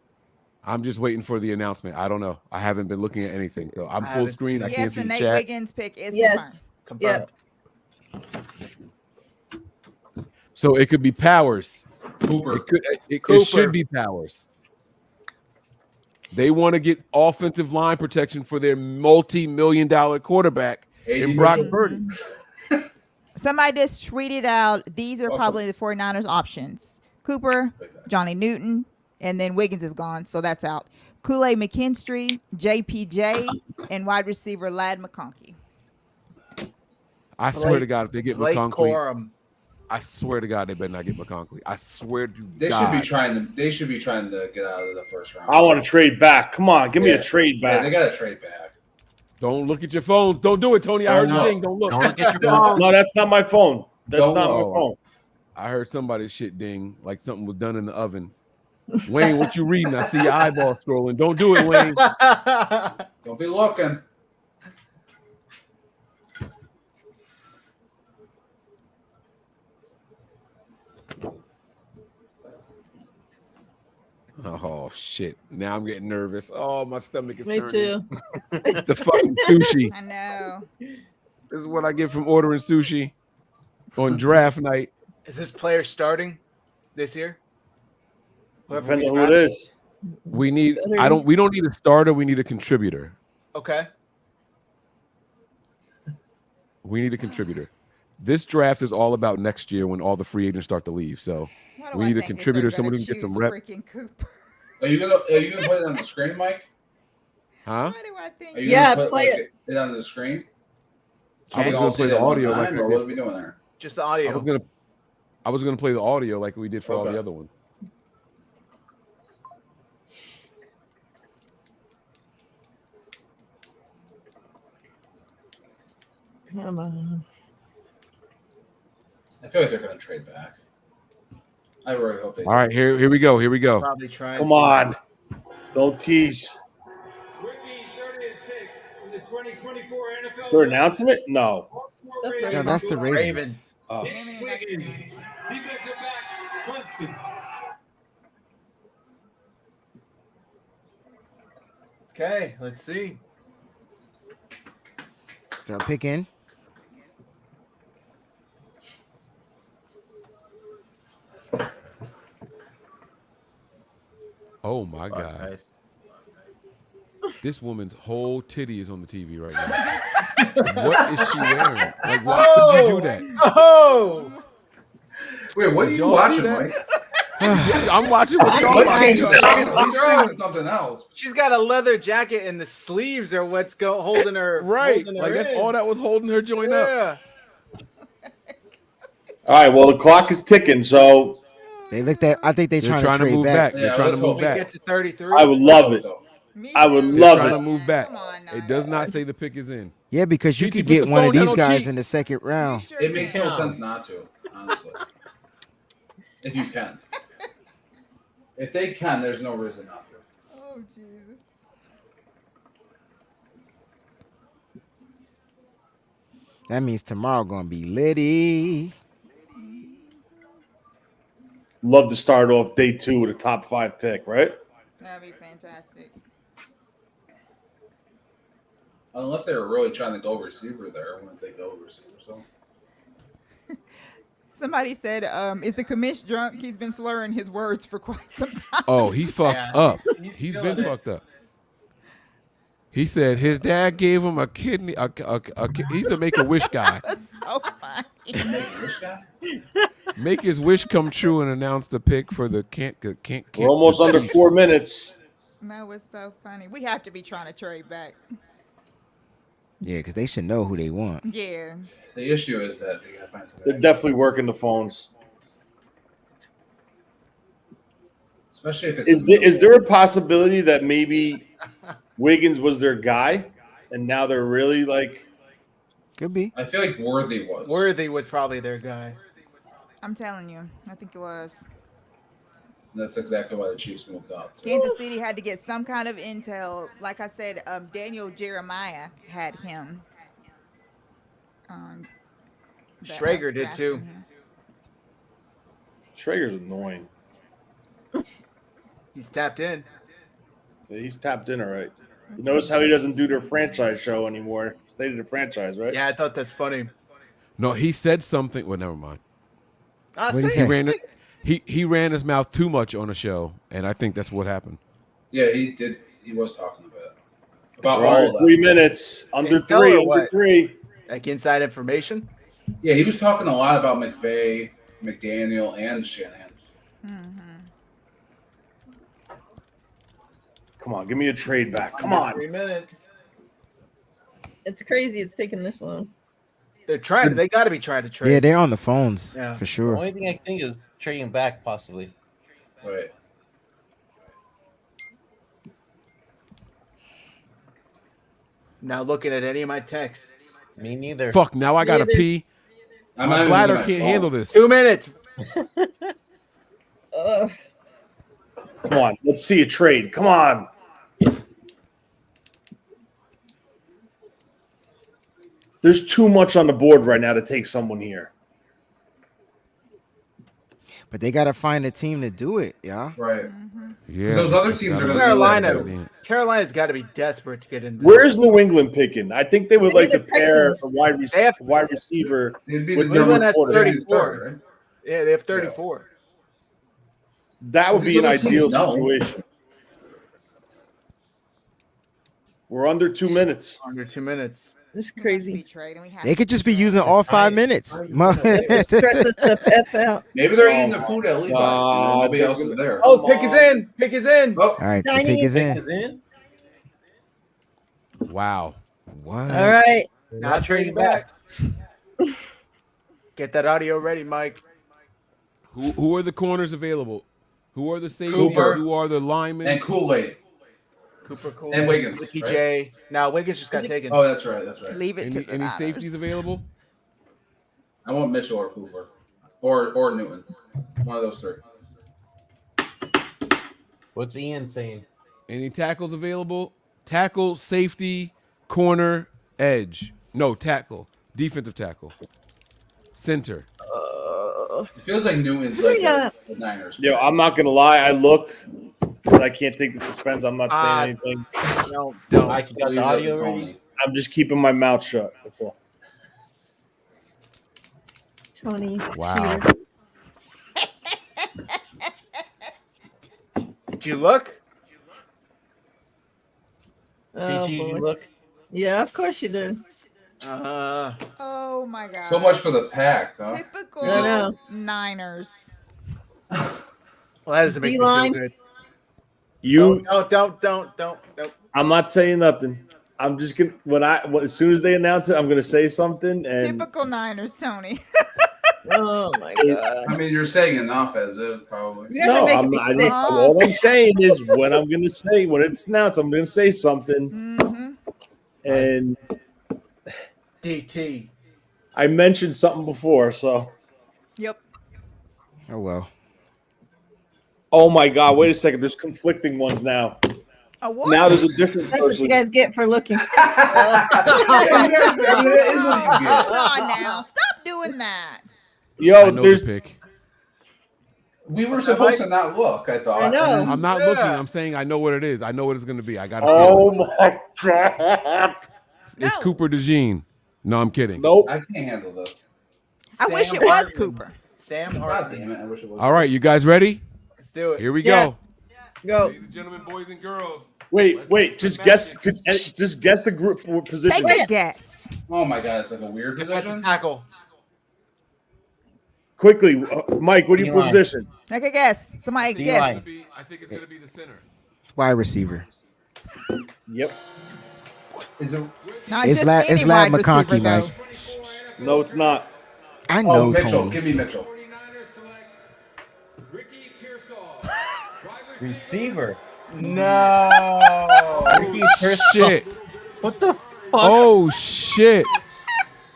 I'm just waiting for the announcement. I don't know. I haven't been looking at anything. So I'm I full haven't screen. seen I it. can't Yes, see and the Nate chat. Wiggins pick is Yes. Confirmed. So it could be Powers. Cooper. It Cooper. should be Powers. They want to get offensive line protection for their multi-million-dollar quarterback in Brock Mitchell. Purdy. Somebody just tweeted out these are probably the 49ers options. Cooper, Johnny Newton, and then Wiggins is gone, so that's out. Kool-Aid McKinstry, JPJ, and wide receiver Lad McConkey. I swear to God, if they get Blake McConkey, Corum. I swear to God, they better not get McConkey. I swear to They God. should be trying to. They should be trying to get out of the first round. I want to trade back. Come on, give me Yeah. a trade Yeah, back. they got to trade back. Don't look at your phones. Don't do it, Tony. I heard No. the ding. Don't look. Don't look at your phone. No, that's not my phone. That's Don't not my look. phone. I heard somebody's shit ding, like something was done in the oven. Wayne, what you reading? I see your eyeball scrolling. Don't do it, Wayne. Don't be looking. Oh shit! Now I'm getting nervous. Oh, my stomach is Me turning. too. The fucking sushi. I know. This is what I get from ordering sushi on draft night. Is this player starting this year? Whoever Depends we on who it draft? is. We need. We don't need a starter. We need a contributor. Okay. We need a contributor. This draft is all about next year when all the free agents start to leave. So Why do we I need a think that contributor, they're someone gonna who can get some choose rep. freaking Cooper? Are you gonna put it on the screen, Mike? Huh? Why do I think? Are you Yeah, gonna put play like, it on the screen? I was all gonna see play the that one audio time, like or I what did. are we doing there? Just the I audio. was gonna play the audio like we did for all Okay. the other ones. Come on. I feel like they're gonna trade back. I really hope they. All right, here we go. Here we go. Probably trying. Come on. Don't tease. With the 30th pick in the 2024 NFL They're Draft, announcing it? No. Baltimore No, that's the Ravens. Ravens. Oh. Nick Wiggins, defensive back, Clemson. Okay, let's see. So pick in. Oh my God. This woman's whole titty is on the TV right now. What is she wearing? Like, why would you do that? Oh, Wait, what are Did you y'all see watching, that? Mike? Yeah, I'm watching what y'all What watching. changed I'm doing something else. she's got a leather jacket, and the sleeves are what's holding her. Right. holding her Like, that's in. all that was holding her joint up. Yeah. All right. Well, the clock is ticking, so They looked at. I think they're They're trying to trade move back. back. They're trying to let's move hope We back. get to 33. I would love it. Me I would too. They're love trying it. to move back. Come on now. It does not say the pick is in. Yeah, because you GT, could put get the one of phone down, these don't guys cheat. in the second round. Sure It makes can. no sense not to, honestly. If you can. If they can, there's no reason not to. Oh Jesus. That means tomorrow gonna be litty. Love to start off day 2 with a top 5 pick, right? That'd be fantastic. Unless they were really trying to go receiver there, when they go receiver. So Somebody said, "Is the commish drunk? He's been slurring his words for quite some time." Oh, he fucked Yeah. up. He's He's feeling been it. fucked up. He said his dad gave him a kidney. He's a Make-A-Wish guy. That's so funny. this guy. Make his wish come true and announce the pick for the can't. We're almost the under Chiefs. 4 minutes. That was so funny. We have to be trying to trade back. Yeah, because they should know who they want. Yeah. The issue is that they gotta find They're something. definitely working the phones. Especially if it's Is there a possibility that maybe Wiggins was their guy, and now they're really like? Could be. I feel like Worthy was. Worthy was probably their guy. I'm telling you. I think it was. That's exactly why the Chiefs moved up. Kansas City had to get some kind of intel. Like I said, Daniel Jeremiah had him. That Schrager was did drafting too. him. Schrager's annoying. He's tapped in. Yeah, he's tapped in, all right. You notice how he doesn't do their franchise show anymore? They did a franchise, right? Yeah, I thought that's funny. No, he said something. Well, never mind. I What'd he see. say? He ran it. He ran his mouth too much on a show, and I think that's what happened. Yeah, he did. He was talking about All all right, of that. 3 minutes. Under Intel three. or Under what? three. Like inside information. Yeah, he was talking a lot about McVay, McDaniel, and Shanahan. Come on, give me a trade back. Come on. 3 minutes. It's crazy it's taking this long. They're trying. They got to be trying to trade. Yeah, they're on the phones Yeah. for The sure. only thing I can think is trading back, possibly. Right. Now looking at any of my texts. Me neither. Fuck! Now I gotta Neither. pee. I'm My not even bladder using my can't phone. handle this. 2 minutes. Come on. Let's see a trade. Come on. There's too much on the board right now to take someone here. But they gotta find a team to do it, yeah. Right. Yeah, Those it's- other it's teams gotta are be gonna do that. Carolina. Carolina's got to be desperate to get in. Where's New England picking? I think they would Maybe like to the pair a Texans. wide receiver. It'd be With the New England number has 40. 34. right? Yeah, they have 34. That would be an These other ideal teams know. situation. We're under 2 minutes. Under 2 minutes. It's Be crazy. trading. We have They to could just be trade. using all 5 minutes. Stress us the F out. Maybe they're eating the food at Levi's. God, Nobody else is there. Oh, pick is in. Pick is in. Oh, All right, the Tiny. pick is in. Is in? Wow. What? All right. Not trading back. Get that audio ready, Mike. Who are the corners available? Who are the safeties? Cooper. Who are the linemen? and Kool-Aid. Cooper Cool. And Wiggins, Ricky right? J. Now Wiggins just got taken. Oh, that's right. That's right. Leave it to Any, the any Niners. safeties available? I want Mitchell or Cooper, or Newton. One of those three. What's Ian saying? Any tackles available? Tackle, safety, corner, edge. No, tackle. Defensive tackle. Center. It feels like Newton's Who like we got? the Niners. Yo, I'm not gonna lie. I looked, but I can't take the suspense. I'm not saying anything. Don't. Mike, you got the audio ready? I'm just keeping my mouth shut. That's all. Tony's Wow. cheater. Did you look? Oh, Did you boy. look? Yeah, of course you did. Oh my god. So much for the pack, huh? Typical I know. Niners. Well, that doesn't make me D-line. feel good. You, Don't. I'm not saying nothing. I'm just gonna as soon as they announce it, I'm gonna say something. And Typical Niners, Tony. Oh my god. I mean, you're saying enough as if probably. You guys are no, making I'm me not. sick. All I'm saying is when I'm gonna say when it's announced, I'm gonna say something. Mm-hmm. And DT. I mentioned something before, so. Yep. Oh well. Oh my God! Wait a second. There's conflicting ones now. A what? Now there's a different That's what person. you guys get for looking. Hold on now. Stop doing that. Yo, I know there's the pick. We were supposed to not look. I thought. I know. I'm not looking. I'm saying I know what it is. I know what it's going to be. I got to Oh my God! It's No. Cooper DeJean. No, I'm kidding. Nope. I can't handle this. I wish Sam it was Hartman. Cooper. Sam God Hartman. damn it! I wish it was. All right, you guys ready? Let's do it. Here we Yeah. go. Go. Ladies and gentlemen, boys and girls. Wait. Just guess the group position. Take a guess. Oh my god! It's like a weird Defensive position. tackle. Quickly, Mike. What do you D-line. position? Take a guess. Somebody D-line. guess. I think it's going to be the center. It's wide receiver. Yep. Is it? Not It's just Lab any Lab wide receiver, McConkey, though. Mike. No, it's not. I Oh, know Mitchell. Tony. Give me Mitchell. 49ers select Ricky Pearsall. Wide Receiver. No. Ricky Pearsall. Shit. What the fuck? Oh, shit.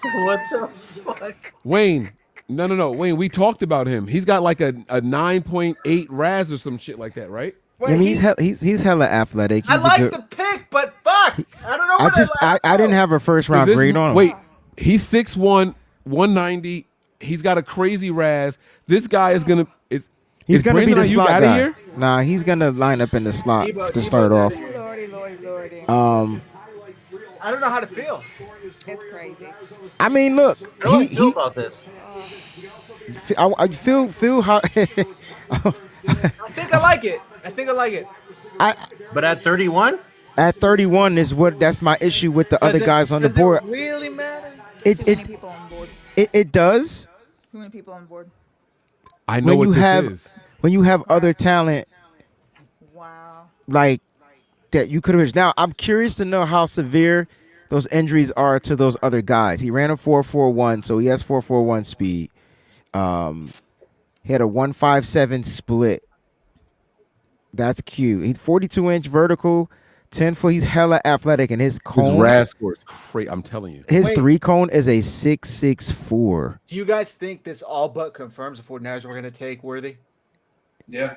What the fuck? Wayne, No. Wayne, we talked about him. He's got like a 9.8 RAS or some shit like that, right? I mean, he's hella athletic. I He's like a good. the pick, but fuck, I don't know. What I didn't have a first round This- grade on him. Wait, he's 6'1", 190. He's got a crazy RAS. This guy is gonna He's gonna be the Brandon Ayuk slot outta guy. here? Nah, he's gonna line up in the slot to start off. I don't know how to feel. It's crazy. I mean, look, How do I feel about this? I feel how. I think I like it. But at 31, At 31 is that's my issue with the other guys on the does board. It really matter? It does. Too many people on board. I know what this is. When you have other talent. Like that you could have. Now I'm curious to know how severe those injuries are to those other guys. He ran a 4.41, so he has 4.41 speed. He had a 1.57 split. That's cute. He's 42-inch vertical, 10 foot. He's hella athletic, and his cone. His RAS score is crazy. I'm telling you. His Wait. 3 cone is a 6.64. Do you guys think this all but confirms the 49ers were going to take Worthy? Yeah,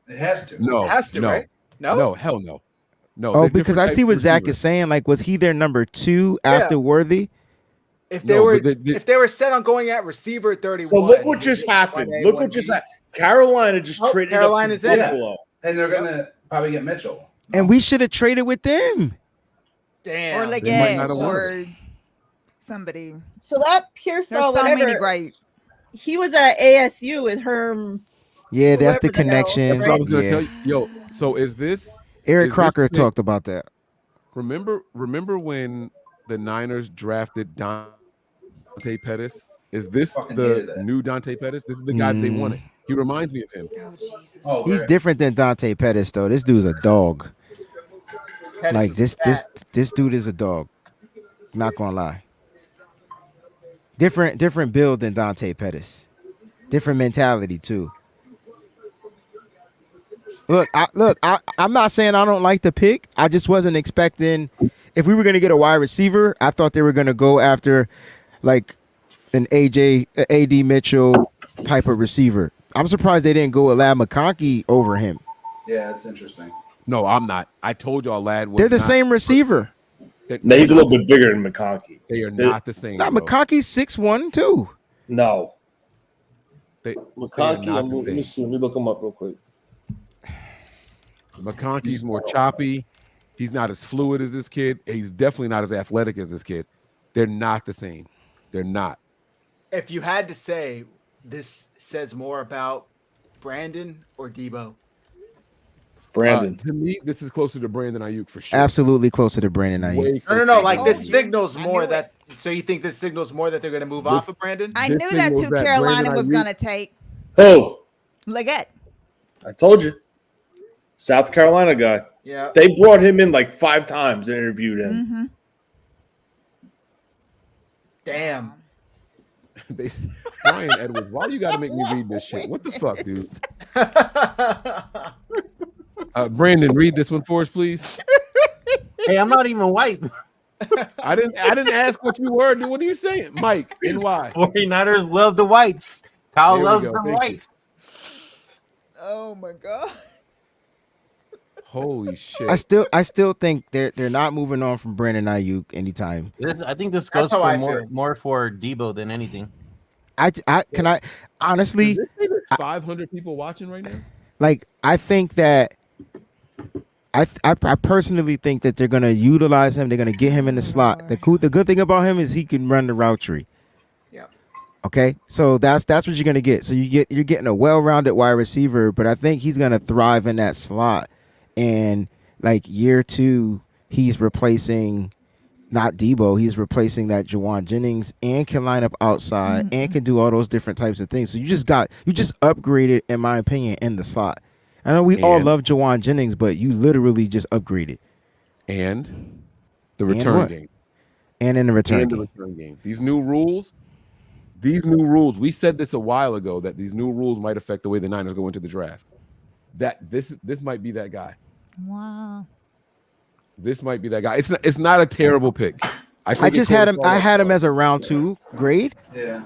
it has to. No, It has to, no, right? No? no, hell no, no. Oh, they're because different I see types what of Zach receivers. is saying. Like, was he their number 2 after Worthy? If they No, were but if they were set on going at receiver at 31. So look what just happened. 1A, Look what just 1B. happened. Carolina just Oh, traded Carolina's up in. to Buffalo. And they're gonna probably get Mitchell. And we should have traded with them. Damn. Or They might Leggett not have won or somebody. So that Pearsall, There's so many whatever, great. he was at ASU with Herm. Yeah, that's the Whoever the hell. connection. That's what I was gonna Yeah. tell you. Yo, so is this Eric is this Crocker pick- talked about that. Remember when the Niners drafted Dante Pettis? Is this Fucking hated the that. new Dante Pettis? This is the guy that they wanted. He reminds me of him. Oh, He's right. different than Dante Pettis, though. This dude's a dog. Pettis Like is this dude is a dog. Not gonna lie. Different build than Dante Pettis. Different mentality too. Look, I'm not saying I don't like the pick. I just wasn't expecting. If we were gonna get a wide receiver, I thought they were gonna go after like an AD Mitchell type of receiver. I'm surprised they didn't go with Lad McConkey over him. Yeah, it's interesting. No, I'm not. I told y'all, lad. Was They're the not- same receiver. No, he's a little bit bigger than McConkey. They are not the same. Nah, bro. McConkey's 6'1" too. No. They McConkey, not the let me same. see. Let me look him up real quick. McConkey's more choppy. He's not as fluid as this kid. He's definitely not as athletic as this kid. They're not the same. They're not. If you had to say this says more about Brandon or Debo. Brandon. To me, this is closer to Brandon Ayuk for sure. Absolutely closer to Brandon Ayuk. Way No. closer. Like this signals I more knew that. So you think this signals more that they're going to move off of Brandon? I This knew thing that's was who that Carolina Brandon was Ayuk- gonna take. Oh, Leggett. I told you. South Carolina guy. Yeah. They brought him in like 5 times and interviewed him. Mm-hmm. Damn. Brian Edwards, why do you got to make me read this shit? What the fuck, dude? Brandon, read this one for us, please. hey, I'm not even white. I didn't ask what you were. Dude. What are you saying, Mike? And why? 49ers love the whites. Kyle There we loves go. them Thank you. whites. Oh my god. Holy shit! I still think they're not moving on from Brandon Ayuk anytime. I think this That's goes how for I more feel. more for Debo than anything. I honestly, Does this say there's 500 people watching right now? like, I think that I personally think that they're gonna utilize him. They're gonna get him in the slot. The good thing about him is he can run the route tree. Yeah. Okay, so that's what you're gonna get. So you're getting a well-rounded wide receiver, but I think he's gonna thrive in that slot. And like year 2, he's replacing not Debo, he's replacing that Juwan Jennings and can line up outside and can do all those different types of things. So you just upgraded, in my opinion, in the slot. I know we all And- love Juwan Jennings, but you literally just upgraded. And the And return what? game. And in the return And the game. return game. These new rules. We said this a while ago that these new rules might affect the way the Niners go into the draft. That this might be that guy. Wow. This might be that guy. It's not a terrible pick. I just had him. I had him as a round 2 grade. Yeah.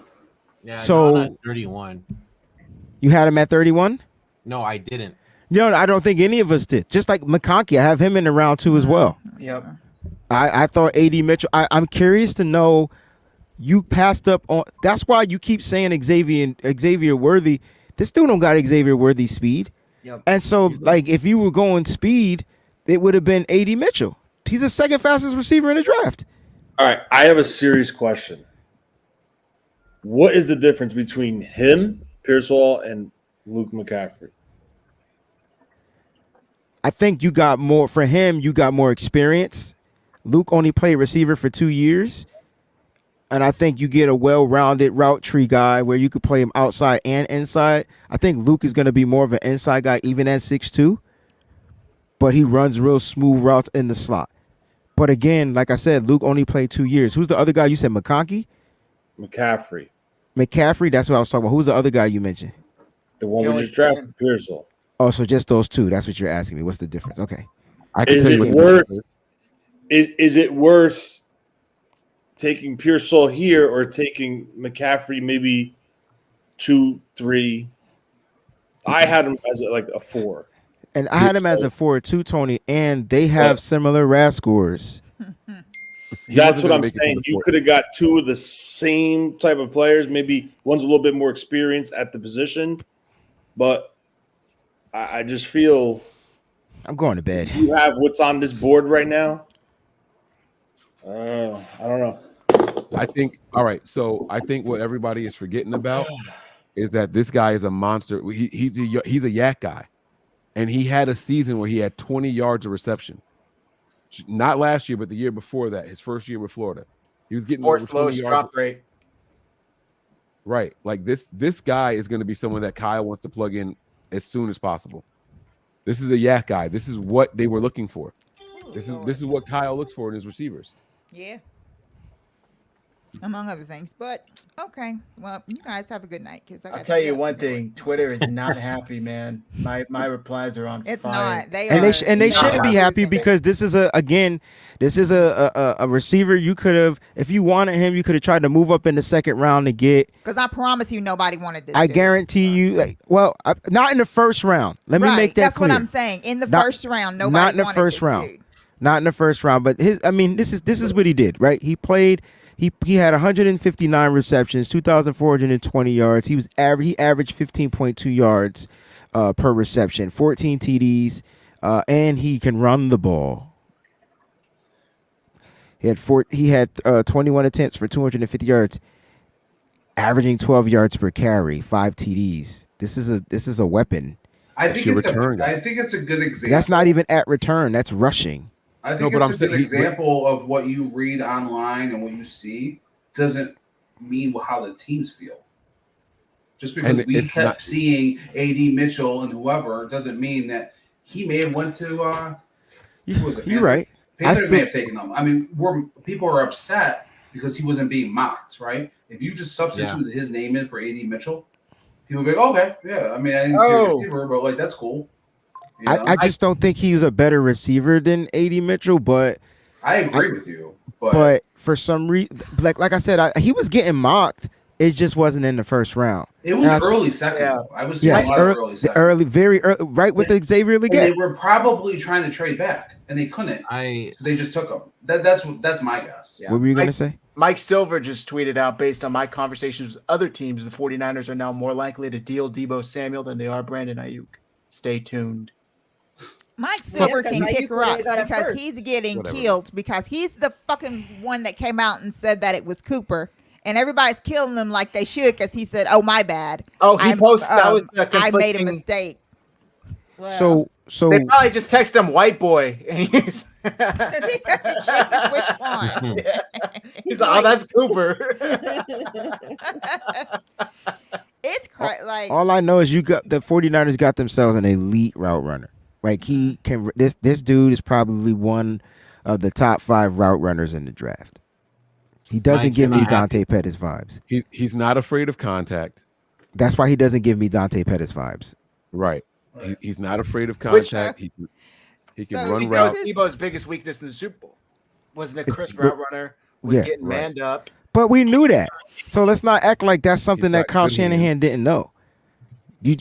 Yeah, So- not at 31. You had him at 31? No, I didn't. No, I don't think any of us did. Just like McConkey, I have him in the round 2 as well. Yep. I thought AD Mitchell. I'm curious to know. You passed up on. That's why you keep saying Xavier Worthy. This dude don't got Xavier Worthy speed. Yep. And so, like, if you were going speed, it would have been AD Mitchell. He's the second fastest receiver in the draft. All right, I have a serious question. What is the difference between him, Pearsall, and Luke McCaffrey? I think you got more for him. You got more experience. Luke only played receiver for 2 years. And I think you get a well-rounded route tree guy where you could play him outside and inside. I think Luke is going to be more of an inside guy even at 6'2", but he runs real smooth routes in the slot. But again, like I said, Luke only played 2 years. Who's the other guy you said? McConkey? McCaffrey. McCaffrey, that's what I was talking about. Who's the other guy you mentioned? The one we just drafted, Pearsall. Oh, so just those two. That's what you're asking me. What's the difference? Okay. I can Is tell it you what worth? Is it worth taking Pearsall here or taking McCaffrey maybe 2, 3? I had him as a 4. And I had him as a 4-2, Tony, and they have similar RAS scores. That's what I'm saying. You could have got 2 of the same type of players. Maybe one's a little bit more experienced at the position, but I just feel I'm going to bed. you have what's on this board right now. I don't know. I think. All right. So I think what everybody is forgetting about is that this guy is a monster. He's a yak guy, and he had a season where he had 20 yards of reception. Not last year, but the year before that, his first year with Florida, he was getting Fourth over 20 lowest yards. drop rate. Right. Like this guy is going to be someone that Kyle wants to plug in as soon as possible. This is a yak guy. This is what they were looking for. This is what Kyle looks for in his receivers. Yeah. Among other things. But okay. Well, you guys have a good night. I'll tell you one thing. Twitter is not happy, man. My replies are on It's fire. not. They And are they not shouldn't be happy because this is a receiver you could have, if you wanted him, you could have tried to move up in the second round to get. Because I promise you, nobody wanted this. I dude. guarantee you, not in the first round. Let me Right, make that that's clear. what I'm saying. In the Not- first round, nobody not in the wanted first this round. dude. Not in the first round, but this is what he did, right? He played. He had 159 receptions, 2,420 yards. He averaged 15.2 yards per reception, 14 TDs, and he can run the ball. He had 21 attempts for 250 yards, averaging 12 yards per carry, 5 TDs. This is a weapon. I think it's a good example. That's not even at return. That's rushing. I think it's a good example of what you read online and what you see doesn't mean how the teams feel. Just because we kept seeing AD Mitchell and whoever doesn't mean that he may have went to. Who was it? You're right. Panthers may have taken them. I mean, people are upset because he wasn't being mocked, right? If you just substituted his name in for AD Mitchell, people would be like, okay, yeah. I mean, I didn't see a receiver, but like that's cool. You know? I just don't think he was a better receiver than AD Mitchell, but I agree with you. But for some reason, like I said, he was getting mocked. It just wasn't in the first round. It was early second. Though. I was seeing a lot of early second. Very early, right with the Xavier Legette. They were probably trying to trade back, and they couldn't. So they just took him. That's my guess. Yeah. What were you going to say? Mike Silver just tweeted out, based on my conversations with other teams, the 49ers are now more likely to deal Deebo Samuel than they are Brandon Ayuk. Stay tuned. Mike Silver can Ayuk kick would've rocks got it because first. he's getting killed because he's the fucking one that came out and said that it was Cooper. And everybody's killing him like they should because he said, "Oh, my bad. Oh, he posted that was the I made a conflicting- mistake." So they probably just text him white boy, and he's Which one? Yeah. He's like, oh, that's Cooper. It's like All I know is the 49ers got themselves an elite route runner. Like he can. This dude is probably one of the top 5 route runners in the draft. He doesn't give me Dante Pettis vibes. He's not afraid of contact. That's why he doesn't give me Dante Pettis vibes. Right. He's not afraid of contact. He can run routes. Debo's biggest weakness in the Super Bowl wasn't a crisp route runner. Was getting manned up. But we knew that. So let's not act like that's something that got Kyle good hands. Shanahan didn't know.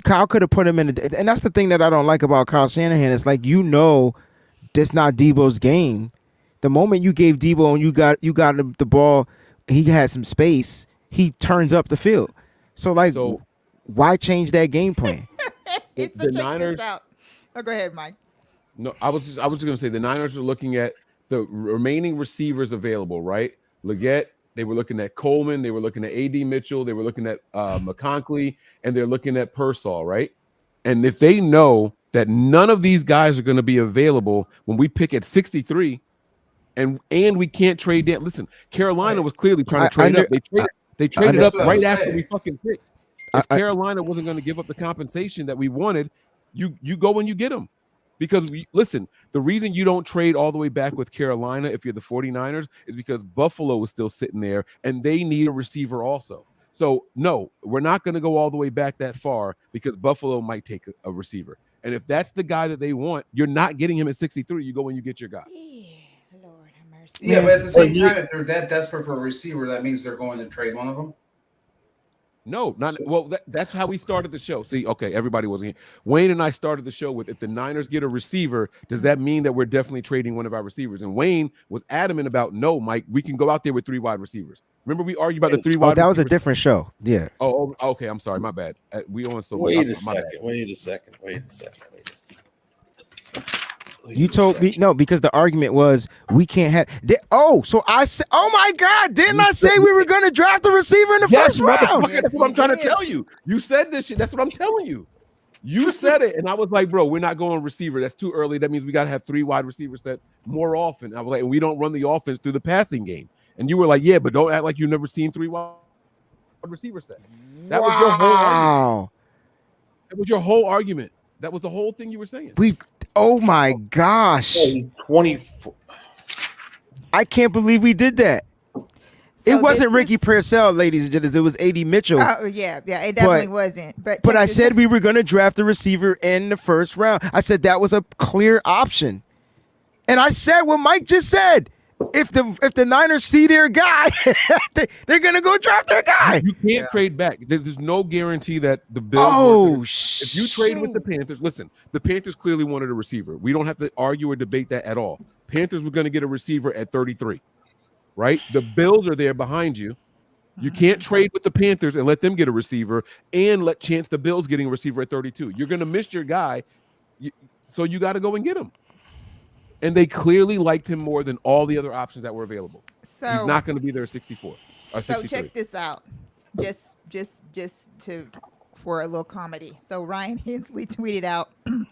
Kyle could have put him in, and that's the thing that I don't like about Kyle Shanahan. It's like, that's not Debo's game. The moment you gave Debo and you got him the ball, he had some space. He turns up the field. So why change that game plan? So the check Niners- this out. Oh, go ahead, Mike. No, I was just going to say the Niners are looking at the remaining receivers available, right? Leggett, they were looking at Coleman, they were looking at A.D. Mitchell, they were looking at McConkey, and they're looking at Pearsall, right? And if they know that none of these guys are going to be available when we pick at 63, and we can't trade down. Listen, Carolina was clearly trying to trade up. They traded up right after we fucking picked. If Carolina wasn't going to give up the compensation that we wanted, you go and you get them. Because listen, the reason you don't trade all the way back with Carolina if you're the 49ers is because Buffalo is still sitting there and they need a receiver also. So no, we're not going to go all the way back that far because Buffalo might take a receiver. And if that's the guy that they want, you're not getting him at 63. You go and you get your guy. Yeah, but at the same time, if they're that desperate for a receiver, that means they're going to trade one of them. No, not well. That's how we started the show. See, okay, everybody wasn't here. Wayne and I started the show with, if the Niners get a receiver, does that mean that we're definitely trading one of our receivers? And Wayne was adamant about, no, Mike, we can go out there with 3 wide receivers. Remember we argued about the 3 wide. That was a receivers? different show. Yeah. Oh, okay. I'm sorry. My bad. We on so. Wait a my bad. second. Wait a second. You told me no, because the argument was we can't have. So I said, oh my God, didn't I say we were going to draft a receiver in the first round? Motherfucker, that's what I'm trying to tell you. You said this shit. That's what I'm telling you. You said it, and I was like, bro, we're not going receiver. That's too early. That means we got to have 3 wide receiver sets more often. I was like, and we don't run the offense through the passing game. And you were like, yeah, but don't act like you've never seen 3 wide receiver sets. That was your whole argument. That was your whole argument. That was the whole thing you were saying. Oh my gosh. 24. I can't believe we did that. It wasn't Ricky Pearsall, ladies and gentlemen. It was A.D. Mitchell. Oh yeah, it definitely wasn't. But I said we were going to draft a receiver in the first round. I said that was a clear option. And I said what Mike just said. If the Niners see their guy, they're gonna go draft their guy. You can't trade back. There's no guarantee that the Bills. If you trade with the Panthers, listen, the Panthers clearly wanted a receiver. We don't have to argue or debate that at all. Panthers were going to get a receiver at 33, right? The Bills are there behind you. You can't trade with the Panthers and let them get a receiver and let chance the Bills getting a receiver at 32. You're going to miss your guy, so you got to go and get him. And they clearly liked him more than all the other options that were available. So he's not going to be there at 64 or 63. So check this out, just for a little comedy. So Ryan Hensley tweeted out, the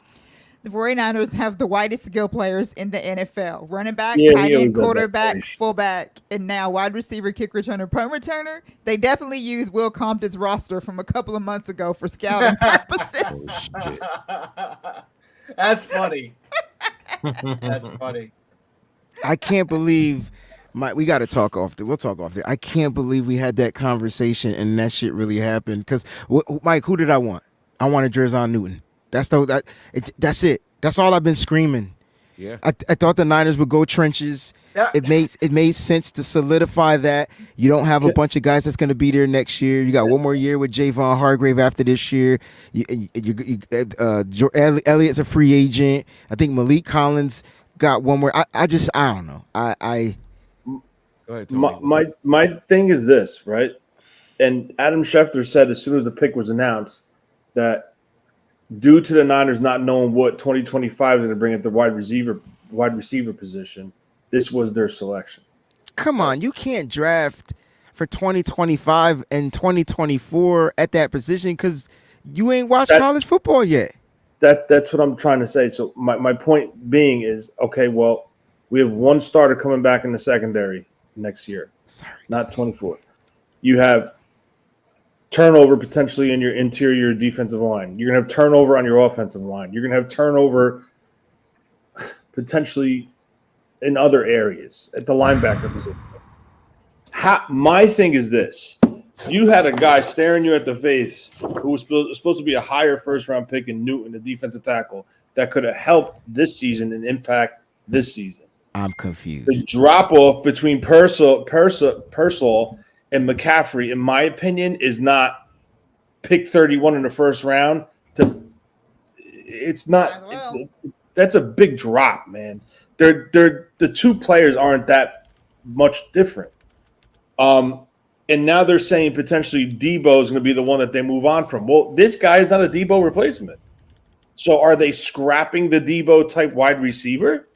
49ers have the widest skill players in the NFL. Running back, tight end, quarterback, fullback, and now wide receiver, kick returner, punt returner. They definitely use Will Compton's roster from a couple of months ago for scouting purposes. Oh, shit. That's funny. That's funny. I can't believe we got to talk off there. We'll talk off there. I can't believe we had that conversation and that shit really happened. Because Mike, who did I want? I wanted Jerzon Newton. That's it. That's all I've been screaming. Yeah. I thought the Niners would go trenches. Yeah. It made sense to solidify that. You don't have a bunch of guys that's going to be there next year. You got one more year with Javon Hargrave after this year. Elliott's a free agent. I think Malik Collins got one more. I don't know. Go ahead, Tony. My thing is this, right? And Adam Schefter said as soon as the pick was announced that due to the Niners not knowing what 2025 is going to bring at the wide receiver position, this was their selection. Come on, you can't draft for 2025 and 2024 at that position because you ain't watched college football yet. That's what I'm trying to say. So my point being is, okay, well, we have one starter coming back in the secondary next year. Not 24. You have turnover potentially in your interior defensive line. You're going to have turnover on your offensive line. You're going to have turnover potentially in other areas at the linebacker position. My thing is this. You had a guy staring you at the face who was supposed to be a higher first-round pick in Newton, the defensive tackle, that could have helped this season and impact this season. I'm confused. The drop-off between Pearsall and McCaffrey, in my opinion, is not pick 31 in the first round. It's not. That's a big drop, man. They're the two players aren't that much different. And now they're saying potentially Debo is going to be the one that they move on from. Well, this guy is not a Debo replacement. So are they scrapping the Debo type wide receiver?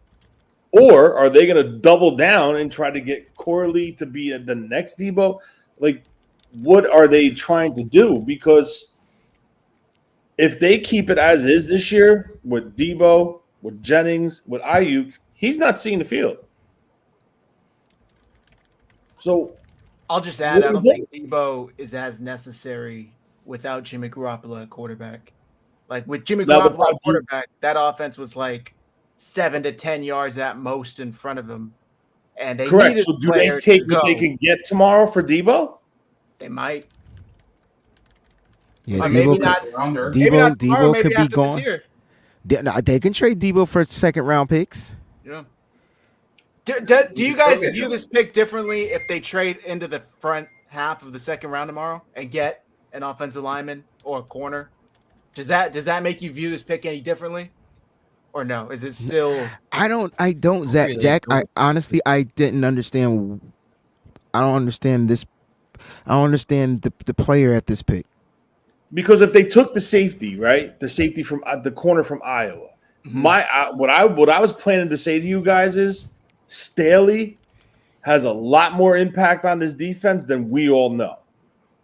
Or are they going to double down and try to get Corley to be the next Debo? Like, what are they trying to do? Because if they keep it as is this year with Debo, with Jennings, with Ayuk, he's not seeing the field. So I'll just add, I don't think Debo is as necessary without Jimmy Garoppolo at quarterback. Like with Jimmy Garoppolo at quarterback, that offense was like 7 to 10 yards at most in front of him. And they correct. needed So do they take what they can get tomorrow for Debo? They might. Yeah, maybe Debo, not. Debo could be gone. They can trade Debo for second round picks. Yeah. Do you guys view this pick differently if they trade into the front half of the second round tomorrow and get an offensive lineman or a corner? Does that make you view this pick any differently? Or no? Is it still I don't Zach. I honestly didn't understand. I don't understand this. I don't understand the player at this pick. Because if they took the safety, right, the safety from the corner from Iowa, what I was planning to say to you guys is Staley has a lot more impact on this defense than we all know.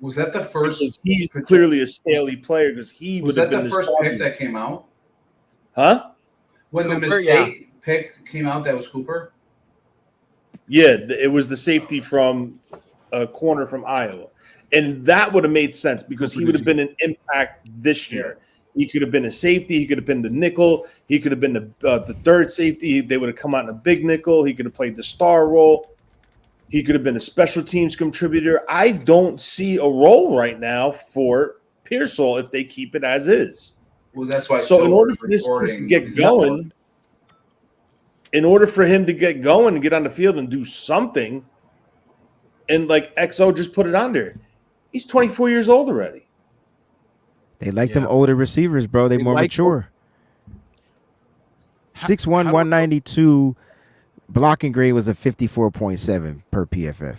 Was that the first? Because he's clearly a Staley player because he was would have that been the first pick that came out? Huh? When the mistake pick came out, that was Cooper. Yeah, it was the safety from a corner from Iowa. And that would have made sense because he would have been an impact this year. He could have been a safety. He could have been the nickel. He could have been the third safety. They would have come out in a big nickel. He could have played the star role. He could have been a special teams contributor. I don't see a role right now for Pearsall if they keep it as is. Well, that's why. So in order for this to get going, in order for him to get going and get on the field and do something, and like XO just put it on there, he's 24 years old already. They like them older receivers, bro. They more mature. 6'1", 192. Blocking grade was a 54.7 per PFF.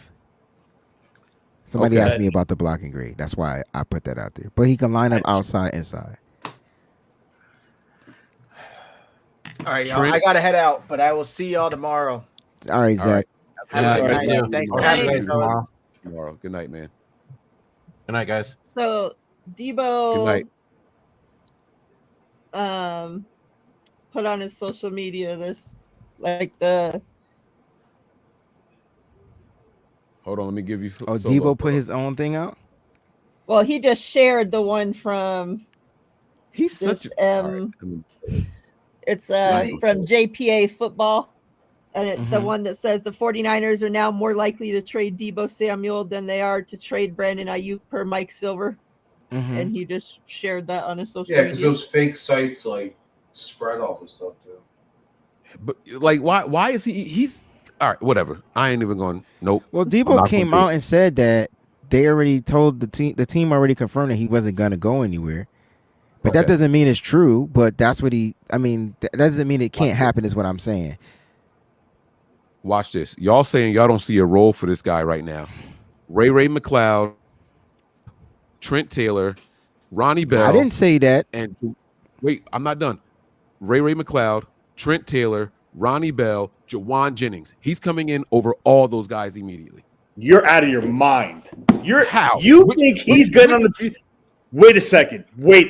Somebody asked me about the blocking grade. That's why I put that out there. But he can line up outside, inside. All right, y'all. I gotta head out, but I will see y'all tomorrow. All right, Zach. Have a good night. Thanks for having me. Tomorrow. Good night, man. Good night, guys. So Debo Good night. Put on his social media this like the Hold on, let me give you Debo put his own thing out? well, he just shared the one from he's this, such it's from JPA football. And it's the one that says the 49ers are now more likely to trade Debo Samuel than they are to trade Brandon Ayuk per Mike Silver. And he just shared that on his social media. Yeah, because those fake sites like spread all this stuff too. But like, why is he's all right? Whatever. I ain't even going. Nope. Well, Debo came out and said that they already told the team already confirmed that he wasn't gonna go anywhere. But that doesn't mean it's true. But that's what that doesn't mean it can't happen. Is what I'm saying. Watch this. Y'all saying y'all don't see a role for this guy right now. Ray McLeod, Trent Taylor, Ronnie Bell. I didn't say that. And wait, I'm not done. Ray McLeod, Trent Taylor, Ronnie Bell, Jawan Jennings. He's coming in over all those guys immediately. You're out of your mind. You think he's getting on the field? Wait a second.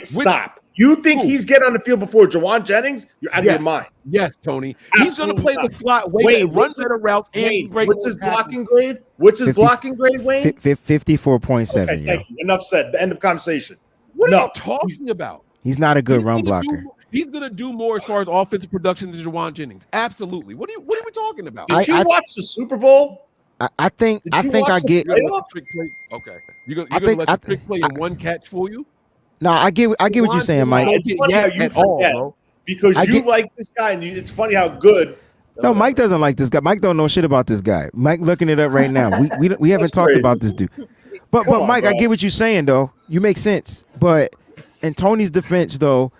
Stop. You think he's getting on the field before Jawan Jennings? You're out of your mind. Yes, Tony. He's going to play the slot Wayne run better routes. What's his blocking grade? What's his blocking grade, Wayne? 54.7. Okay, thank you. Enough said. The end of conversation. What are you talking about? He's not a good run blocker. He's going to do more as far as offensive production than Jawan Jennings. Absolutely. What are we talking about? Did you watch the Super Bowl? I think I get. Okay. You're going to let the trick play in one catch for you? No, I get what you're saying, Mike. It's funny how you forget because you like this guy, and it's funny how good No, Mike doesn't like this guy. Mike don't know shit about this guy. Mike looking it up right now. We haven't talked crazy. about this dude. But Come on, Mike, bro. I get what you're saying though. You make sense. But in Tony's defense though,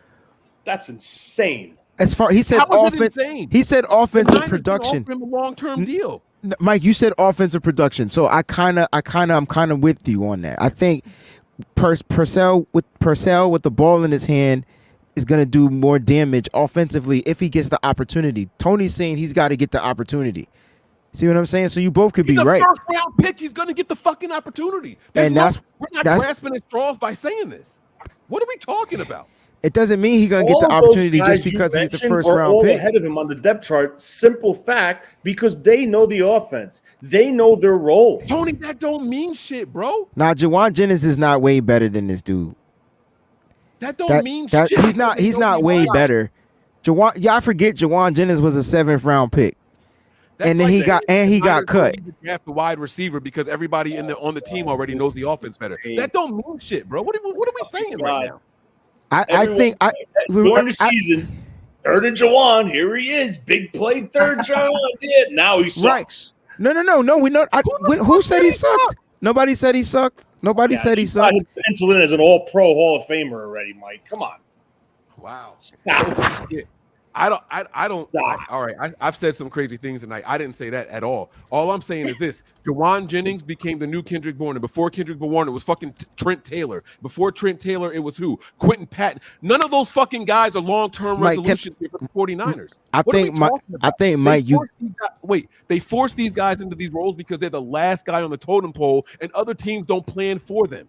That's insane. as far he said How is it offense, insane? he said The offensive Niners didn't production. offer him a long-term deal. Mike, you said offensive production, so I'm kind of with you on that. I think Purcell with the ball in his hand is going to do more damage offensively if he gets the opportunity. Tony's saying he's got to get the opportunity. See what I'm saying? So you both could He's be a right. first round pick. He's going to get the fucking opportunity. And We're not that's- grasping at straws by saying this. What are we talking about? It doesn't mean he's going to get the All those opportunity guys just you because he's the mentioned first are round all pick. ahead of him on the depth chart. Simple fact, because they know the offense. They know their role. Tony, that don't mean shit, bro. Now, Jawan Jennings is not way better than this dude. That don't mean shit. He's not way better. I forget Jawan Jennings was a 7th round pick. And then he got cut. Draft the wide receiver because everybody on the team already knows the offense better. That don't mean shit, bro. What are we saying right now? I think during the season, third and Jawan, here he is, big play, third Jawan. Yeah, now he sucks. Right. No. We know. Who said he sucked? Nobody said he sucked. Nobody said he sucked. Penciled in as an All-Pro Hall of Famer already, Mike. Come on. Wow. Stop. All right. I've said some crazy things tonight. I didn't say that at all. All I'm saying is this: Jawan Jennings became the new Kendrick Bourne. Before Kendrick Bourne, it was fucking Trent Taylor. Before Trent Taylor, it was who? Quentin Patton. None of those fucking guys are long-term resolutions here for the 49ers. I think Mike, they force these guys into these roles because they're the last guy on the totem pole, and other teams don't plan for them.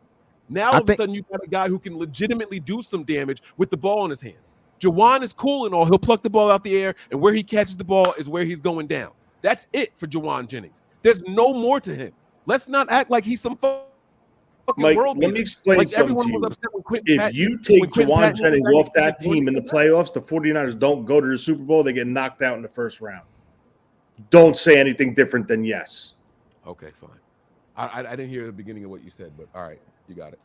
Now all of a sudden you got a guy who can legitimately do some damage with the ball in his hands. Jawan is cool and all. He'll pluck the ball out the air, and where he catches the ball is where he's going down. That's it for Jawan Jennings. There's no more to him. Let's not act like he's some fucking Mike, world let me explain something to you. If you take Jawan Jennings off that team in the playoffs, the 49ers don't go to the Super Bowl. They get knocked out in the first round. Don't say anything different than yes. Okay, fine. I didn't hear the beginning of what you said, but all right, you got it.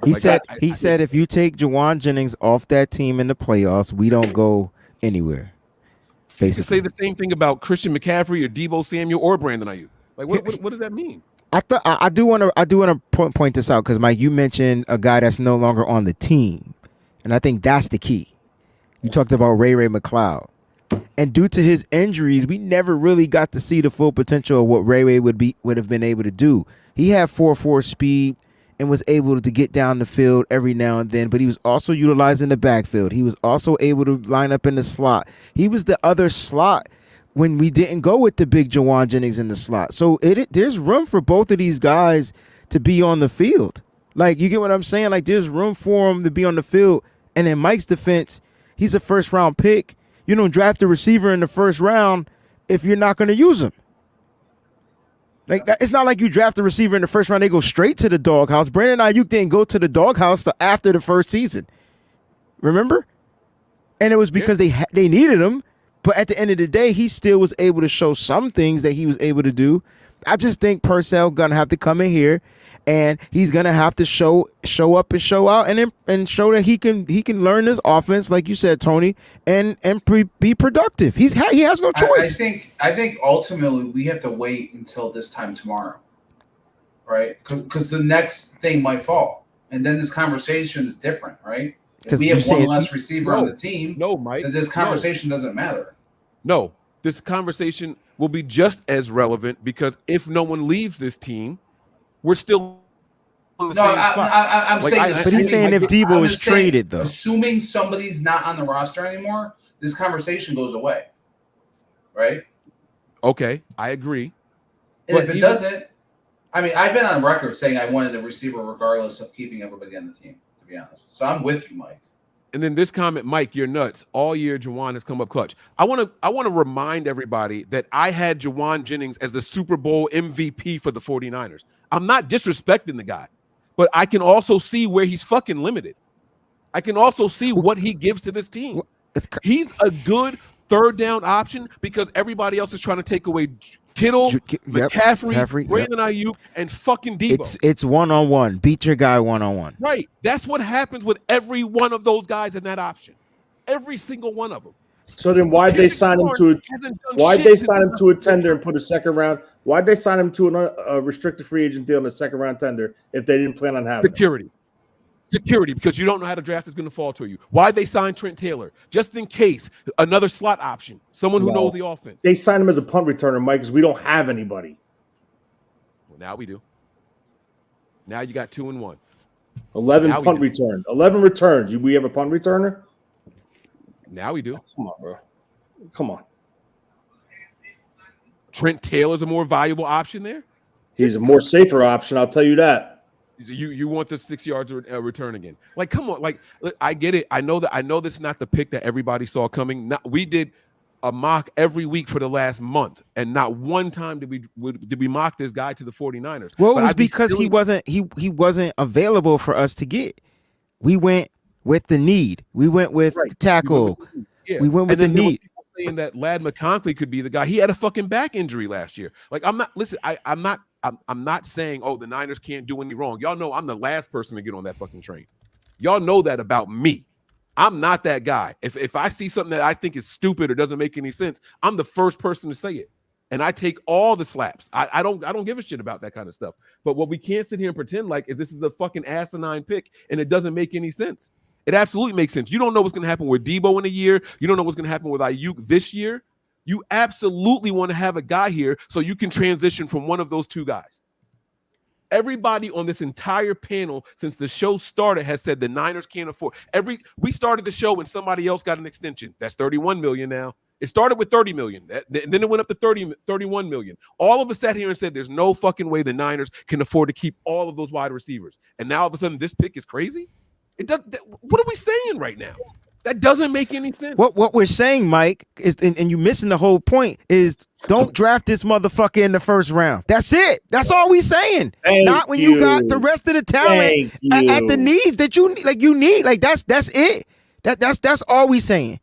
He said if you take Jawan Jennings off that team in the playoffs, we don't go anywhere. You Basically, can say the same thing about Christian McCaffrey or Deebo Samuel or Brandon Ayuk. Like, what does that mean? I do want to point this out because Mike, you mentioned a guy that's no longer on the team, and I think that's the key. You talked about Ray McCloud, and due to his injuries, we never really got to see the full potential of what Ray would have been able to do. He had 4.4 speed and was able to get down the field every now and then, but he was also utilizing the backfield. He was also able to line up in the slot. He was the other slot when we didn't go with the big Jawan Jennings in the slot. So there's room for both of these guys to be on the field. Like, you get what I'm saying? Like, there's room for them to be on the field. And in Mike's defense, he's a first-round pick. You don't draft a receiver in the first round if you're not going to use him. Like, it's not like you draft a receiver in the first round, they go straight to the doghouse. Brandon Ayuk didn't go to the doghouse till after the first season. Remember? And it was because they needed him. But at the end of the day, he still was able to show some things that he was able to do. I just think Purcell gonna have to come in here, and he's gonna have to show up and show out, and show that he can learn this offense, like you said, Tony, and be productive. He has no choice. I think ultimately we have to wait until this time tomorrow, right? Because the next thing might fall, and then this conversation is different, right? If we have one less receiver on the team, Mike, then this conversation doesn't matter. No, this conversation will be just as relevant because if no one leaves this team, we're still on the same spot. I'm saying, but he's saying if Deebo is traded, though. Assuming somebody's not on the roster anymore, this conversation goes away, right? Okay, I agree. And if it doesn't, I mean, I've been on record saying I wanted a receiver regardless of keeping everybody on the team, to be honest. So I'm with you, Mike. And then this comment, Mike, you're nuts. All year, Jawan has come up clutch. I want to remind everybody that I had Jawan Jennings as the Super Bowl MVP for the 49ers. I'm not disrespecting the guy, but I can also see where he's fucking limited. I can also see what he gives to this team. He's a good third down option because everybody else is trying to take away Kittle, McCaffrey, Brandon Ayuk, and fucking Deebo. It's one-on-one. Beat your guy one-on-one. Right. That's what happens with every one of those guys in that option. Every single one of them. So then why'd they sign him to a tender and put a second round? Why'd they sign him to a restricted free agent deal and a second round tender if they didn't plan on having security, because you don't know how the draft is going to fall to you. Why'd they sign Trent Taylor? Just in case, another slot option, someone who knows the offense. They signed him as a punt returner, Mike, because we don't have anybody. Well, now we do. Now you got 2 and 1. 11 punt returns. 11 returns. We have a punt returner? Now we do. Come on, bro. Come on. Trent Taylor's a more valuable option there? He's a more safer option, I'll tell you that. You want the 6 yards return again? Like, come on! Like, I get it. I know this is not the pick that everybody saw coming. We did a mock every week for the last month, and not one time did we mock this guy to the 49ers. Well, it was because he wasn't available for us to get. We went with the need. We went with tackle. We went with the need. Saying that Ladd McConkey could be the guy. He had a fucking back injury last year. Like, I'm not saying, oh, the Niners can't do any wrong. Y'all know I'm the last person to get on that fucking train. Y'all know that about me. I'm not that guy. If I see something that I think is stupid or doesn't make any sense, I'm the first person to say it. And I take all the slaps. I don't give a shit about that kind of stuff. But what we can't sit here and pretend like is this is a fucking asinine pick and it doesn't make any sense. It absolutely makes sense. You don't know what's going to happen with Debo in a year. You don't know what's going to happen with Ayuk this year. You absolutely want to have a guy here so you can transition from one of those two guys. Everybody on this entire panel since the show started has said the Niners can't afford. We started the show when somebody else got an extension. That's $31 million now. It started with $30 million. Then it went up to $31 million. All of us sat here and said there's no fucking way the Niners can afford to keep all of those wide receivers. And now all of a sudden this pick is crazy? What are we saying right now? That doesn't make any sense. What we're saying, Mike, is, and you missing the whole point, is don't draft this motherfucker in the first round. That's it. That's all we saying. Not when you got the rest of the talent at the needs that you need. Like that's it. That's all we saying.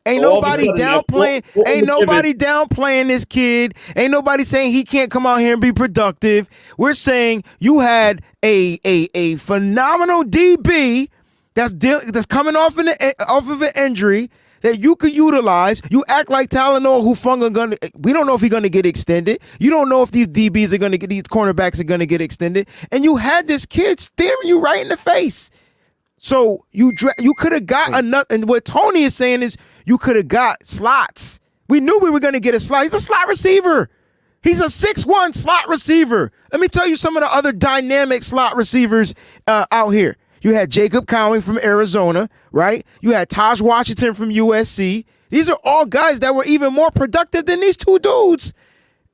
Ain't nobody downplaying. Ain't nobody downplaying this kid. Ain't nobody saying he can't come out here and be productive. We're saying you had a phenomenal DB that's coming off of an injury that you could utilize. You act like Talanoa Hufanga we don't know if he's gonna get extended. You don't know if these DBs are gonna get, these cornerbacks are gonna get extended. And you had this kid staring you right in the face. So you could have got enough. And what Tony is saying is you could have got slots. We knew we were gonna get a slot. He's a slot receiver. He's a 6'1" slot receiver. Let me tell you some of the other dynamic slot receivers out here. You had Jacob Cowing from Arizona, right? You had Taj Washington from USC. These are all guys that were even more productive than these two dudes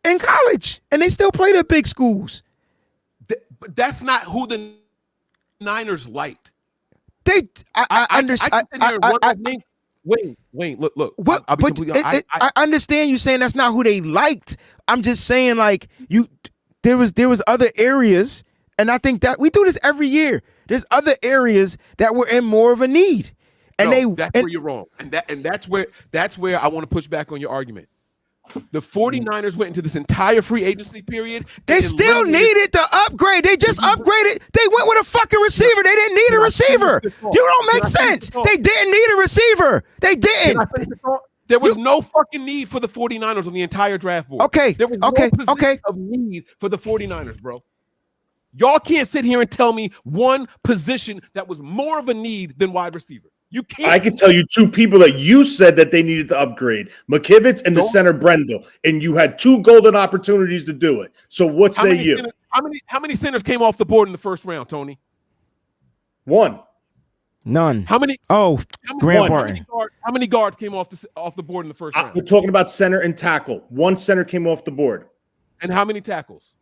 in college, and they still played at big schools. But that's not who the Niners liked. I understand. Wayne, look. I understand you saying that's not who they liked. I'm just saying, like, there was other areas, and I think that we do this every year. There's other areas that were in more of a need, and where you're wrong, and that's where I want to push back on your argument. The 49ers went into this entire free agency period. They still needed to upgrade. They just upgraded. They went with a fucking receiver. They didn't need a receiver. You don't make sense. They didn't need a receiver. They didn't. There was no fucking need for the 49ers on the entire draft board. Okay. There was no position of need for the 49ers, bro. Y'all can't sit here and tell me one position that was more of a need than wide receiver. You can't. I can tell you two people that you said that they needed to upgrade: McKivitz and the center Brendel, and you had two golden opportunities to do it. So what say you? How many centers came off the board in the first round, Tony? One. None. How many? Graham Barton. How many guards came off the board in the first round? We're talking about center and tackle. One center came off the board. And how many tackles?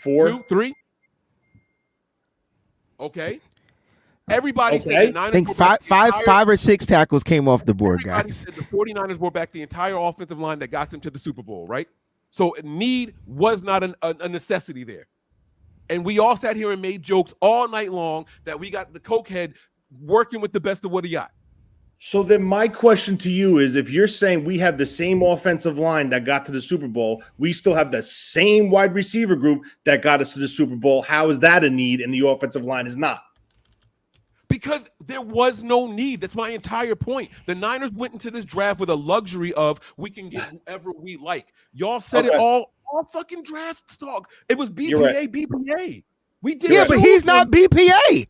4. 2, 3. Okay. Everybody said the Niners. I think five or six tackles came off the board, everybody guys. Said the 49ers brought back the entire offensive line that got them to the Super Bowl, right? So need was not a necessity there. And we all sat here and made jokes all night long that we got the cokehead working with the best of what he got. So then my question to you is, if you're saying we have the same offensive line that got to the Super Bowl, we still have the same wide receiver group that got us to the Super Bowl, how is that a need and the offensive line is not? Because there was no need. That's my entire point. The Niners went into this draft with a luxury of we can get whoever we like. Y'all said it all fucking draft talk. It was BPA, right. BPA. We did. Yeah, but he's not BPA.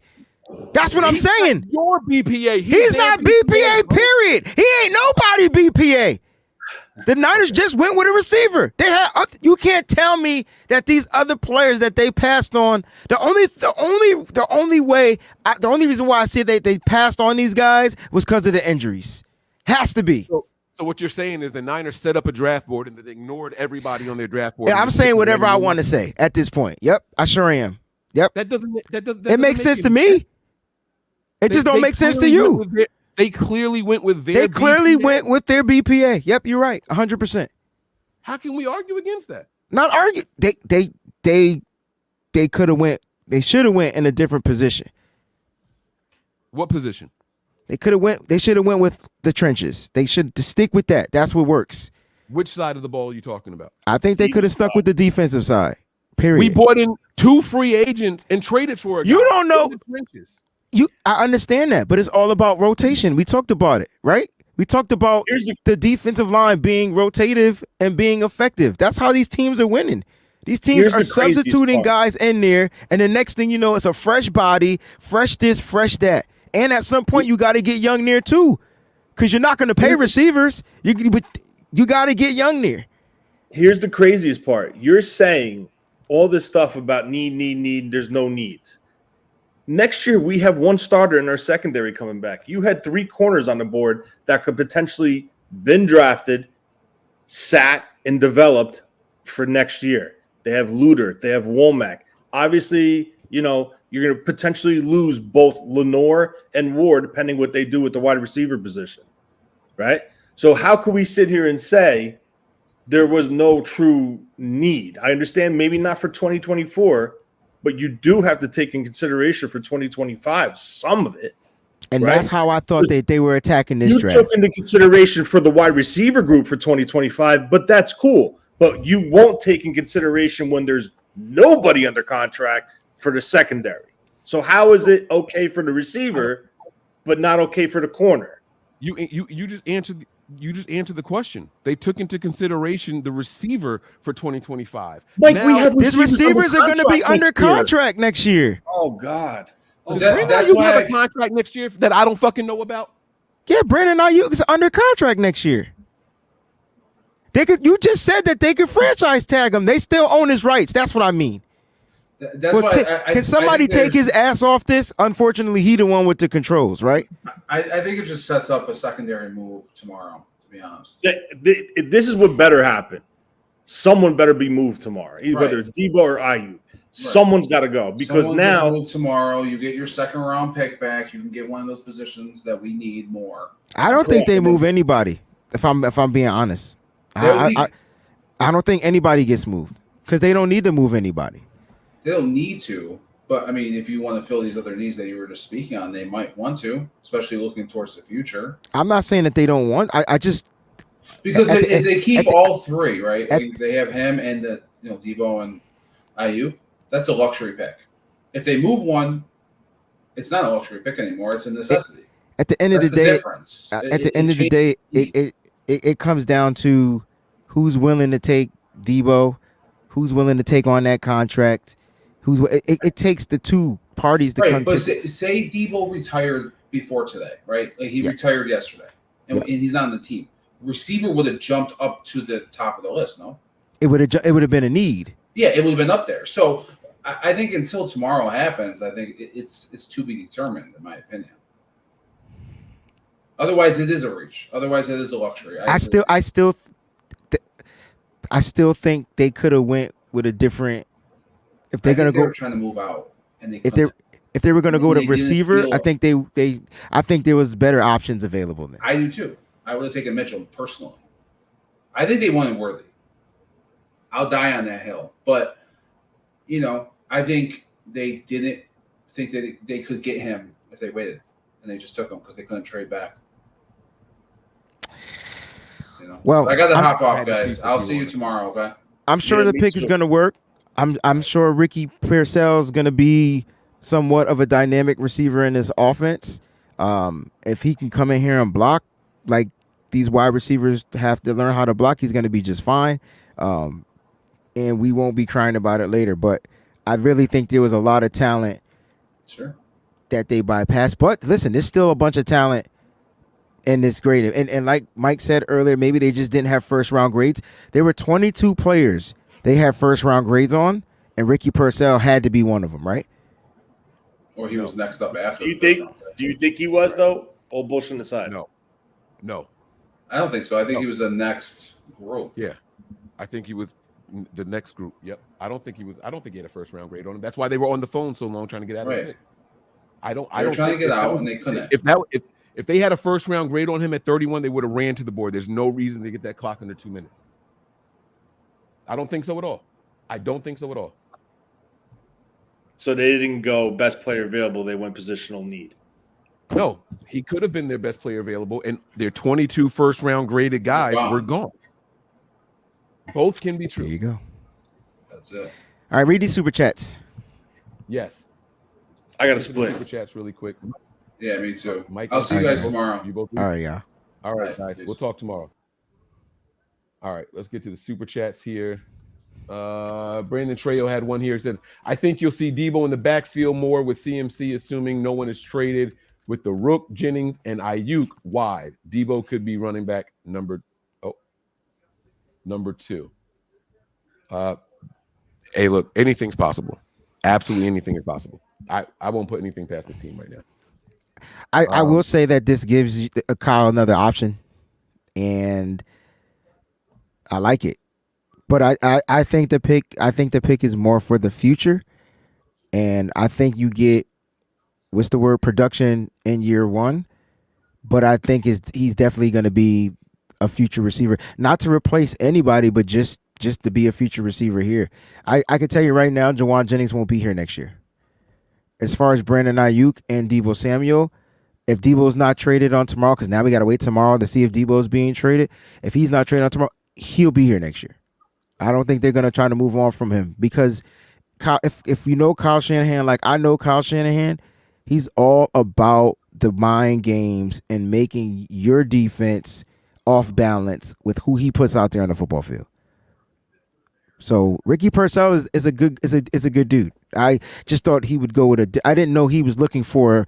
That's what I'm saying. Your BPA. He's not BPA, period. He ain't nobody BPA. The Niners just went with a receiver. They had. You can't tell me that these other players that they passed on. The only reason why I say they passed on these guys was because of the injuries. Has to be. So what you're saying is the Niners set up a draft board and they ignored everybody on their draft board. Yeah, I'm saying whatever I want to say at this point. Yep, I sure am. Yep. That doesn't It makes sense to me. It just don't make sense to you. They clearly went with their. They clearly went with their BPA. Yep, you're right, 100%. How can we argue against that? Not argue. They could have went. They should have went in a different position. What position? They could have went. They should have went with the trenches. They should stick with that. That's what works. Which side of the ball are you talking about? I think they could have stuck with the defensive side. Period. We brought in 2 free agents and traded for a guy. You don't know. In the trenches. I understand that, but it's all about rotation. We talked about it, right? We talked about the defensive line being rotative and being effective. That's how these teams are winning. These teams are substituting guys in there, and the next thing you know, it's a fresh body, fresh this, fresh that. And at some point, you got to get young near too, because you're not going to pay receivers. You got to get young near. Here's the craziest part. You're saying all this stuff about need. There's no needs. Next year, we have 1 starter in our secondary coming back. You had 3 corners on the board that could potentially been drafted, sat, and developed for next year. They have Luter. They have Womack. Obviously, you're going to potentially lose both Lenore and Ward, depending what they do with the wide receiver position, right? So how can we sit here and say there was no true need? I understand maybe not for 2024, but you do have to take in consideration for 2025 some of it. And right? that's how I thought they were attacking this draft. You took into consideration for the wide receiver group for 2025, but that's cool. But you won't take in consideration when there's nobody under contract for the secondary. So how is it okay for the receiver, but not okay for the corner? You just answered. You just answered the question. They took into consideration the receiver for 2025. Like now, we have these receivers are going to be under contract next year. Oh God! That's you have a contract next year that I don't fucking know about. Yeah, Brandon Ayuk is under contract next year. They could. You just said that they could franchise tag him. They still own his rights. That's what I mean. That's why can somebody take his ass off this? Unfortunately, he the one with the controls, right? I think it just sets up a secondary move tomorrow, to be honest. This is what better happen. Someone better be moved tomorrow, whether it's Debo or Ayuk. Someone's got to go because now move tomorrow, you get your 2nd round pick back. You can get one of those positions that we need more. I don't think they move anybody. If I'm being honest, I don't think anybody gets moved because they don't need to move anybody. They don't need to, but I mean, if you want to fill these other needs that you were just speaking on, they might want to, especially looking towards the future. I'm not saying that they don't want. I just because if they keep all 3, right? They have him and Debo and Ayuk. That's a luxury pick. If they move one, it's not a luxury pick anymore. It's a necessity. At the end of the day, it comes down to who's willing to take Debo, who's willing to take on that contract. It takes the 2 parties to come to. Say Debo retired before today, right? Like he retired yesterday, and he's not on the team. Receiver would have jumped up to the top of the list. No, it would have been a need. Yeah, it would have been up there. So I think until tomorrow happens, I think it's to be determined, in my opinion. Otherwise, it is a reach. Otherwise, it is a luxury. I still think they could have went with a different. If they're gonna go trying to move out, and if they were gonna go with a receiver, I think there was better options available then. I do too. I would have taken Mitchell personally. I think they wanted Worthy. I'll die on that hill, but I think they didn't think that they could get him if they waited, and they just took him because they couldn't trade back. Well, I got to hop off, guys. I'll see you tomorrow. Okay. I'm sure the pick is going to work. I'm sure Ricky Parcells is going to be somewhat of a dynamic receiver in this offense. If he can come in here and block like these wide receivers have to learn how to block, he's going to be just fine. And we won't be crying about it later. But I really think there was a lot of talent that they bypassed. But listen, there's still a bunch of talent in this grade. And like Mike said earlier, maybe they just didn't have first-round grades. There were 22 players they had first-round grades on, and Ricky Purcell had to be one of them, right? Or he was next up after. Do you think he was, though? All bullshit aside. No. I don't think so. I think he was the next group. Yeah, I think he was the next group. Yep. I don't think he had a first round grade on him. That's why they were on the phone so long trying to get out of it. I don't trying to get out and they couldn't. If they had a first round grade on him at 31, they would have ran to the board. There's no reason to get that clock under 2 minutes. I don't think so at all. So they didn't go best player available. They went positional need. No, he could have been their best player available, and their 22 first-round graded guys were gone. Both can be true. There you go. That's it. All right, read these super chats. Yes. I got to split. Super chats really quick. Yeah, me too. Mike, I'll see you guys tomorrow. You both. All right, yeah. All right, guys. We'll talk tomorrow. All right, let's get to the super chats here. Brandon Trejo had one here. It says, I think you'll see Debo in the backfield more with CMC, assuming no one is traded. With the Rook, Jennings, and Ayuk wide, Debo could be running back number 2. Hey, look, anything's possible. Absolutely anything is possible. I won't put anything past this team right now. I will say that this gives Kyle another option, and I like it. But I think the pick is more for the future, and I think you get production in year one, but I think he's definitely going to be a future receiver, not to replace anybody, but just to be a future receiver here. I can tell you right now, Jawan Jennings won't be here next year. As far as Brandon Ayuk and Deebo Samuel, if Deebo's not traded on tomorrow, because now we got to wait tomorrow to see if Deebo's being traded. If he's not traded on tomorrow, he'll be here next year. I don't think they're going to try to move on from him because if you know Kyle Shanahan, like I know Kyle Shanahan, he's all about the mind games and making your defense off balance with who he puts out there on the football field. So Ricky Purcell is a good dude. I just thought he would go with I didn't know he was looking for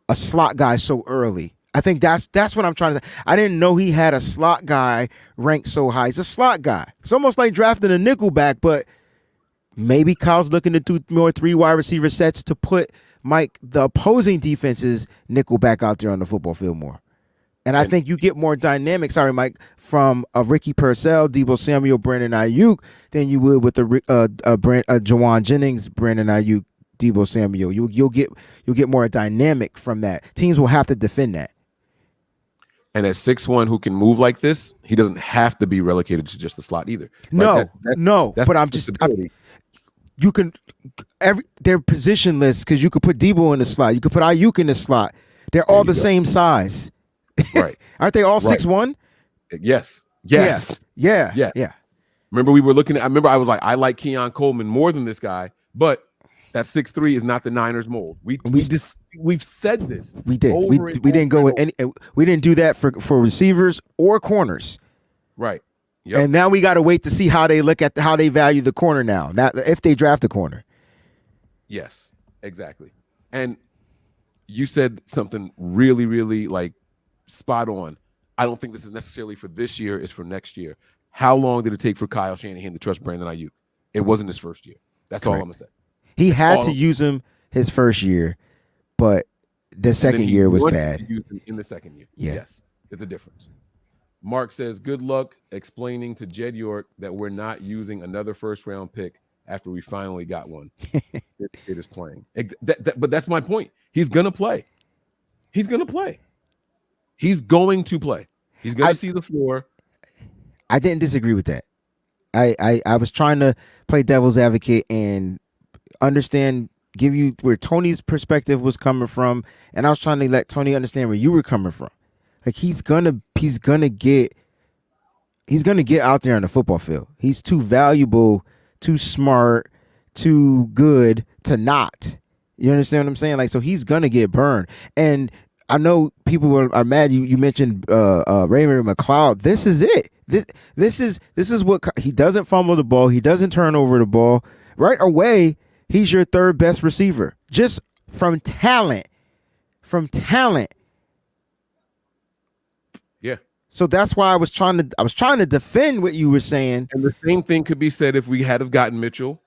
a slot guy so early. I think that's what I'm trying to say. I didn't know he had a slot guy ranked so high. He's a slot guy. It's almost like drafting a nickelback, but maybe Kyle's looking to do more 3 wide receiver sets to put the opposing defense's nickelback out there on the football field more. And I think you get more dynamic, Mike, from a Ricky Purcell, Deebo Samuel, Brandon Ayuk than you would with Jawan Jennings, Brandon Ayuk, Deebo Samuel. You'll get more dynamic from that. Teams will have to defend that. And at 6'1", who can move like this, he doesn't have to be relegated to just the slot either. But you can they're positionless because you could put Deebo in the slot, you could put Ayuk in the slot. They're all the same size, right? Aren't they all 6'1"? Yes. Yeah. Remember, we were looking at. I was like, I like Keon Coleman more than this guy, but that 6'3" is not the Niners mold. We've said this. We did. We didn't go with any. We didn't do that for receivers or corners. Right. Yep. And now we got to wait to see how they look at how they value the corner now. If they draft a corner. Yes, exactly. And you said something really, really like spot on. I don't think this is necessarily for this year. It's for next year. How long did it take for Kyle Shanahan to trust Brandon Ayuk? It wasn't his first year. That's all I'm gonna say. He had to use him his first year, but the second year was bad. In the second year, yeah. Yes, it's a difference. Mark says, good luck explaining to Jed York that we're not using another first-round pick after we finally got one. It is playing. But that's my point. He's going to play. He's going to play. He's going to play. He's going to see the floor. I didn't disagree with that. I was trying to play devil's advocate and give you where Tony's perspective was coming from, and I was trying to let Tony understand where you were coming from. Like he's gonna get out there on the football field. He's too valuable, too smart, too good to not. You understand what I'm saying? Like, so he's gonna get burned. And I know people are mad. You mentioned Raymond McLeod. This is it. This is what he doesn't fumble the ball. He doesn't turn over the ball. Right away, he's your third best receiver. Just from talent. Yeah. So that's why I was trying to defend what you were saying. And the same thing could be said if we had have gotten Mitchell.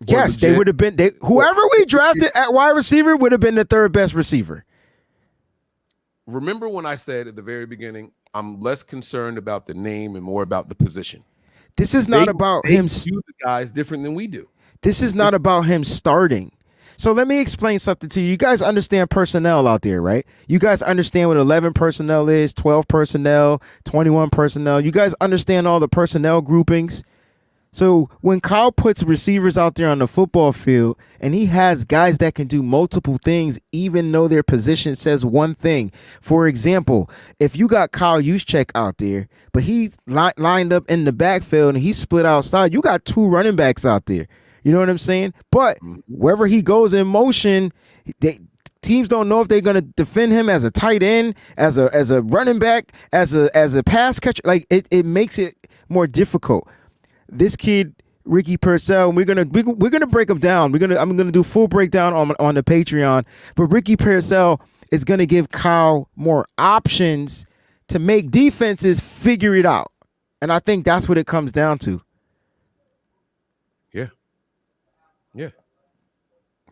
Yes, they would have been. Whoever we drafted at wide receiver would have been the third best receiver. Remember when I said at the very beginning, I'm less concerned about the name and more about the position. This is not about him. Do the guys different than we do. This is not about him starting. So let me explain something to you. You guys understand personnel out there, right? You guys understand what 11 personnel is, 12 personnel, 21 personnel. You guys understand all the personnel groupings. So when Kyle puts receivers out there on the football field and he has guys that can do multiple things, even though their position says one thing. For example, if you got Kyle Juszczyk out there, but he's lined up in the backfield and he's split outside, you got two running backs out there. You know what I'm saying? But wherever he goes in motion, teams don't know if they're going to defend him as a tight end, as a running back, as a pass catcher. Like it makes it more difficult. This kid, Ricky Purcell, we're gonna break him down. I'm gonna do full breakdown on the Patreon. But Ricky Purcell is gonna give Kyle more options to make defenses figure it out, and I think that's what it comes down to. Yeah.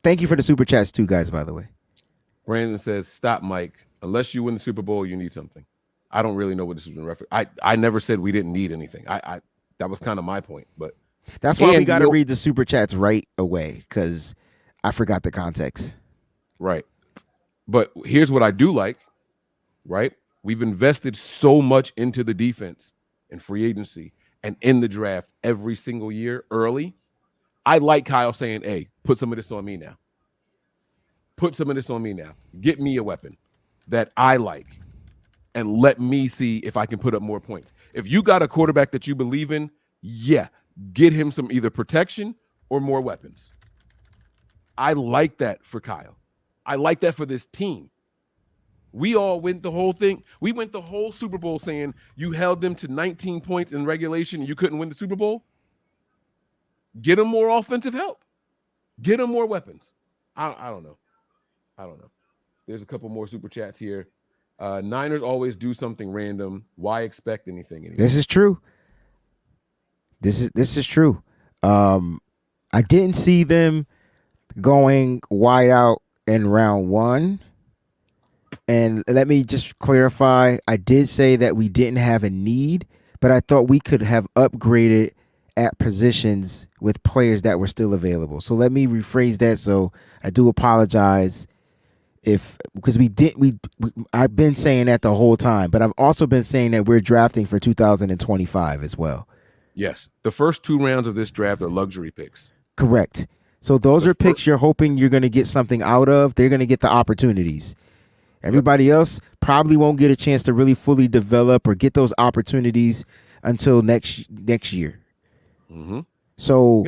Thank you for the super chats too, guys. By the way, Brandon says, "Stop, Mike. Unless you win the Super Bowl, you need something." I don't really know what this is in reference. I never said we didn't need anything. That was kind of my point, but that's why we got to read the super chats right away because I forgot the context. Right. But here's what I do like, right? We've invested so much into the defense and free agency and in the draft every single year early. I like Kyle saying, hey, put some of this on me now. Put some of this on me now. Get me a weapon that I like and let me see if I can put up more points. If you got a quarterback that you believe in, yeah, get him some either protection or more weapons. I like that for Kyle. I like that for this team. We all went the whole thing. We went the whole Super Bowl saying you held them to 19 points in regulation and you couldn't win the Super Bowl. Get them more offensive help. Get them more weapons. I don't know. There's a couple more super chats here. Niners always do something random. Why expect anything anymore? This is true. This is true. I didn't see them going wide out in round one. And let me just clarify. I did say that we didn't have a need, but I thought we could have upgraded at positions with players that were still available. So let me rephrase that. So I do apologize because I've been saying that the whole time, but I've also been saying that we're drafting for 2025 as well. Yes. The first two rounds of this draft are luxury picks. Correct. So those are picks you're hoping you're going to get something out of. They're going to get the opportunities. Everybody else probably won't get a chance to really fully develop or get those opportunities until next year. Mm-hmm. So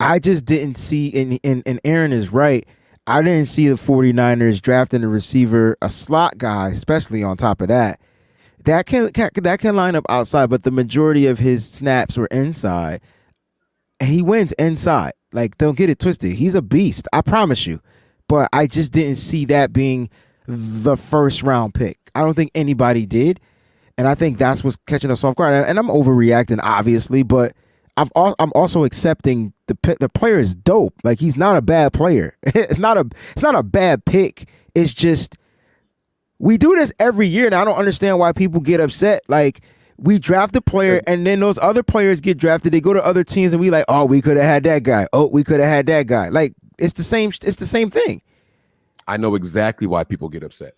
I just didn't see, and Aaron is right, I didn't see the 49ers drafting a receiver, a slot guy, especially on top of that. That can line up outside, but the majority of his snaps were inside, and he wins inside. Like, don't get it twisted. He's a beast, I promise you. But I just didn't see that being the first round pick. I don't think anybody did, and I think that's what's catching us off guard. And I'm overreacting, obviously, but I'm also accepting the player is dope. Like, he's not a bad player. It's not a bad pick. It's just we do this every year, and I don't understand why people get upset. Like, we draft a player, and then those other players get drafted. They go to other teams, and we like, oh, we could have had that guy. Oh, we could have had that guy. Like, it's the same thing. I know exactly why people get upset.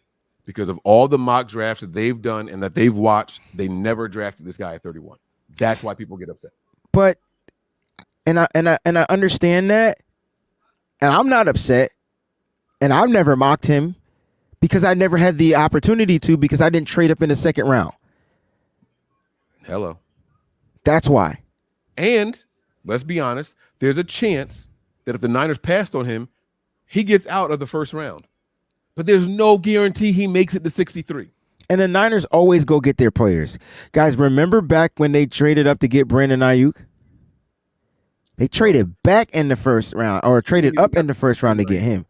Because of all the mock drafts that they've done and that they've watched, they never drafted this guy at 31. That's why people get upset. But and I understand that, and I'm not upset, and I've never mocked him because I never had the opportunity to because I didn't trade up in the second round. Hello. That's why. And let's be honest, there's a chance that if the Niners passed on him, he gets out of the first round. But there's no guarantee he makes it to 63. And the Niners always go get their players. Guys, remember back when they traded up to get Brandon Ayuk? They traded back in the first round, or traded up in the first round to get him.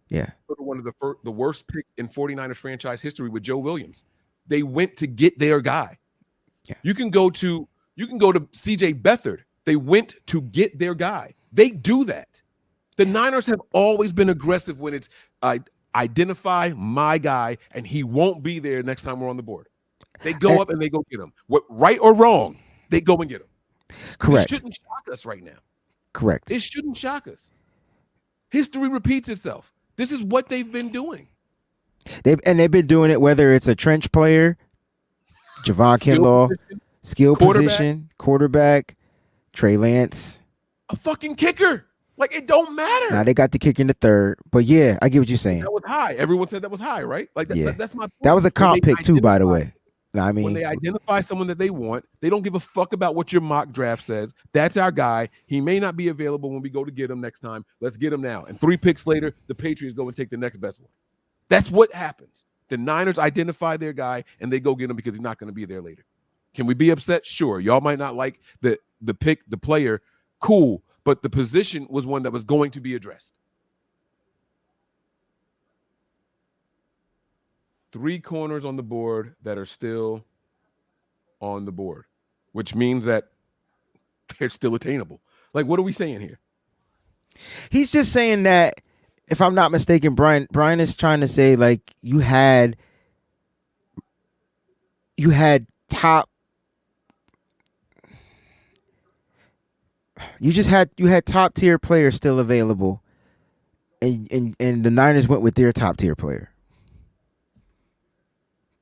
Yeah. One of the worst picks in 49ers franchise history with Joe Williams. They went to get their guy. Yeah. You can go to CJ Beathard. They went to get their guy. They do that. The Niners have always been aggressive when it's identify my guy, and he won't be there next time we're on the board. They go up and they go get him. What, right or wrong, they go and get him. Correct. It shouldn't shock us right now. Correct. It shouldn't shock us. History repeats itself. This is what they've been doing. They've been doing it whether it's a trench player, Javon Kinlaw, skill position, quarterback, Trey Lance, a fucking kicker. Like, it don't matter. Now they got the kicker in the third, but yeah, I get what you're saying. That was high. Everyone said that was high, right? Like, that's my point. That was a comp pick too, by the way. I mean, when they identify someone that they want, they don't give a fuck about what your mock draft says. That's our guy. He may not be available when we go to get him next time. Let's get him now. And 3 picks later, the Patriots go and take the next best one. That's what happens. The Niners identify their guy and they go get him because he's not going to be there later. Can we be upset? Sure. Y'all might not like the pick, the player. Cool. But the position was one that was going to be addressed. 3 corners on the board that are still on the board, which means that they're still attainable. Like, what are we saying here? He's just saying that, if I'm not mistaken, Brian is trying to say, like, you had top. You had top tier players still available, and the Niners went with their top tier player.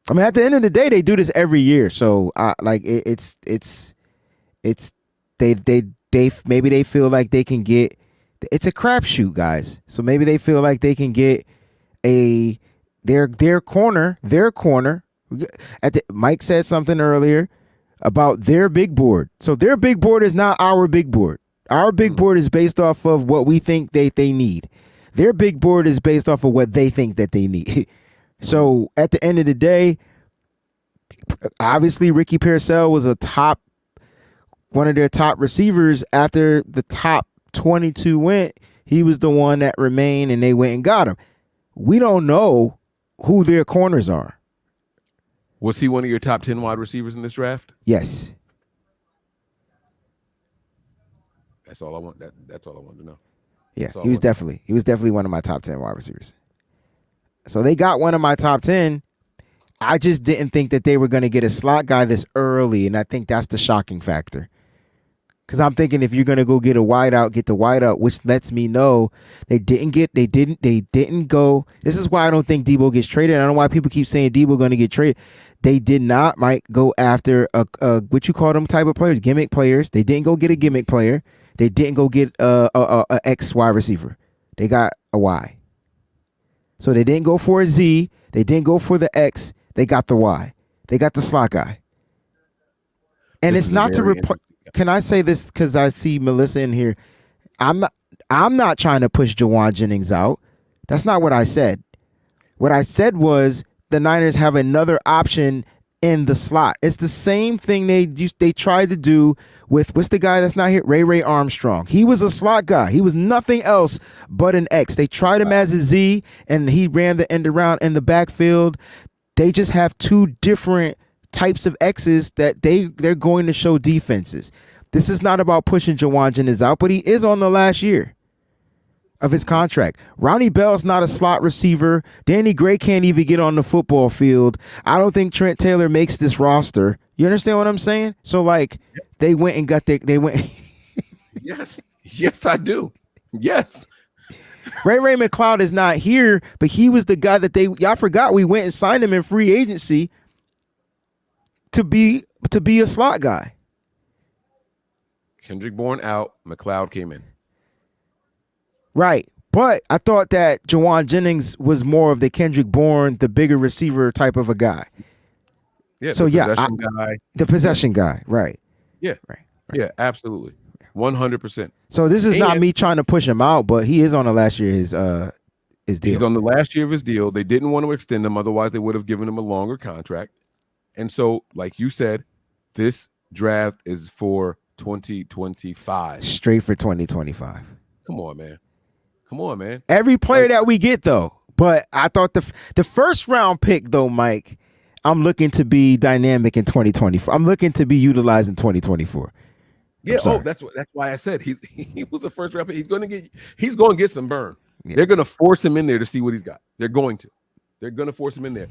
I mean, at the end of the day, they do this every year. So, it's maybe they feel like they can get. It's a crapshoot, guys. So maybe they feel like they can get their corner. Mike said something earlier about their big board. So their big board is not our big board. Our big board is based off of what we think they need. Their big board is based off of what they think that they need. So at the end of the day, obviously Ricky Pearsall was one of their top receivers. After the top 22 went, he was the one that remained and they went and got him. We don't know who their corners are. Was he one of your top 10 wide receivers in this draft? Yes. That's all I want. That's all I wanted to know. Yeah, he was definitely one of my top 10 wide receivers. So they got one of my top 10. I just didn't think that they were going to get a slot guy this early, and I think that's the shocking factor. Because I'm thinking if you're going to go get a wideout, get the wideout, which lets me know they didn't go. This is why I don't think Debo gets traded. I don't know why people keep saying Debo going to get traded. They did not, Mike, go after what you call them type of players, gimmick players. They didn't go get a gimmick player. They didn't go get a X wide receiver. They got a Y. So they didn't go for a Z. They didn't go for the X. They got the Y. They got the slot guy. And it's not to replace. Can I say this because I see Melissa in here? I'm not trying to push Jauan Jennings out. That's not what I said. What I said was the Niners have another option in the slot. It's the same thing they tried to do with, what's the guy that's not here? Ray Armstrong. He was a slot guy. He was nothing else but an X. They tried him as a Z, and he ran the end around in the backfield. They just have 2 different types of X's that they're going to show defenses. This is not about pushing Jauan Jennings out, but he is on the last year of his contract. Ronnie Bell's not a slot receiver. Danny Gray can't even get on the football field. I don't think Trent Taylor makes this roster. You understand what I'm saying? So, like, they went and got they went. Yes, I do. Yes. Ray McLeod is not here, but he was the guy that y'all forgot we went and signed him in free agency to be a slot guy. Kendrick Bourne out, McLeod came in. Right. But I thought that Jauan Jennings was more of the Kendrick Bourne, the bigger receiver type of a guy. Yeah. So guy. The possession guy. Right. Yeah. Right. Yeah, absolutely. 100%. So this is not And- me trying to push him out, but he is on the last year his deal. He's on the last year of his deal. They didn't want to extend him, otherwise they would have given him a longer contract. And so, like you said, this draft is for 2025. Straight for 2025. Come on, man. Come on, man. Every player that we get, though. But I thought the first round pick, though, Mike, I'm looking to be dynamic in 2024. I'm looking to be utilized in 2024. Yeah, that's why I said he was a first round pick. He's going to get some burn. Yeah. They're going to force him in there to see what he's got. They're going to force him in there.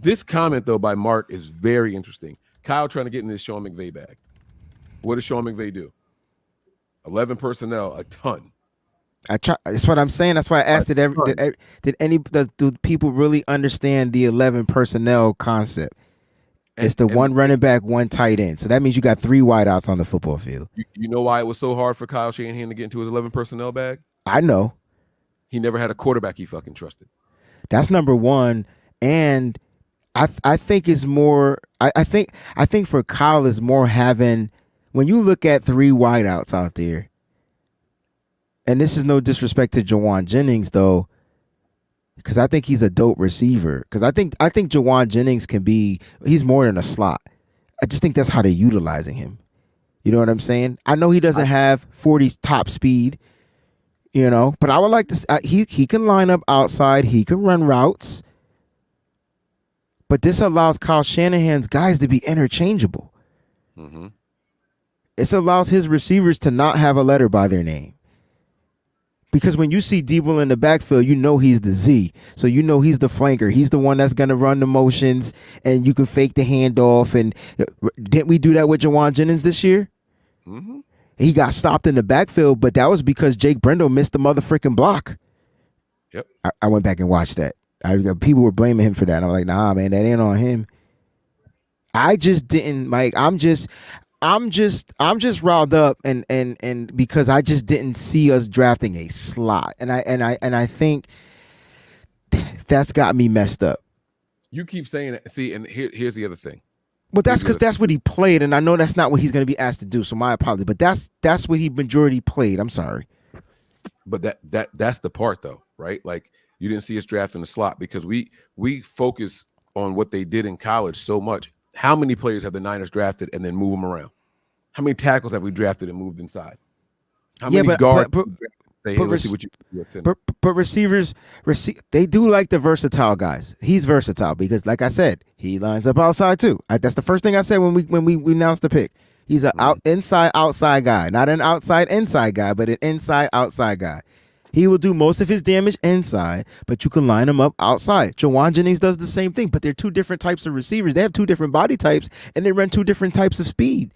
This comment, though, by Mark is very interesting. Kyle trying to get in this Sean McVay bag. What does Sean McVay do? 11 personnel, a ton. That's what I'm saying. That's why I asked, do people really understand the 11 personnel concept? It's the one running back, one tight end. So that means you got 3 wideouts on the football field. You know why it was so hard for Kyle Shanahan to get into his 11 personnel bag? I know. He never had a quarterback he fucking trusted. That's number one. And I think it's more. I think for Kyle is more having, when you look at 3 wideouts out there. And this is no disrespect to Jawan Jennings, though, because I think he's a dope receiver. Because I think Jawan Jennings he's more than a slot. I just think that's how they're utilizing him. You know what I'm saying? I know he doesn't have 40 top speed, but I would like to. He can line up outside. He can run routes. But this allows Kyle Shanahan's guys to be interchangeable. Mm-hmm. This allows his receivers to not have a letter by their name. Because when you see Debo in the backfield, you know he's the Z. So you know he's the flanker. He's the one that's going to run the motions, and you can fake the handoff. And didn't we do that with Jawan Jennings this year? Mm-hmm. He got stopped in the backfield, but that was because Jake Brendel missed the motherfucking block. Yep. I went back and watched that. People were blaming him for that. And I'm like, nah, man, that ain't on him. I just didn't, Mike. I'm just riled up and because I just didn't see us drafting a slot. And I think that's got me messed up. You keep saying it. See, and here's the other thing. But that's because that's what he played, and I know that's not what he's going to be asked to do. So my apologies, but that's what he majority played. I'm sorry. But that's the part, though, right? Like, you didn't see us drafting a slot because we focus on what they did in college so much. How many players have the Niners drafted and then move them around? How many tackles have we drafted and moved inside? How many guards? But receivers, they do like the versatile guys. He's versatile because, like I said, he lines up outside too. That's the first thing I said when we announced the pick. He's an inside outside guy, not an outside inside guy, but an inside outside guy. He will do most of his damage inside, but you can line him up outside. Jawan Jennings does the same thing, but they're 2 different types of receivers. They have 2 different body types, and they run 2 different types of speed.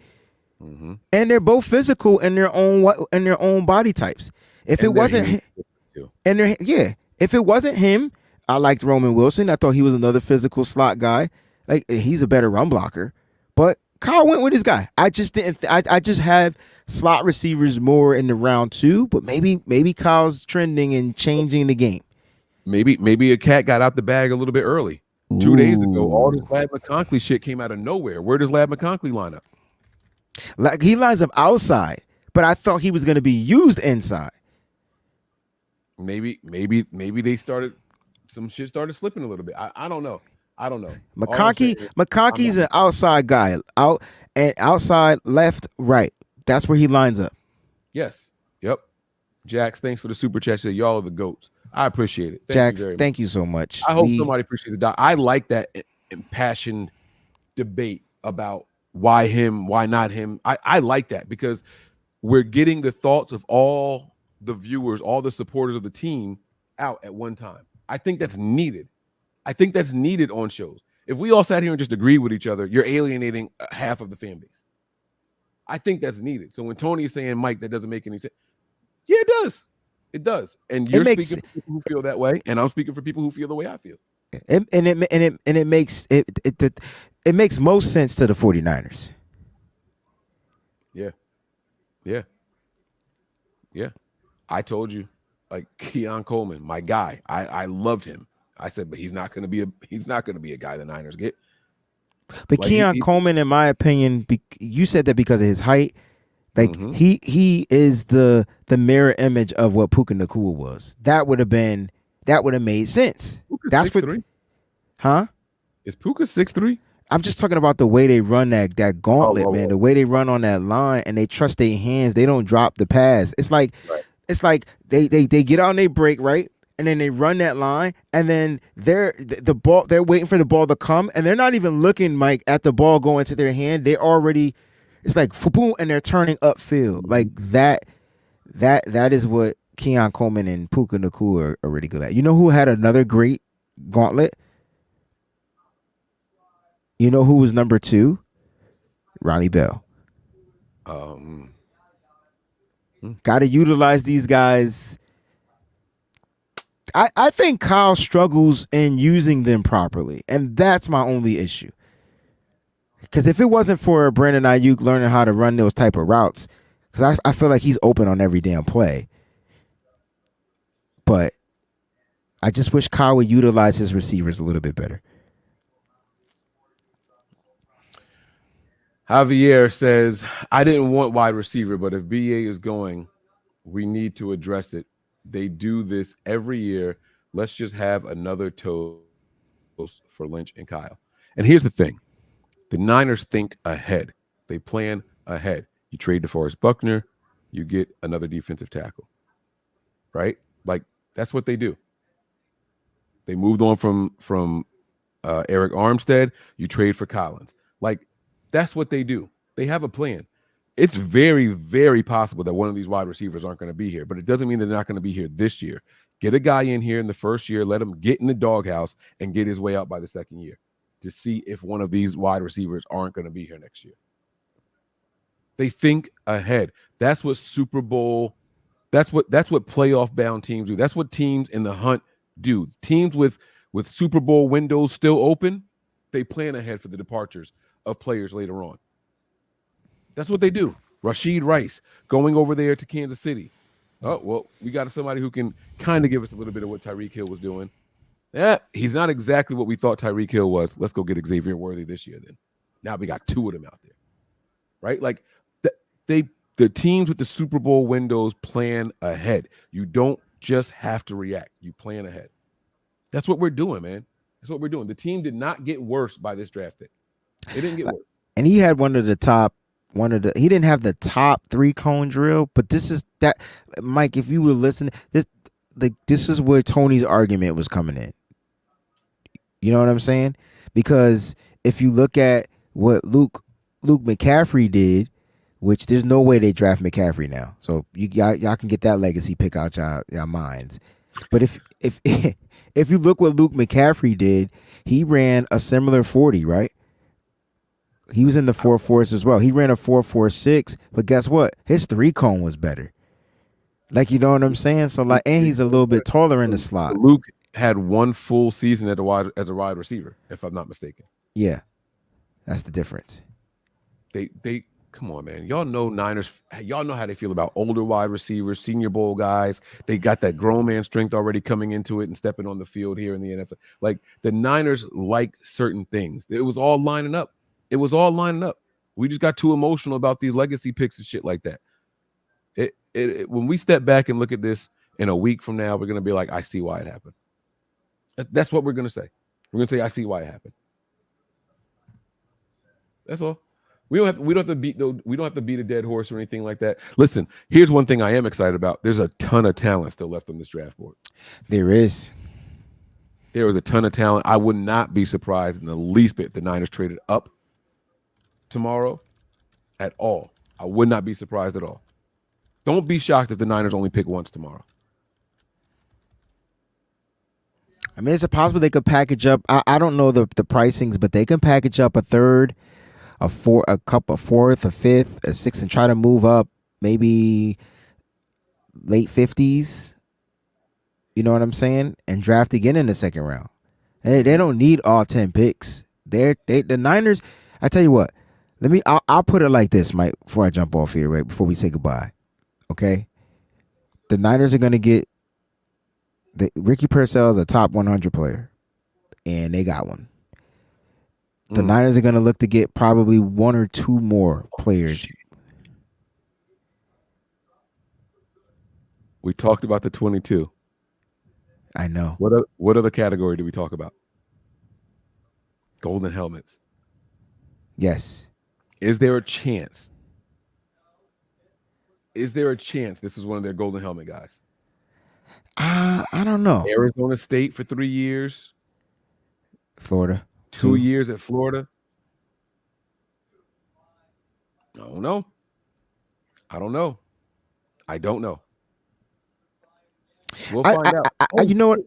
Mm-hmm. And they're both physical in their own body types. If it wasn't him, I liked Roman Wilson. I thought he was another physical slot guy. Like, he's a better run blocker. But Kyle went with his guy. I just didn't. I just have slot receivers more in the round 2. But maybe Kyle's trending and changing the game. Maybe a cat got out the bag a little bit early. 2 days ago, all this Ladd McConkey shit came out of nowhere. Where does Ladd McConkey line up? Like, he lines up outside, but I thought he was going to be used inside. Maybe they started, some shit started slipping a little bit. I don't know. McConkey's an outside guy, outside, left, right. That's where he lines up. Yes. Yep. Jax, thanks for the super chat. Said y'all are the GOATs. I appreciate it. Thank you so much. I hope somebody appreciates it. I like that impassioned debate about why him, why not him. I like that because we're getting the thoughts of all the viewers, all the supporters of the team out at one time. I think that's needed. I think that's needed on shows. If we all sat here and just agreed with each other, you're alienating half of the fan base. I think that's needed. So when Tony is saying, Mike, that doesn't make any sense. Yeah, it does. It does. And you're speaking for people who feel that way, and I'm speaking for people who feel the way I feel. It makes most sense to the 49ers. Yeah. I told you, like, Keon Coleman, my guy. I loved him. I said, but he's not going to be a guy the Niners get. But like, Keon Coleman, in my opinion, you said that because of his height. Like he is the mirror image of what Puka Nacua was. That would have made sense. Puka's That's 6'3"? what, huh? Is Puka 6'3"? I'm just talking about the way they run that gauntlet, man. The way they run on that line and they trust their hands. They don't drop the pass. It's like they get on they break, right? And then they run that line, and then they're waiting for the ball to come, and they're not even looking, Mike, at the ball going to their hand. They already, it's like boom, and they're turning upfield. Like that is what Keon Coleman and Puka Nacua are really good at. You know who had another great gauntlet? You know who was number 2? Ronnie Bell. Got to utilize these guys. I think Kyle struggles in using them properly, and that's my only issue. Because if it wasn't for Brandon Ayuk learning how to run those type of routes, because I feel like he's open on every damn play. But I just wish Kyle would utilize his receivers a little bit better. Javier says, I didn't want wide receiver, but if BA is going, we need to address it. They do this every year. Let's just have another toast for Lynch and Kyle. And here's the thing. The Niners think ahead. They plan ahead. You trade DeForest Buckner, you get another defensive tackle. Right? Like, that's what they do. They moved on from Eric Armstead. You trade for Collins. Like, that's what they do. They have a plan. It's very, very possible that one of these wide receivers aren't going to be here, but it doesn't mean they're not going to be here this year. Get a guy in here in the first year, let him get in the doghouse and get his way out by the second year to see if one of these wide receivers aren't going to be here next year. They think ahead. That's what Super Bowl, that's what playoff bound teams do. That's what teams in the hunt do. Teams with Super Bowl windows still open, they plan ahead for the departures of players later on. That's what they do. Rashid Rice going over there to Kansas City. Oh, well, we got somebody who can kind of give us a little bit of what Tyreek Hill was doing. Yeah, he's not exactly what we thought Tyreek Hill was. Let's go get Xavier Worthy this year then. Now we got 2 of them out there. Right? Like the teams with the Super Bowl windows plan ahead. You don't just have to react. You plan ahead. That's what we're doing, man. That's what we're doing. The team did not get worse by this draft pick. It didn't get worse. And he had he didn't have the top 3 cone drill, but this is that, Mike, if you were listening, this is where Tony's argument was coming in. You know what I'm saying? Because if you look at what Luke McCaffrey did, which there's no way they draft McCaffrey now. So y'all can get that legacy pick out y'all minds. But if you look what Luke McCaffrey did, he ran a similar 40, right? He was in the 4.4s as well. He ran a 4.46, but guess what? His 3 cone was better. Like, you know what I'm saying? So like, and he's a little bit taller in the slot. Luke had 1 full season as a wide receiver, if I'm not mistaken. Yeah, that's the difference. They come on, man. Y'all know Niners. Y'all know how they feel about older wide receivers, Senior Bowl guys. They got that grown man strength already coming into it and stepping on the field here in the NFL. Like, the Niners like certain things. It was all lining up. We just got too emotional about these legacy picks and shit like that. When we step back and look at this in a week from now, we're going to be like, I see why it happened. That's what we're going to say. We're going to say, I see why it happened. That's all. We don't have to beat a dead horse or anything like that. Listen, here's one thing I am excited about. There's a ton of talent still left on this draft board. There is a ton of talent. I would not be surprised in the least bit if the Niners traded up tomorrow at all. I would not be surprised at all. Don't be shocked if the Niners only pick once tomorrow. I mean, it's possible they could package up. I don't know the pricings, but they can package up a 3rd, a 4th, a 5th, a 6th, and try to move up maybe late 50s. You know what I'm saying? And draft again in the 2nd round. They don't need all 10 picks. The Niners. I tell you what. I'll put it like this, Mike, before I jump off here, right before we say goodbye. Okay, the Niners are going to get Ricky Purcell is a top 100 player, and they got one. The Niners are going to look to get probably 1 or 2 more players. We talked about the 22. I know. What other category do we talk about? Golden helmets. Yes. Is there a chance? Is there a chance this is one of their golden helmet guys? I don't know. Arizona State for 3 years. Florida. 2 years at Florida. I don't know. I don't know. We'll find out. You know what?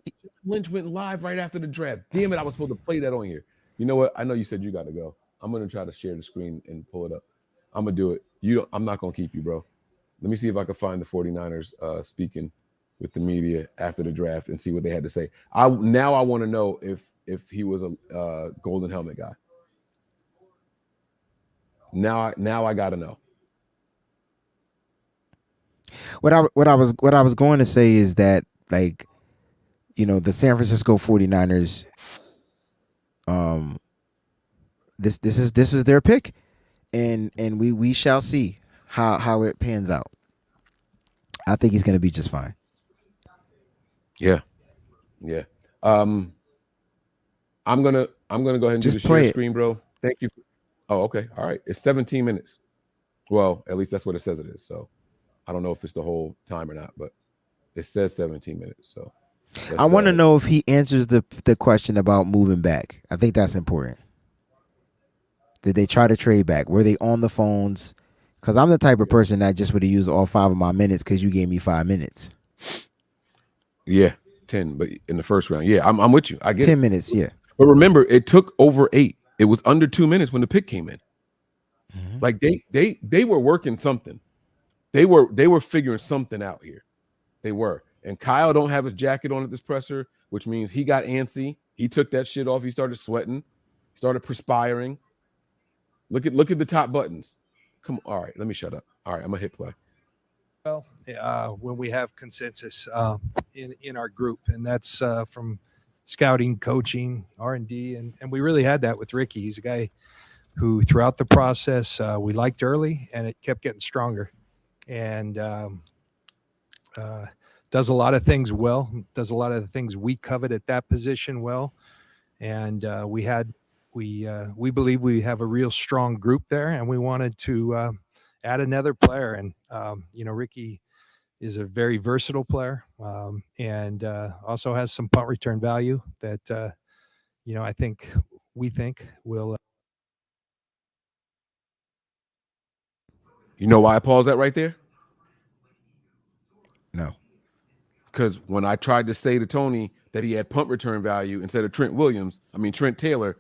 Lynch went live right after the draft. Damn it, I was supposed to play that on here. You know what? I know you said you got to go. I'm going to try to share the screen and pull it up. I'm going to do it. I'm not going to keep you, bro. Let me see if I can find the 49ers speaking with the media after the draft and see what they had to say. I want to know if he was a golden helmet guy. Now I got to know. What I was going to say is that, like, you know, the San Francisco 49ers, this is their pick, and we shall see how it pans out. I think he's going to be just fine. Yeah. I'm gonna go ahead and just do the play share it. screen, bro. Thank you. Oh, okay. All right. It's 17 minutes. Well, at least that's what it says it is. So I don't know if it's the whole time or not, but it says 17 minutes. So I want to know if he answers the question about moving back. I think that's important. Did they try to trade back? Were they on the phones? Because I'm the type of person that just would have used all 5 of my minutes because you gave me 5 minutes. Yeah, 10, but in the first round. Yeah, I'm with you. I get 10 it. minutes, yeah. But remember, it took over 8. It was under 2 minutes when the pick came in. Mm-hmm. Like they were working something. They were figuring something out here. They were. And Kyle don't have his jacket on at this presser, which means he got antsy. He took that shit off. He started sweating, started perspiring. Look at the top buttons. Come on. All right, let me shut up. All right, I'm gonna hit play. Well, when we have consensus in our group, and that's from scouting, coaching, R&D, and we really had that with Ricky. He's a guy who throughout the process we liked early, and it kept getting stronger, and does a lot of things well, does a lot of the things we covet at that position well, and we believe we have a real strong group there, and we wanted to add another player. And Ricky is a very versatile player, and also has some punt return value that we think will. You know why I paused that right there? No. Because when I tried to say to Tony that he had punt return value instead of Trent Taylor,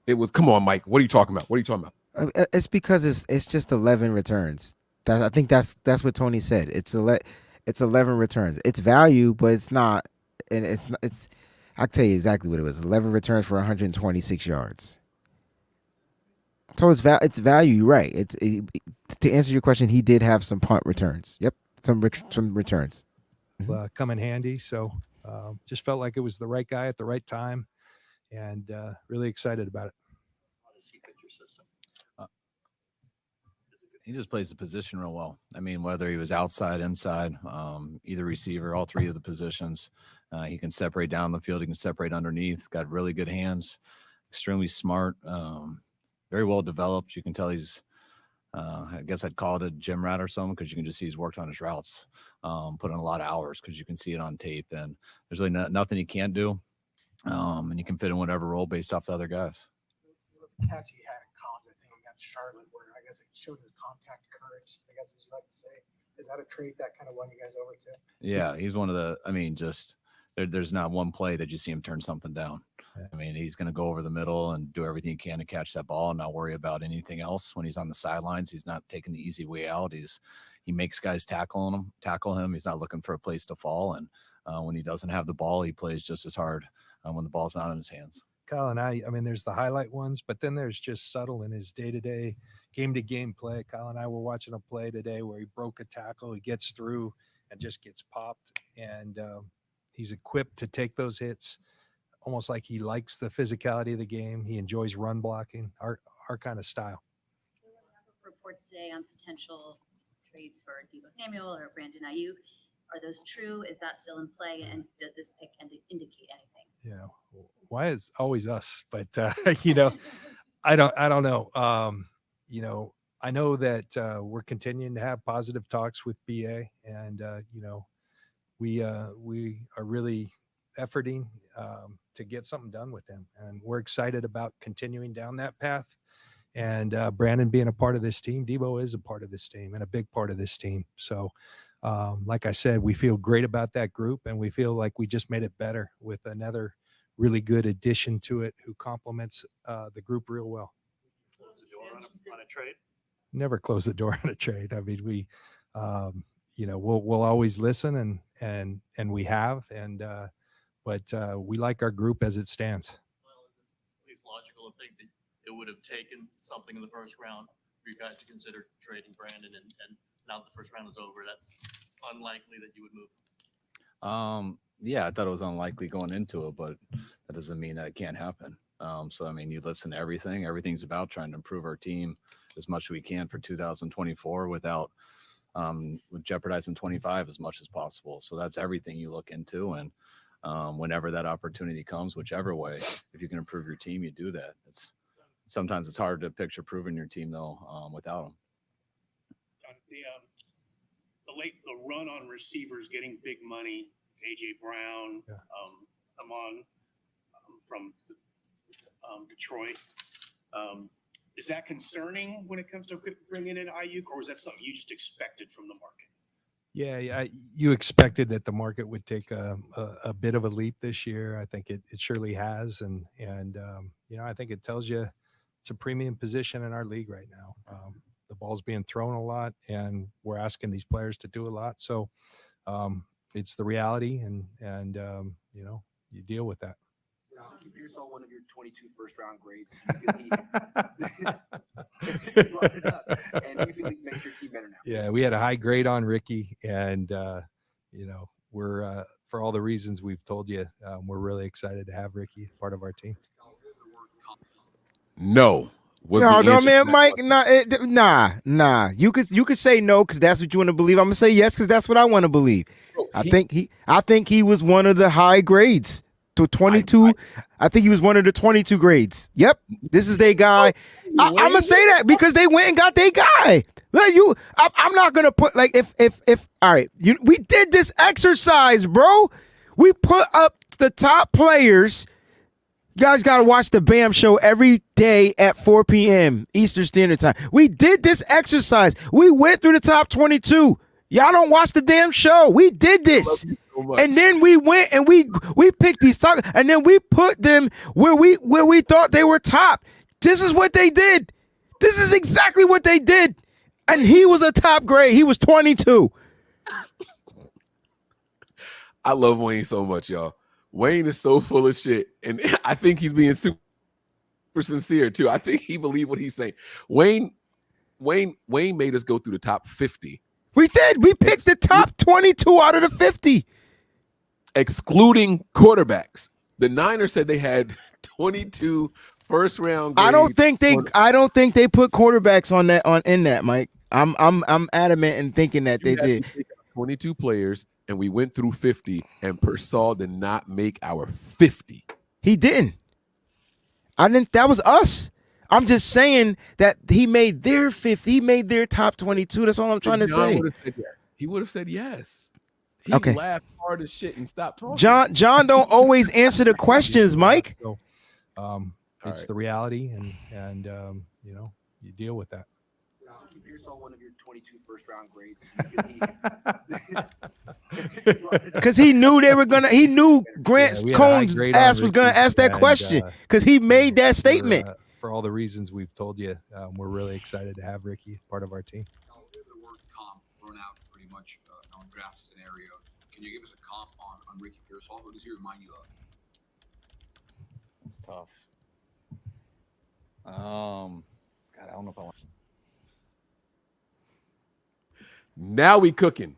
it was, come on, Mike, what are you talking about? What are you talking about? It's because it's just 11 returns. I think that's what Tony said. It's 11 returns. It's value, but it's not. And it's. I'll tell you exactly what it was. 11 returns for 126 yards. So it's value. You're right. To answer your question, he did have some punt returns. Yep, some returns. Come in handy. So just felt like it was the right guy at the right time, and really excited about it. He just plays the position real well. I mean, whether he was outside, inside, either receiver, all 3 of the positions, he can separate down the field. He can separate underneath. Got really good hands. Extremely smart. Very well developed. You can tell he's. I guess I'd call it a gym rat or something, because you can just see he's worked on his routes, put in a lot of hours, because you can see it on tape. And there's really nothing he can't do, and he can fit in whatever role based off the other guys. It was a catch he had in college, I think, against Charlotte, where I guess it showed his contact courage, I guess as you like to say. Is that a trait that kind of won you guys over to? Yeah, he's one of the, there's not one play that you see him turn something down. I mean, he's going to go over the middle and do everything he can to catch that ball and not worry about anything else. When he's on the sidelines, he's not taking the easy way out. He makes guys tackle him. He's not looking for a place to fall. And when he doesn't have the ball, he plays just as hard when the ball's not in his hands. Kyle and I mean, there's the highlight ones, but then there's just subtle in his day-to-day, game-to-game play. Kyle and I were watching a play today where he broke a tackle, he gets through and just gets popped, and he's equipped to take those hits, almost like he likes the physicality of the game. He enjoys run blocking, our kind of style. Reports today on potential trades for Deebo Samuel or Brandon Ayuk. Are those true? Is that still in play? And does this pick indicate anything? You know, why is always us? But you know, I don't know. You know, I know that we're continuing to have positive talks with BA, and you know, we are really efforting to get something done with him, and we're excited about continuing down that path. And Brandon being a part of this team, Debo is a part of this team and a big part of this team. So, like I said, we feel great about that group, and we feel like we just made it better with another really good addition to it who complements the group real well. Close the door on a trade. Never close the door on a trade. I mean, we, you know, we'll always listen, and we have, but we like our group as it stands. At least logical to think that it would have taken something in the first round for you guys to consider trading Brandon, and now that the first round is over, that's unlikely that you would move. Yeah, I thought it was unlikely going into it, but that doesn't mean that it can't happen. So I mean, you listen to everything. Everything's about trying to improve our team as much as we can for 2024 without with jeopardizing 25 as much as possible. So that's everything you look into, and whenever that opportunity comes, whichever way, if you can improve your team, you do that. Sometimes it's hard to picture proving your team though without them. The run on receivers getting big money, AJ Brown, Amon from Detroit. Is that concerning when it comes to bringing in Ayuk, or is that something you just expected from the market? Yeah, you expected that the market would take a bit of a leap this year. I think it surely has, and you know, I think it tells you it's a premium position in our league right now. The ball's being thrown a lot, and we're asking these players to do a lot. So it's the reality, and you know, you deal with that. You saw one of your 22 first-round grades. You brought it up, and you feel like it makes your team better now. Yeah, we had a high grade on Ricky, and you know, we're for all the reasons we've told you, we're really excited to have Ricky part of our team. No. No, man, Mike. Nah. You could say no because that's what you want to believe. I'm gonna say yes because that's what I want to believe. I think he was one of the high grades to 22. I think he was one of the 22 grades. Yep, this is their guy. I'm gonna say that because they went and got their guy. Like I'm not gonna put like if all right. We did this exercise, bro. We put up the top players. You guys got to watch the BAM show every day at 4 p.m. Eastern Standard Time. We did this exercise. We went through the top 22. Y'all don't watch the damn show. We did this. And then we went and we picked these top, and then we put them where we thought they were top. This is what they did. This is exactly what they did. And he was a top grade. He was 22. I love Wayne so much, y'all. Wayne is so full of shit, and I think he's being super sincere too. I think he believed what he's saying. Wayne made us go through the top 50. We did. We picked the top 22 out of the 50, excluding quarterbacks. The Niners said they had 22 first round grades. I don't think they put quarterbacks in that, Mike. I'm adamant in thinking that they did. 22 players, and we went through 50, and Persall did not make our 50. He didn't. That was us. I'm just saying that he made their 50. He made their top 22. That's all I'm trying to say. He would have said yes. He laughed hard as shit and stopped talking. John don't always answer the questions, Mike. So, it's the reality, and you know, you deal with that. You saw one of your 22 first-round grades. Because he knew he knew Grant Cohn's ass was going to ask that question because he made that statement. For all the reasons we've told you, we're really excited to have Ricky part of our team. The word comp thrown out pretty much on draft scenarios. Can you give us a comp on Ricky Pearsall? Who does he remind you of? It's tough. God, I don't know if I want. Now we cooking.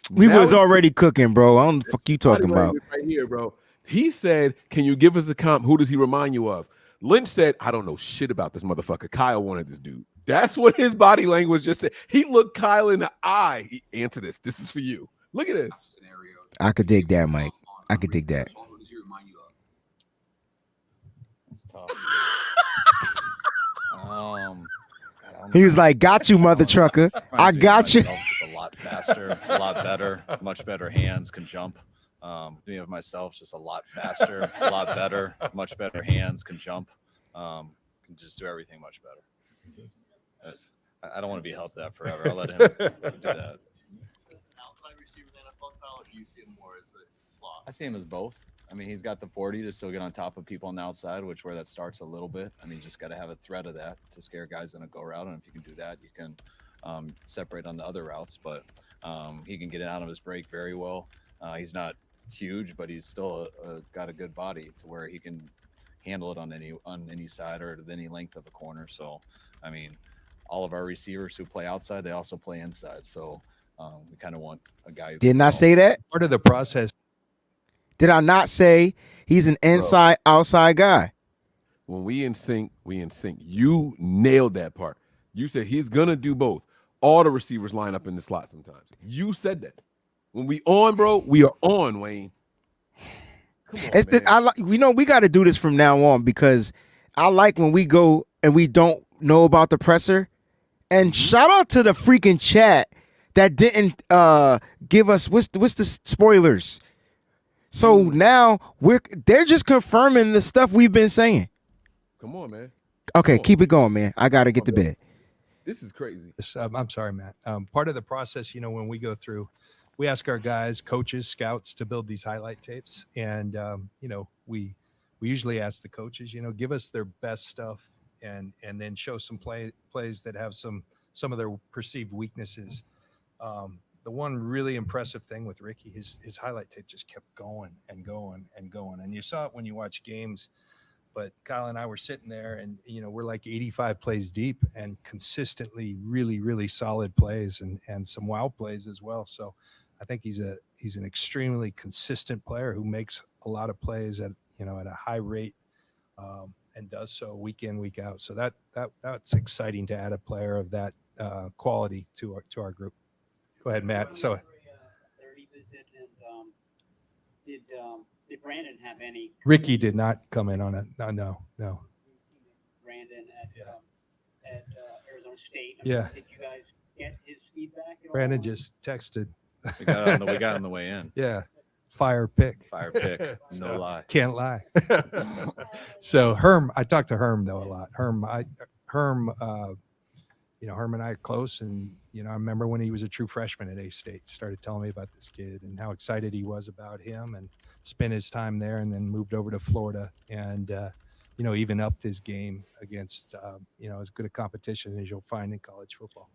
We was already cooking, bro. I don't know the fuck you talking about. Right here, bro. He said, "Can you give us a comp? Who does he remind you of?" Lynch said, "I don't know shit about this motherfucker. Kyle wanted this dude." That's what his body language just said. He looked Kyle in the eye. He answered this. This is for you. Look at this. Scenarios. I could dig that, Mike. I could dig that. What does he remind you of? It's tough. He was like, "Got you, mother trucker. I Reminds me of got you." myself, just a lot faster, a lot better, much better hands, can jump. Me of myself, just a lot faster, a lot better, much better hands, can jump, can just do everything much better. I don't want to be held to that forever. I'll let him do that. Outside receiver in the NFL style, or do you see him more as a slot? I see him as both. I mean, he's got the 40 to still get on top of people on the outside, which where that starts a little bit. I mean, you just got to have a threat of that to scare guys in a go route. And if you can do that, you can separate on the other routes. But he can get out of his break very well. He's not huge, but he's still got a good body to where he can handle it on any side or any length of a corner. So, I mean, all of our receivers who play outside, they also play inside. So we kind of want a guy. Didn't I say that? Part of the process. Did I not say he's an inside outside guy? When we in sync, we in sync. You nailed that part. You said he's gonna do both. All the receivers line up in the slot sometimes. You said that. When we on, bro, we are on, Wayne. Come on, we got to do this from now on because I like when we go and we don't know about the presser. And shout out to the freaking chat that didn't give us what's the spoilers. So now they're just confirming the stuff we've been saying. Come on, man. Okay, keep it going, man. I got to get to bed. This is crazy. I'm sorry, Matt. Part of the process, when we go through, we ask our guys, coaches, scouts to build these highlight tapes. And, we usually ask the coaches, give us their best stuff and then show some plays that have some of their perceived weaknesses. The one really impressive thing with Ricky, his highlight tape just kept going and going and going. And you saw it when you watch games, but Kyle and I were sitting there and, we're like 85 plays deep and consistently really, really solid plays and some wow plays as well. So I think he's an extremely consistent player who makes a lot of plays at a high rate and does so week in, week out. So that's exciting to add a player of that quality to our group. Go ahead, Matt. So, 30 visit and did Brandon have any? Ricky did not come in on it. No. Brandon at Arizona State. Yeah. Did you guys get his feedback? Brandon just texted. We got on the way in. Yeah. Fire pick. No lie. Can't lie. So Herm, I talked to Herm though a lot. Herm and I are close, and I remember when he was a true freshman at A-State, started telling me about this kid and how excited he was about him, and spent his time there, and then moved over to Florida, and even upped his game against as good a competition as you'll find in college football.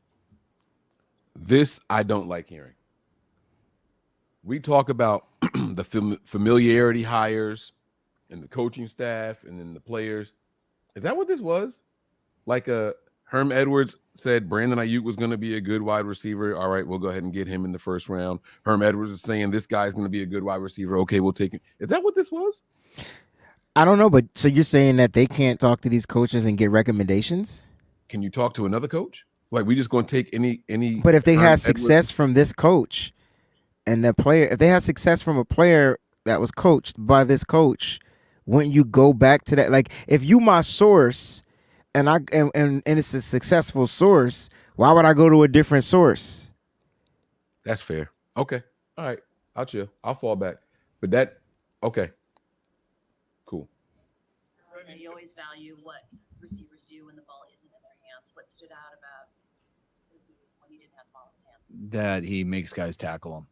This I don't like hearing. We talk about the familiarity hires and the coaching staff and then the players. Is that what this was? Like Herm Edwards said Brandon Ayuk was going to be a good wide receiver. All right, we'll go ahead and get him in the first round. Herm Edwards is saying this guy's going to be a good wide receiver. Okay, we'll take him. Is that what this was? I don't know, but so you're saying that they can't talk to these coaches and get recommendations? Can you talk to another coach? Like we just going to take any? But if they Herm had Edwards- success from this coach, and the player, if they had success from a player that was coached by this coach, wouldn't you go back to that? Like if you my source, and it's a successful source, why would I go to a different source? That's fair. Okay. All right. I'll chill. I'll fall back. But okay. Cool. You always value what receivers do when the ball isn't in their hands. What stood out about when he didn't have the ball in his hands? That he makes guys tackle him.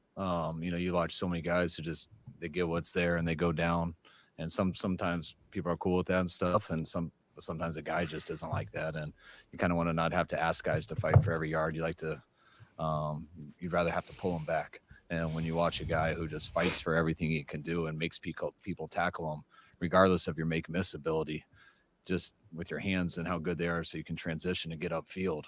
You watch so many guys who just they get what's there and they go down, and sometimes people are cool with that and stuff, and sometimes a guy just isn't like that, and you kind of want to not have to ask guys to fight for every yard. You like to, you'd rather have to pull them back. And when you watch a guy who just fights for everything he can do and makes people tackle him, regardless of your make-miss ability, just with your hands and how good they are so you can transition and get upfield.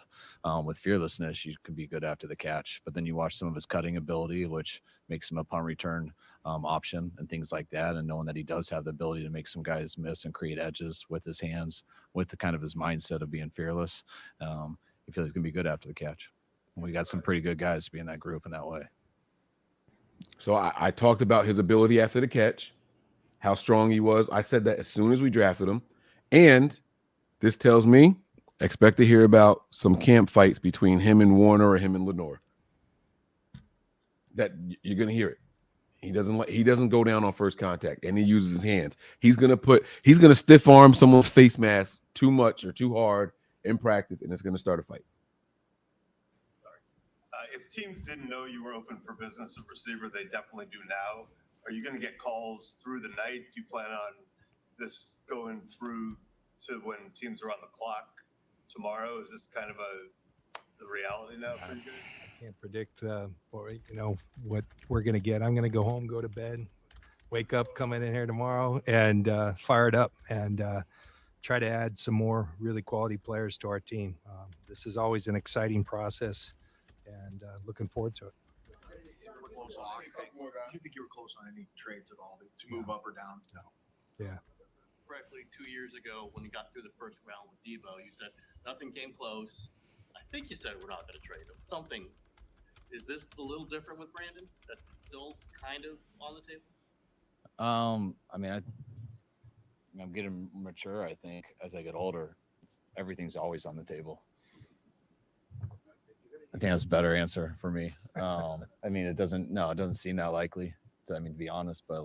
With fearlessness, you can be good after the catch. But then you watch some of his cutting ability, which makes him a punt return option and things like that. And knowing that he does have the ability to make some guys miss and create edges with his hands, with the kind of his mindset of being fearless, you feel he's going to be good after the catch. We got some pretty good guys to be in that group in that way. So I talked about his ability after the catch, how strong he was. I said that as soon as we drafted him. And this tells me expect to hear about some camp fights between him and Warner or him and Lenore. That you're going to hear it. He doesn't go down on first contact, and he uses his hands. He's gonna stiff arm someone's face mask too much or too hard in practice, and it's gonna start a fight. If teams didn't know you were open for business at receiver, they definitely do now. Are you going to get calls through the night? Do you plan on this going through to when teams are on the clock tomorrow? Is this kind of the reality now for you guys? Can't predict what we're gonna get. I'm gonna go home, go to bed, wake up, come in here tomorrow, and fire it up and try to add some more really quality players to our team. This is always an exciting process, and looking forward to it. Do you think you were close on any trades at all to move up or down? No. Yeah. Correctly, 2 years ago when you got through the first round with Debo, you said nothing came close. I think you said we're not going to trade him. Something. Is this a little different with Brandon? That's still kind of on the table? I mean, I'm getting mature, I think, as I get older. Everything's always on the table. I think that's a better answer for me. I mean, it doesn't seem that likely, to be honest, but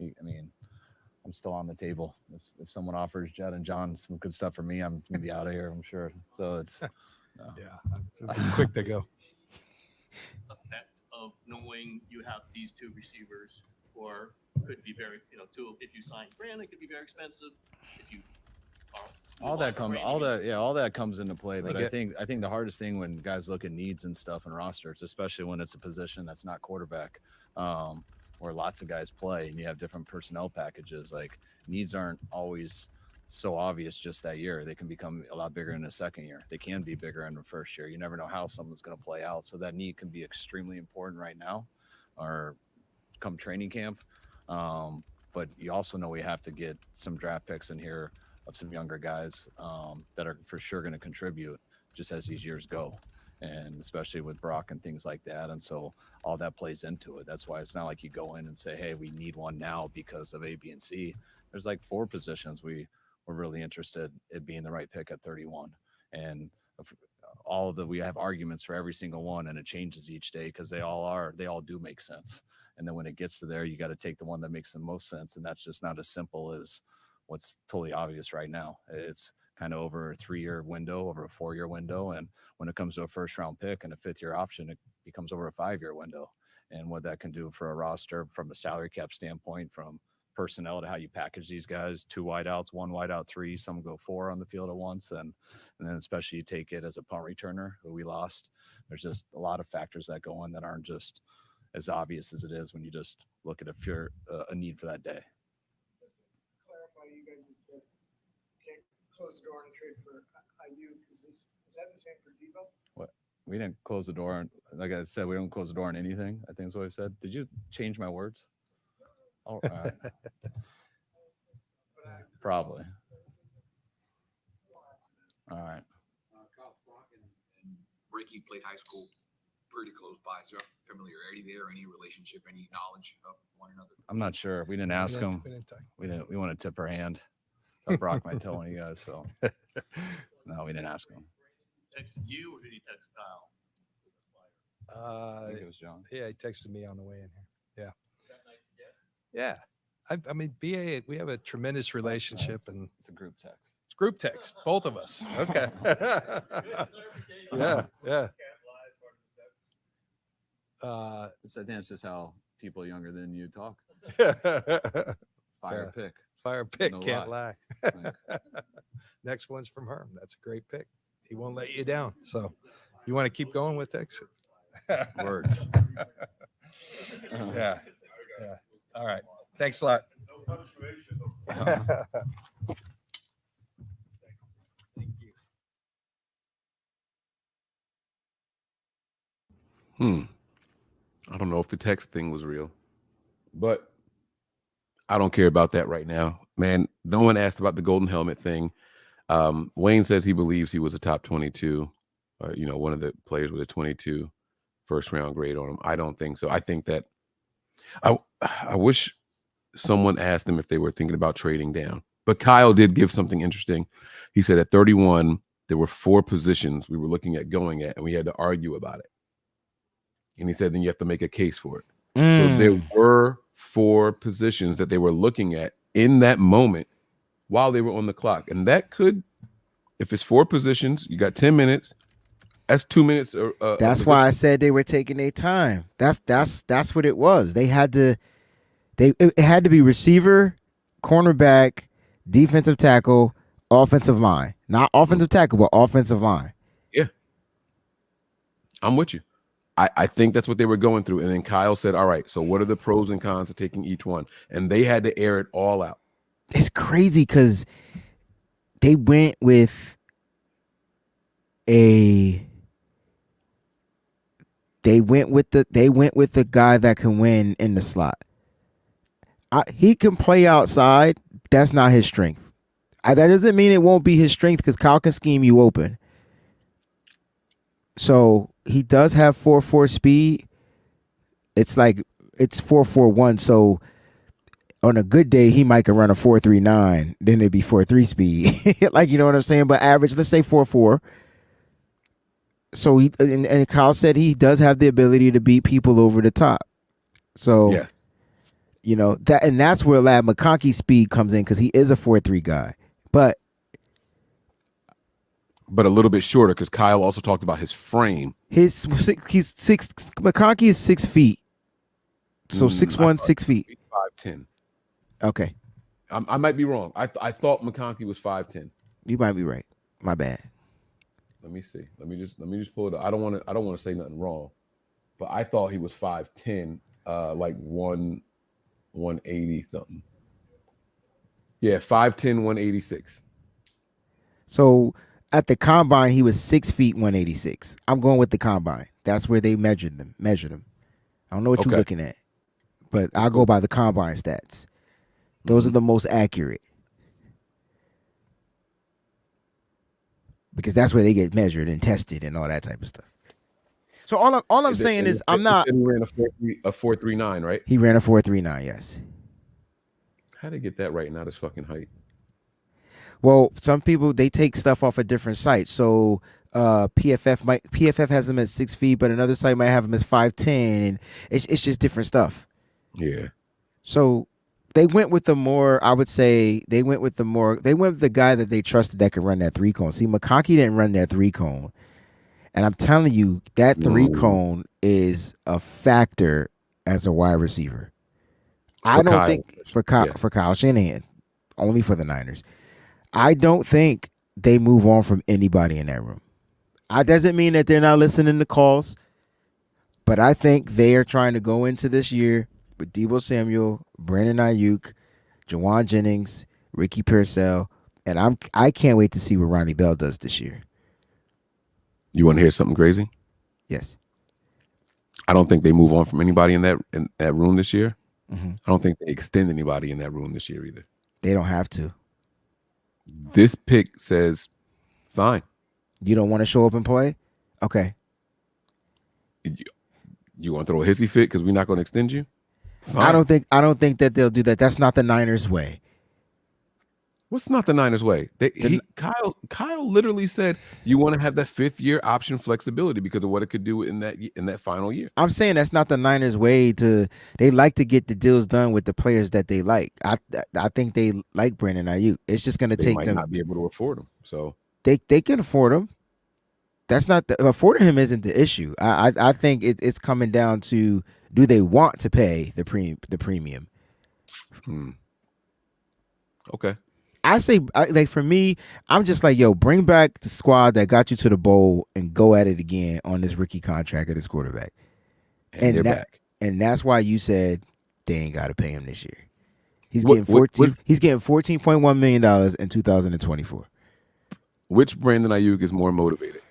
I'm still on the table. If someone offers Jed and John some good stuff for me, I'm going to be out of here, I'm sure. So it's, I'm quick to go. Effect of knowing you have these two receivers, or could be very, if you sign Brandon, it could be very expensive. If you all that comes into play. But I think the hardest thing when guys look at needs and stuff and rosters, especially when it's a position that's not quarterback, where lots of guys play and you have different personnel packages, like needs aren't always so obvious just that year. They can become a lot bigger in the second year. They can be bigger in the first year. You never know how someone's going to play out. So that need can be extremely important right now or come training camp. But you also know we have to get some draft picks in here of some younger guys that are for sure going to contribute just as these years go. And especially with Brock and things like that. And so all that plays into it. That's why it's not like you go in and say, hey, we need one now because of A, B, and C. There's like 4 positions we're really interested in being the right pick at 31. And we have arguments for every single one, and it changes each day because they all do make sense. And then when it gets to there, you got to take the one that makes the most sense. And that's just not as simple as what's totally obvious right now. It's kind of over a 3-year window, over a 4-year window. And when it comes to a first round pick and a 5th-year option, it becomes over a 5-year window. And what that can do for a roster from a salary cap standpoint, from personnel to how you package these guys, 2 wideouts, 1 wideout, 3, some go 4 on the field at once. And then especially you take it as a punt returner who we lost. There's just a lot of factors that go in that aren't just as obvious as it is when you just look at a need for that day. Clarify, you guys said can't close the door and trade for IU. Is that the same for Debo? What? We didn't close the door. Like I said, we don't close the door on anything. I think that's what I said. Did you change my words? All right. Probably. All right. Kyle, Brock and Ricky played high school pretty close by. Is there familiarity there, any relationship, any knowledge of one another? I'm not sure. We didn't ask him. We want to tip our hand. Thought Brock might tell one of you guys. So no, we didn't ask him. Texted you, or did he text Kyle? I think it was John. Yeah, he texted me on the way in here. Yeah. Is that nice to get? Yeah. I mean, BA, we have a tremendous relationship, and it's a group text. It's group text, both of us. Okay. Yeah. I think that's just how people younger than you talk. Fire pick. Fire pick. No Can't lie. Next one's from Herm. That's a great pick. He won't let you down. So you want to keep going with text? Words. Yeah. All right. Thanks a lot. I don't know if the text thing was real, but I don't care about that right now, man. No one asked about the golden helmet thing. Wayne says he believes he was a top 22, one of the players with a 22 first round grade on him. I don't think so. I think that I wish someone asked them if they were thinking about trading down. But Kyle did give something interesting. He said at 31, there were 4 positions we were looking at going at, and we had to argue about it. And he said, then you have to make a case for it. So there were 4 positions that they were looking at in that moment while they were on the clock. And that could, if it's 4 positions, you got 10 minutes. That's 2 minutes. That's why I said they were taking their time. That's what it was. They had to. It had to be receiver, cornerback, defensive tackle, offensive line. Not offensive tackle, but offensive line. Yeah, I'm with you. I think that's what they were going through. And then Kyle said, all right, so what are the pros and cons of taking each one? And they had to air it all out. It's crazy because they went with the guy that can win in the slot. He can play outside. That's not his strength. That doesn't mean it won't be his strength because Kyle can scheme you open. So he does have 4.4 speed. It's 4.41. So on a good day, he might could run a 4.39. Then it'd be 4.3 speed. Like, you know what I'm saying? But average, let's say 4.4. So and Kyle said he does have the ability to beat people over the top. So yes. You know, that's where Ladd McConkey's speed comes in because he is a 4.3 guy. But a little bit shorter because Kyle also talked about his frame. McConkey is 6 feet. So 6'1", 6 feet. 5'10". Okay. I might be wrong. I thought McConkey was 5'10". You might be right. My bad. Let me see. Let me just pull it up. I don't want to say nothing wrong, but I thought he was 5'10", like 180 something. Yeah, 5'10", 186. So at the combine, he was 6 feet 186. I'm going with the combine. That's where they measured him. I don't know what you're looking at, but I'll go by the combine stats. Those are the most accurate. Because that's where they get measured and tested and all that type of stuff. So all I'm saying is I'm not. He ran a 4.39, right? He ran a 4.39, yes. How'd they get that right? Not his fucking height. Well, some people they take stuff off a different site. So PFF has him at 6 feet, but another site might have him as 5'10", and it's just different stuff. Yeah. So they went with the guy that they trusted that could run that 3-cone. See, McConkey didn't run that 3-cone. And I'm telling you, that 3-cone is a factor as a wide receiver. I don't think for Kyle Shanahan, only for the Niners. I don't think they move on from anybody in that room. That doesn't mean that they're not listening to calls, but I think they are trying to go into this year with Deebo Samuel, Brandon Ayuk, Jawan Jennings, Ricky Pearsall, and I can't wait to see what Ronnie Bell does this year. You want to hear something crazy? Yes. I don't think they move on from anybody in that room this year. Mm-hmm. I don't think they extend anybody in that room this year either. They don't have to. This pick says, fine. You don't want to show up and play? Okay. You want to throw a hissy fit because we're not going to extend you? Fine. I don't think that they'll do that. That's not the Niners way. What's not the Niners way? Kyle literally said you want to have that 5th-year option flexibility because of what it could do in that final year. I'm saying that's not the Niners way they like to get the deals done with the players that they like. I think they like Brandon Ayuk. It's just going to take them. They might not be able to afford him. So they can afford him. That's not affording him isn't the issue. I think it's coming down to do they want to pay the premium? Okay. I say, like, for me, I'm just like, yo, bring back the squad that got you to the bowl and go at it again on this rookie contract of this quarterback. And they're back. And that's why you said they ain't got to pay him this year. He's getting $14.1 million in 2024. Which Brandon Ayuk is more motivated?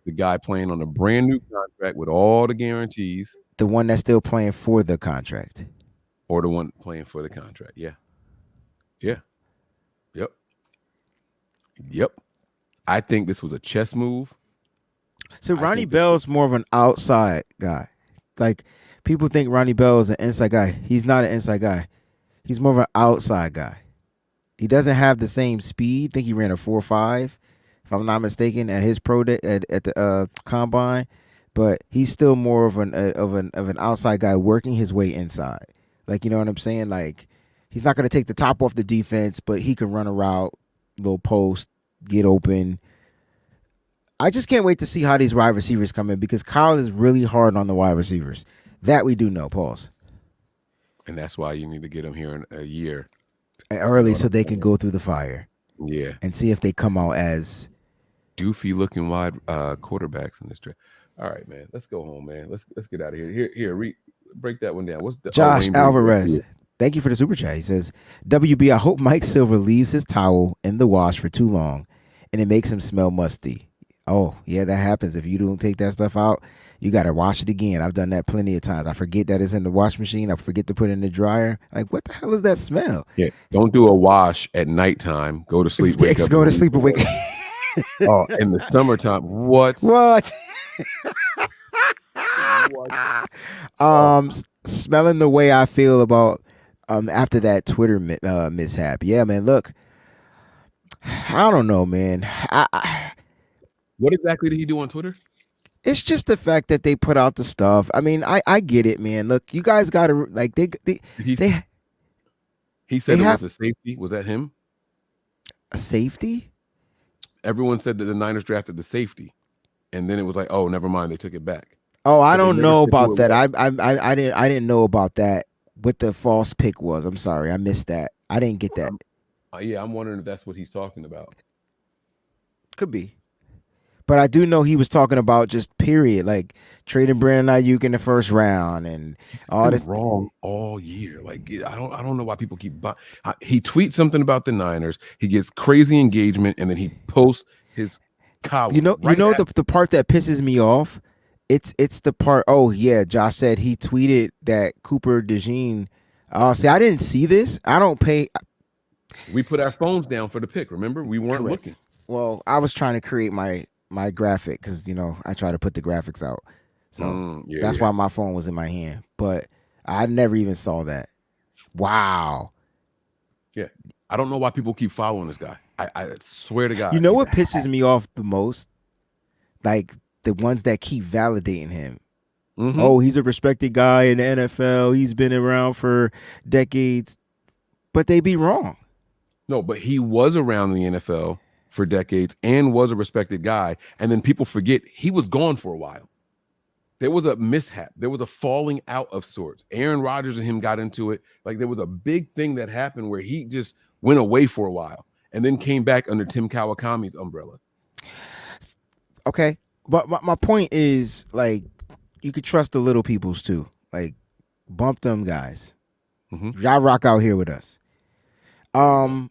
The guy playing on a brand new contract with all the guarantees. The one that's still playing for the contract. Or the one playing for the contract. Yeah. Yeah. Yep. I think this was a chess move. So Ronnie Bell's more of an outside guy. Like people think Ronnie Bell is an inside guy. He's not an inside guy. He's more of an outside guy. He doesn't have the same speed. I think he ran a 4.5, if I'm not mistaken, at his pro day at the combine. But he's still more of an outside guy working his way inside. Like, you know what I'm saying? Like, he's not going to take the top off the defense, but he can run a route, little post, get open. I just can't wait to see how these wide receivers come in because Kyle is really hard on the wide receivers. That we do know. Pause. And that's why you need to get them here in a year Early so they can go through the fire. Yeah. And see if they come out as doofy looking wide quarterbacks in this draft. All right, man. Let's go home, man. Let's get out of here. Here, break that one down. What's the Josh Wayne Alvarez. Brady? Thank you for the super chat. He says, WB, I hope Mike Silver leaves his towel in the wash for too long and it makes him smell musty. Oh, yeah, that happens. If you don't take that stuff out, you got to wash it again. I've done that plenty of times. I forget that it's in the wash machine. I forget to put it in the dryer. Like, what the hell is that smell? Yeah. Don't do a wash at nighttm. Go to sleep. Wake up. Go to sleep and wake up. Oh, in the summertime. What? Smelling the way I feel about after that Twitter mishap. Yeah, man. Look, I don't know, man. What exactly did he do on Twitter? It's just the fact that they put out the stuff. I mean, I get it, man. Look, you guys got to like He said it was a safety. Was that him? A safety? Everyone said that the Niners drafted the safety, and then it was like, oh, never mind, they took it back. Oh, I But they don't never know said who about it that. was. I didn't know about that. What the false pick was. I'm sorry, I missed that. I didn't get that. Yeah, I'm wondering if that's what he's talking about. Could be. But I do know he was talking about just period, like trading Brandon Ayuk in the first round and all Been this. wrong all year. Like I don't know why people keep. He tweets something about the Niners. He gets crazy engagement, and then he posts his column. The part that pisses me off. It's the part. Oh yeah, Josh said he tweeted that Cooper DeJean. Oh, see, I didn't see this. I don't pay. We put our phones down for the pick. Remember, we weren't Correct. looking. Well, I was trying to create my graphic because I try to put the graphics out, so that's why my phone was in my hand. But I never even saw that. Wow. Yeah, I don't know why people keep following this guy. I swear to God. You know what pisses me off the most? Like the ones that keep validating him. Mhm. Oh, he's a respected guy in the NFL. He's been around for decades, but they be wrong. No, but he was around the NFL for decades and was a respected guy. And then people forget he was gone for a while. There was a mishap. There was a falling out of sorts. Aaron Rodgers and him got into it. Like there was a big thing that happened where he just went away for a while and then came back under Tim Kawakami's umbrella. Okay. But my point is, like, you could trust the little peoples too. Like, bump them guys. Y'all rock out here with us. You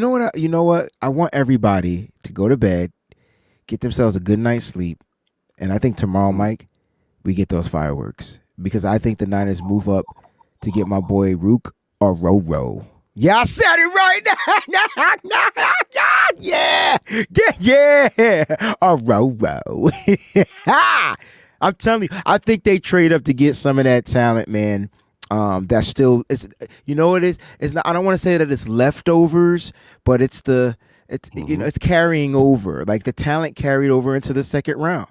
know what? I want everybody to go to bed, get themselves a good night's sleep, and I think tomorrow, Mike, we get those fireworks because I think the Niners move up to get my boy Rook or Roro. Yeah, I said it right now. Yeah, or Roro. I'm telling you, I think they trade up to get some of that talent, man. That's still, it's, you know what it is? It's not, I don't want to say that it's leftovers, but it's it's carrying over. Like the talent carried over into the second round.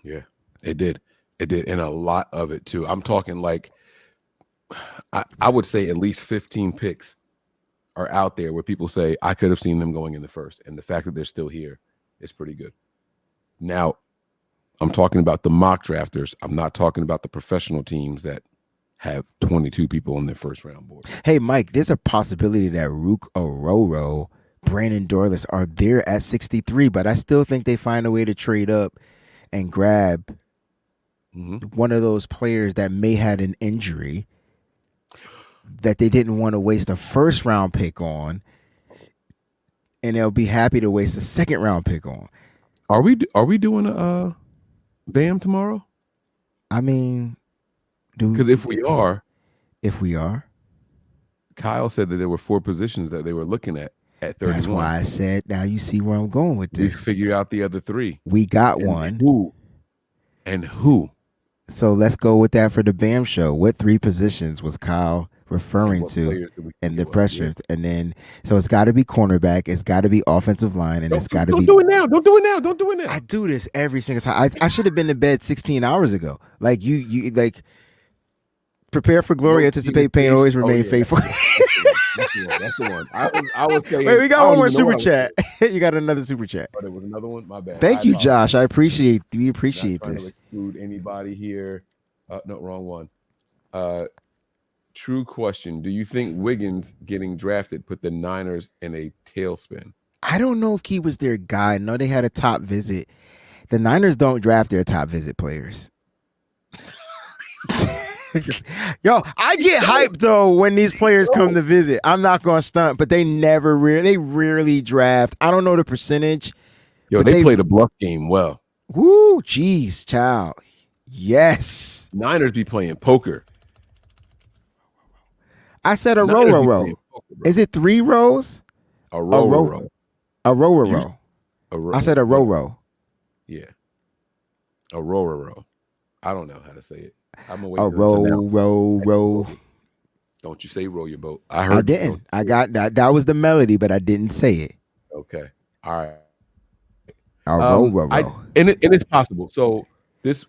Yeah, it did. And a lot of it too. I'm talking like, I would say at least 15 picks are out there where people say, I could have seen them going in the first. And the fact that they're still here is pretty good. Now, I'm talking about the mock drafters. I'm not talking about the professional teams that have 22 people on their first round board. Hey, Mike, there's a possibility that Rook Ororo, Brandon Dorless are there at 63, but I still think they find a way to trade up and grab one of those players that may had an injury that they didn't want to waste a first round pick on, and they'll be happy to waste a second round pick on. Are we doing a BAM tomorrow? I mean, because if we are, Kyle said that there were 4 positions that they were looking at 31. That's why I said, now you see where I'm going with this. We figure out the other 3. We got and one. Who? So let's go with that for the BAM show. What 3 positions was Kyle referring What to players do we and think the it was? pressures? And then, so it's got to be cornerback. It's got to be offensive line, and it's got to Don't be. do it now. Don't do it now. Don't do it now. I do this every single time. I should have been to bed 16 hours ago. Like you like. Prepare for glory, anticipate pain, always remain faithful. That's the one. I was saying. Wait, we got I one don't more even know what super I was chat. You got another super chat. Oh, there was another one. My bad. Thank I you, apologize. Josh. We appreciate Not trying this. to exclude anybody here. No, wrong one. True question. Do you think Wiggins getting drafted put the Niners in a tailspin? I don't know if he was their guy. No, they had a top visit. The Niners don't draft their top visit players. Yo, I get hyped though when these players come to visit. I'm not gonna stunt, but they rarely draft. I don't know the percentage. Yo, but they played a bluff game well. Woo, jeez, child. Yes. Niners be playing poker. I said a Niners row be row. playing poker, bro. Is it 3 rows? A row. A row You- row. A row. I said a row. Yeah. A row. I don't know how to say it. I'm gonna wait. A till it's row, announced. row. Don't you say row your boat? I heard. I you. didn't. I got that. That was the melody, but I didn't say it. Okay. All right. A row. And it's possible. So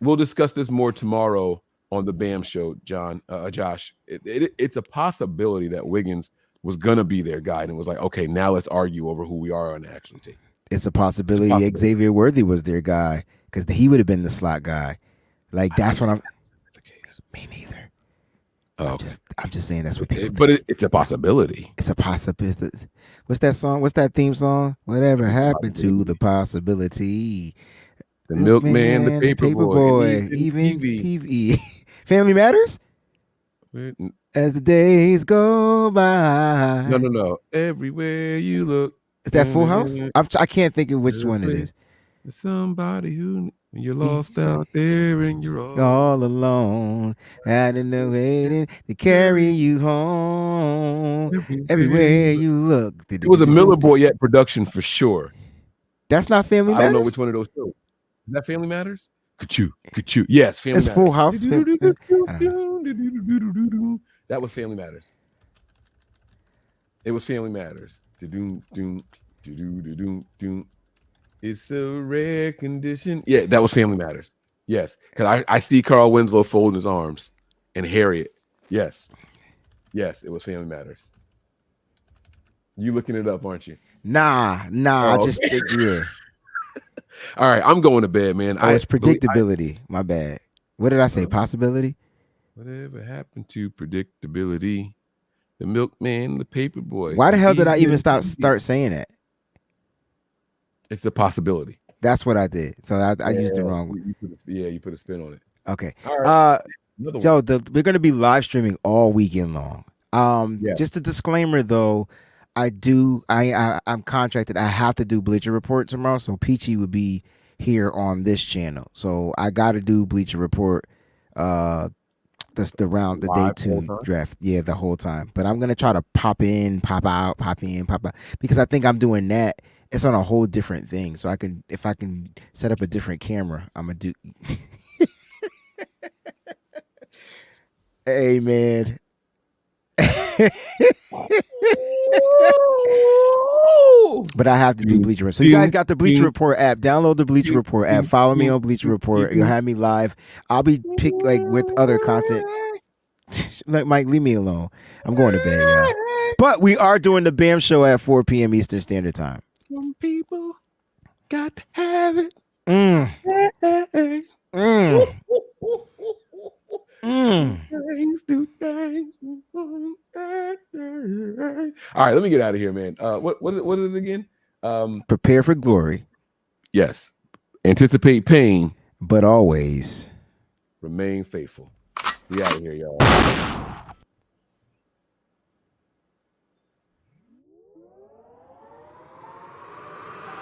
we'll discuss this more tomorrow on the BAM show, Josh. It's a possibility that Wiggins was gonna be their guy and it was like, okay, now let's argue over who we are on the action team. It's a possibility Xavier Worthy was their guy because he would have been the slot guy. Like that's what I'm. Me neither. Oh, I'm just saying that's what people. But it's a possibility. It's a possibility. What's that song? What's that theme song? Whatever happened to the possibility? The milkman, the paper boy, even TV. Family Matters. As the days go by. No. Everywhere you look. Is that Full House? I can't think of which one it is. Somebody who you're lost out there and you're all alone. I don't know waiting to carry you home. Everywhere you look. It was a Miller Boyette production for sure. That's not Family Matters. I don't know which one of those shows. Is that Family Matters? Ka-choo. Yes, Family It's Matters. Full House. That was Family Matters. It was Family Matters. It's a rare condition. Yeah, that was Family Matters. Yes, because I see Carl Winslow folding his arms and Harriet. Yes, it was Family Matters. You looking it up, aren't you? Nah. Oh, I just yeah. All right, I'm going to bed, man. It's predictability. My bad. What did I say? Possibility? Whatever happened to predictability? The milkman, the paper boy. Why the hell did I even start saying that? It's a possibility. That's what I did. So I used it wrong. You put a spin on it. Okay. All right. So we're going to be live streaming all weekend long. Just a disclaimer though, I'm contracted. I have to do Bleacher Report tomorrow, so Peachy would be here on this channel. So I got to do Bleacher Report. That's the day 2 draft. Yeah, the whole time. But I'm gonna try to pop in, pop out, because I think I'm doing that. It's on a whole different thing. So if I can set up a different camera, I'm gonna do. Hey man. But I have to do Bleacher Report. So you guys got the Bleacher Report app. Download the Bleacher Report app. Follow me on Bleacher Report. You'll have me live. I'll be picked with other content. Like Mike, leave me alone. I'm going to bed, y'all. But we are doing the BAM show at 4 p.m. Eastern Standard Time. Some people got to have it. All right, let me get out of here, man. What is it again? Prepare for glory. Yes. Anticipate pain, but always remain faithful. We out of here, y'all.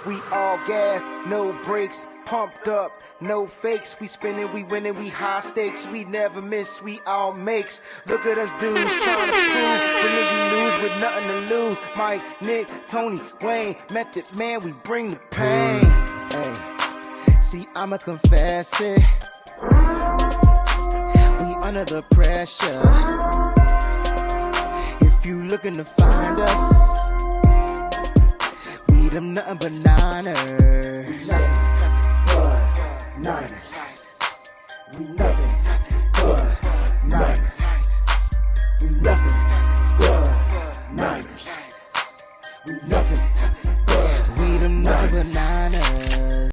We all gas, no brakes, pumped up, no fakes. We spinning, we winning, we high stakes. We never miss, we all makes. Look at us dudes trying to prove. When we lose with nothing to lose. Mike, Nick, Tony, Wayne, Method Man, we bring the pain. Hey, see, I'ma confess it. under the pressure. If you looking to find us, we them nothing but Niners. Niners. We